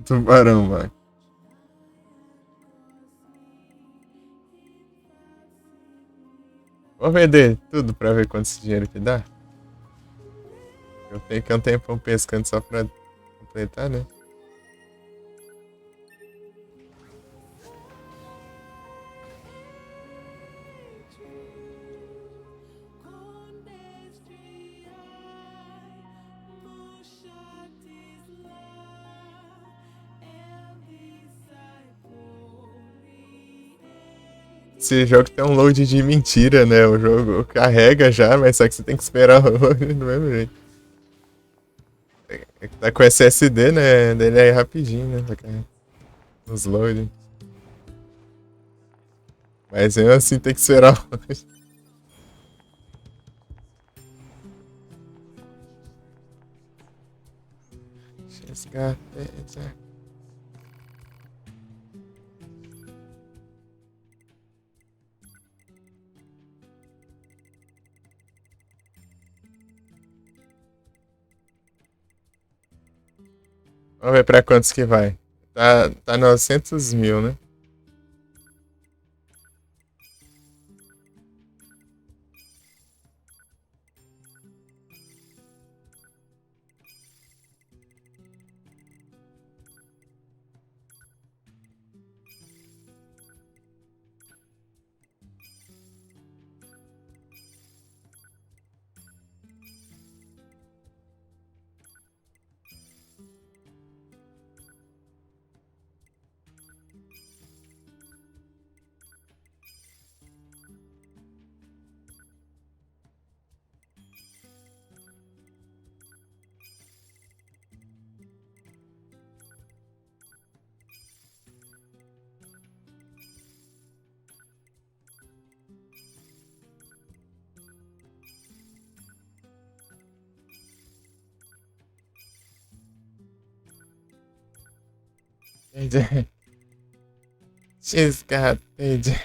Tubarão, mano. Vou vender tudo pra ver quanto esse dinheiro que dá. Eu tenho que um tempão pescando só pra completar, né? Esse jogo tem um load de mentira, né? O jogo carrega já, mas só que você tem que esperar o load do mesmo jeito. É que tá com SSD, né? Dele é rapidinho, né? Os loading. Mas mesmo assim tem que esperar o load. She's got it. Vamos ver pra quantos que vai. Tá 900 mil, né? AJ. She's got AJ.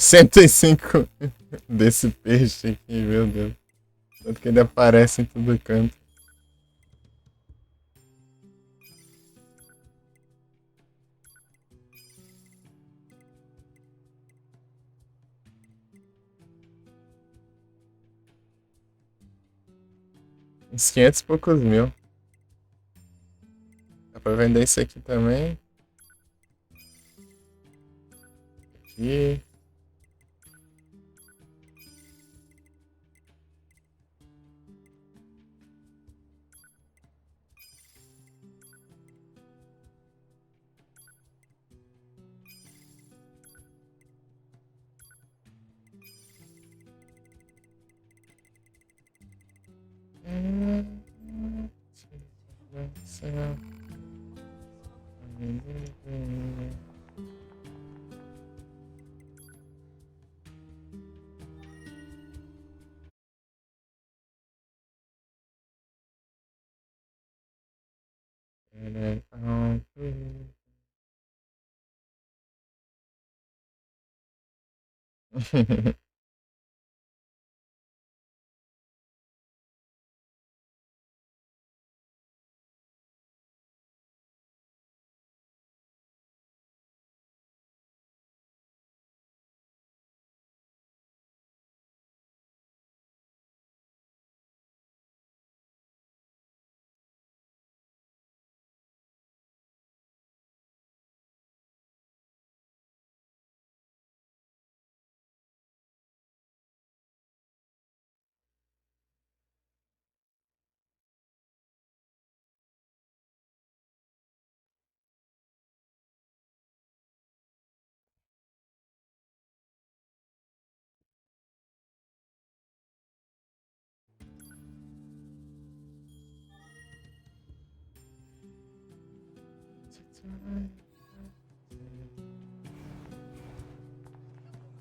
Cento e cinco desse peixe aqui, meu Deus. Tanto que ele aparece em todo canto. Uns 500 e poucos mil. Dá pra vender isso aqui também. Aqui.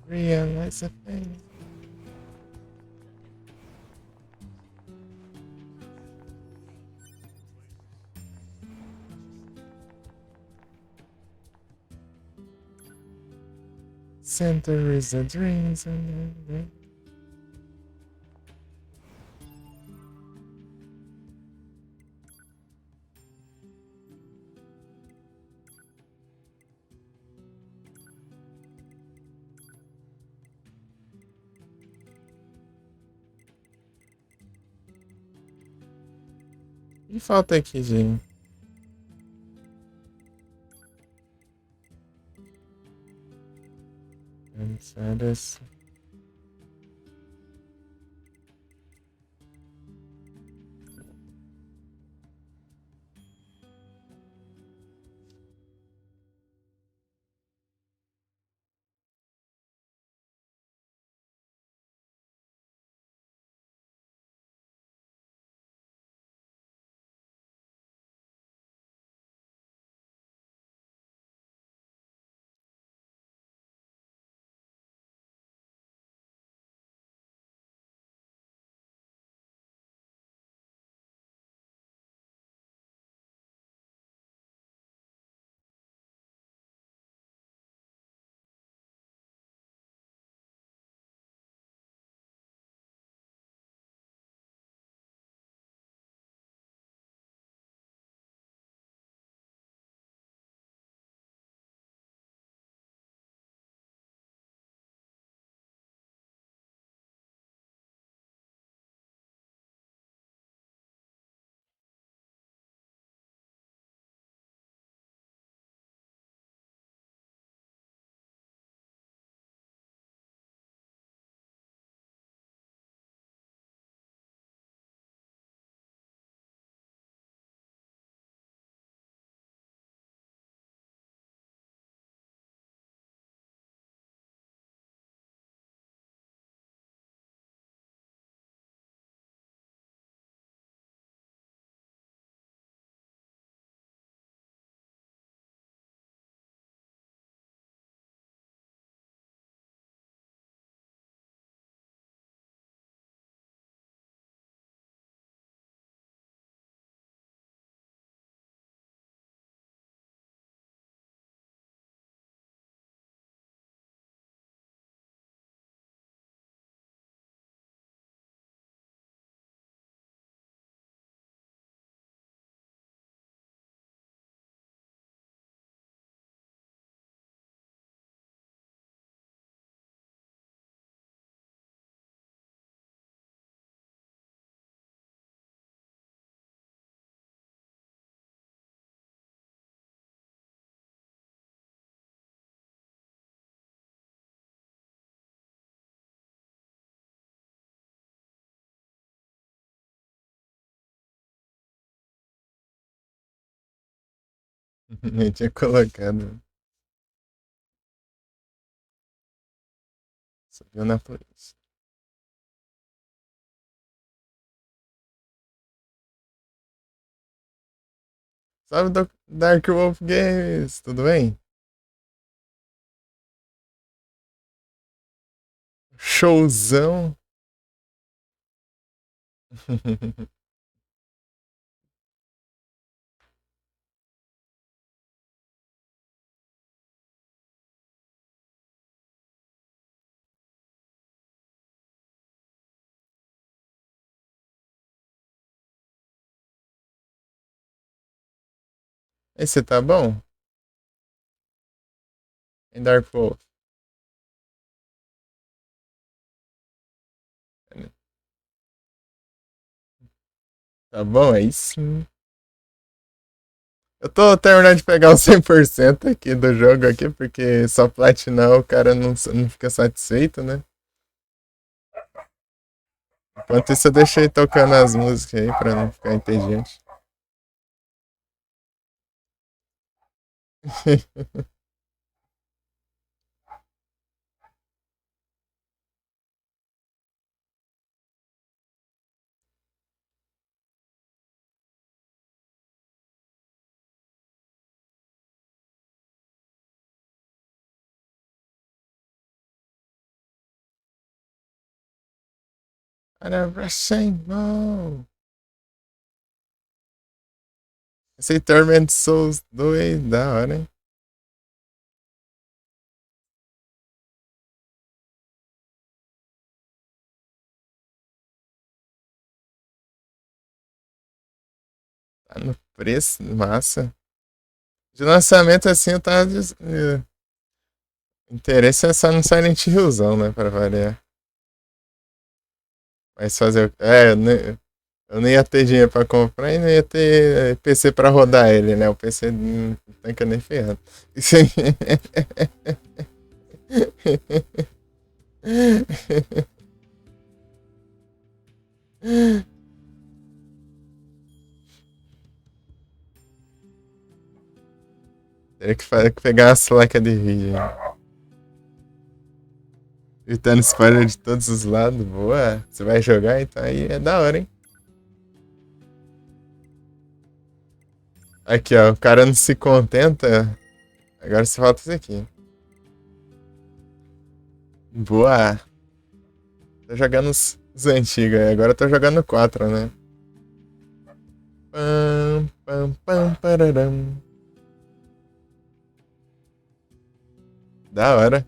Realize a thing. Center is a dream. E falta aqui, gente. Dessa. Eu tinha colocado. Subiu na playlist. Salve, Dark Wolf Games, tudo bem? Showzão. Esse tá bom? Em Dark Wolf. Tá bom, aí sim. Eu tô terminando de pegar os 100% aqui do jogo aqui, porque só platinar o cara não fica satisfeito, né? Enquanto isso eu deixei tocando as músicas aí pra não ficar entediante. Rainbow. Esse Torment Souls 2, da hora, hein? Tá no preço, massa. De lançamento assim, eu tava. Interesse é só no Silent Hillzão, né? Pra variar. Mas fazer. Eu não ia ter dinheiro pra comprar e não ia ter PC pra rodar ele, né? O PC não tanca nem ferrando. Isso aí. Teria que pegar uma placa de vídeo. Gritando spoiler de todos os lados. Boa. Você vai jogar, então aí é da hora, hein? Aqui, ó. O cara não se contenta. Agora só falta isso aqui. Boa. Tô jogando os antigos. Agora eu tô jogando 4, né? Pam, pam, pam, pararam. Da hora.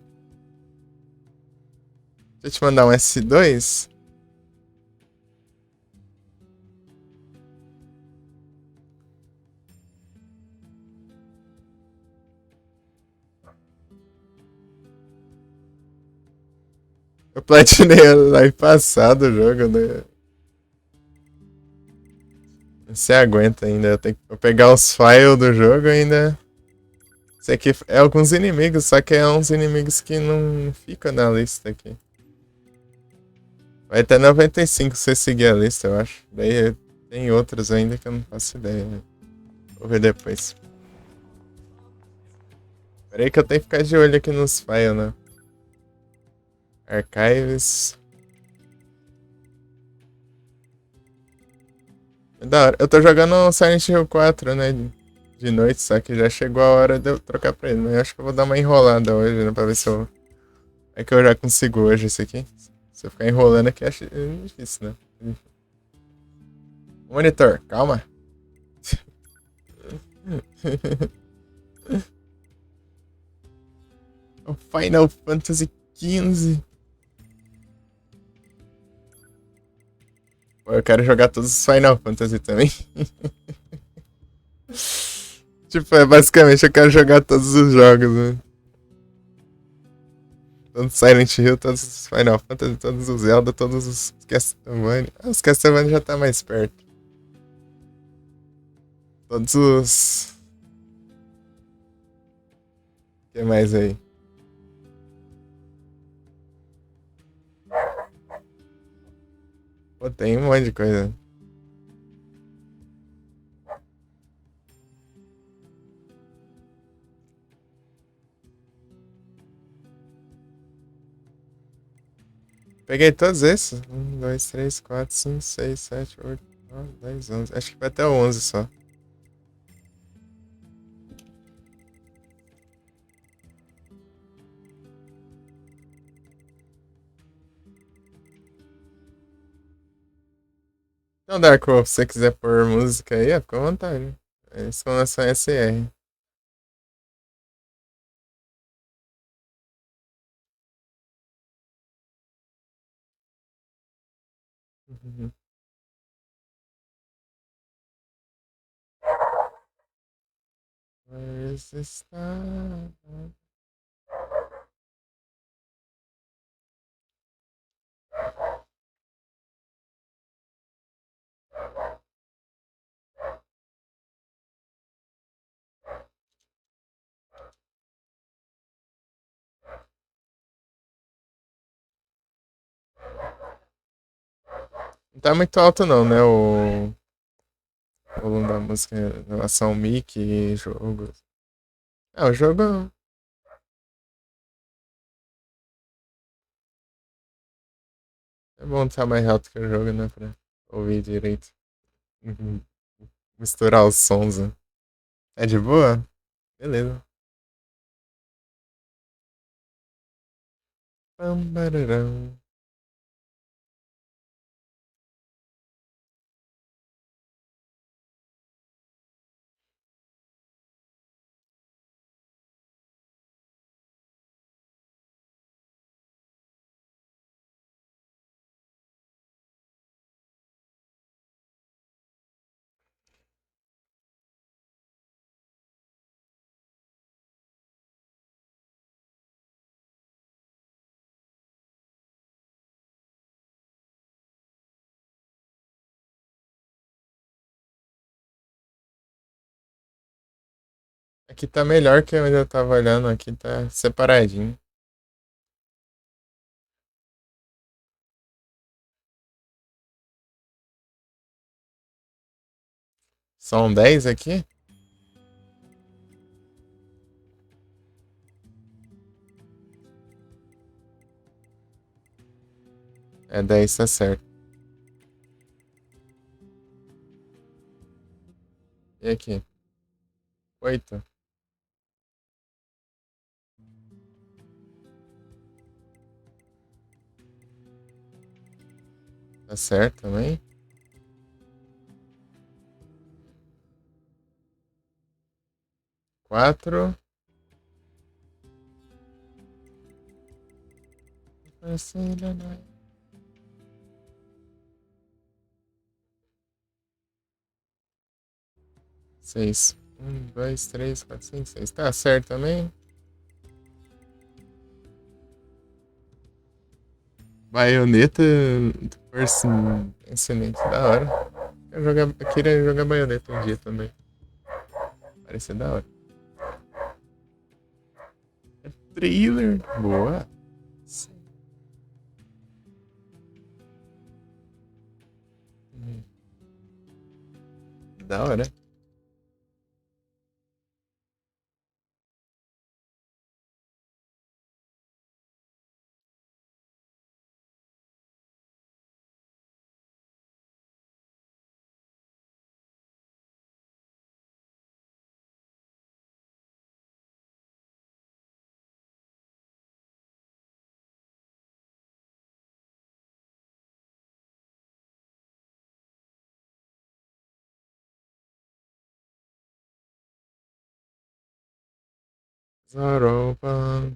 Deixa eu te mandar um S2. Eu platinei live passado o jogo, né? Você aguenta ainda. Eu tenho que pegar os files do jogo ainda. Isso aqui é alguns inimigos, só que é uns inimigos que não ficam na lista aqui. Vai até 95 se você seguir a lista, eu acho. Daí tem outros ainda que eu não faço ideia. Né? Vou ver depois. Pera aí que eu tenho que ficar de olho aqui nos files, né? Archives. É da hora. Eu tô jogando Silent Hill 4, né? De noite, só que já chegou a hora de eu trocar pra ele. Mas eu acho que eu vou dar uma enrolada hoje, né? Pra ver se eu. É que eu já consigo hoje esse aqui. Se eu ficar enrolando aqui, acho difícil, né? Monitor, calma. O Final Fantasy XV. Pô, eu quero jogar todos os Final Fantasy também. Tipo, basicamente eu quero jogar todos os jogos, né? Todos os Silent Hill, todos os Final Fantasy, todos os Zelda, todos os Castlevania. Os Castlevania já tá mais perto. Todos os... O que mais aí? Pô, tem um monte de coisa. Peguei todos esses. 1, 2, 3, 4, 5, 6, 7, 8, 9, 10, 11. Acho que vai até o 11 só. Então, Darko, se você quiser pôr música aí, fica à vontade. É exclamação SR. Uhum. Where is this star? Não tá muito alto não, né? O volume da música em relação ao mic e jogo. É, o jogo. É bom estar mais alto que o jogo, né? Pra ouvir direito. Uhum. Misturar os sons, né? É de boa? Beleza. Pam, bararam. Aqui tá melhor que onde eu tava olhando. Aqui tá separadinho. São 10 aqui? É 10, tá certo. E aqui? 8. Tá certo também? 4. Barcelona. 6. 1, 2, 3, 4, 5, 6. Tá certo também? Baioneta. Excelente, da hora. Eu queria jogar baioneta um dia também. Parecia da hora. É thriller. Boa. Da hora. Zaropa.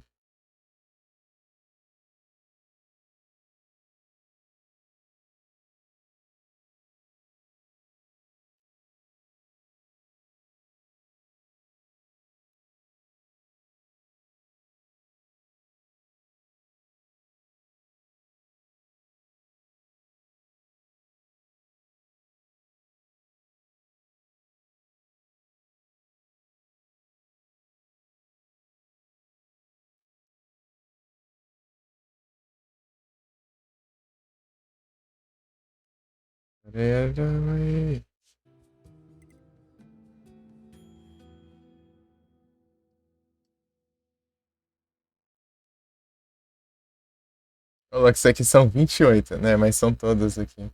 Falou que isso aqui são 28, né? Mas são todas aqui.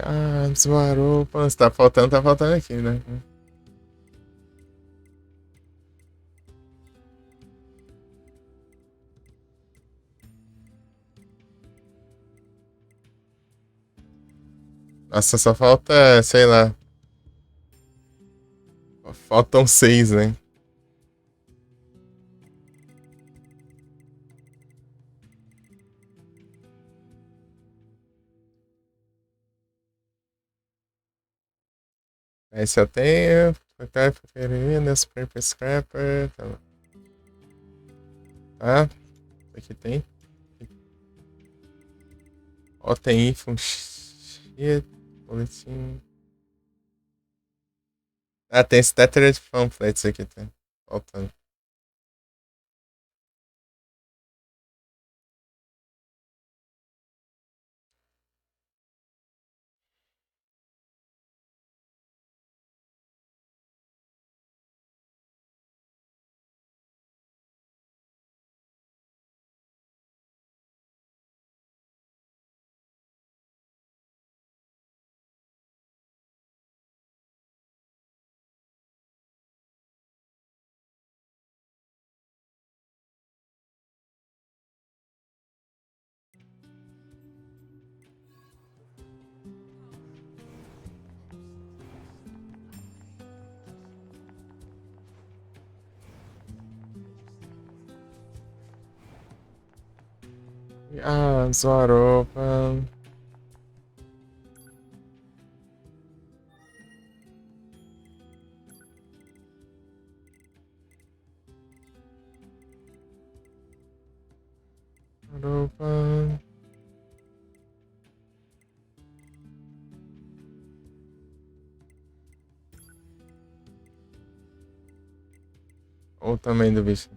Ah, desmarou. Pô, se tá faltando aqui, né? Nossa, só falta, sei lá. Faltam 6, né? Esse eu tenho. Paper Scrapper. Tá. Aqui tem. Ó, tem info. Shit. Boletim. Ah, tem Stuttered Pamphlets aqui, tá? Faltando. Ah, Zoaropa. Zoaropa. Olha o tamanho do bicho.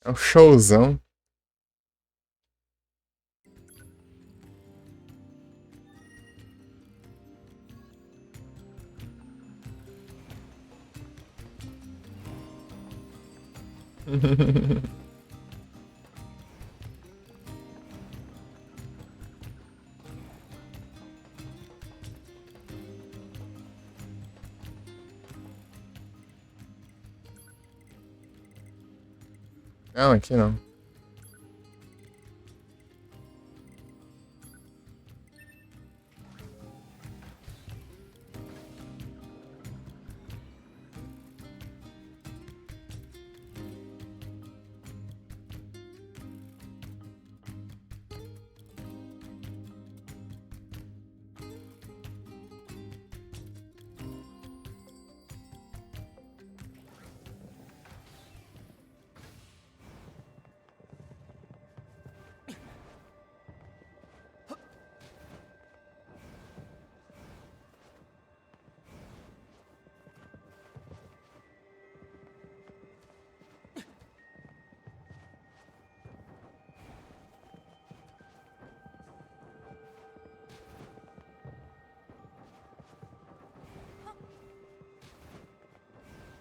É um showzão. Não, aqui não.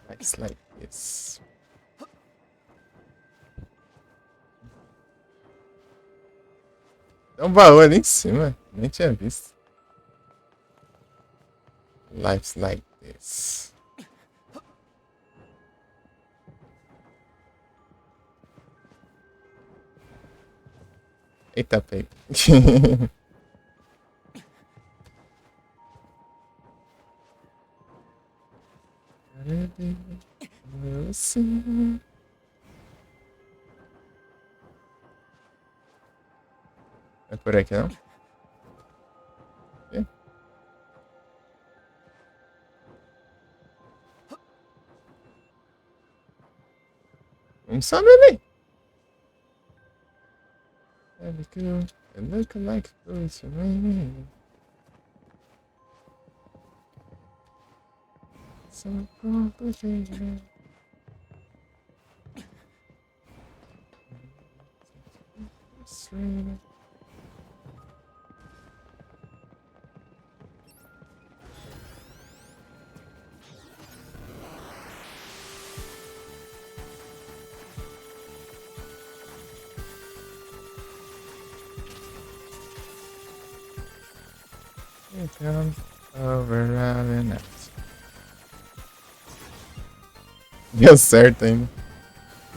Lights like this. Tem um baú ali em cima. Nem tinha visto. Lights like this. Eita, pega. É por aqui, não? Aqui? Vamos saber ali. It look like it's raining. So complicated. It's raining. It comes over and out. Deu certo ainda.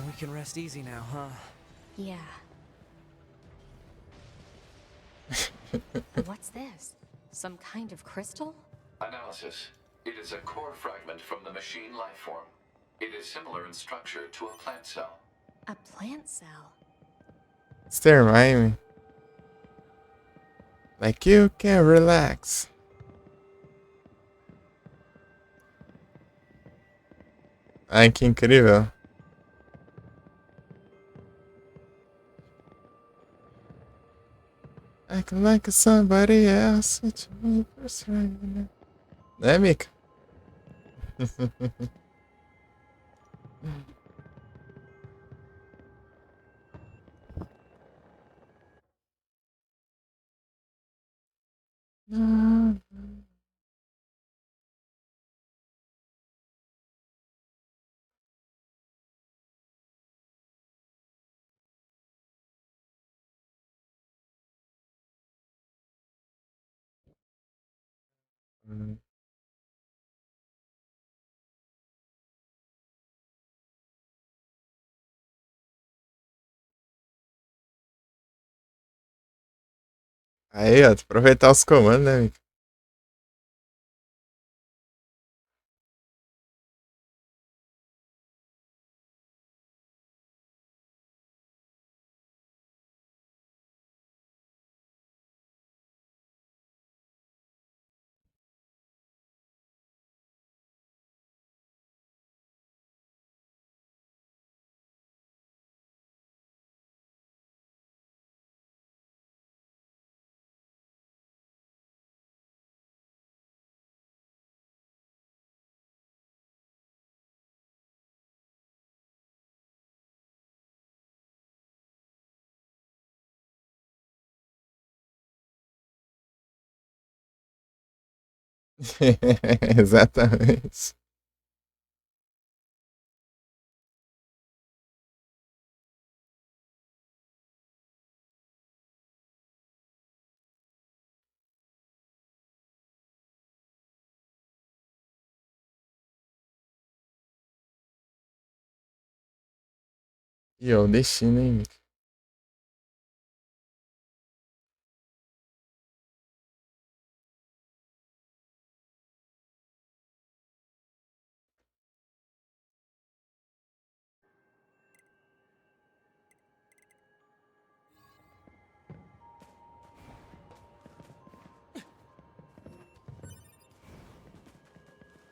We can rest easy now, huh? Yeah. What's this? Some kind of crystal? Analysis. It is a core fragment from the machine life form. It is similar in structure to a plant cell. A plant cell? Stay remind me. Like you can relax. Ai, que incrível. Acting like somebody else. It's me first right. Né, Mika? Aí, ó, aproveitar os comandos, né, Mika? Exatamente. E ó, o destino, hein, Mika?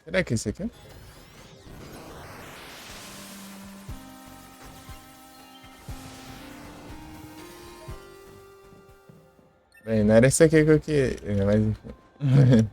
Será que é esse aqui? Bem, não era esse aqui que eu queria, mas enfim.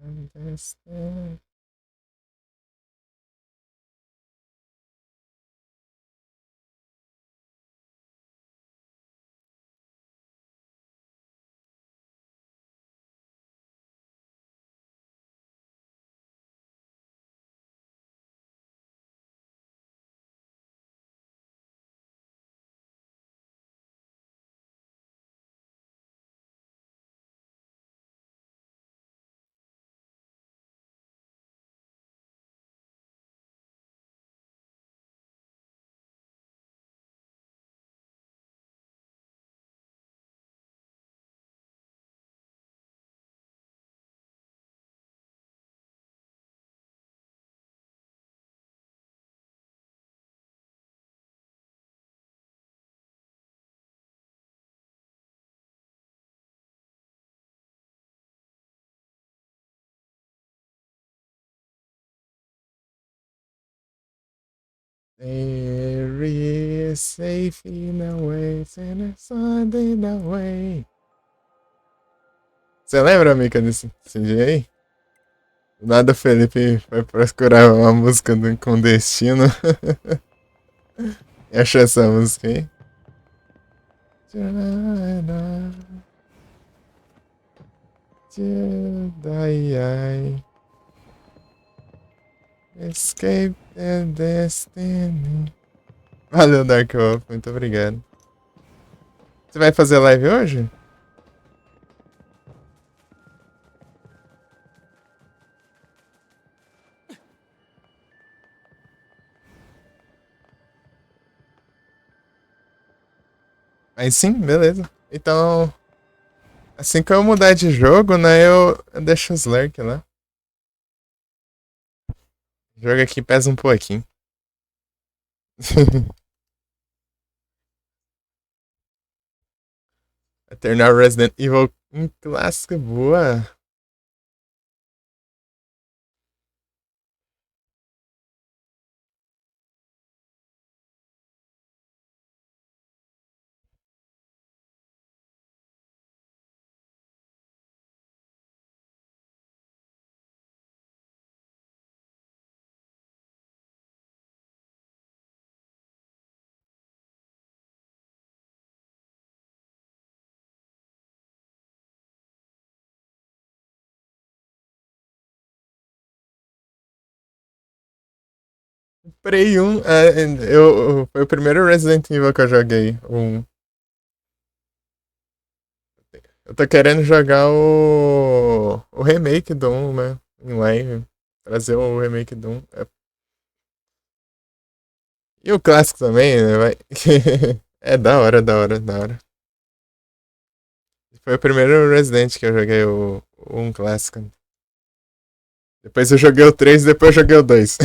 Understand. There is safety in the ways and a Sunday in the way. Você lembra, Mika, desse dia aí? Do nada o Felipe foi procurar uma música com destino. E achou essa música aí? Escape the destiny. Valeu, Dark Wolf, muito obrigado. Você vai fazer live hoje? Aí sim, beleza. Então, assim que eu mudar de jogo, né, eu deixo os lurk lá. O jogo aqui pesa um pouquinho. Eternal Resident Evil, clássica boa. Prey 1, foi o primeiro Resident Evil que eu joguei. Eu tô querendo jogar o remake do 1, né? Em live. Trazer o remake do 1. E o clássico também, né? É da hora, da hora, da hora. Foi o primeiro Resident que eu joguei o 1 clássico. Depois eu joguei o 3 e depois eu joguei o 2.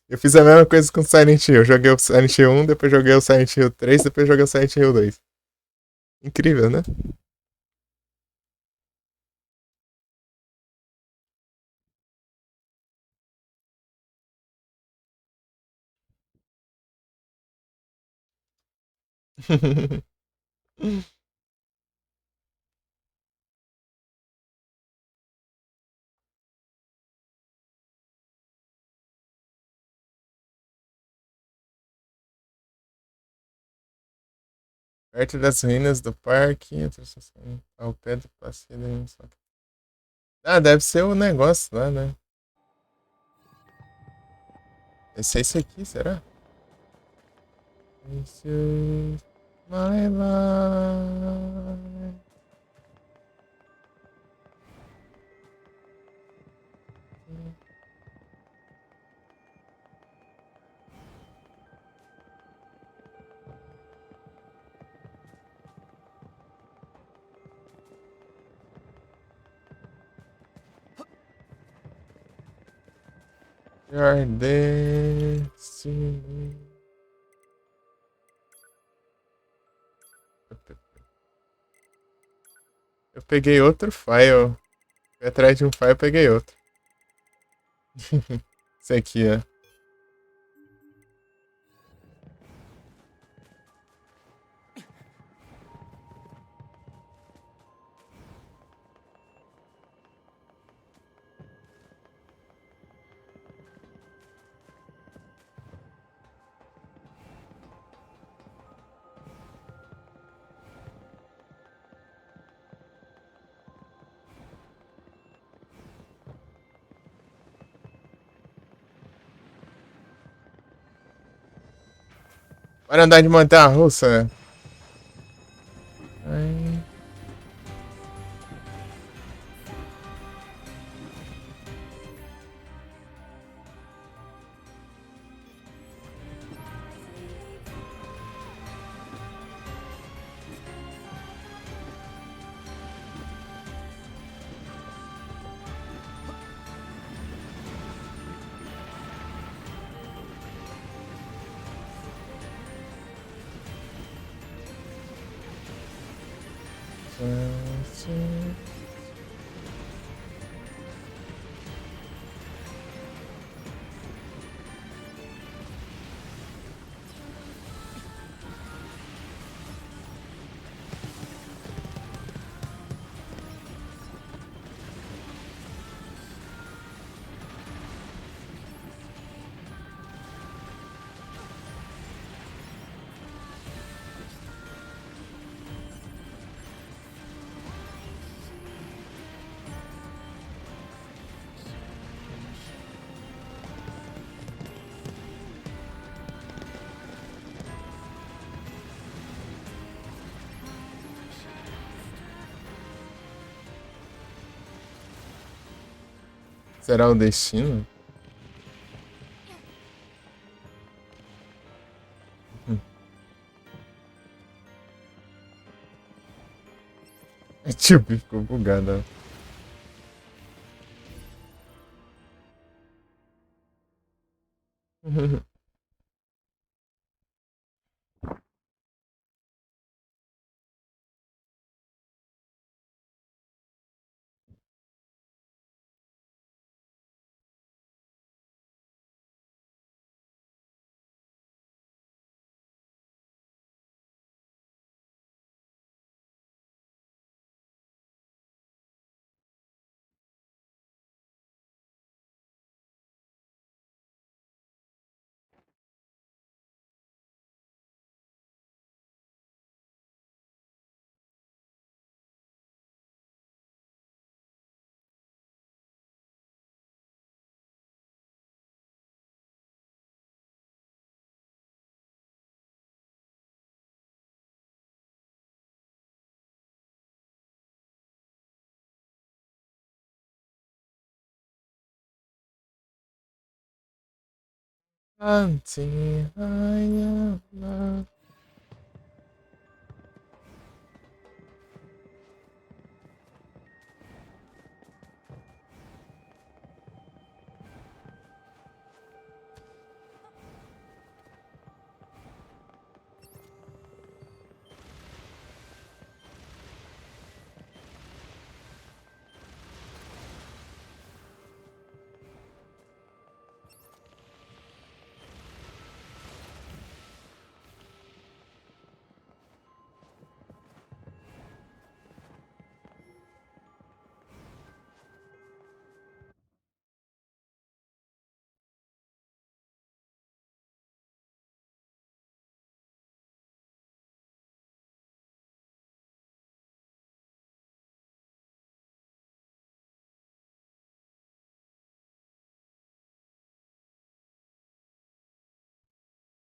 Eu fiz a mesma coisa com o Silent Hill. Eu joguei o Silent Hill 1, depois joguei o Silent Hill 3, depois joguei o Silent Hill 2. Incrível, né? Perto das ruínas do parque, ao pé do passeio da... Ah, deve ser o negócio lá, né? Esse é esse aqui, será? This is my life. Your destiny. Eu peguei outro file. Fui atrás de um file, eu peguei outro. Esse aqui, ó. Bora andar de montanha-russa. Ai. Será o destino? A Tio ficou bugada. Until I am loved.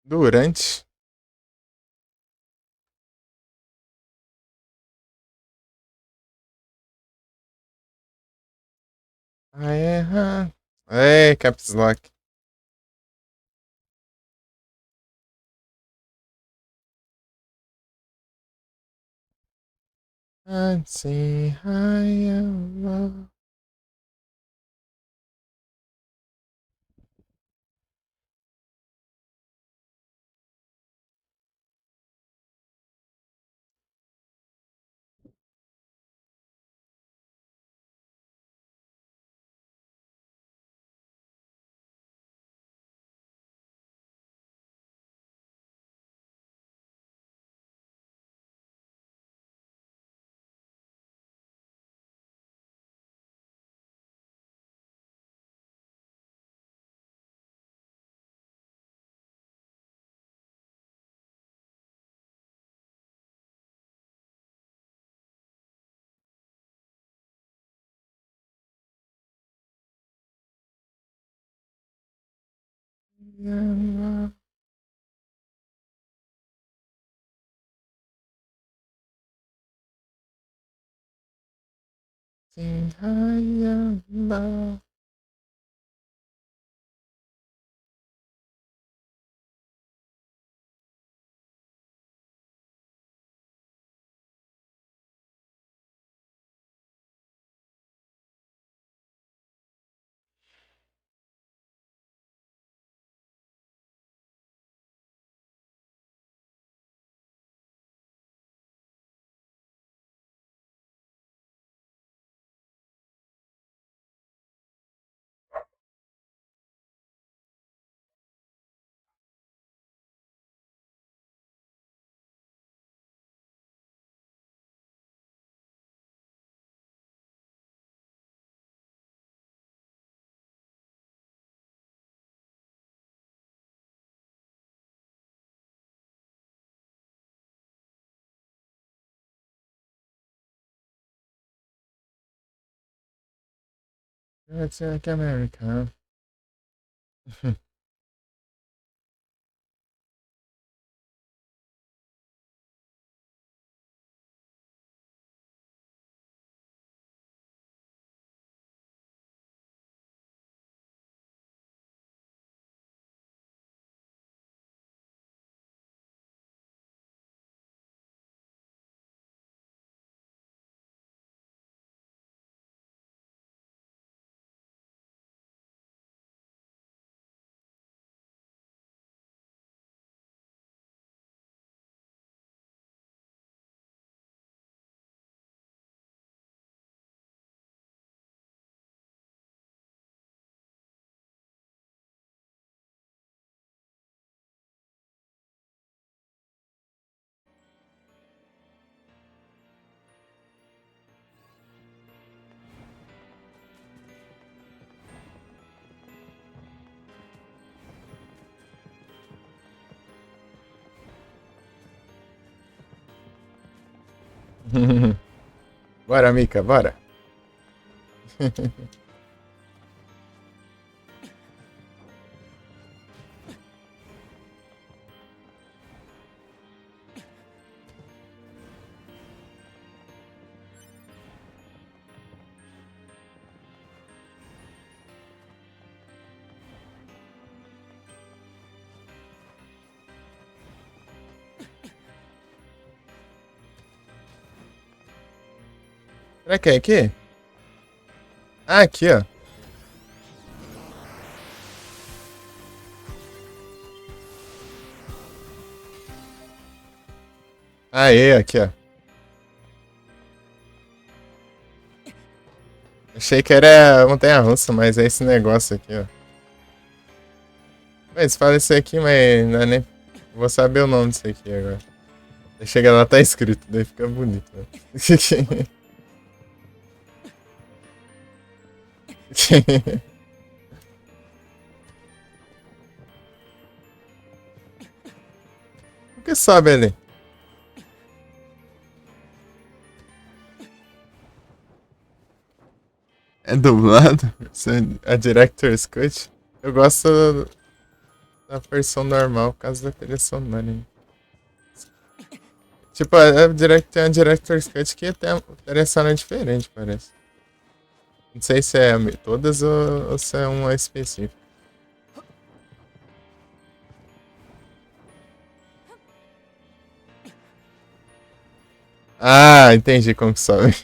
Durante. É, Caps Lock. Until I am loved. It's like America. Bora, Mika, bora. Será que é aqui? Ah, aqui, ó. Aê, aqui, ó. Achei que era montanha-russa, mas é esse negócio aqui, ó. Mas fala isso aqui, mas não é nem... Vou saber o nome disso aqui agora. Chega lá, tá escrito, daí fica bonito, né? O que sobe ali? É dublado? A Director's Cut? Eu gosto da versão normal, por causa da trilha sonora. Tipo, tem a Director's Cut que tem a trilha sonora diferente, parece. Não sei se é todas ou se é uma específica. Ah, entendi como que sobe.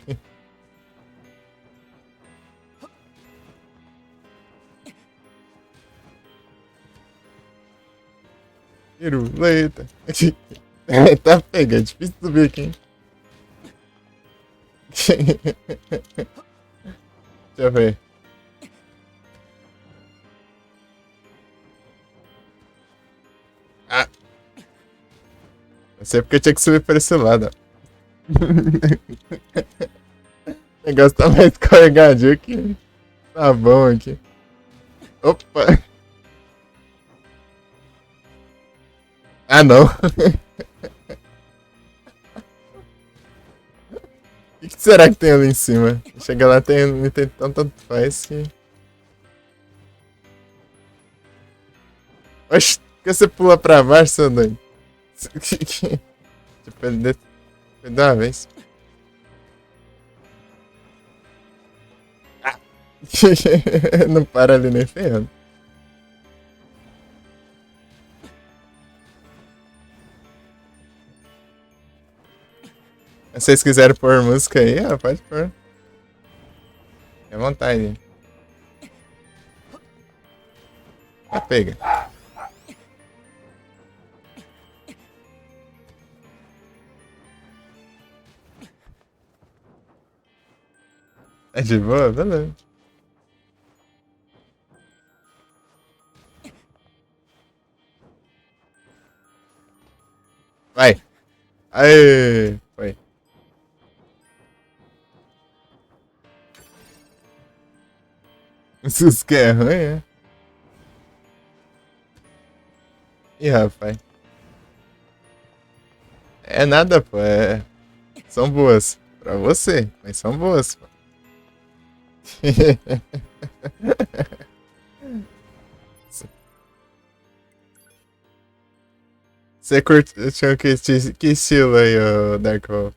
Piruleta. Tá pegando, difícil subir aqui, hein? Deixa eu ver. Ah! Eu sei porque eu tinha que subir por esse lado, ó. O negócio tá mais escorregadinho aqui. Tá bom aqui. Opa! Ah, não. O que será que tem ali em cima? Chega lá, tem tanto faz que... Oxe, por que você pula pra baixo, seu doido? Tipo, ele deu uma vez. Ah. Não para ali nem ferrando. Se vocês quiserem pôr música aí, ó, pode pôr. É vontade. Ah, pega. É de boa? Beleza. Vai. Aê. Foi. Isso que é ruim, é? Ih, rapaz. É nada, pô. São boas. Pra você, mas são boas, pô. Você curtiu que estilo aí, ô Dark Hole?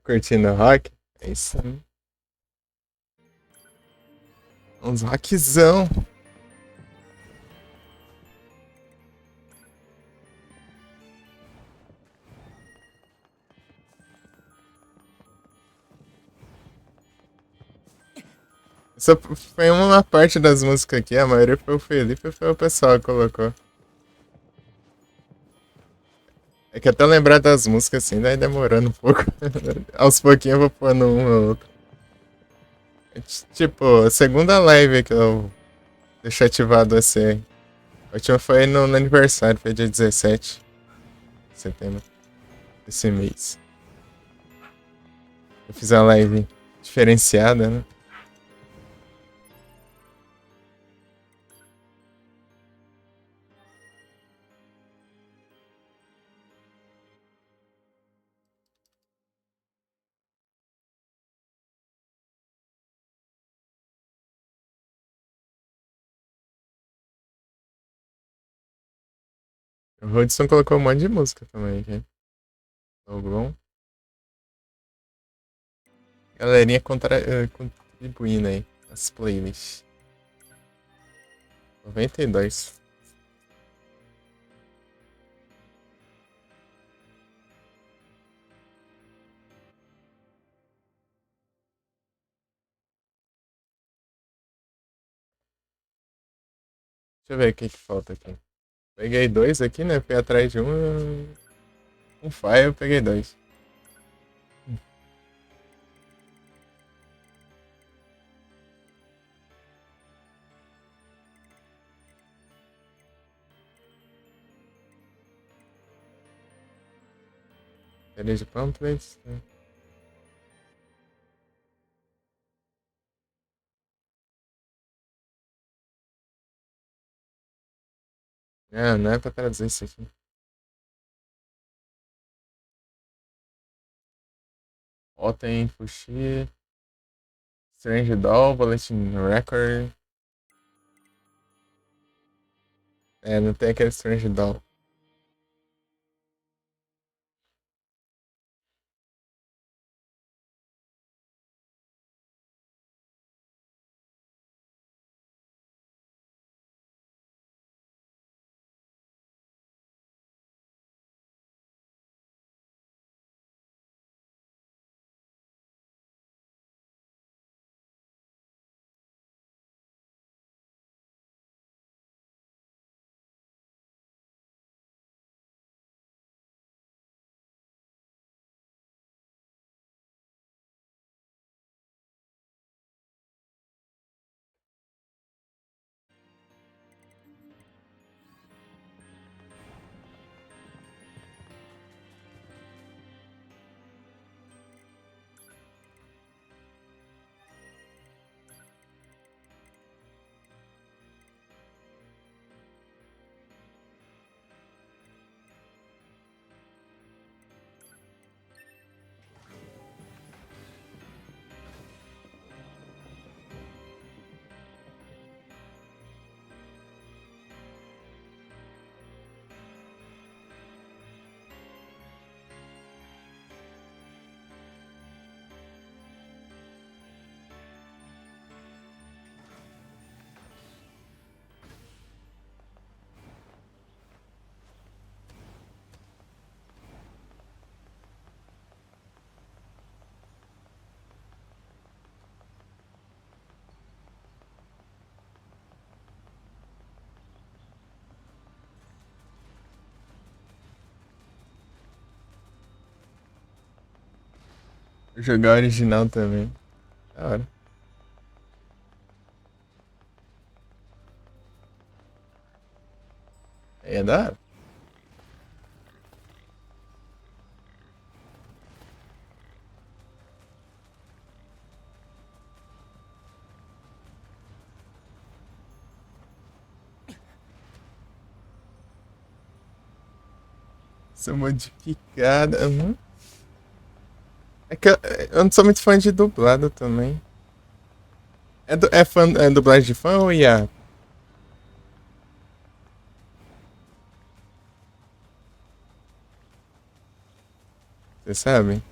Curtindo rock? É isso aí. Uns rockzão. Só foi uma parte das músicas aqui, a maioria foi o Felipe e foi o pessoal que colocou. É que até lembrar das músicas assim, daí demorando um pouco. Aos pouquinhos eu vou pondo um ou outro. Tipo, a segunda live que eu deixei ativado esse. A última foi no aniversário, foi dia 17 de setembro desse mês. Eu fiz uma live diferenciada, né? O Rodson colocou um monte de música também aqui. Bom. Galerinha contribuindo aí as playlists. 92. Deixa eu ver o que falta aqui. Peguei dois aqui, né? Fui atrás de um. Um file, eu peguei dois. Village Pamphlets. Ah, não é pra traduzir isso aqui. Otem, Fuxi. Strange Doll, Bulletin Record. É, não tem aquele Strange Doll. Vou jogar o original também. Da hora. Aí é da hora. Sou modificada. É que eu não sou muito fã de dublado também. É dublagem de fã ou IA? Você sabe?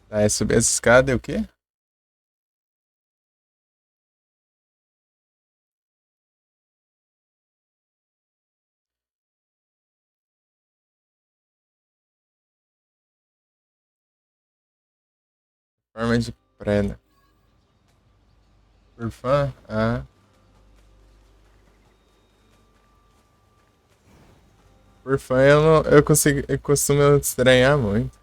Tá, é subir as escadas e o quê? Forma de preda. Por fã? Ah. Por fã eu não. Eu costumo estranhar muito.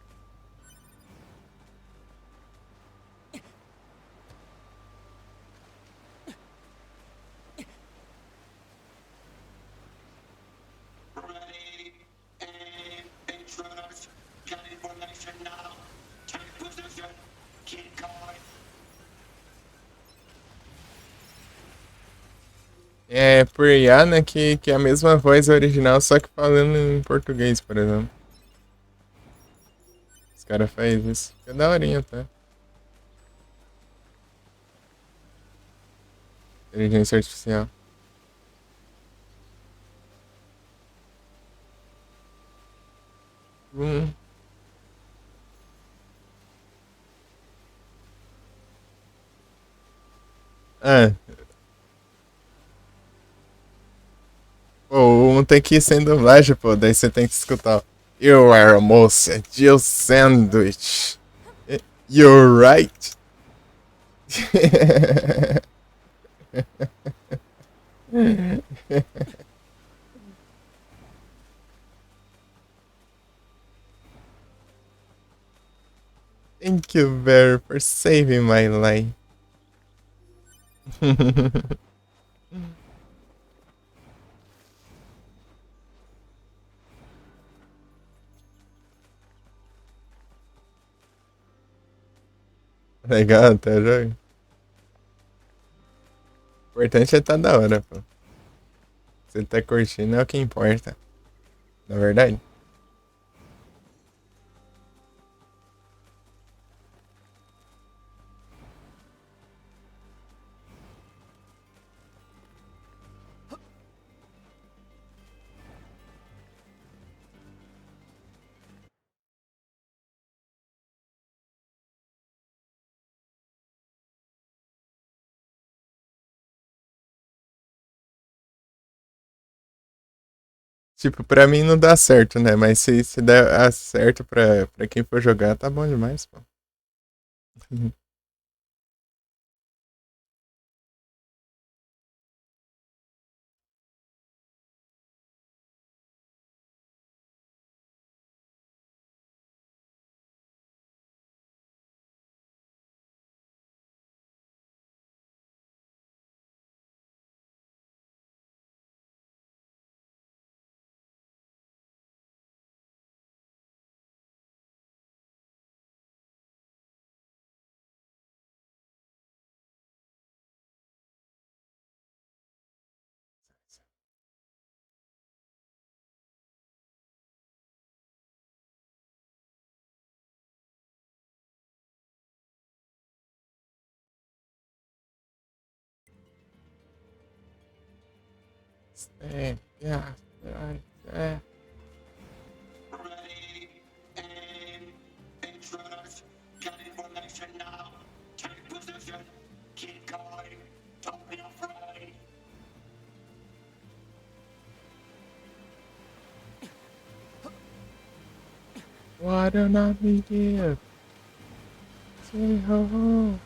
Ready, aim, intruders. Get information now. Take position. Keep going. É por IA, né? Que é a mesma voz original, só que falando em português, por exemplo. Os caras fazem isso. Fica daorinha, tá? Inteligência artificial. Hum. Ah. Pô, um tem que ir sem dublagem, pô. Daí você tem que escutar. You are almost a Jill sandwich. You're right. Thank you, Bear, for saving my life. Legal, tá jogo. O importante é estar da hora, pô. Você tá curtindo é o que importa. Na verdade. Tipo, pra mim não dá certo, né? Mas se der certo pra quem for jogar, tá bom demais, pô. É. Ready, aim, intruders. Get information now. Take position. Keep going. Don't be afraid. Why don't I be here? Say ho ho.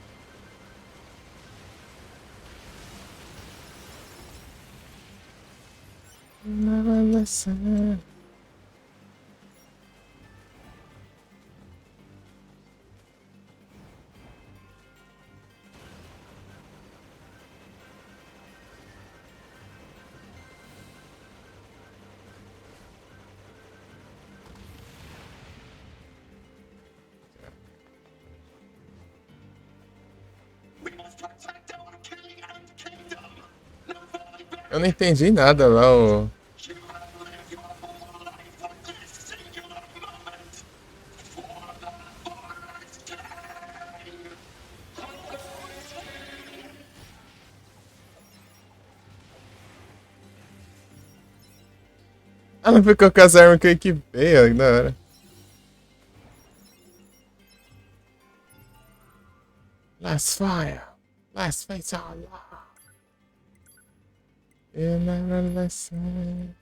listen. Eu não entendi nada lá, o... Ah, não ficou com as armas que eu equipei, ó, que da hora. Last fire. Last face Allah. You never listen.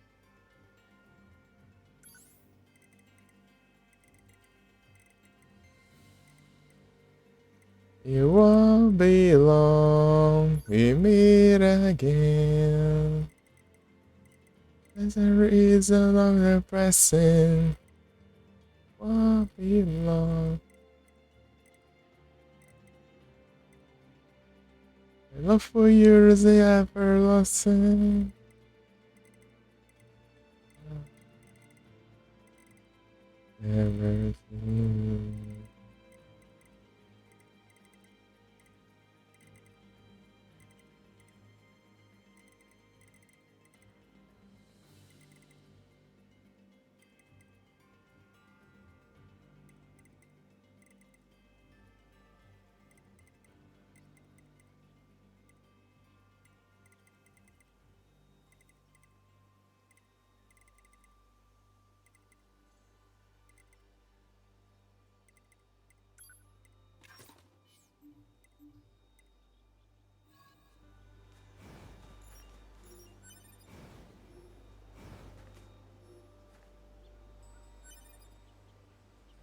You won't be long. We meet again. There's a reason of the present. Won't be long. My love for you is the everlasting. Everything.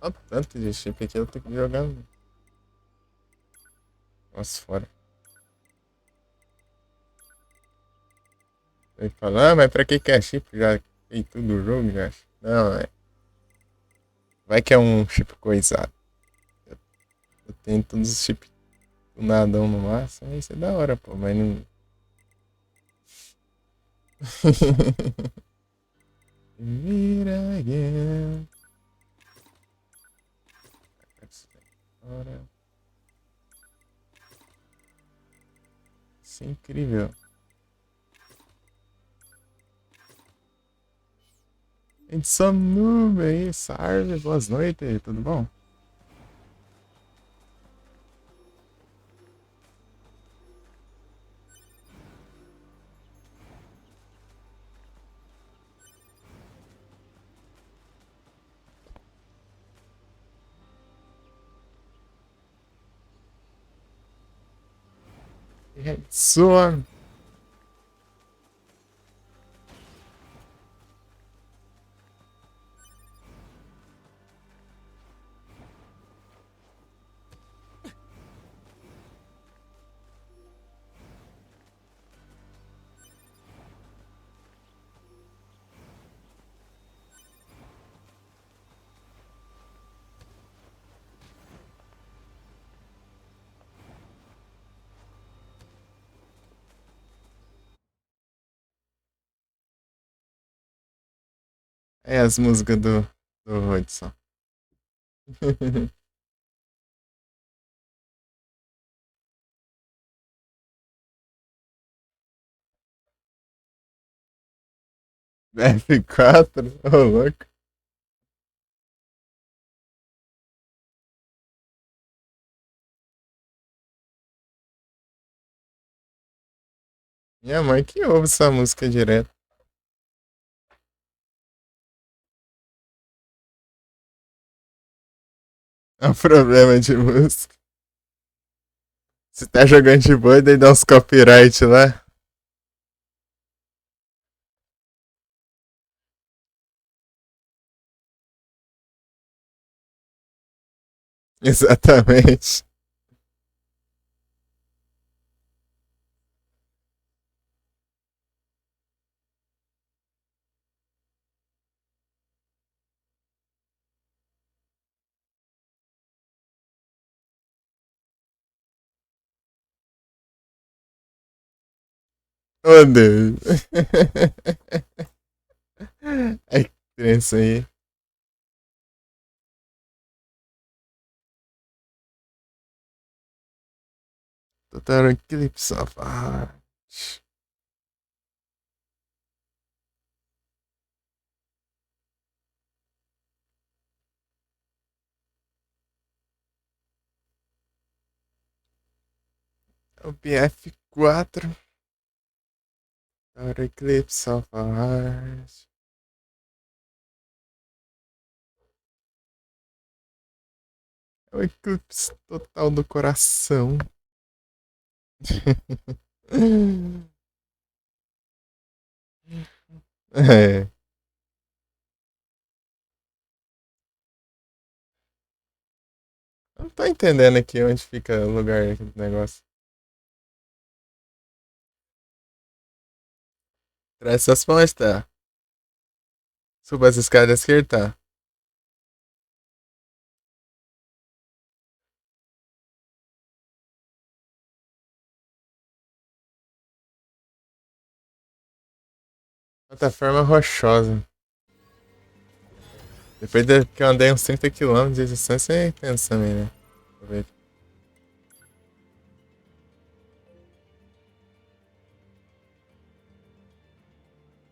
Olha o tanto de chip aqui, eu tenho que jogar. Nossa, fora. Ele fala, ah, mas pra que é chip? Já tem tudo o jogo, já. Não, é. Vai que é um chip coisado. Eu tenho todos os chips do nadão no máximo, isso é da hora, pô, mas não. Mira again. Isso é incrível. Edson Noob aí, salve, boas noites, tudo bom? Edson. É as músicas do Hudson. F4? Ô, louco. Minha mãe que ouve essa música direto. É um problema de música. Você tá jogando de boa e daí dá uns copyright lá. Exatamente. Oh, Deus. Ai, que criança aí. Total Eclipse of Heart. O BF4. Total Eclipse of Heart. É o eclipse total do coração. É. Eu não tô entendendo aqui onde fica o lugar do negócio. Traz suas mãos, tá? Suba as escadas à esquerda, tá? Plataforma rochosa. Depois que eu andei uns 30 km de distância, é intenso também, né? Deixa eu ver.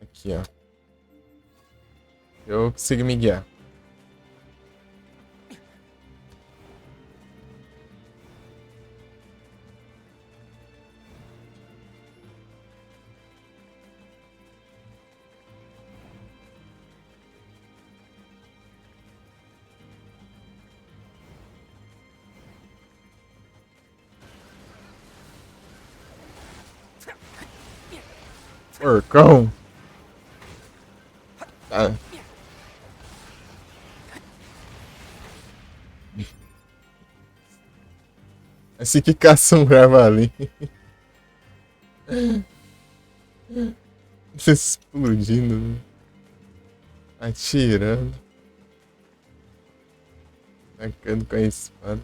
Aqui, ó. Eu consigo me guiar. Porcão. Tá. Assim que caça um javali. Explodindo, né? Atirando. Atacando com a espada.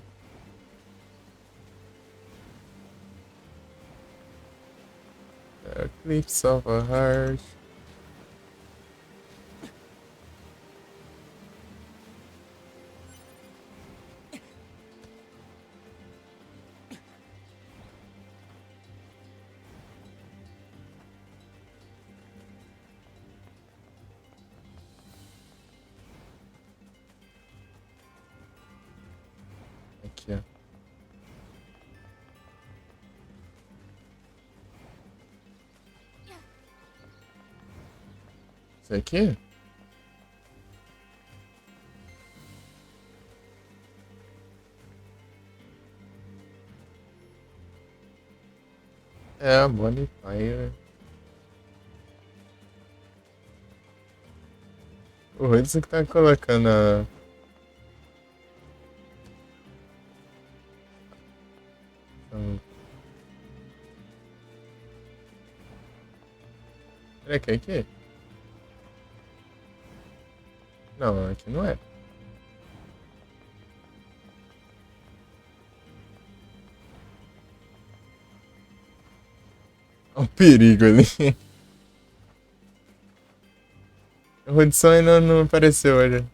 Eclipse of a Heart. Aqui, ó. Isso aqui? É a Bonfire. O Hudson que tá colocando a... Será que é aqui? Não, aqui não é. Olha o perigo ali. O Hudson ainda não apareceu hoje. Ele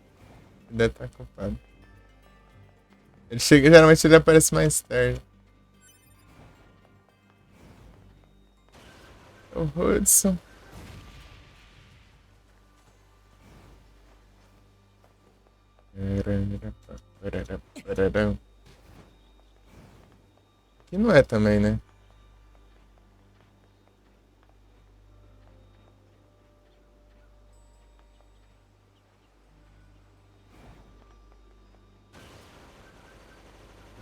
deve estar ocupado. Ele chega, geralmente ele aparece mais tarde. O Hudson. Aqui não é também, né?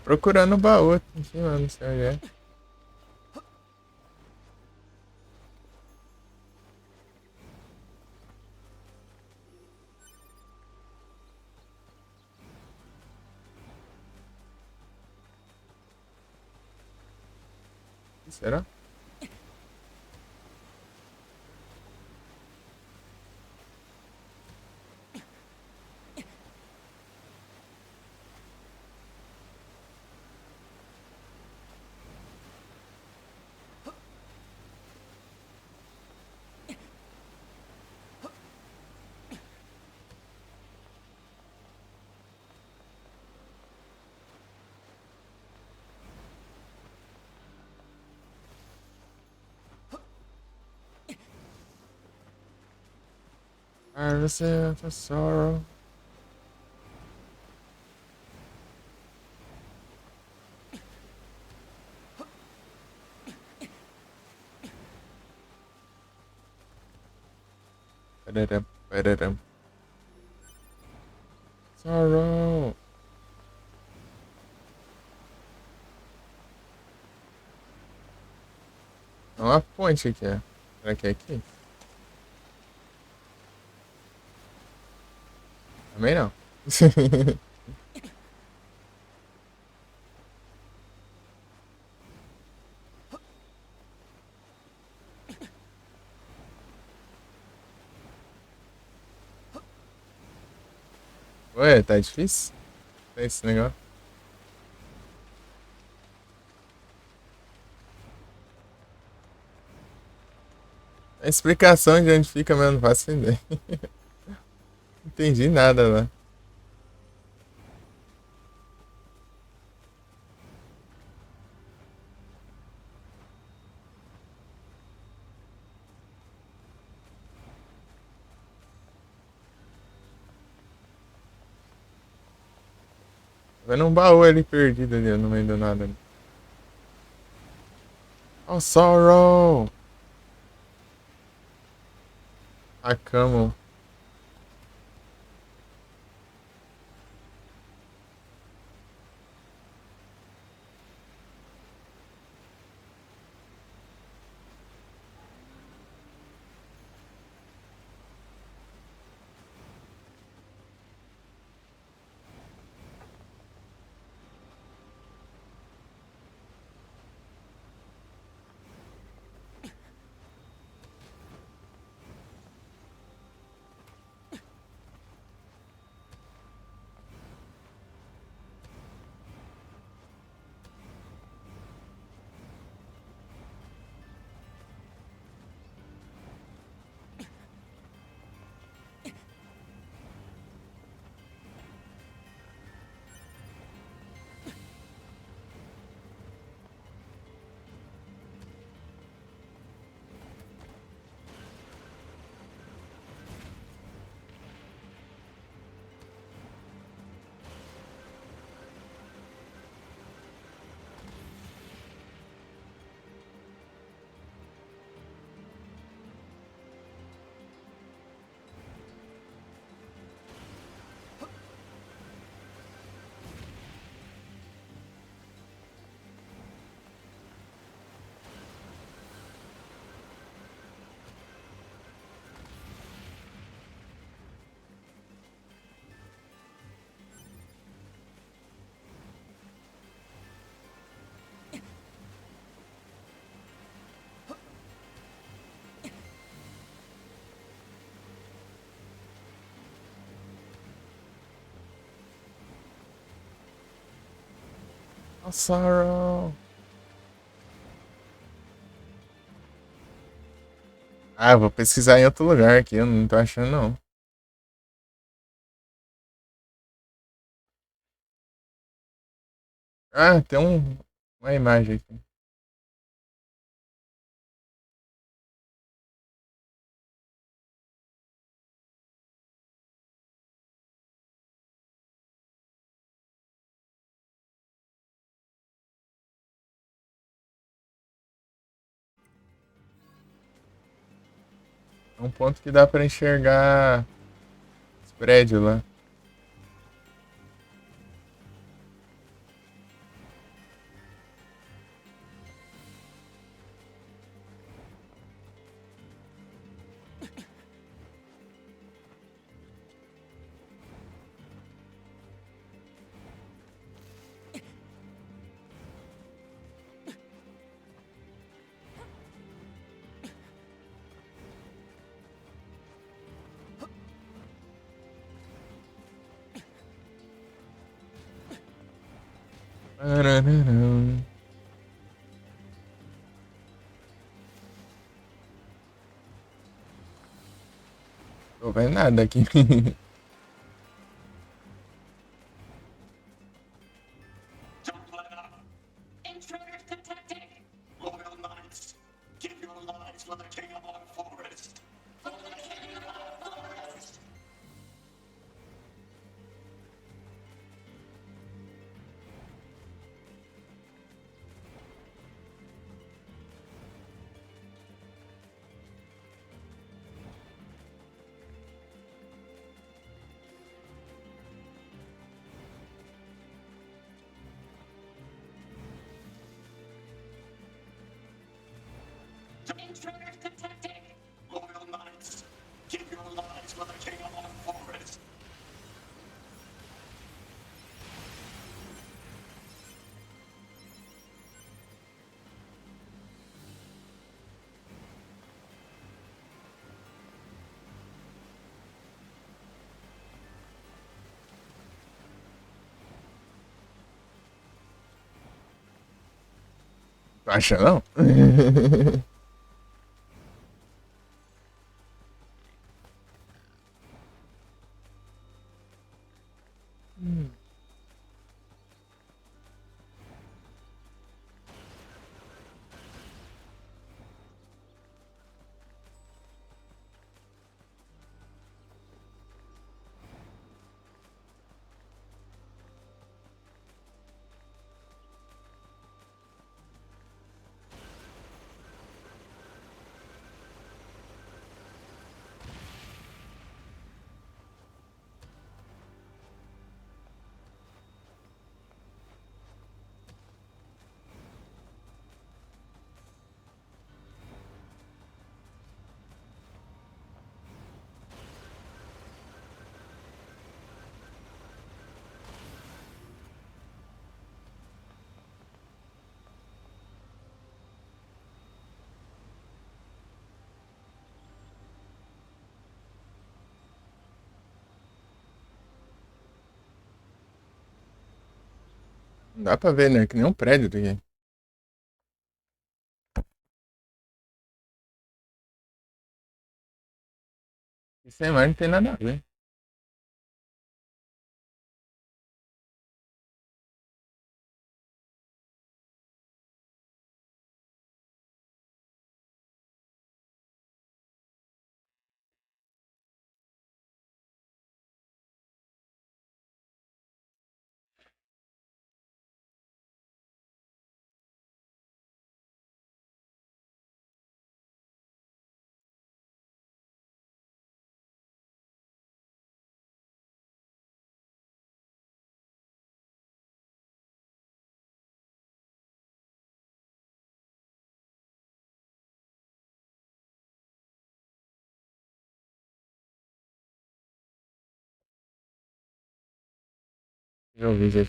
Procurando o baú aqui em cima, não sei onde é. Será? Prepare yourself for sorrow. Ba-da-dum, ba-da-dum. Sorrow. É uma ponte aqui, ó. Será que é aqui? Também não. Ué, tá difícil? É esse negócio? A explicação de onde fica, mas eu não faço ideia. Não entendi nada lá. Vendo um baú ali perdido ali no meio do nada. Oh, sorrow! A cama. Oh, sorrow! Ah, eu vou pesquisar em outro lugar aqui, eu não tô achando não. Ah, tem uma imagem aqui. É um ponto que dá pra enxergar os prédios lá. Parararão. Tô vendo nada aqui. Don't let up. Intruders detected. Loyal knights, give your lives for the king of our forest. For the king of our forest. intruders detected! Loyal knights, give your lives for the king of our forest! Tu acha não? Não dá pra ver, né? Que nem um prédio aqui. Isso aí mais não tem nada a ver. Já ouvi, já.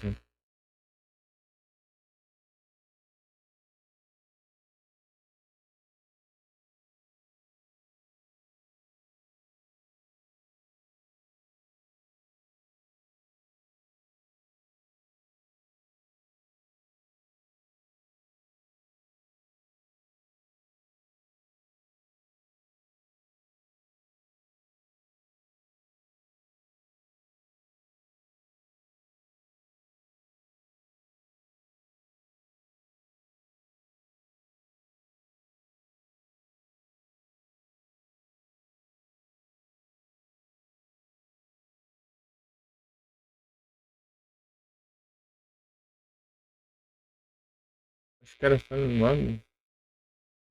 Os caras falam logo.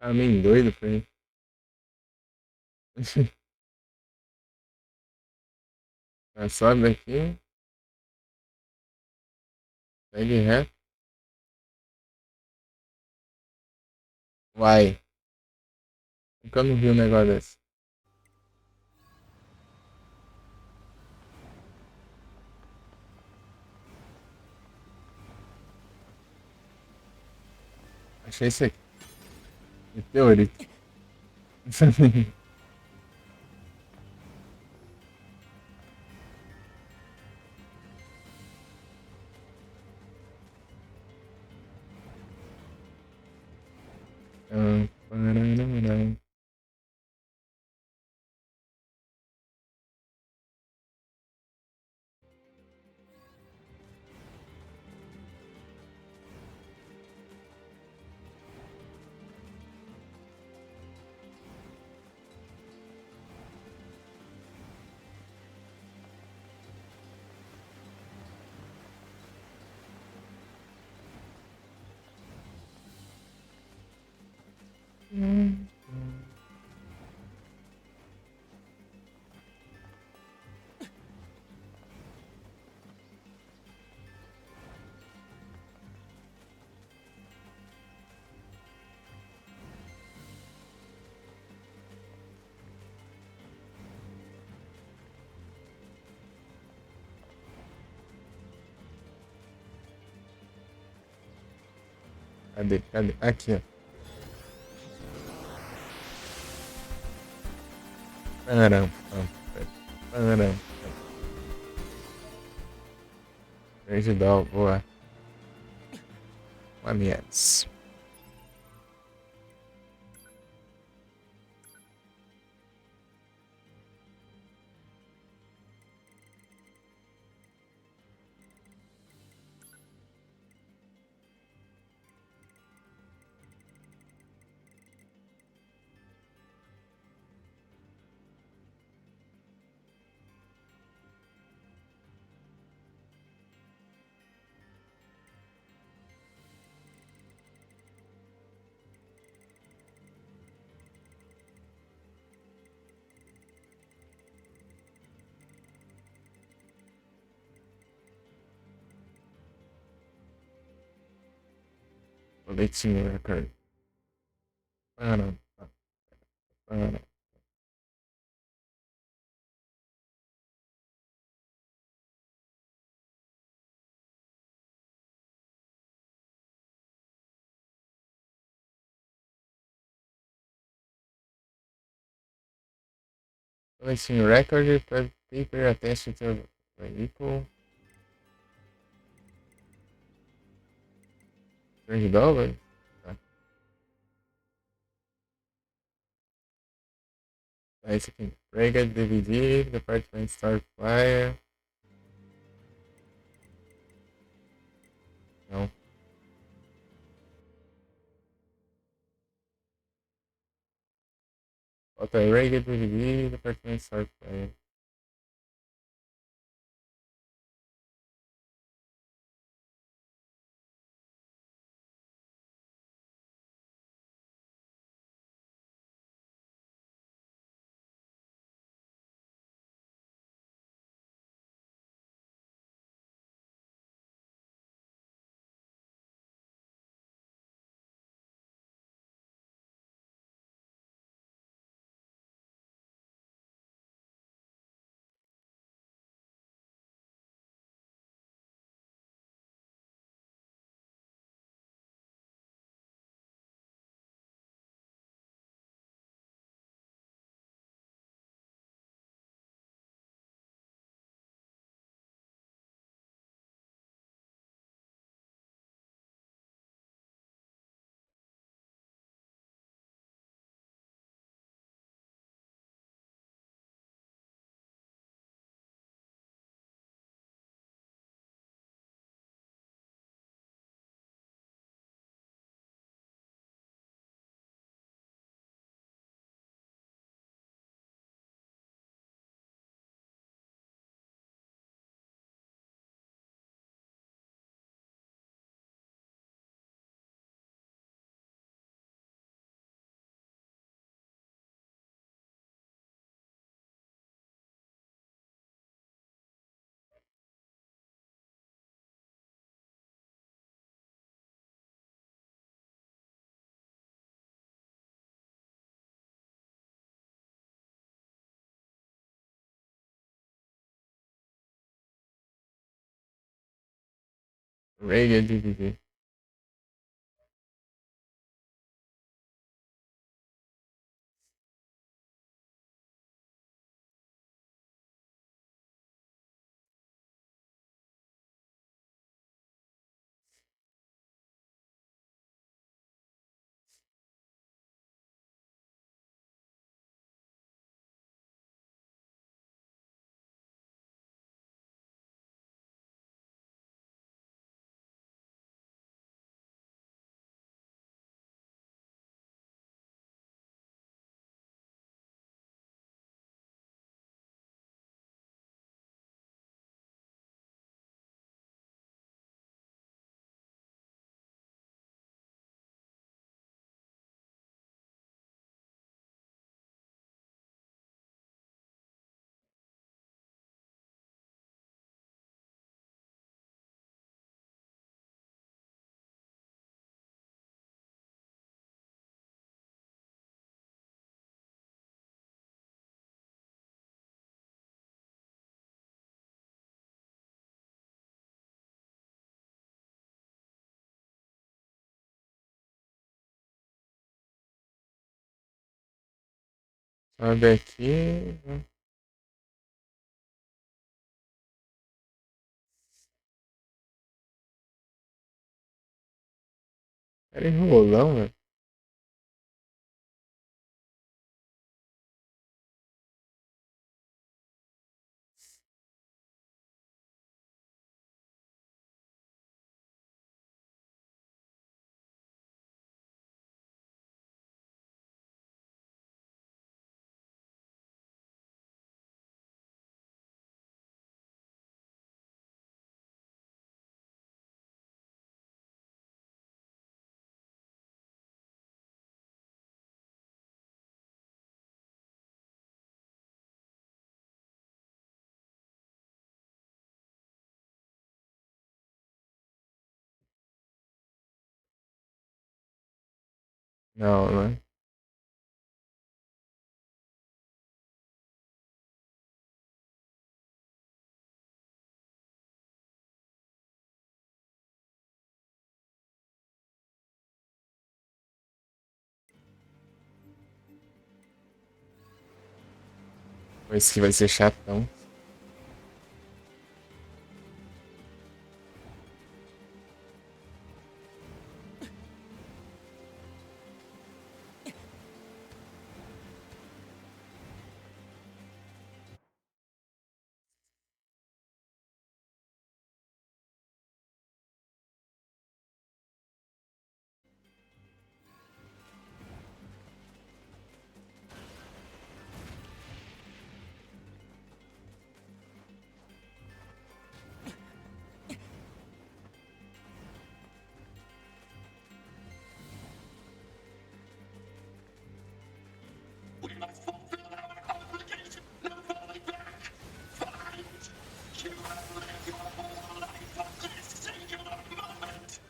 Tá meio doido pra isso. Tá, sobe aqui. Segue reto. Uai. Nunca não vi um negócio desse. Achei isso aqui. Meteorito. Parararara. Cadê? Cadê? Aqui, ó. Param, param. Digital, boa. Yes. Boletim record. Param. Boletim record. Paper attention to vehicle. $30. Tá, esse aqui. Rega DVD, Department Store Flyer. Não. Falta Rega DVD, Department Store Flyer. Rega DVD. Sobe aqui. Era enrolão, velho. Não, né? Esse aqui vai ser chatão. We must fulfill our obligation. No falling back. Fight. You have lived your whole life for this singular moment.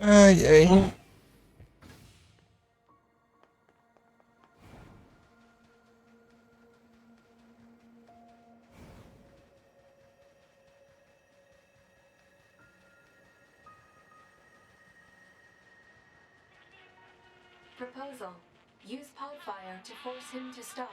Ai, ai. Proposal. Use Podfire to force him to stop.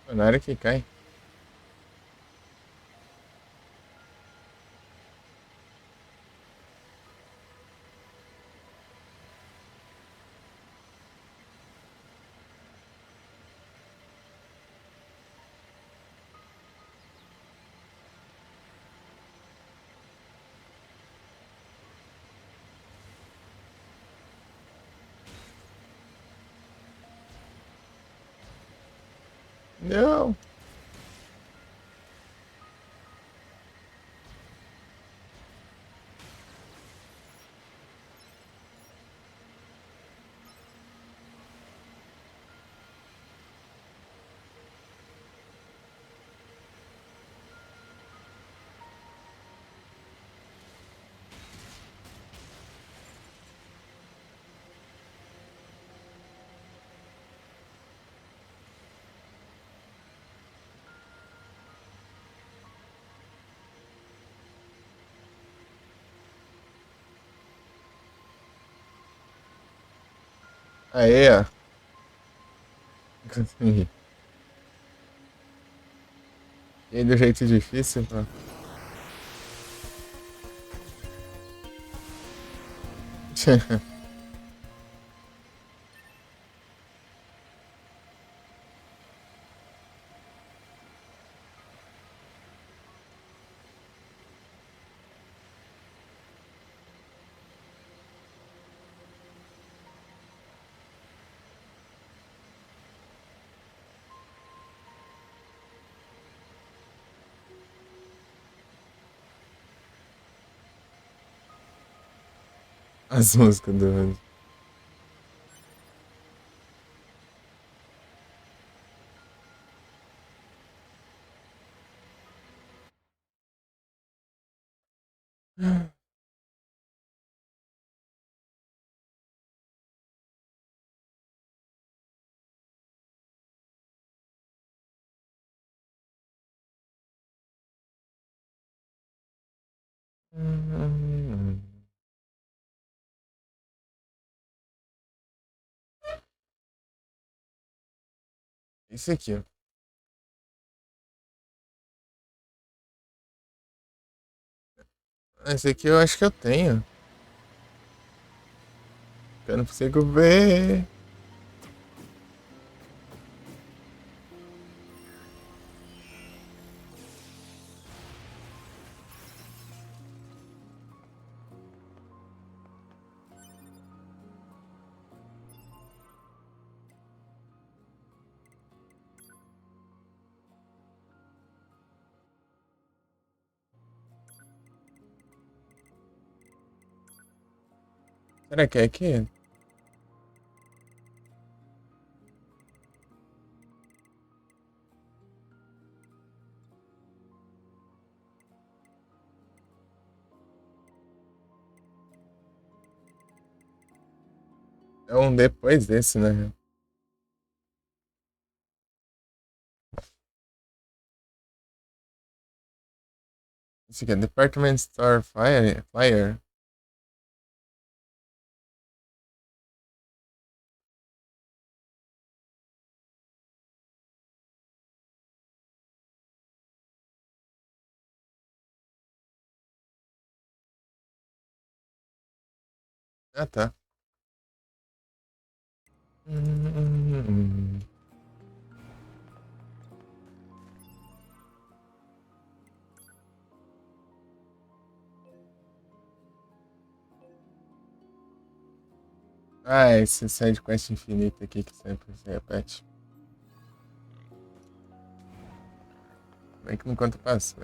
Na hora que cai. Não. Aí, ó. E aí, do jeito difícil, pô. As músicas do Randy. Esse aqui, ó. Esse aqui eu acho que eu tenho. Eu não consigo ver. Será que é aqui? É um depois desse, né? Esse aqui é Department Store Flyer. Ah, tá. Hum. Ah, esse side quest infinito aqui que sempre se repete. Como é que não conta passo?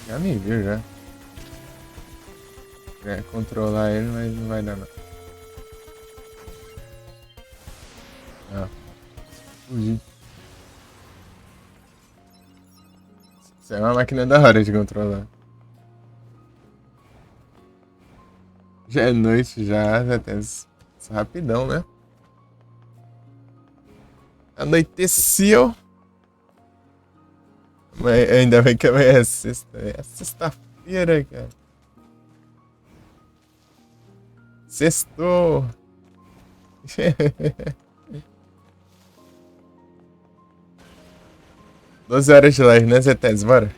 Já me viu, já. É, controlar ele, mas não vai dar não. Ah, fugi. Isso é uma máquina da hora de controlar. Já é noite, já tem isso rapidão, né? Anoiteceu. Mas ainda bem que amanhã é sexta. É sexta-feira, cara. Sextou. 12 horas de live, né, Zetes? Bora.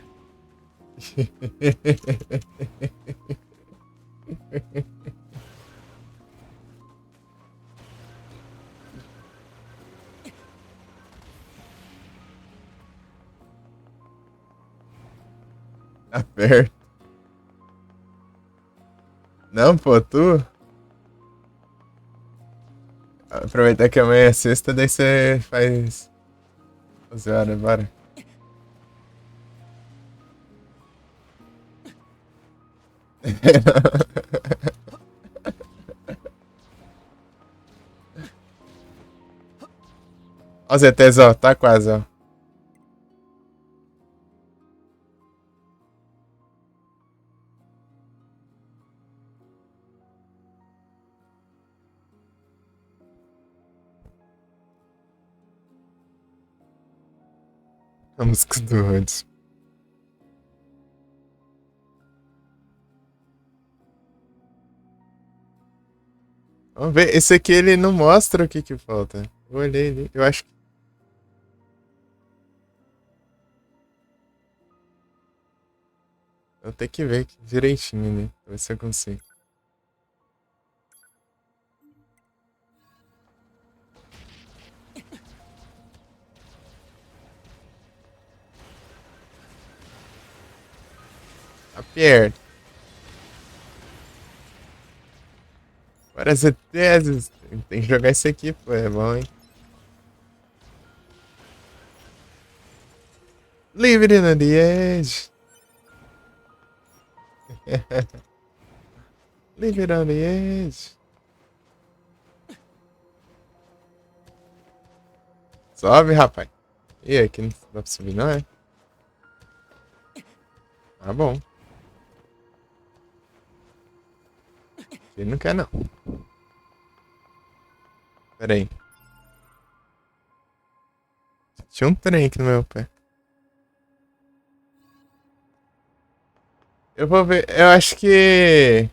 perto. Não, pô, tu. Aproveitar que amanhã é sexta, daí você faz 11 horas, bora. Ó, ZTs, ó, tá quase, ó. A música do Hudson. Vamos ver, esse aqui ele não mostra o que que falta. Eu olhei ali, eu acho que... Eu tenho que ver aqui direitinho ali, pra ver se eu consigo. Aperta. Bora, ZTs. Tem que jogar isso aqui, pô, é bom, hein? Leave it on the edge. Leave it on the edge. Sobe, rapaz. E aqui não dá pra subir, não é? Tá bom. Ele não quer, não. Pera aí. Tinha um trem aqui no meu pé. Eu vou ver. Eu acho que...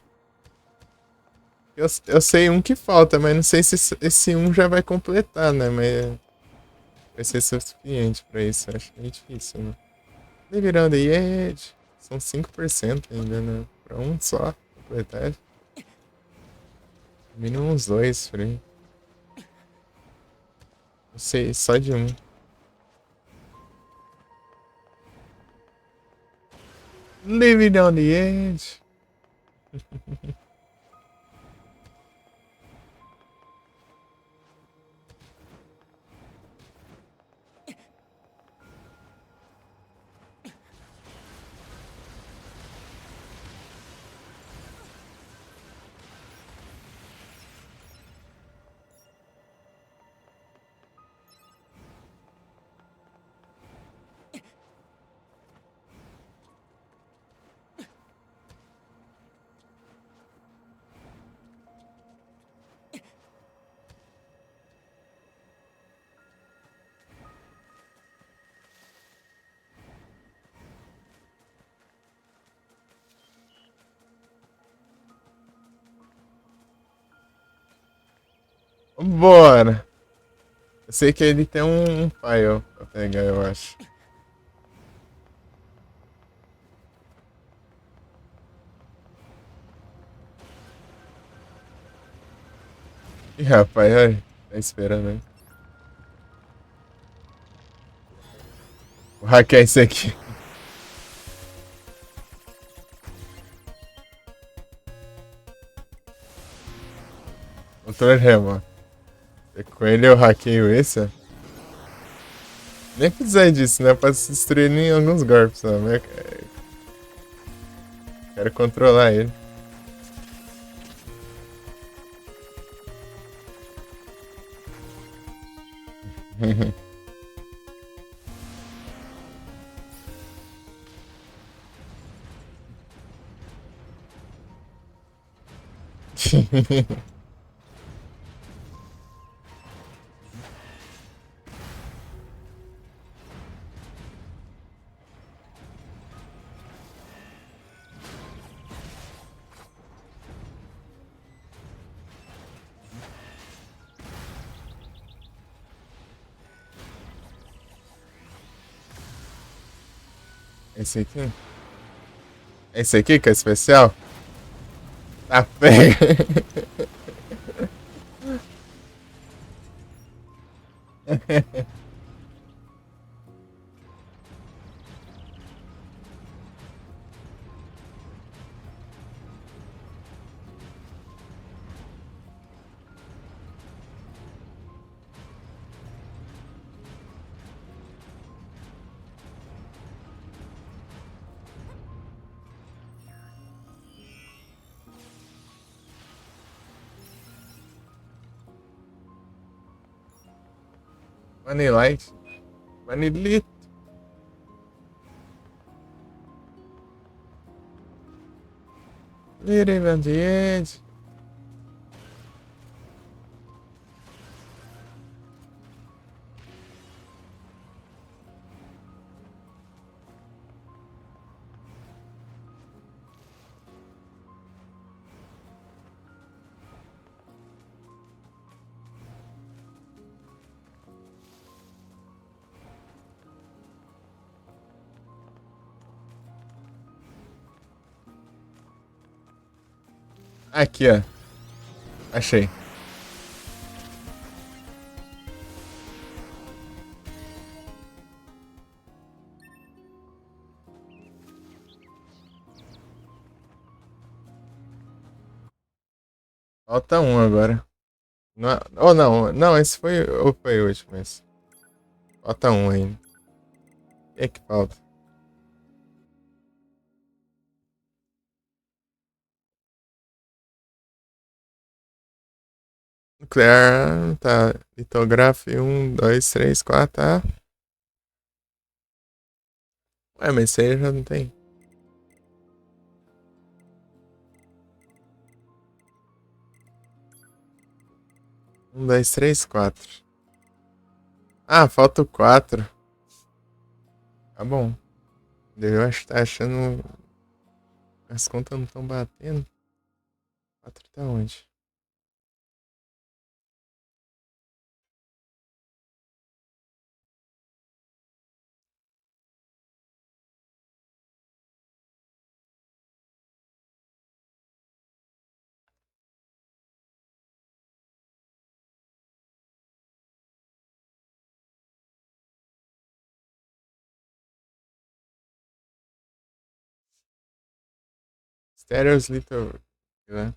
Eu sei um que falta, mas não sei se esse um já vai completar, né? Mas vai ser suficiente pra isso. Eu acho meio difícil, né? Liberando aí, Edge. São 5% ainda, né? Pra um só completar. Mínimo uns 2 por aí. Não sei, só de um. Leave it on the edge. Bora. Eu sei que ele tem um file pra pegar, eu acho. Ih, rapaz, olha. Tá esperando, hein? Vou hackear isso aqui. Controle remoto. Com ele eu hackeio esse, ó. Nem precisar disso, né? Pra se destruir em alguns golpes, ó. Mas quero controlar ele. Esse aqui? Esse aqui que é especial? Tá pega. Manilite. Manilito. Living on the edge. Aqui, ó. Achei. Falta um agora. Não, oh, não. Não, esse foi o último. Esse. Falta um ainda. O que é que falta? Nuclear, tá. Litografia 1, 2, 3, 4, tá. Ué, mas esse aí já não tem. Um, dois, três, quatro. Ah, falta o 4. Tá bom. Eu acho que tá achando. As contas não estão batendo. 4 tá onde? Stereos Little. Né?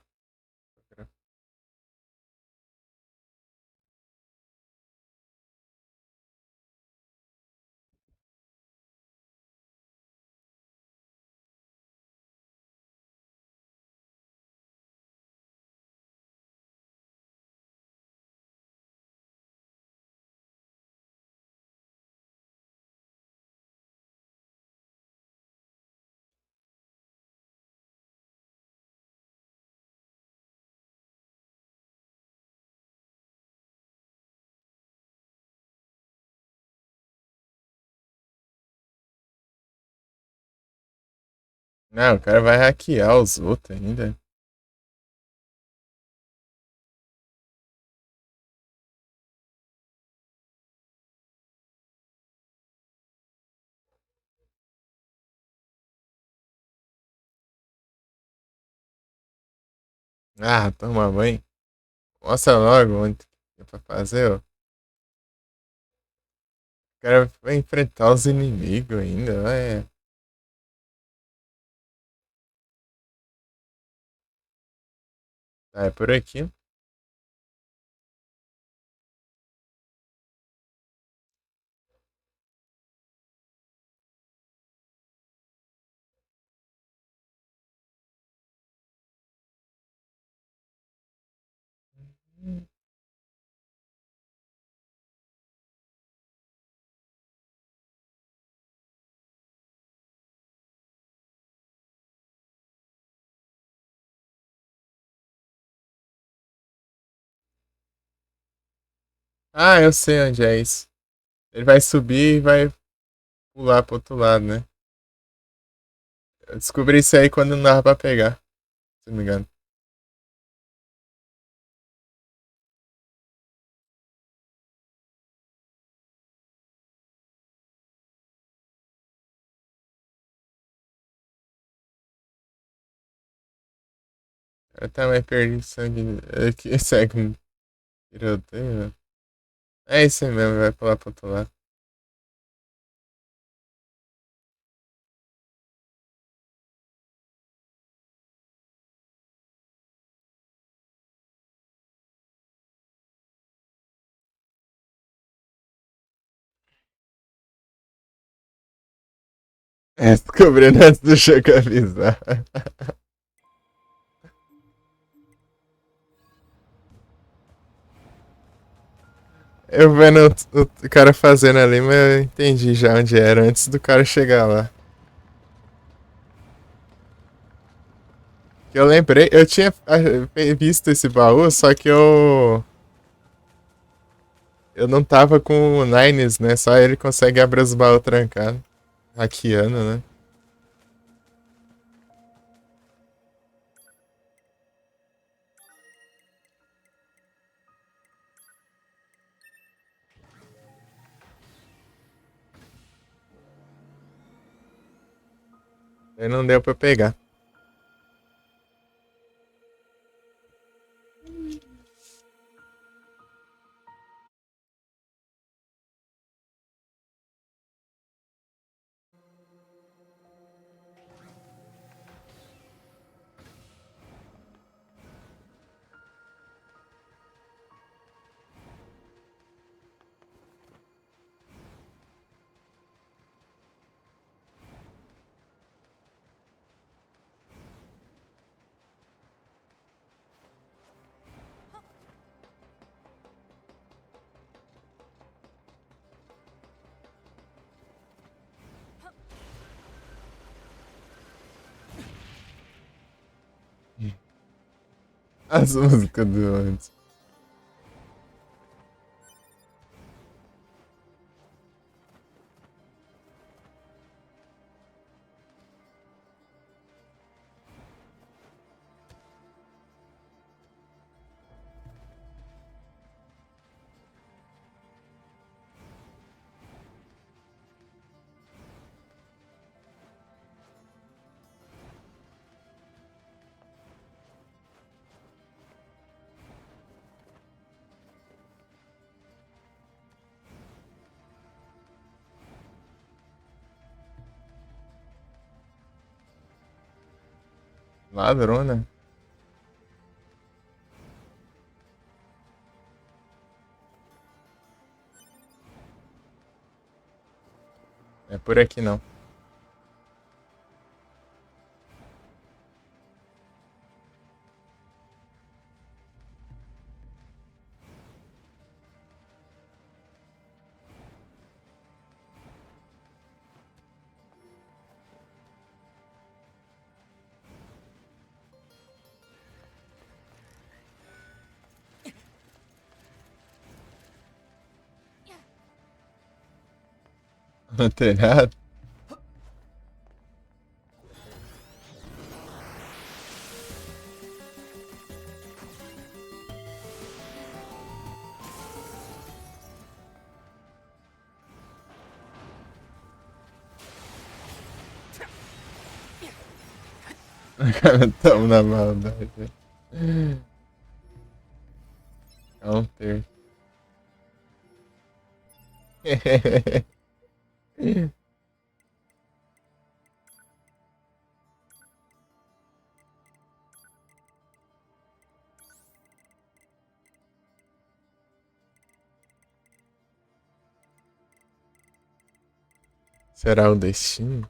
Não, o cara vai hackear os outros ainda. Ah, toma banho. Mostra logo onde que é pra fazer, ó. O cara vai enfrentar os inimigos ainda, é. Tá, é por aqui. Ah, eu sei onde é isso. Ele vai subir e vai pular pro outro lado, né? Eu descobri isso aí quando não dava pra pegar, se não me engano. Eu também perdi sangue. Aqui, segue. Tiroteio. É isso aí mesmo, vai pular pro outro lado. É, descobrindo antes do Choco avisar. Eu vendo o cara fazendo ali, mas eu entendi já onde era antes do cara chegar lá. Eu lembrei, eu tinha visto esse baú, só que eu não tava com o Nines, né? Só ele consegue abrir os baús trancados. Hackeando, né? Aí não deu pra pegar. As músicas do antes. Ladrona. É por aqui não. No telhado. Estamos na maldade. Counter. Será o destino?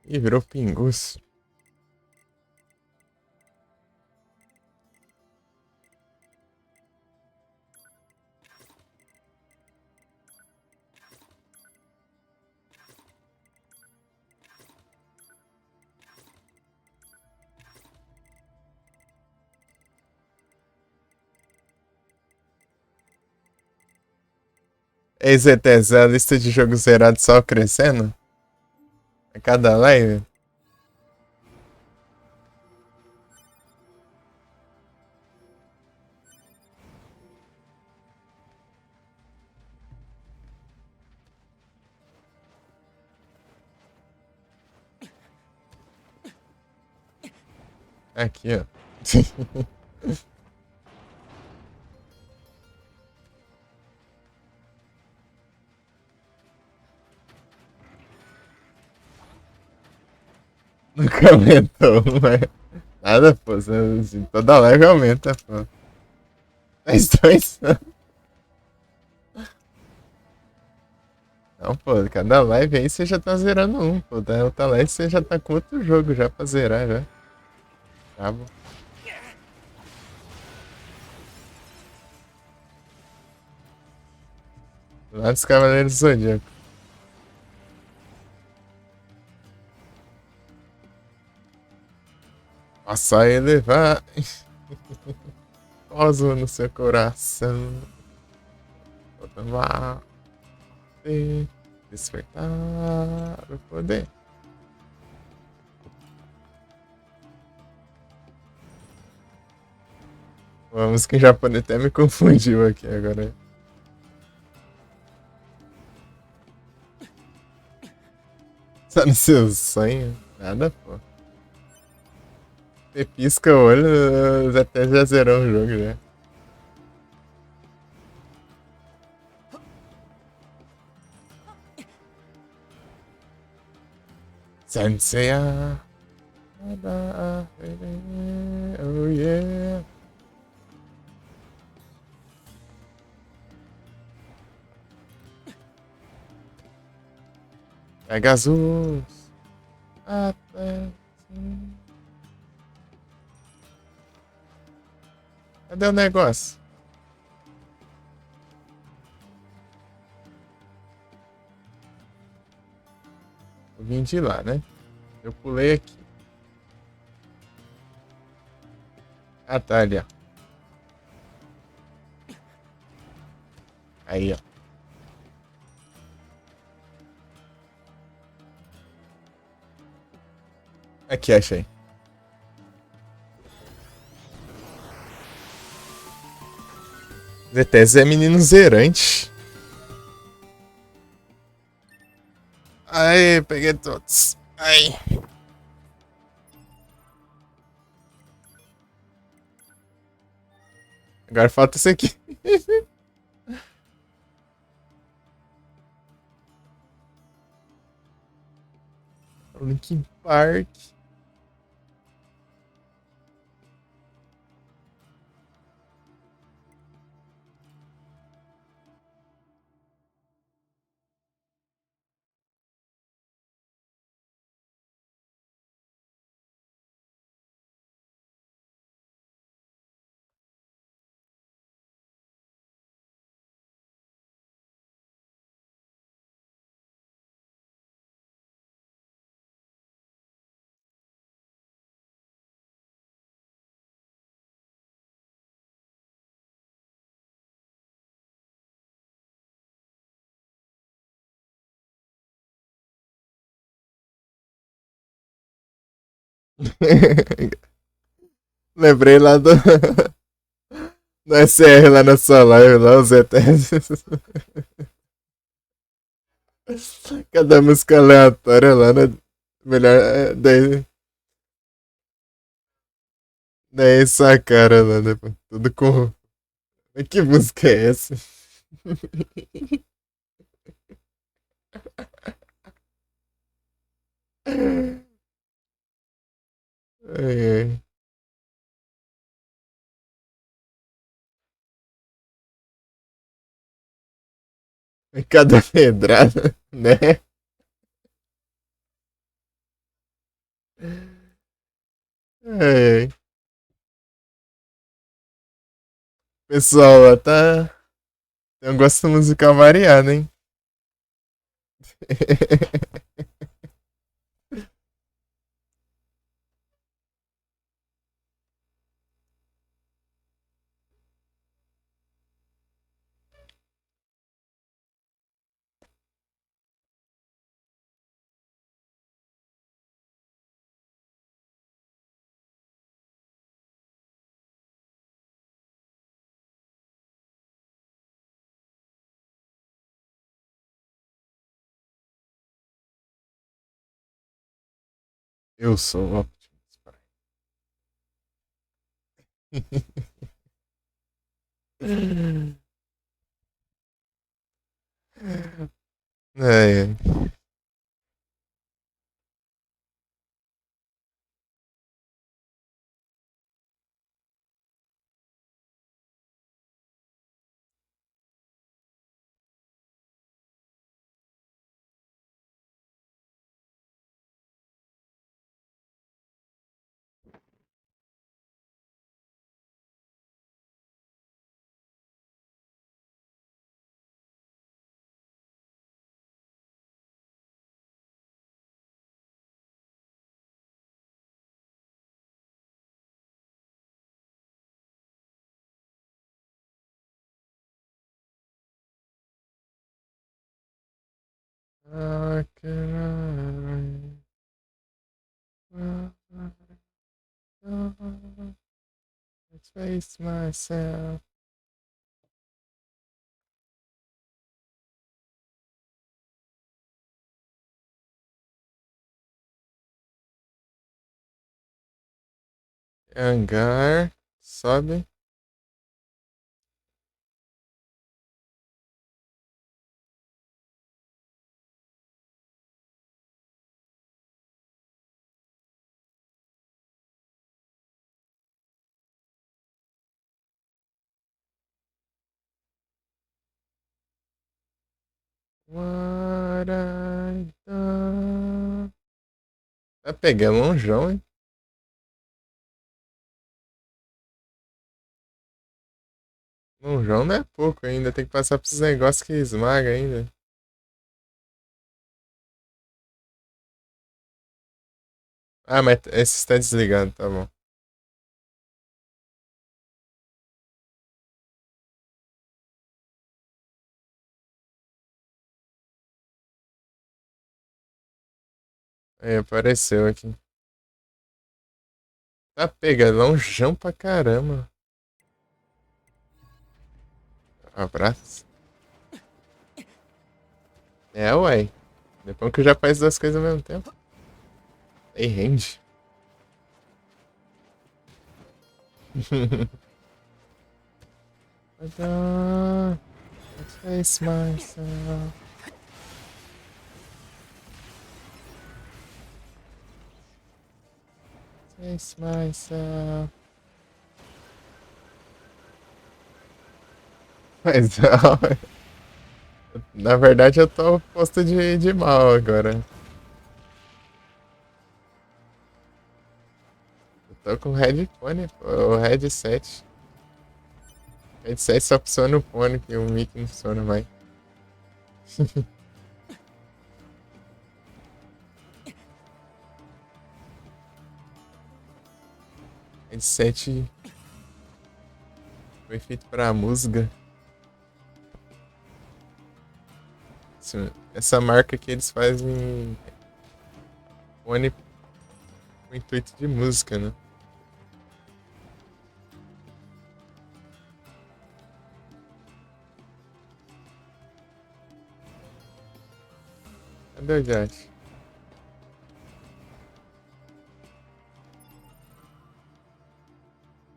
Ih, virou pinguço. Ei, ZTZ, a lista de jogos zerados só crescendo? A cada live? Aqui, ó. Nunca aumentou, mas... Nada, pô. Assim, toda live aumenta, pô. Mas dois... Não, pô. Cada live aí você já tá zerando um, pô. Da outra live você já tá com outro jogo já pra zerar, já. Tá bom. Lá dos Cavaleiros do Zodíaco. Posso elevar. Poso no seu coração. Vou tomar. Despertar o poder. A música em japonês até me confundiu aqui agora. Tá no seu sonho? Nada, pô. Você pisca o olho, até já zerou o jogo já. Senseiya. Oh yeah. Pegasus. Cadê o negócio? Eu vim de lá, né? Eu pulei aqui. Ah, tá ali, ó. Aí, ó. Aqui, achei. Zetes é menino zerante. Aí, peguei todos. Aí. Agora falta esse aqui. Linkin Park. Lembrei lá do SR lá na sua live, lá, os ETS. Cada música aleatória lá, né? Melhor. Daí essa cara lá, né? Tudo com. Que música é essa? Ai, ai. Cada pedrada, né? Ai, ai. Pessoal, lá tá. Eu gosto de musical variado, hein? Eu sou o Optimus Prime. Ai, ai. I can let's face myself. Hangar, sobe. What I done. Tá pegando longeão, hein? Longeão não é pouco ainda, tem que passar por esses negócios que esmaga ainda. Ah, mas esse está desligado, tá bom. Aí, apareceu aqui. Tá pegando longeão pra caramba. Abraço. É, uai. Depois que eu já faz duas coisas ao mesmo tempo. Aí rende. Let's face myself. Face myself. Mas não. Na verdade eu tô posto de mal agora. Eu tô com o headphone, pô, o headset. O headset só funciona no fone, que o mic não funciona mais. Headset foi feito pra música. Essa marca que eles fazem fone com intuito de música, né? Cadê o Josh?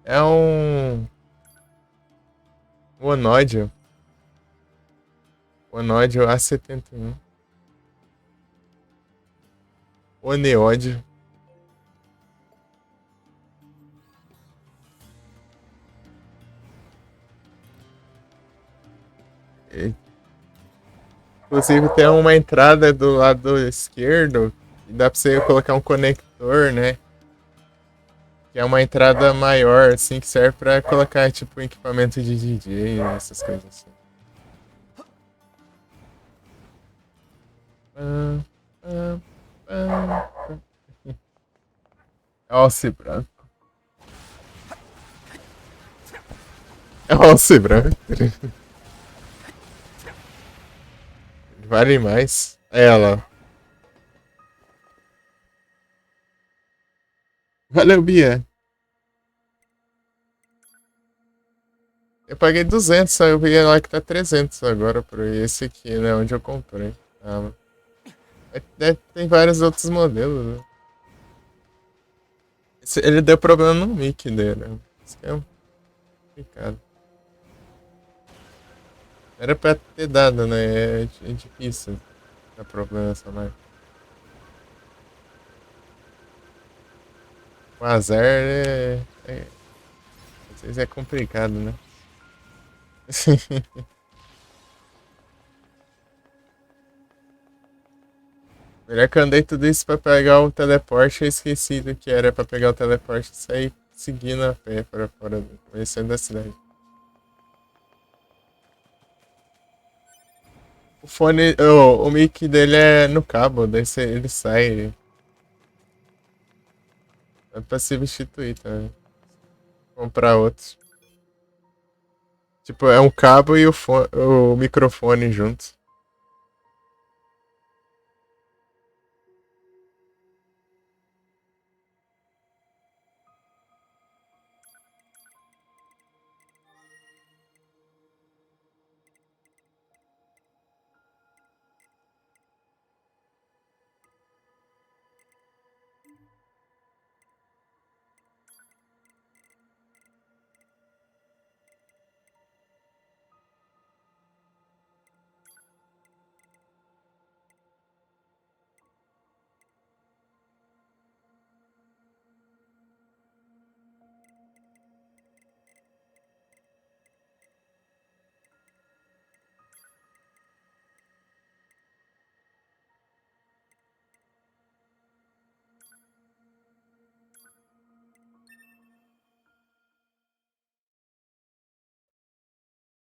É um Onódio. Onódio A71. Oneódio. Inclusive tem uma entrada do lado esquerdo e dá pra você colocar um conector, né? Que é uma entrada maior, assim, que serve pra colocar, tipo, equipamento de DJ, essas coisas assim. Alce branco. Alce branco. Vale mais. Ela. Valeu, Bia. Eu paguei 200, só eu vi lá que tá 300 agora por esse aqui, né? Onde eu comprei. Ah, tem vários outros modelos, né? Ele deu problema no mic dele, né? Isso que é complicado. Era pra ter dado, né? É difícil dar problema nessa marca. O azar às vezes é complicado, né? Melhor que eu andei tudo isso pra pegar o teleporte, eu esqueci do que era pra pegar o teleporte e sair seguindo a pé para fora, conhecendo a cidade. O fone, o mic dele é no cabo, daí ele sai. É pra se substituir também. Comprar outros. Tipo, é um cabo e o microfone juntos.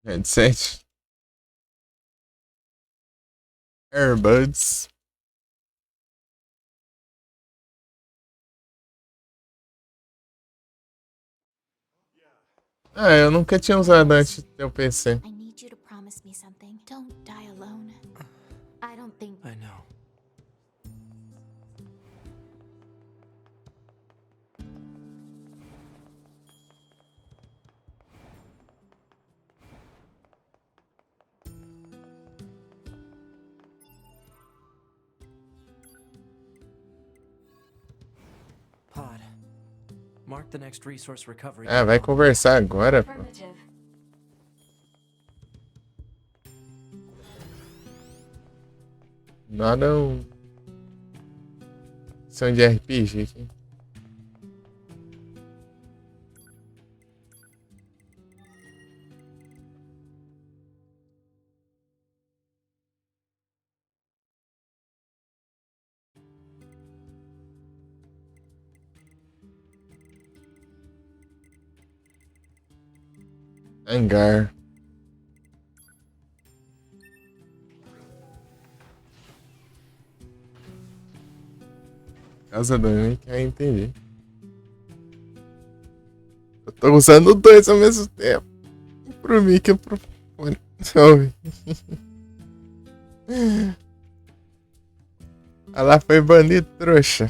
Headset. Airbuds. Ah, eu nunca tinha usado antes do teu PC. I need you to promise me something. Don't die alone. I don't think. I know. Pod. Mark the next resource recovery. Ah, vai conversar agora, pô. Affirmative. Nada um. São de RPG aqui. Hangar. Casa do Nick, aí entendi. Eu tô usando dois ao mesmo tempo. Pro Mickey e pro fone. Ah lá, foi banido, trouxa.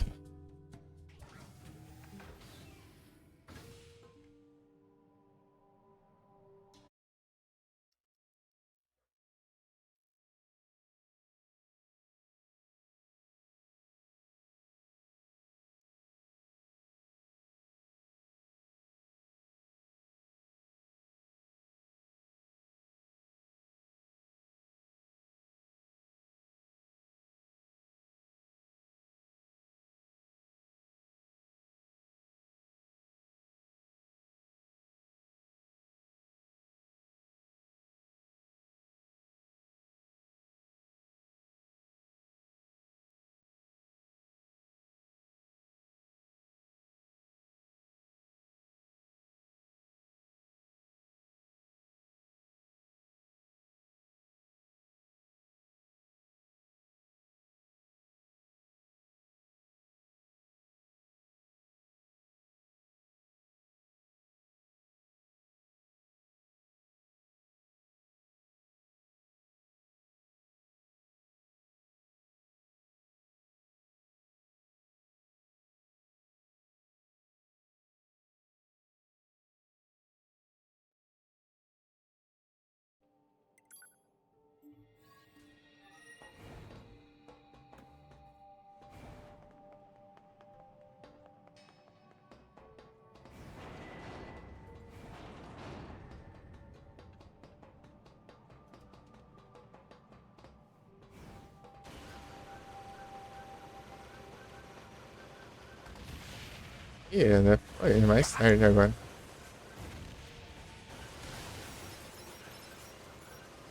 Né? Foi mais tarde agora.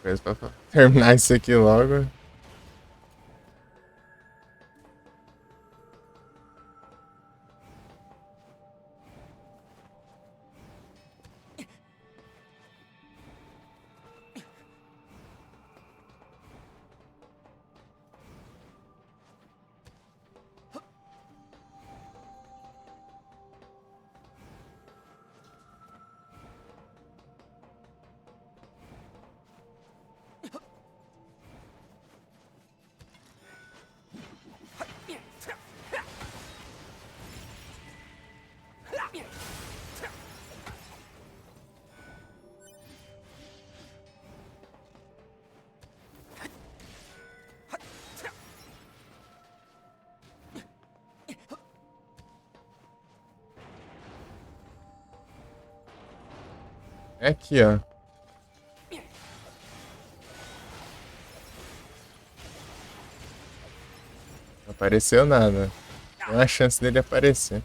Pra terminar isso aqui logo. É aqui, ó. Não apareceu nada. Não há chance dele aparecer.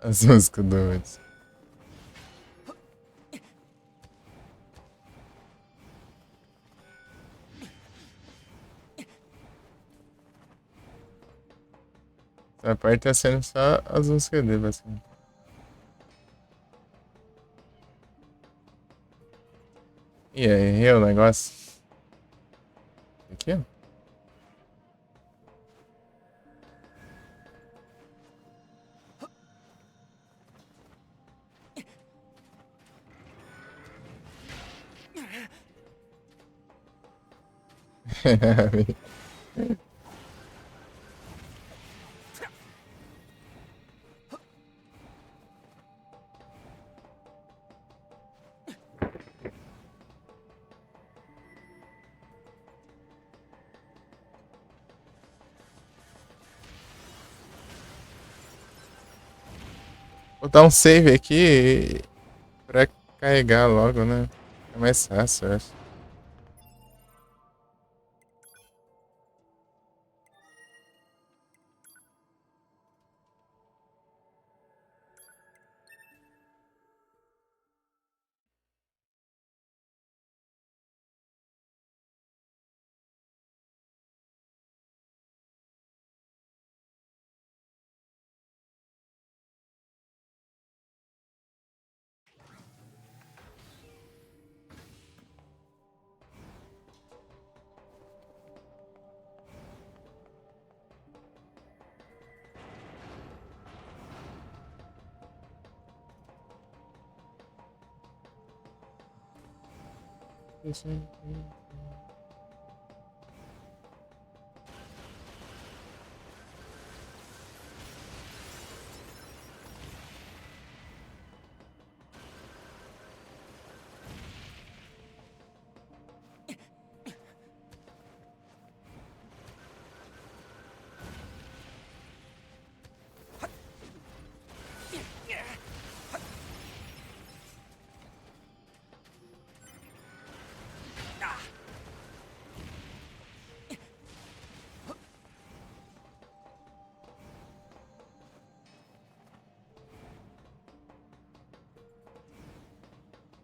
As músicas do Woods. Essa parte tá sendo só as músicas dele, assim. E aí, o negócio? Aqui, ó. Vou dar um save aqui pra carregar logo, né? É mais fácil, eu acho.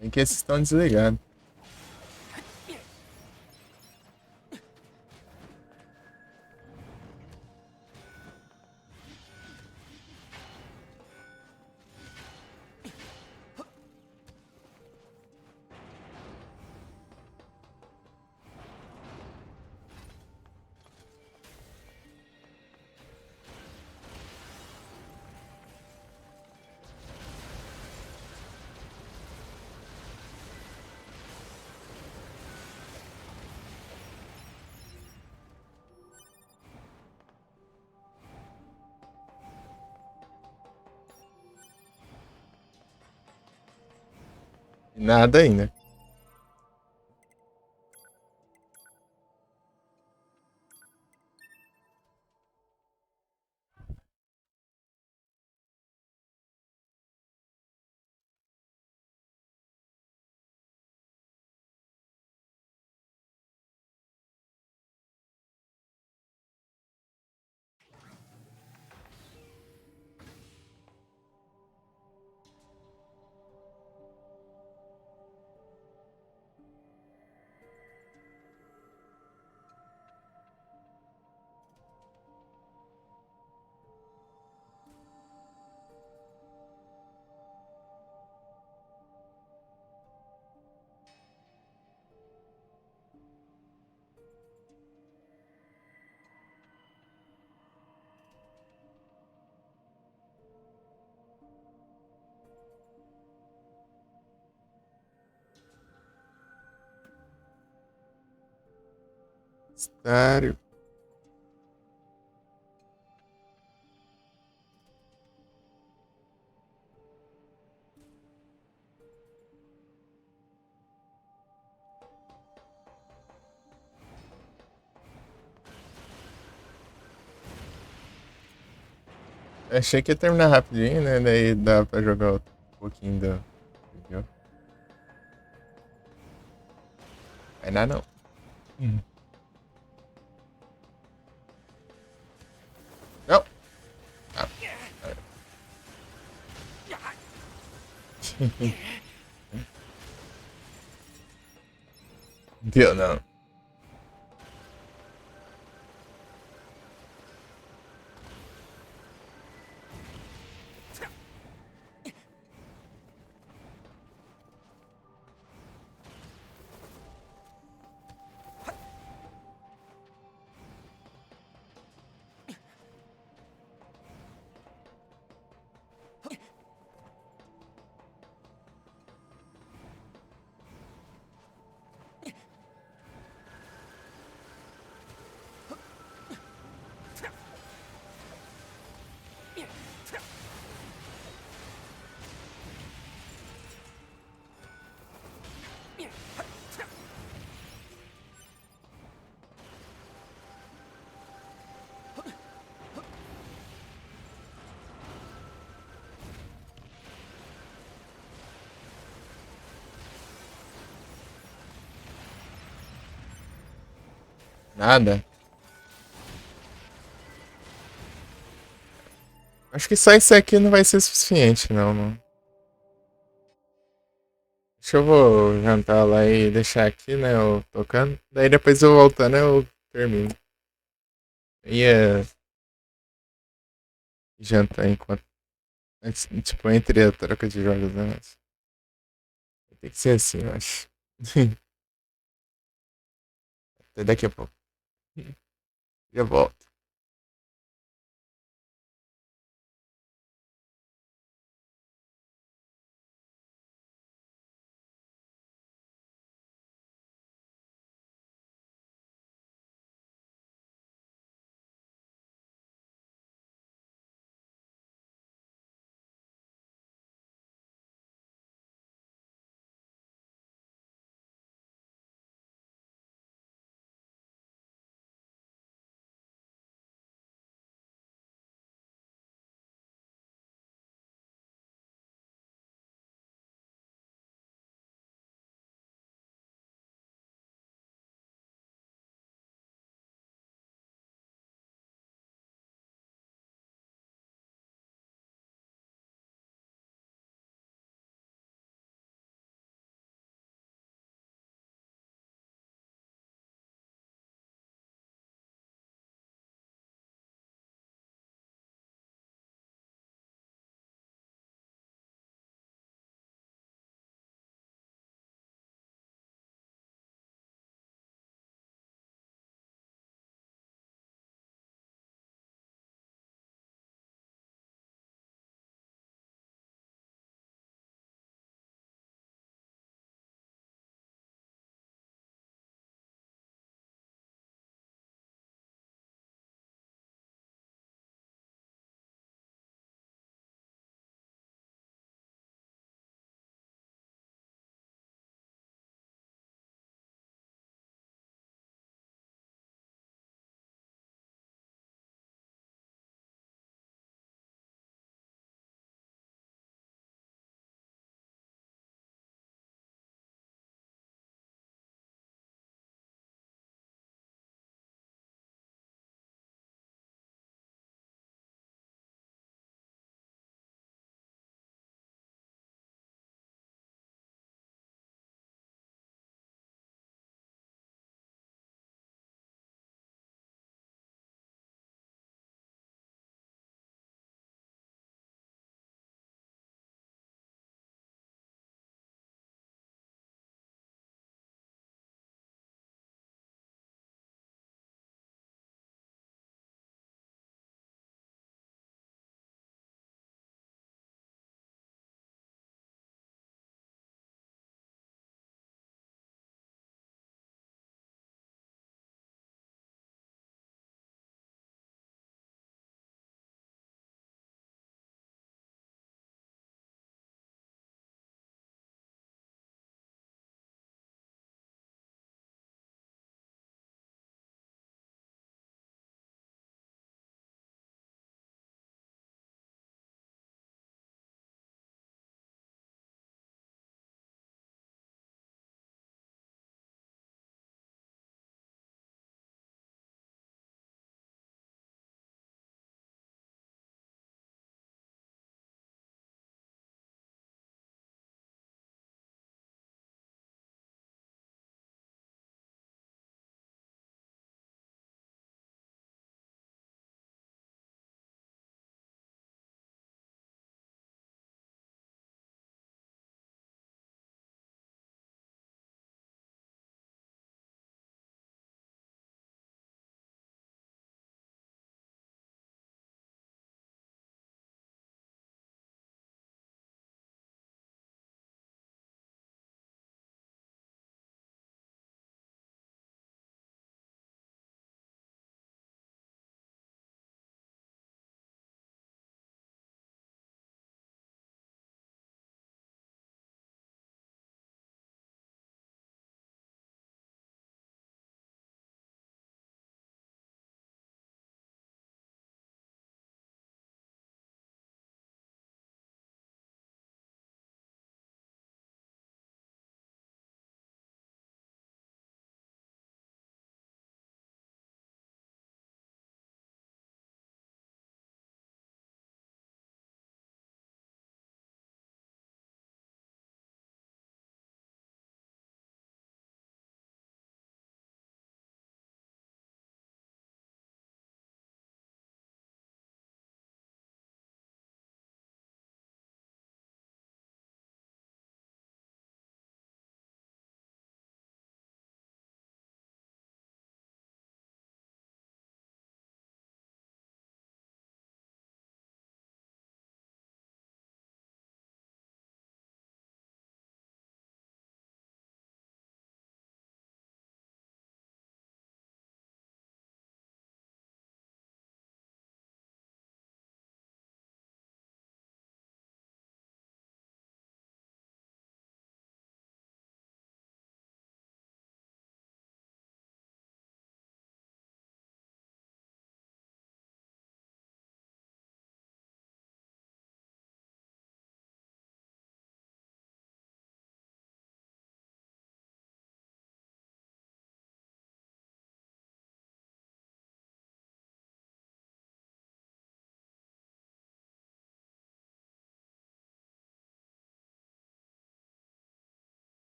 Tem que esses estão desligados. Nada ainda. Sério. Achei que ia terminar rapidinho, né? Daí dá pra jogar um pouquinho da. Entendeu? Vai dar não. Não! Ah. Deu não. Nada. Acho que só isso aqui não vai ser suficiente, não, mano. Acho que eu vou jantar lá e deixar aqui, né, eu tocando. Daí depois eu voltando eu termino. Eu ia jantar enquanto... Tipo, entre a troca de jogos, né, mas... Tem que ser assim, eu acho. Até daqui a pouco. Já volto.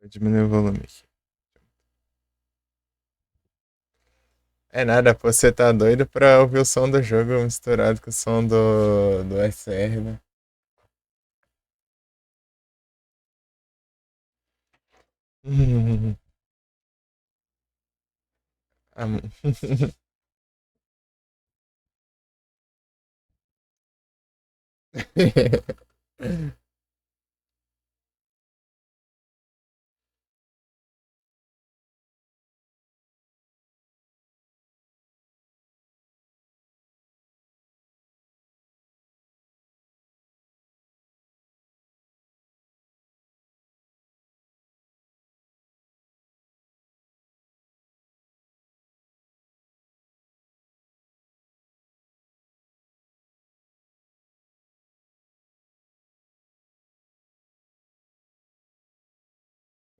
Vou diminuir o volume aqui. É nada, pô, você tá doido pra ouvir o som do jogo misturado com o som do SR, né? Ah,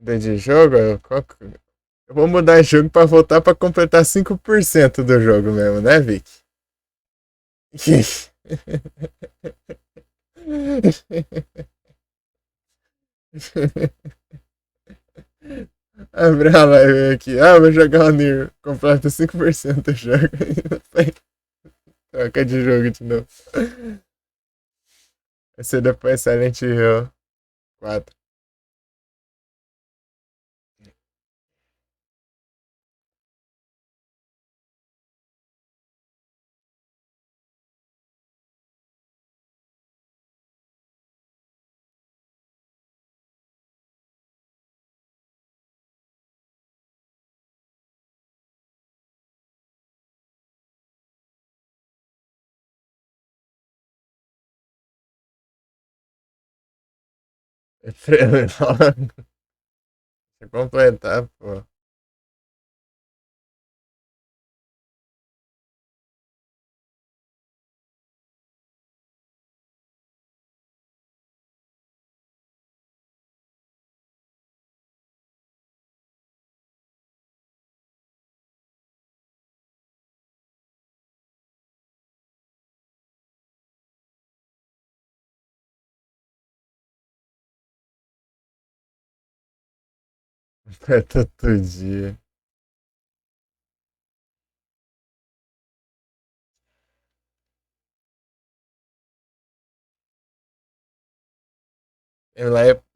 de jogo, eu vou mudar de jogo pra voltar pra completar 5% do jogo mesmo, né, Vic? Abrir a live aqui. Ah, vou jogar o Nier. Completa 5% do jogo. Troca de jogo de novo. Vai ser depois Silent Hill 4. Deixa eu completar, pô. Completa todo dia.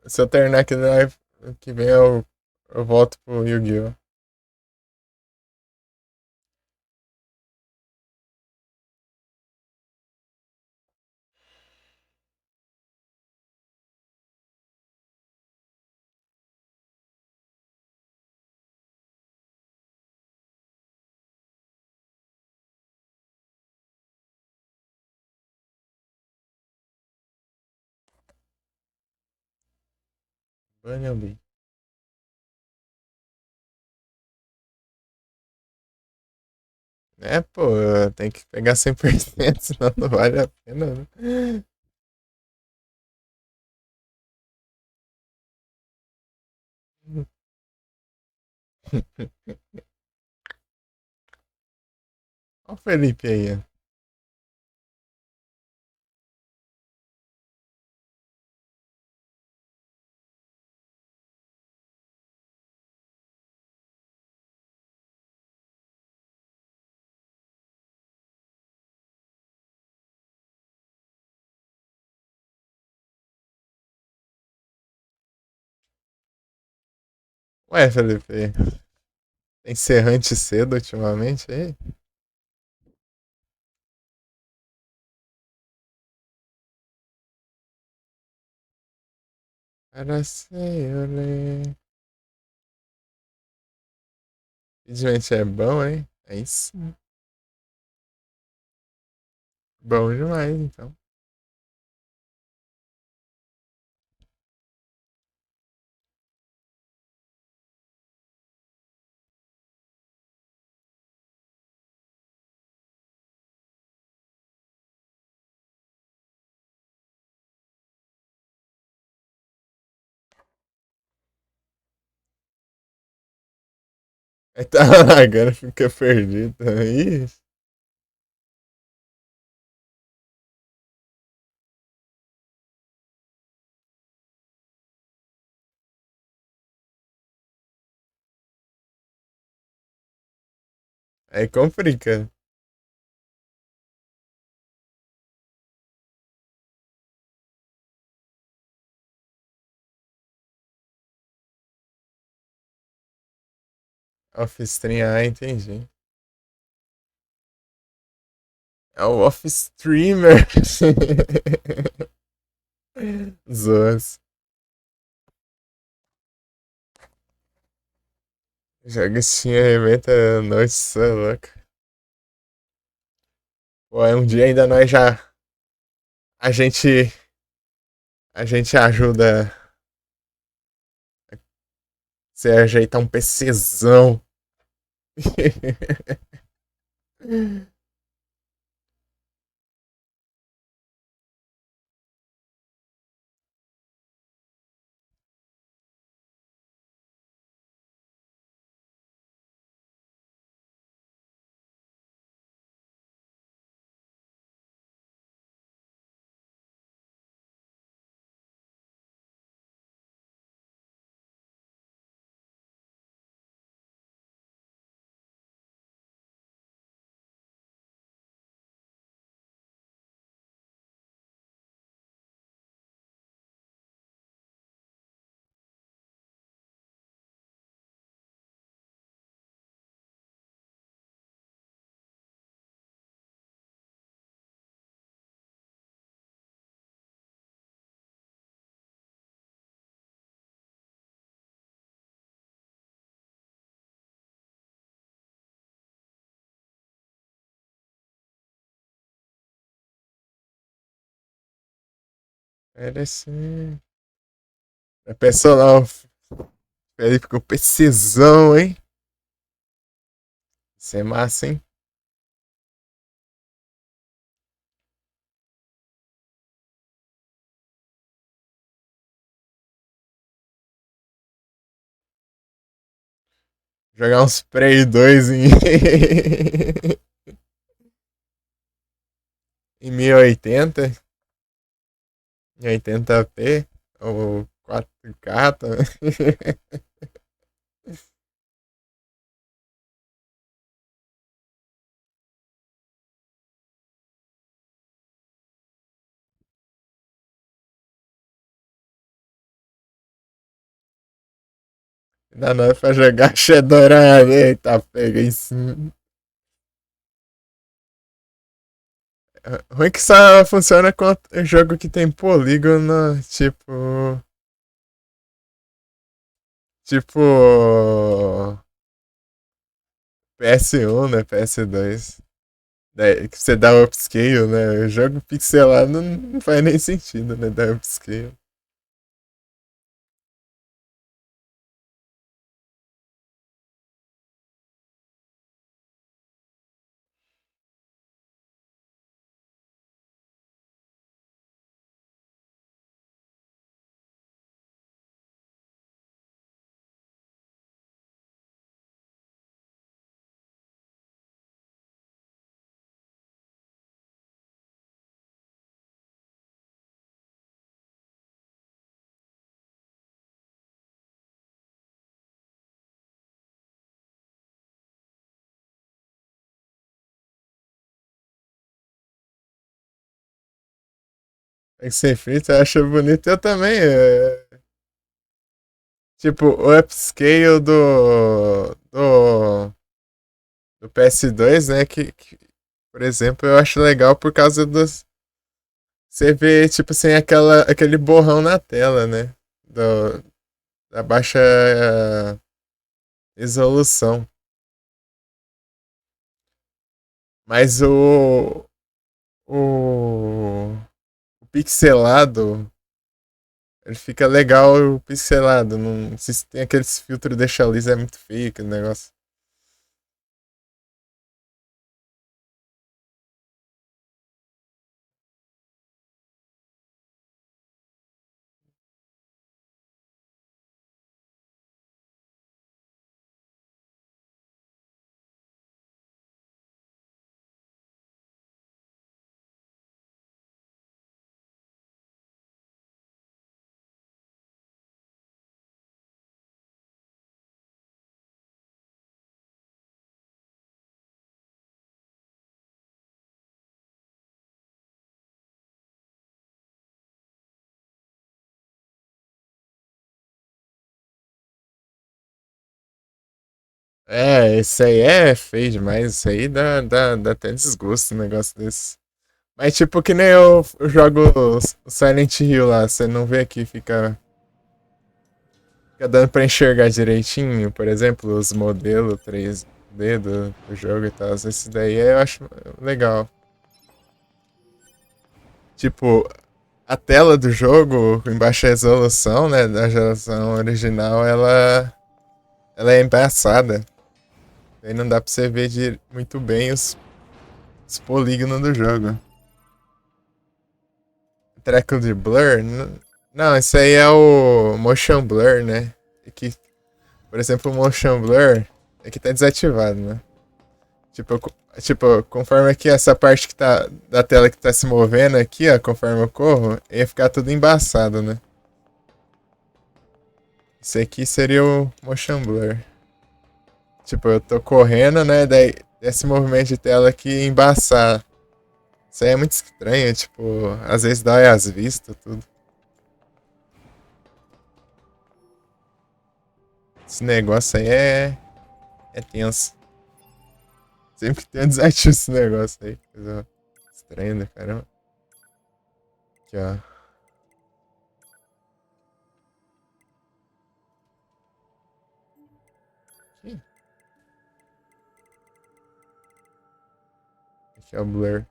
Se eu terminar aqui na live que vem, eu volto pro Yu-Gi-Oh! Bannerby. É, pô, tem que pegar 100%, senão não vale a pena, né? Olha o Felipe aí, ó. Ué, Felipe, tem serrante cedo ultimamente aí? Para sei, olê. Infelizmente é bom, hein? É isso. Bom demais, então. Aí tá agora fica perdido. Ih, Aí complica. Off-stream, entendi. É o off-streamer. Zoas. Joga Steam arrebenta a noite, cê é louco. Pô, é um dia ainda nós já. A gente. A gente ajuda. Você ajeitar um PCzão. Parece. É personal. Felipe com PCzão, hein? Isso é massa, hein? Jogar uns Prey 2 em. em 1080. Em 80p. Ou 4K. Ainda não é pra jogar Shadowrun. Eita, pega em cima. Ruim que só funciona com jogo que tem polígono, tipo. Tipo. PS1, né? PS2. Daí, que você dá upscale, né? O jogo pixelado não faz nem sentido, né? Dar upscale. É que ser feito, eu acho bonito. Eu também. Tipo, o upscale do PS2, né? Por exemplo, eu acho legal por causa dos. Você vê, tipo, sem aquele borrão na tela, né? Da baixa resolução. Mas o, o pixelado, ele fica legal pixelado. Não, se tem aqueles filtros deixa liso, é muito feio aquele negócio. É, isso aí é feio demais. Isso aí dá até desgosto um negócio desse. Mas tipo que nem eu jogo o Silent Hill lá, você não vê que fica dando pra enxergar direitinho, por exemplo, os modelos 3D do jogo e tal. Esse daí eu acho legal. Tipo, a tela do jogo em baixa resolução, né, da geração original, ela é embaçada. Aí não dá pra você ver muito bem os polígonos do jogo. Treco de blur? Não, isso aí é o motion blur, né? Que, por exemplo, o motion blur aqui tá desativado, né? Tipo, conforme aqui essa parte que tá da tela que tá se movendo aqui, ó, conforme eu corro, ia ficar tudo embaçado, né? Isso aqui seria o motion blur. Tipo, eu tô correndo, né? Daí esse movimento de tela aqui embaçar. Isso aí é muito estranho, tipo, às vezes dói as vistas, tudo. Esse negócio aí é tenso. Sempre tem um desativo esse negócio aí. Coisa estranha, né, caramba. Aqui, ó. Aqui é o blur.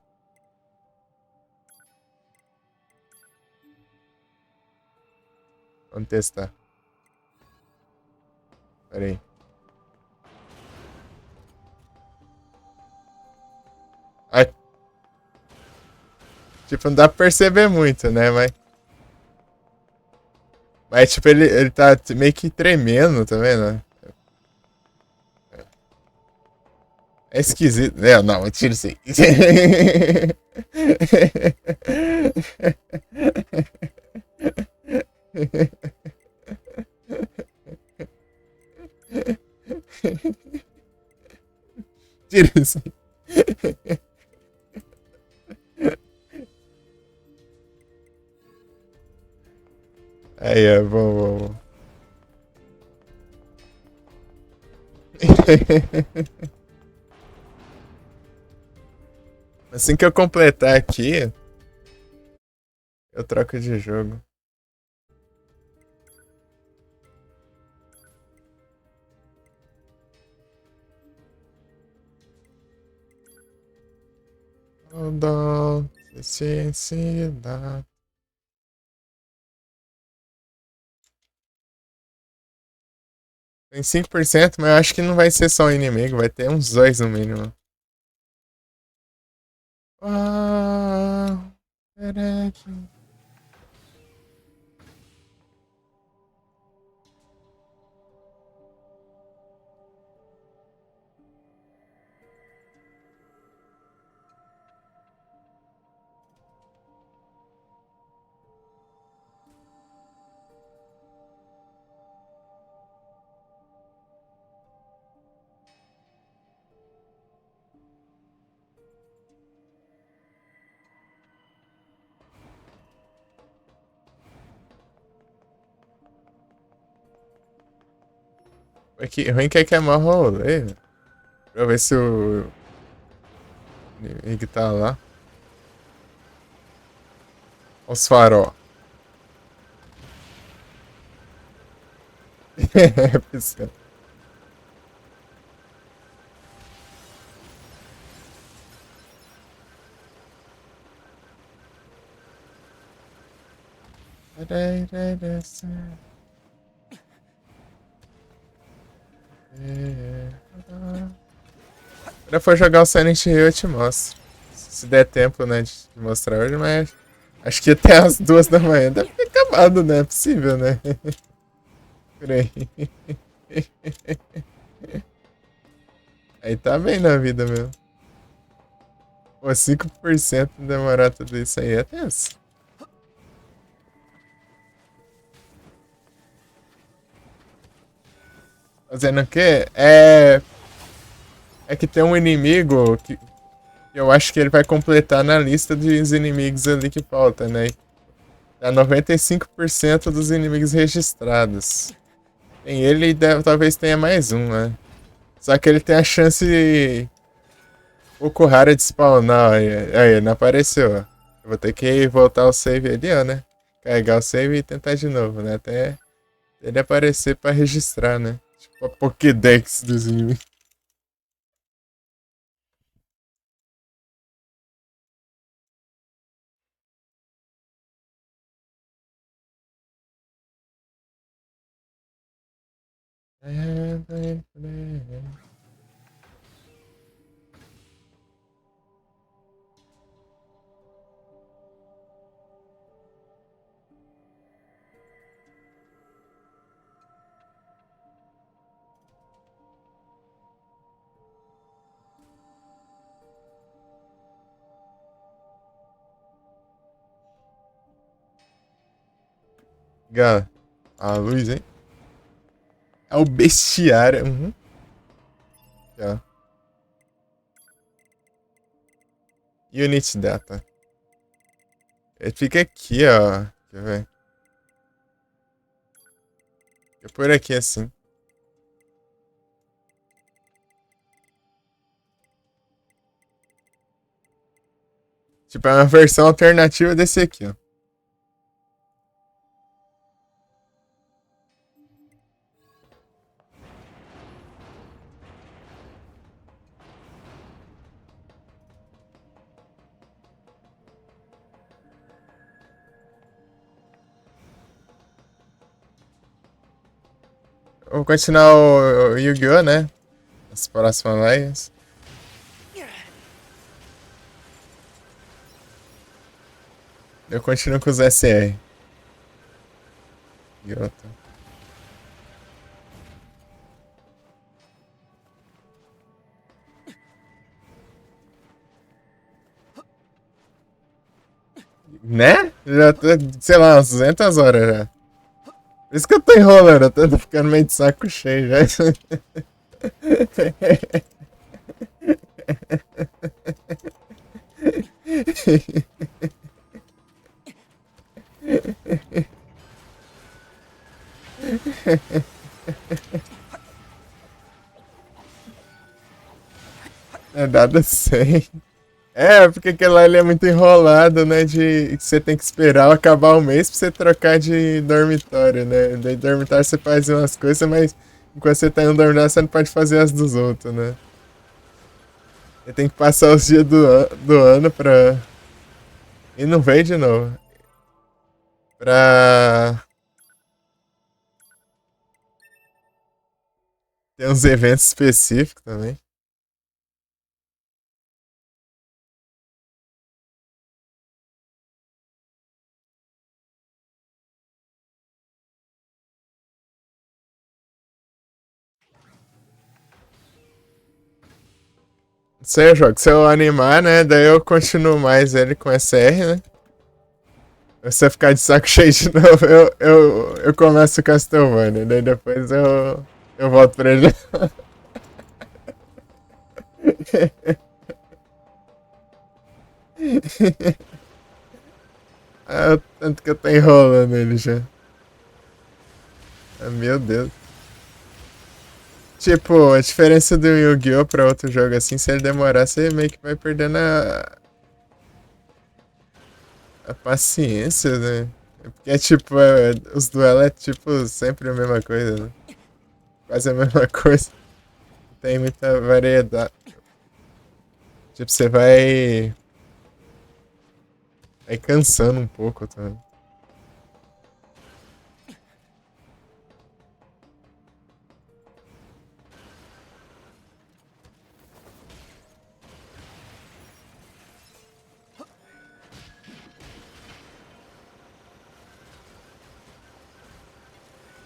Vamos testar. Pera aí. Ai. Tipo, não dá pra perceber muito, né? Mas tipo, ele tá meio que tremendo, tá vendo? É esquisito. Não, tira isso aí. Tira isso aí. Aí, é bom. Assim que eu completar aqui, eu troco de jogo. Hold on, tem 5%, mas eu acho que não vai ser só um inimigo, vai ter uns 2 no mínimo. Caraca. Ruim que é mó rolê, velho. Pra ver se o inimigo tá lá. Os farol. Piscando. Quando eu for jogar o Silent Hill eu te mostro. Se der tempo, né, de mostrar hoje, mas acho que até as 2 da manhã deve ter acabado, né? É possível, né? Por aí. Aí tá bem na vida mesmo. Pô, 5% demorar tudo isso aí é tenso. Fazendo o quê? É que tem um inimigo que eu acho que ele vai completar na lista dos inimigos ali que falta, né? Dá 95% dos inimigos registrados. Tem ele e talvez tenha mais um, né? Só que ele tem a chance um pouco rara de spawnar. Aí, não apareceu, ó. Eu vou ter que voltar o save ali, ó, né? Carregar o save e tentar de novo, né? Até ele aparecer pra registrar, né? Tipo a Pokédex dos inimigos. Legal. A luz, hein? É o bestiário. Uhum. Ó. Unit Data. Ele fica aqui, ó. Quer ver? Fica por aqui assim. Tipo, é uma versão alternativa desse aqui, ó. Vou continuar o Yu-Gi-Oh, né? As próximas lives. Eu continuo com os SR. Idiota. Né? Já tô, sei lá, umas 200 horas já. Por isso que eu tô enrolando, eu tô ficando meio de saco cheio já. É nada sem. É, porque aquele lá ele é muito enrolado, né? De você tem que esperar acabar o mês pra você trocar de dormitório, né? Daí dormitório você faz umas coisas, mas enquanto você tá em um dormitório você não pode fazer as dos outros, né? Você tem que passar os dias do ano pra. E não vem de novo. Pra ter uns eventos específicos também. Sei, jogo. Se eu animar, né? Daí eu continuo mais ele com SR, né? Se você ficar de saco cheio de novo, eu começo o Castlevania. Daí depois eu volto pra ele. Ah, tanto que eu tô enrolando ele já. Ah, meu Deus. Tipo, a diferença do Yu-Gi-Oh! Pra outro jogo assim, se ele demorar, você meio que vai perdendo a paciência, né? Porque, tipo, os duelos é, tipo, sempre a mesma coisa, né? Quase a mesma coisa. Não tem muita variedade. Tipo, você vai cansando um pouco, tá?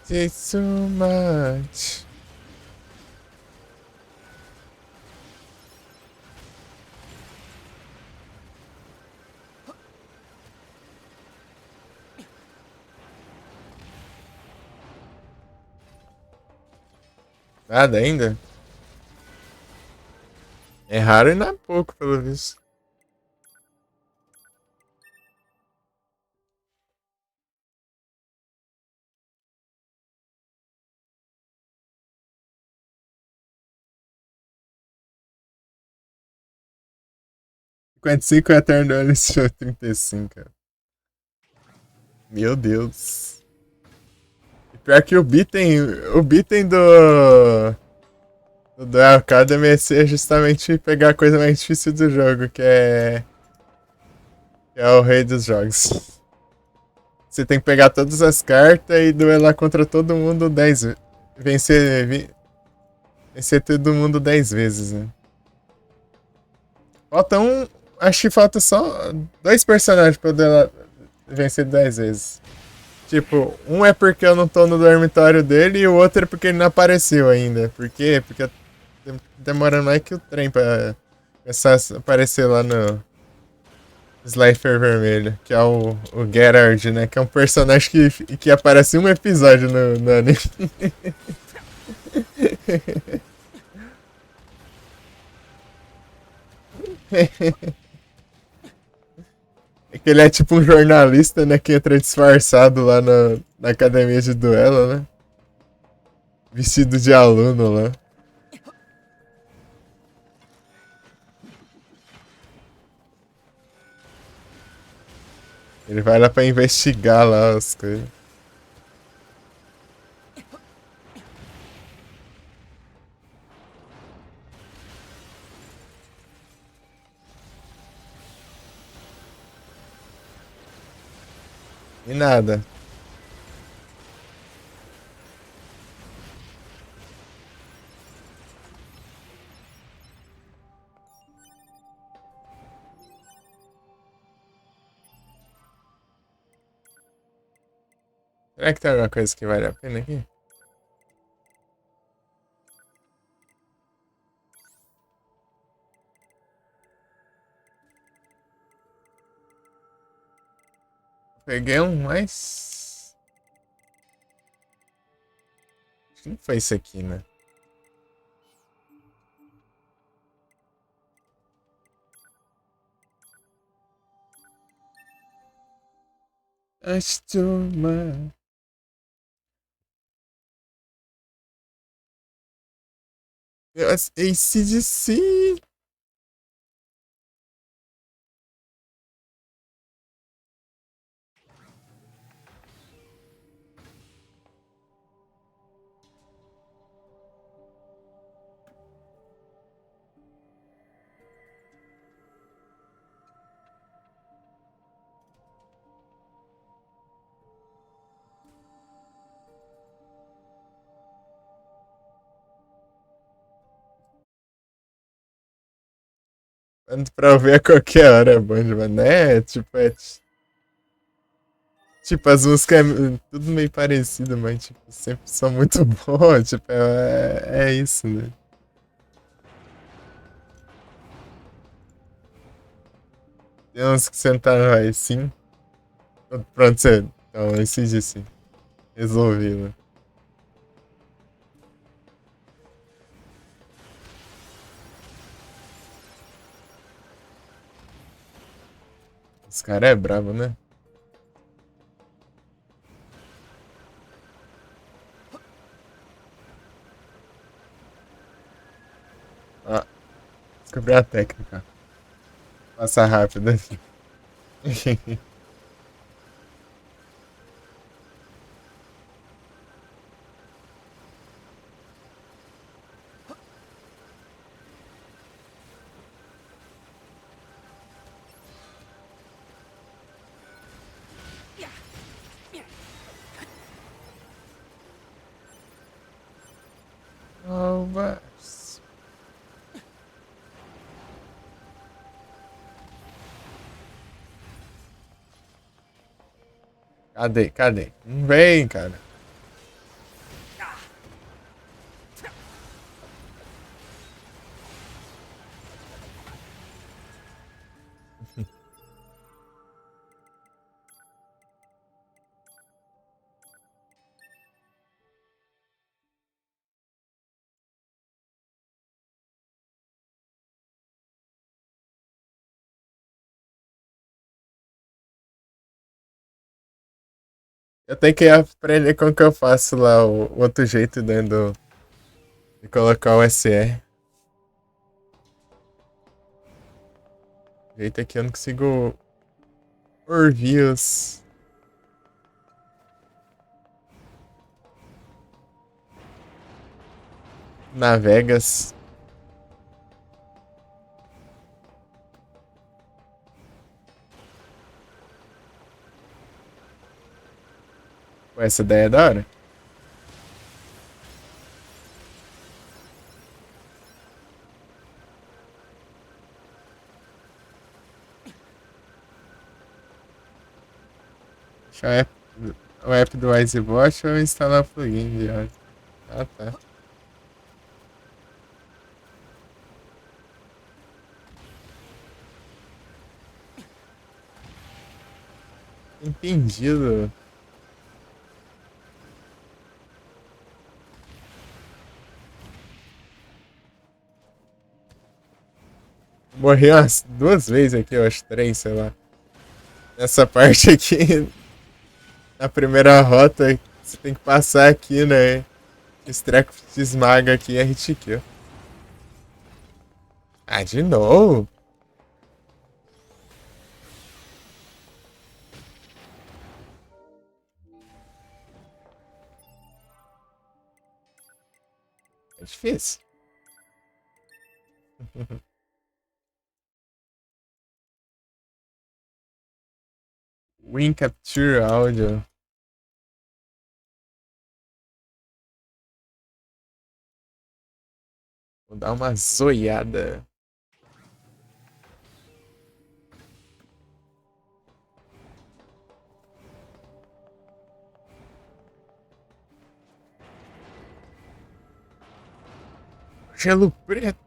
It's too much. Nada ainda? É raro e não é pouco, pelo visto. 55 e Eternal Show 35, cara. Meu Deus. E pior que o beatem do Duel Academy é justamente pegar a coisa mais difícil do jogo, que é o rei dos jogos. Você tem que pegar todas as cartas e duelar contra todo mundo 10 vezes. Vencer todo mundo 10 vezes, né? Falta um. Acho que falta só 2 personagens pra eu vencer 10 vezes. Tipo, um é porque eu não tô no dormitório dele e o outro é porque ele não apareceu ainda. Por quê? Porque demorando mais que o trem pra começar a aparecer lá no Slifer Vermelho, que é o Gerard, né? Que é um personagem que aparece em um episódio no anime. É que ele é tipo um jornalista, né? Que entra disfarçado lá na academia de duelo, né? Vestido de aluno lá. Ele vai lá pra investigar lá as coisas. E nada. Será que tem alguma coisa que vale a pena aqui? Peguei um, mas... Acho que não foi isso aqui, né? Acho que uma... AC/DC. Ando pra ver a qualquer hora, Bandman, né? Tipo, as músicas é tudo meio parecido, mas tipo, sempre são muito boas. Tipo, é isso, né? Tem uns que sentaram aí, sim. Pronto, você. Então, AC/DC. Resolvido. Os caras é brabo, né? Ah, descobri a técnica. Passa rápido. Overs. Cadê? Não vem, cara. Eu tenho que aprender como que eu faço lá o outro jeito dentro de colocar o SE. O jeito é que eu não consigo ouvir os... Navegas. Pô, essa ideia é da hora. Deixa o app do Wisebot ou instalar o plugin de áudio. Ah, tá. Entendido. Morri umas 2 vezes aqui, eu acho 3, sei lá. Nessa parte aqui, na primeira rota, você tem que passar aqui, né? Esse treco te esmaga aqui e é hit kill. Ah, de novo? É difícil. Win Capture Audio. Vou dar uma zoiada. Gelo preto.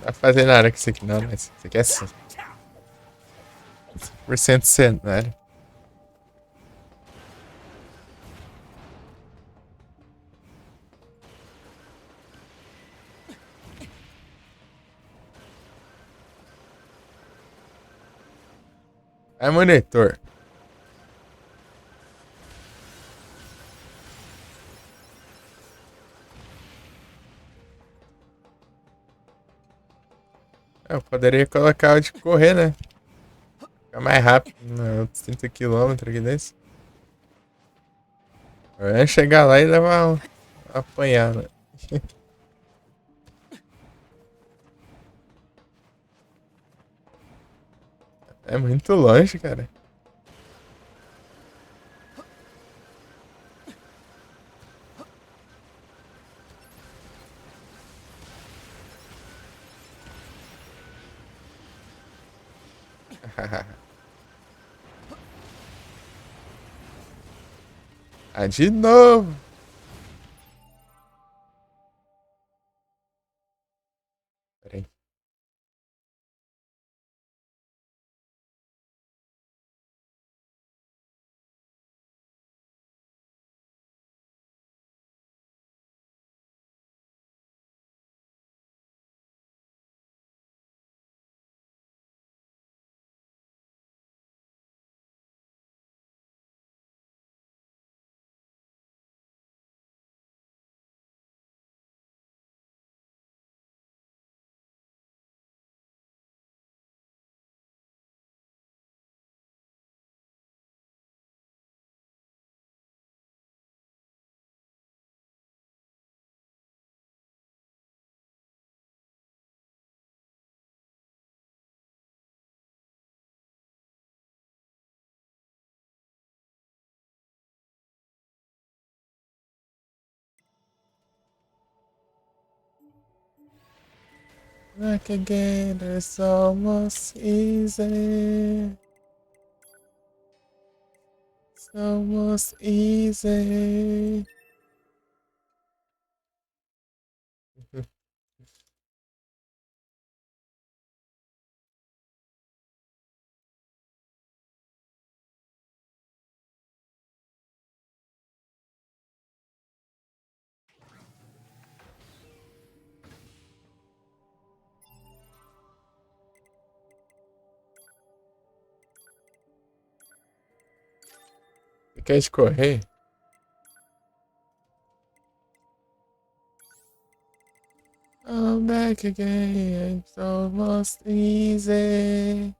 Não vai fazer nada com isso aqui não, mas isso aqui é 100% cenário. É monitor. Eu poderia colocar o de correr, né? Ficar mais rápido, uns 30 km aqui desse. Eu ia chegar lá e levar uma apanhada. É muito longe, cara. Ah, de novo. Peraí. Back again, it's almost easy. It's almost easy. Quer escorrer? I'm back again, it's almost easy.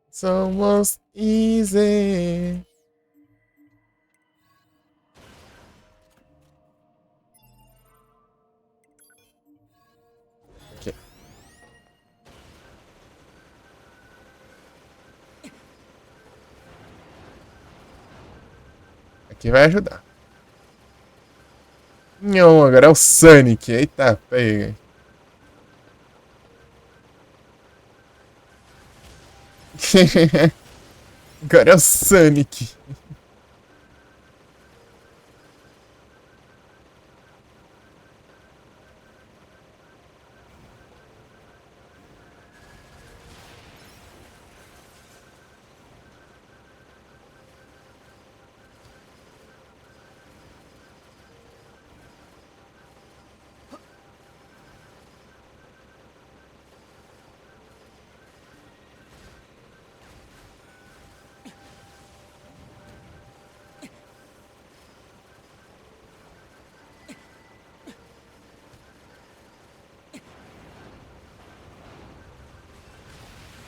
It's almost easy. Okay. Aqui vai ajudar. Não, agora é o Sonic. Eita, pega. Agora é o Sonic.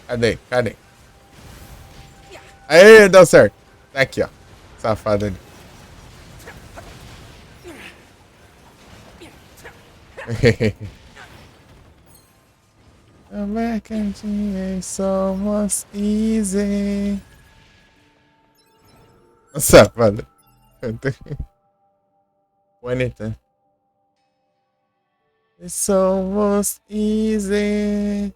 Cadê? Cadê? Aê, deu certo. Tá aqui, ó. Safado ali. American is almost easy. Safado. Bonita. It's almost easy.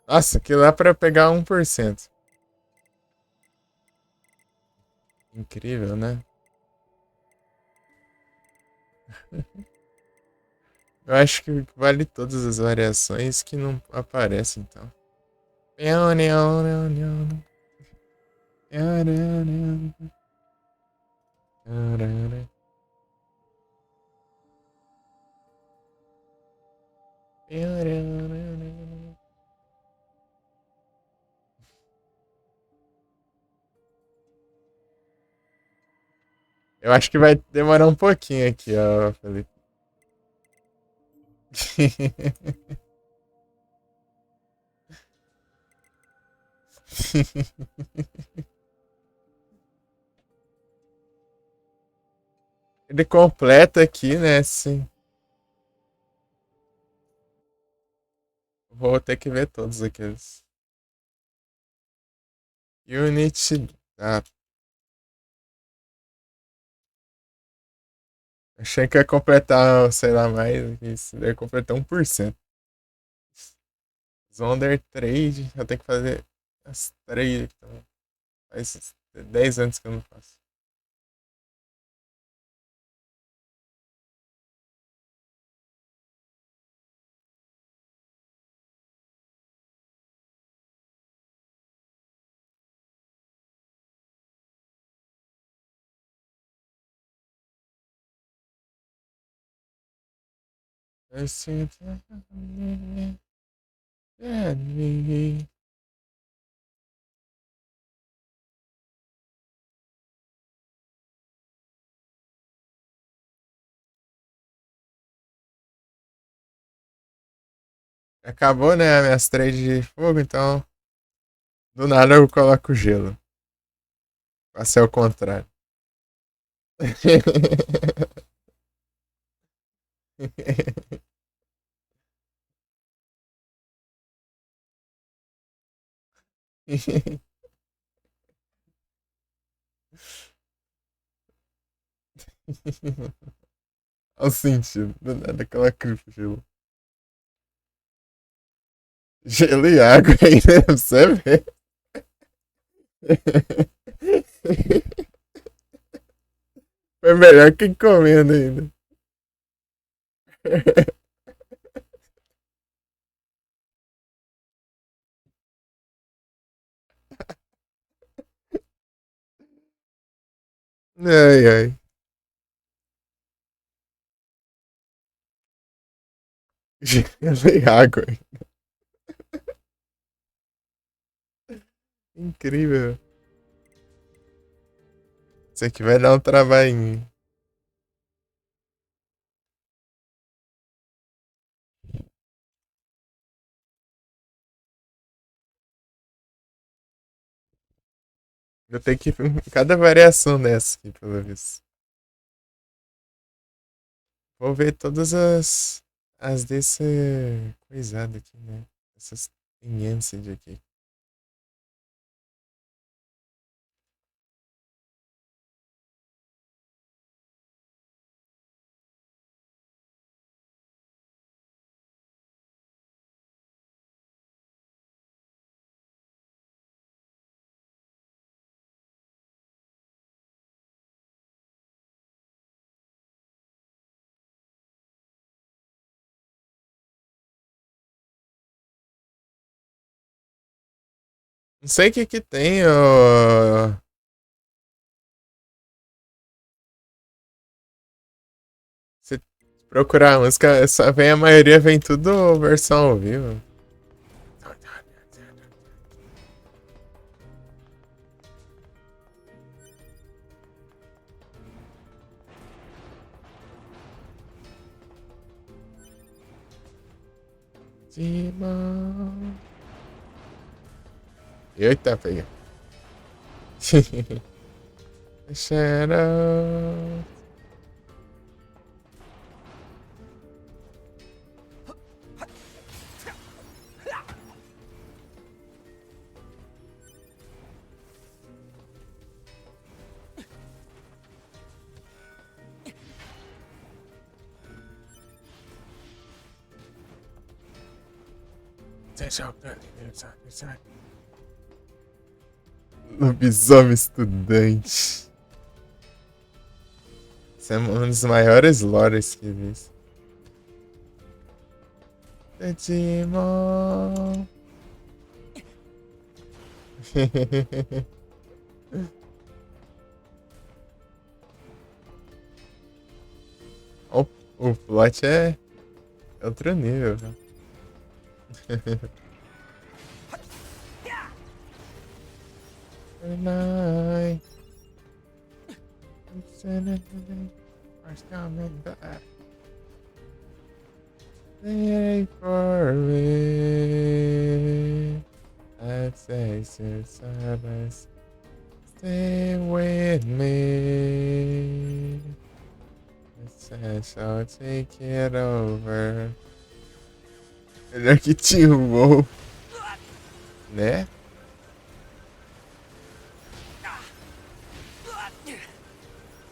Nossa, aquilo lá pra pegar 1%. Incrível, né? Eu acho que vale todas as variações que não aparecem, então. Eu acho que vai demorar um pouquinho aqui, ó, Felipe. Ele completa aqui, né? Sim. Vou ter que ver todos aqueles. Unity. Ah. Achei que ia completar, sei lá, mais. Isso ia completar 1%. Zonder Trade. Eu tenho que fazer as 3 aqui também. Faz 10 anos que eu não faço. Acabou, né? Minhas 3 de fogo, então. Do nada eu coloco gelo. Pra ser o contrário. Olha o sentido. Do nada aquela crufa, gelo. Gelo e água ainda, pra você ver. Foi melhor que encomenda ainda. Ai, ai. Gelo e água. Incrível. Isso aqui vai dar um trabalhinho. Vou ter que ir cada variação dessa aqui, pelo visto. Vou ver todas as desse coisado aqui, né? Essas Enhanced aqui. Não sei o que que tem, ó. Se procurar a música, essa vem, a maioria vem tudo versão ao vivo. Eita, pega. Shadow. Lobisomem estudante. Esse é um dos maiores lores que existe. Digimon. O plot é outro nível, viu? Night. Coming back. Stay for me. Let's exercise. Stay with me. I'll take it over. Melhor que tinha o WoW, né?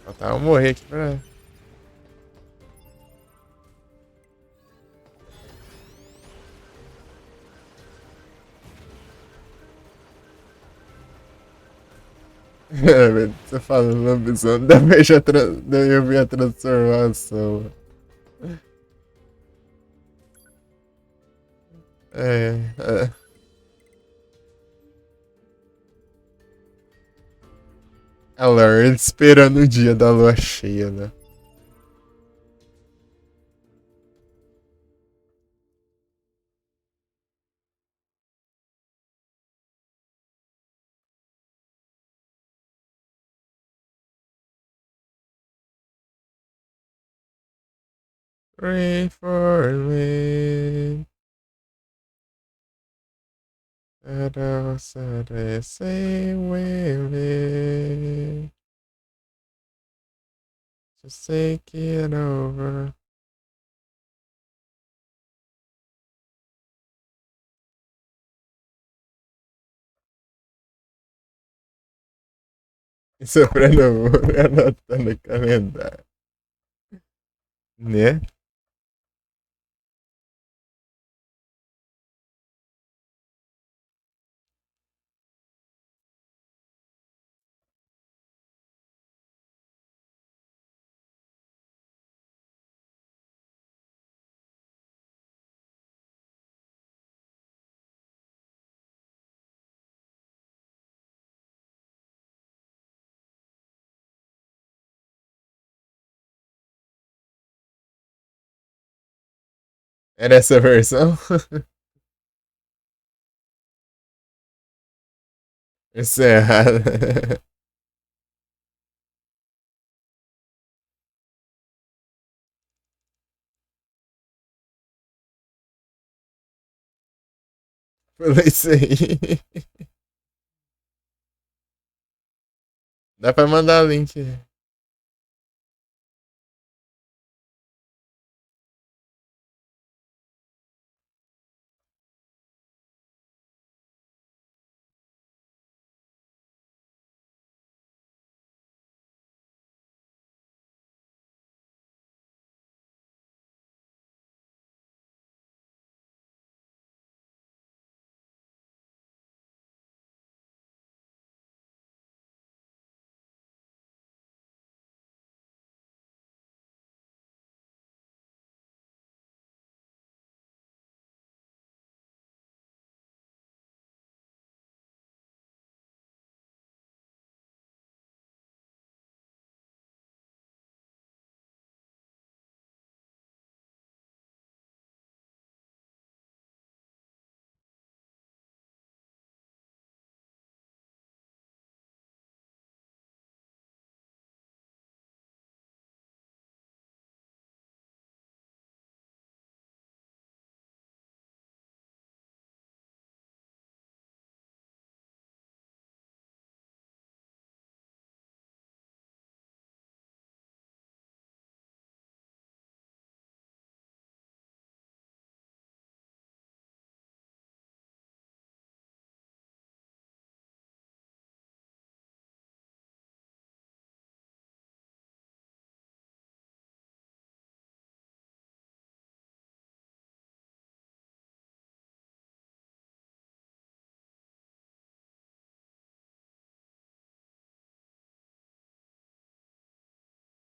Faltava morrer aqui pra... É, velho, você falando lobisomem, daí eu vi a transformação. É. A Lauren esperando o dia da lua cheia, né? Pray for me. Say with me. Just take it over. Sofrendo bullying, anotando o calendário. Né? Era essa versão? Isso é errado. Falei isso aí. Dá pra mandar o link.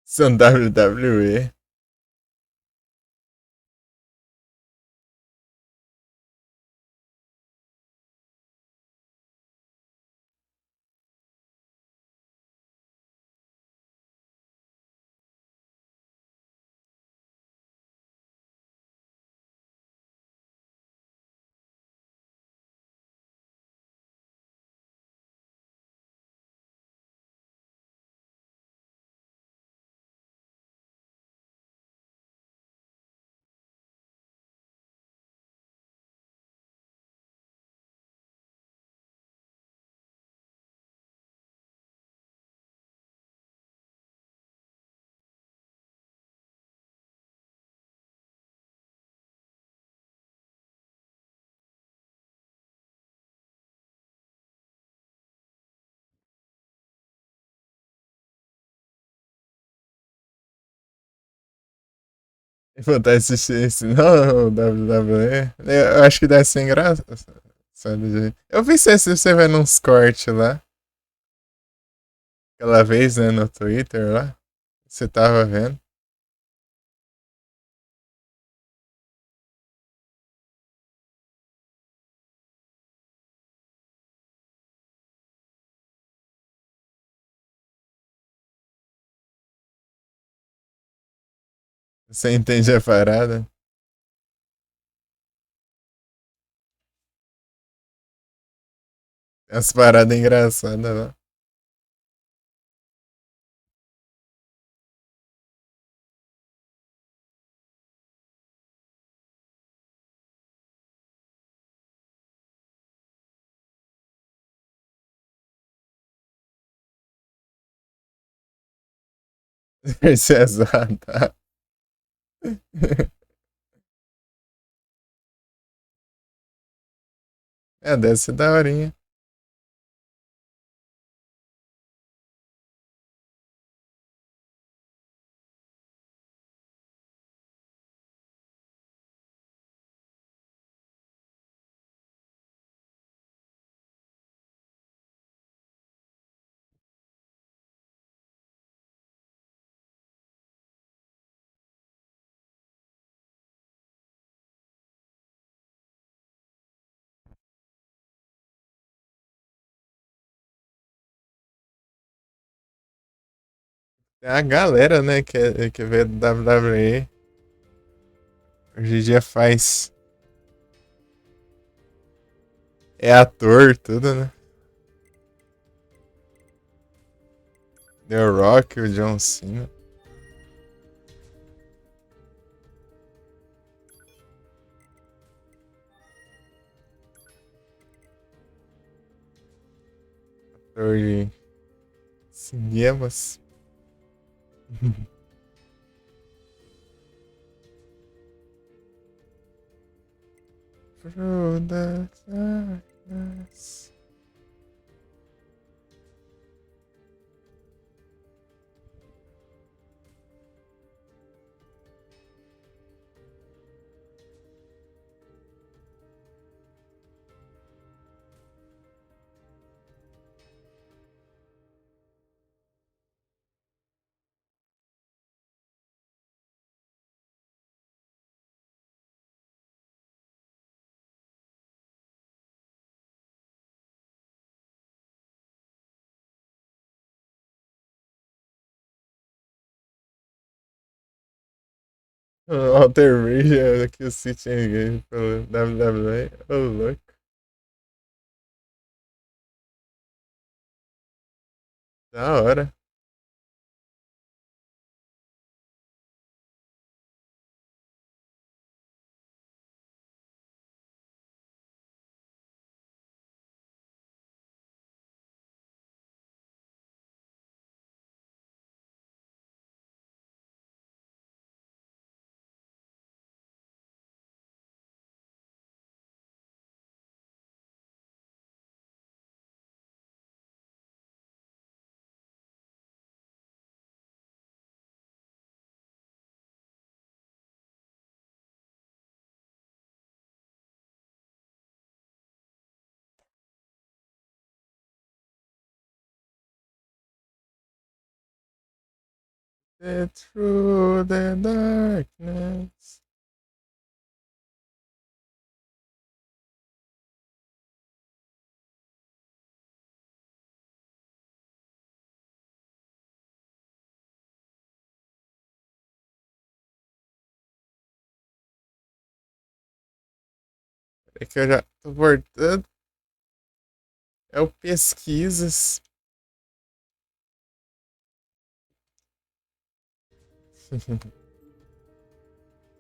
São WWE. Vou estar assistindo isso, não, WWE. Eu acho que deve ser engraçado. Eu vi se você vai nos cortes lá. Aquela vez, né, no Twitter lá. Você tava vendo. Você entende a parada? As paradas engraçadas lá. Cesar, tá? É, deve ser daorinha. Tem a galera, né, que veio do WWE. Hoje em dia faz. É ator, tudo, né? The Rock, o John Cena. Ator de cinemas. Through the darkness. Walter Reed aqui o City Engage pelo WWE. Ô, louco. Da hora. Through the darkness. É que eu já tô voltando. É o pesquisas.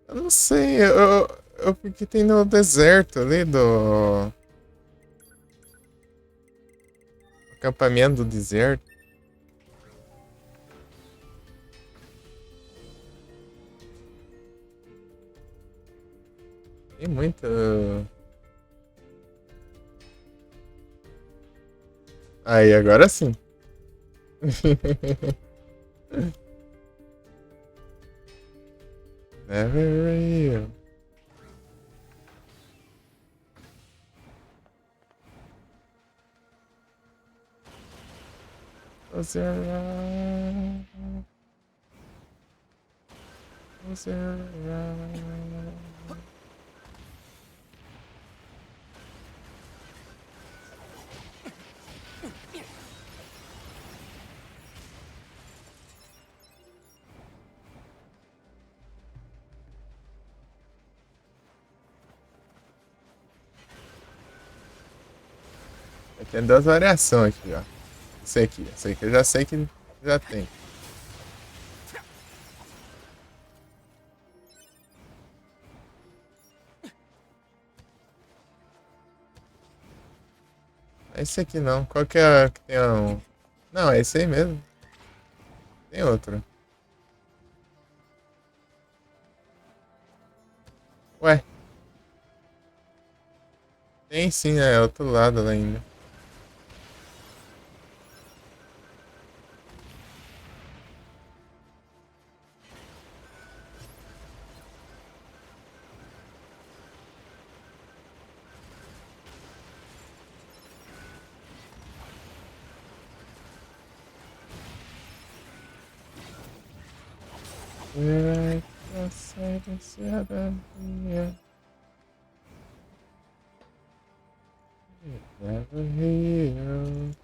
Eu não sei, eu porque tem no deserto ali do acampamento do deserto. Tem muita. Aí, agora sim. Never real. Close your eyes. Close your eyes. Tem duas variações aqui, ó. Esse aqui eu já sei que já tem. É esse aqui não. Qual que é que tem um. Não, é esse aí mesmo. Tem outro. Ué. Tem sim, é outro lado lá ainda. Where I just say this other here. Never heal.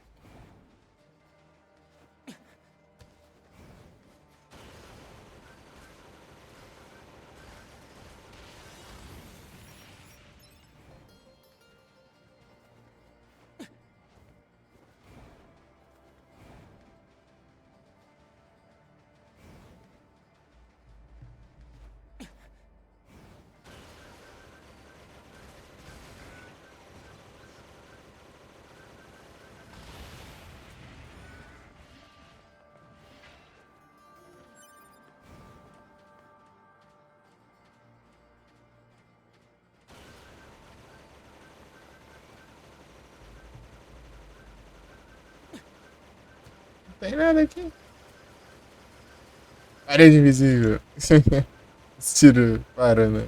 tem nada aqui. Parede invisível. Esse tiro para, né?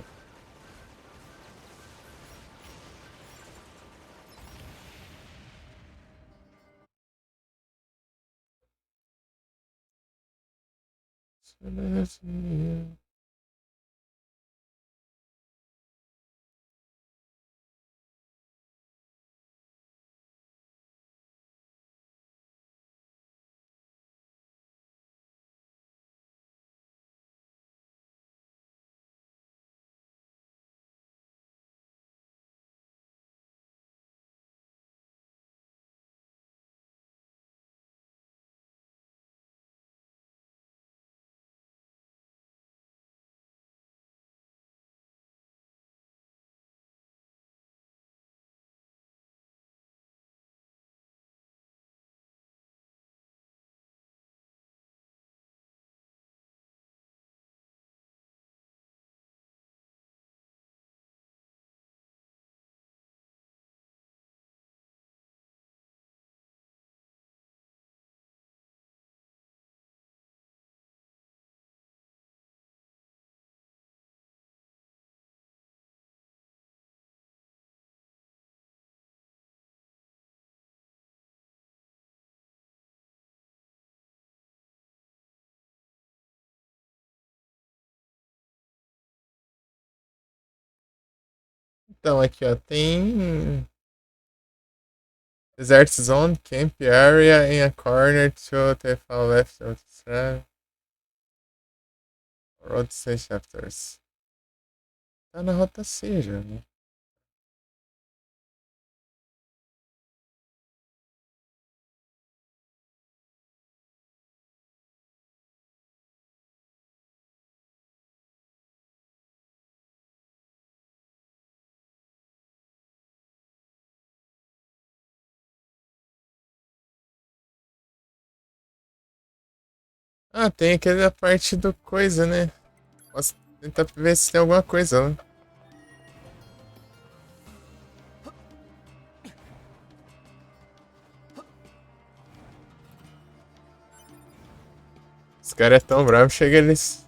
Então, aqui ó, tem Desert Zone, Camp Area in a corner to the far left of the Road 6 chapters. Tá na rota C já, né? Ah, tem aquela parte do coisa, né? Posso tentar ver se tem alguma coisa lá. Os caras é tão bravos, chega eles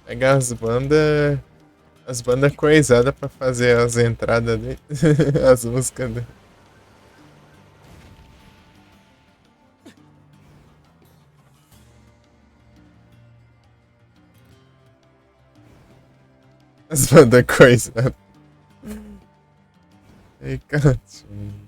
pegam as bandas coisadas pra fazer as entradas dele, as músicas dele. As bandas coisadas. Ei, cantinho.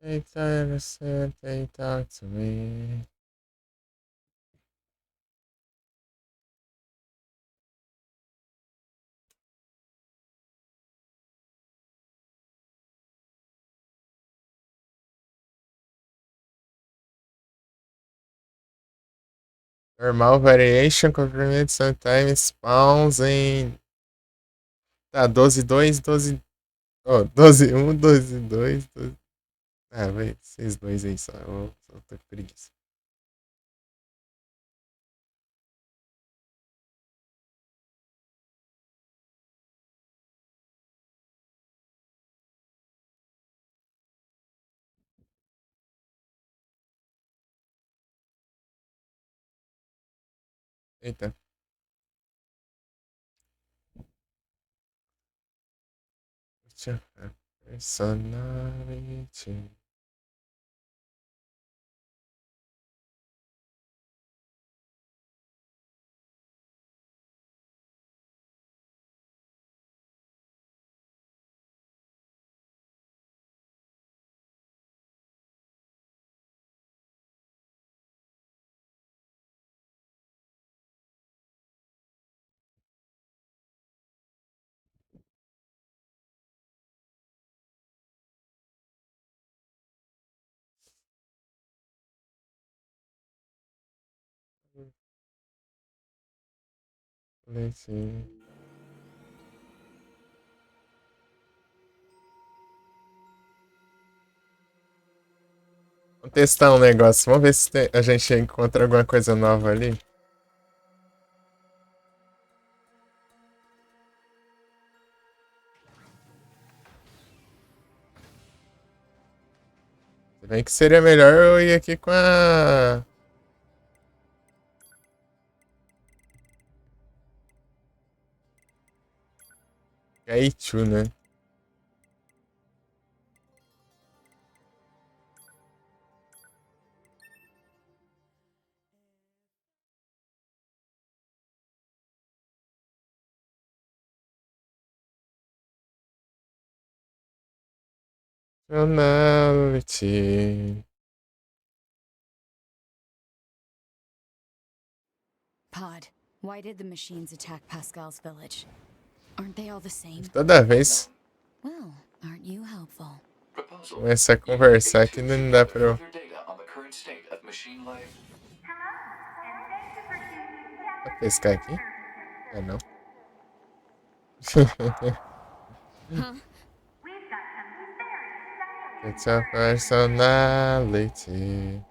Take time to sit, they talk to me. Normal variation, comprimento, sometimes spawns em... Tá, 12-2, 12... Ó, 12-1, 12-2, 12... Ah, vai, vocês dois aí só, eu só tô com preguiça. Eita. Personality. Let's see. Vamos testar um negócio. Vamos ver se a gente encontra alguma coisa nova ali. Se bem que seria melhor eu ir aqui com a... Kaichu, né? Personality. Pod, why did the machines attack Pascal's village? Aren't they all the same? Toda vez Well, aren't you helpful? começar a conversar que não dá pra eu... Vou pescar aqui? Ah, não. It's a personality.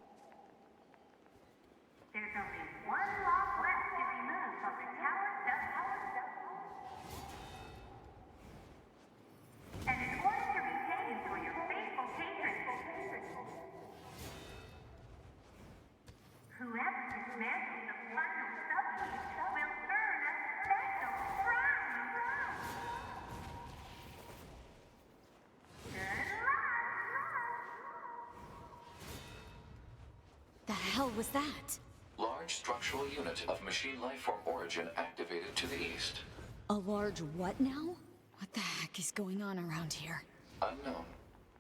The hell was that? Large structural unit of machine lifeform origin activated to the east. A large what now? What the heck is going on around here? Unknown.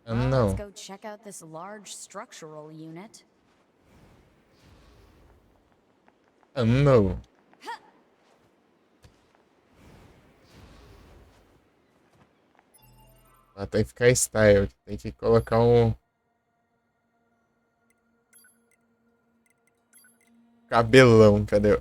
Well, let's go check out this large structural unit. Unknown. Ah, tem que ficar style. Tem que colocar um... Cabelão, cadê?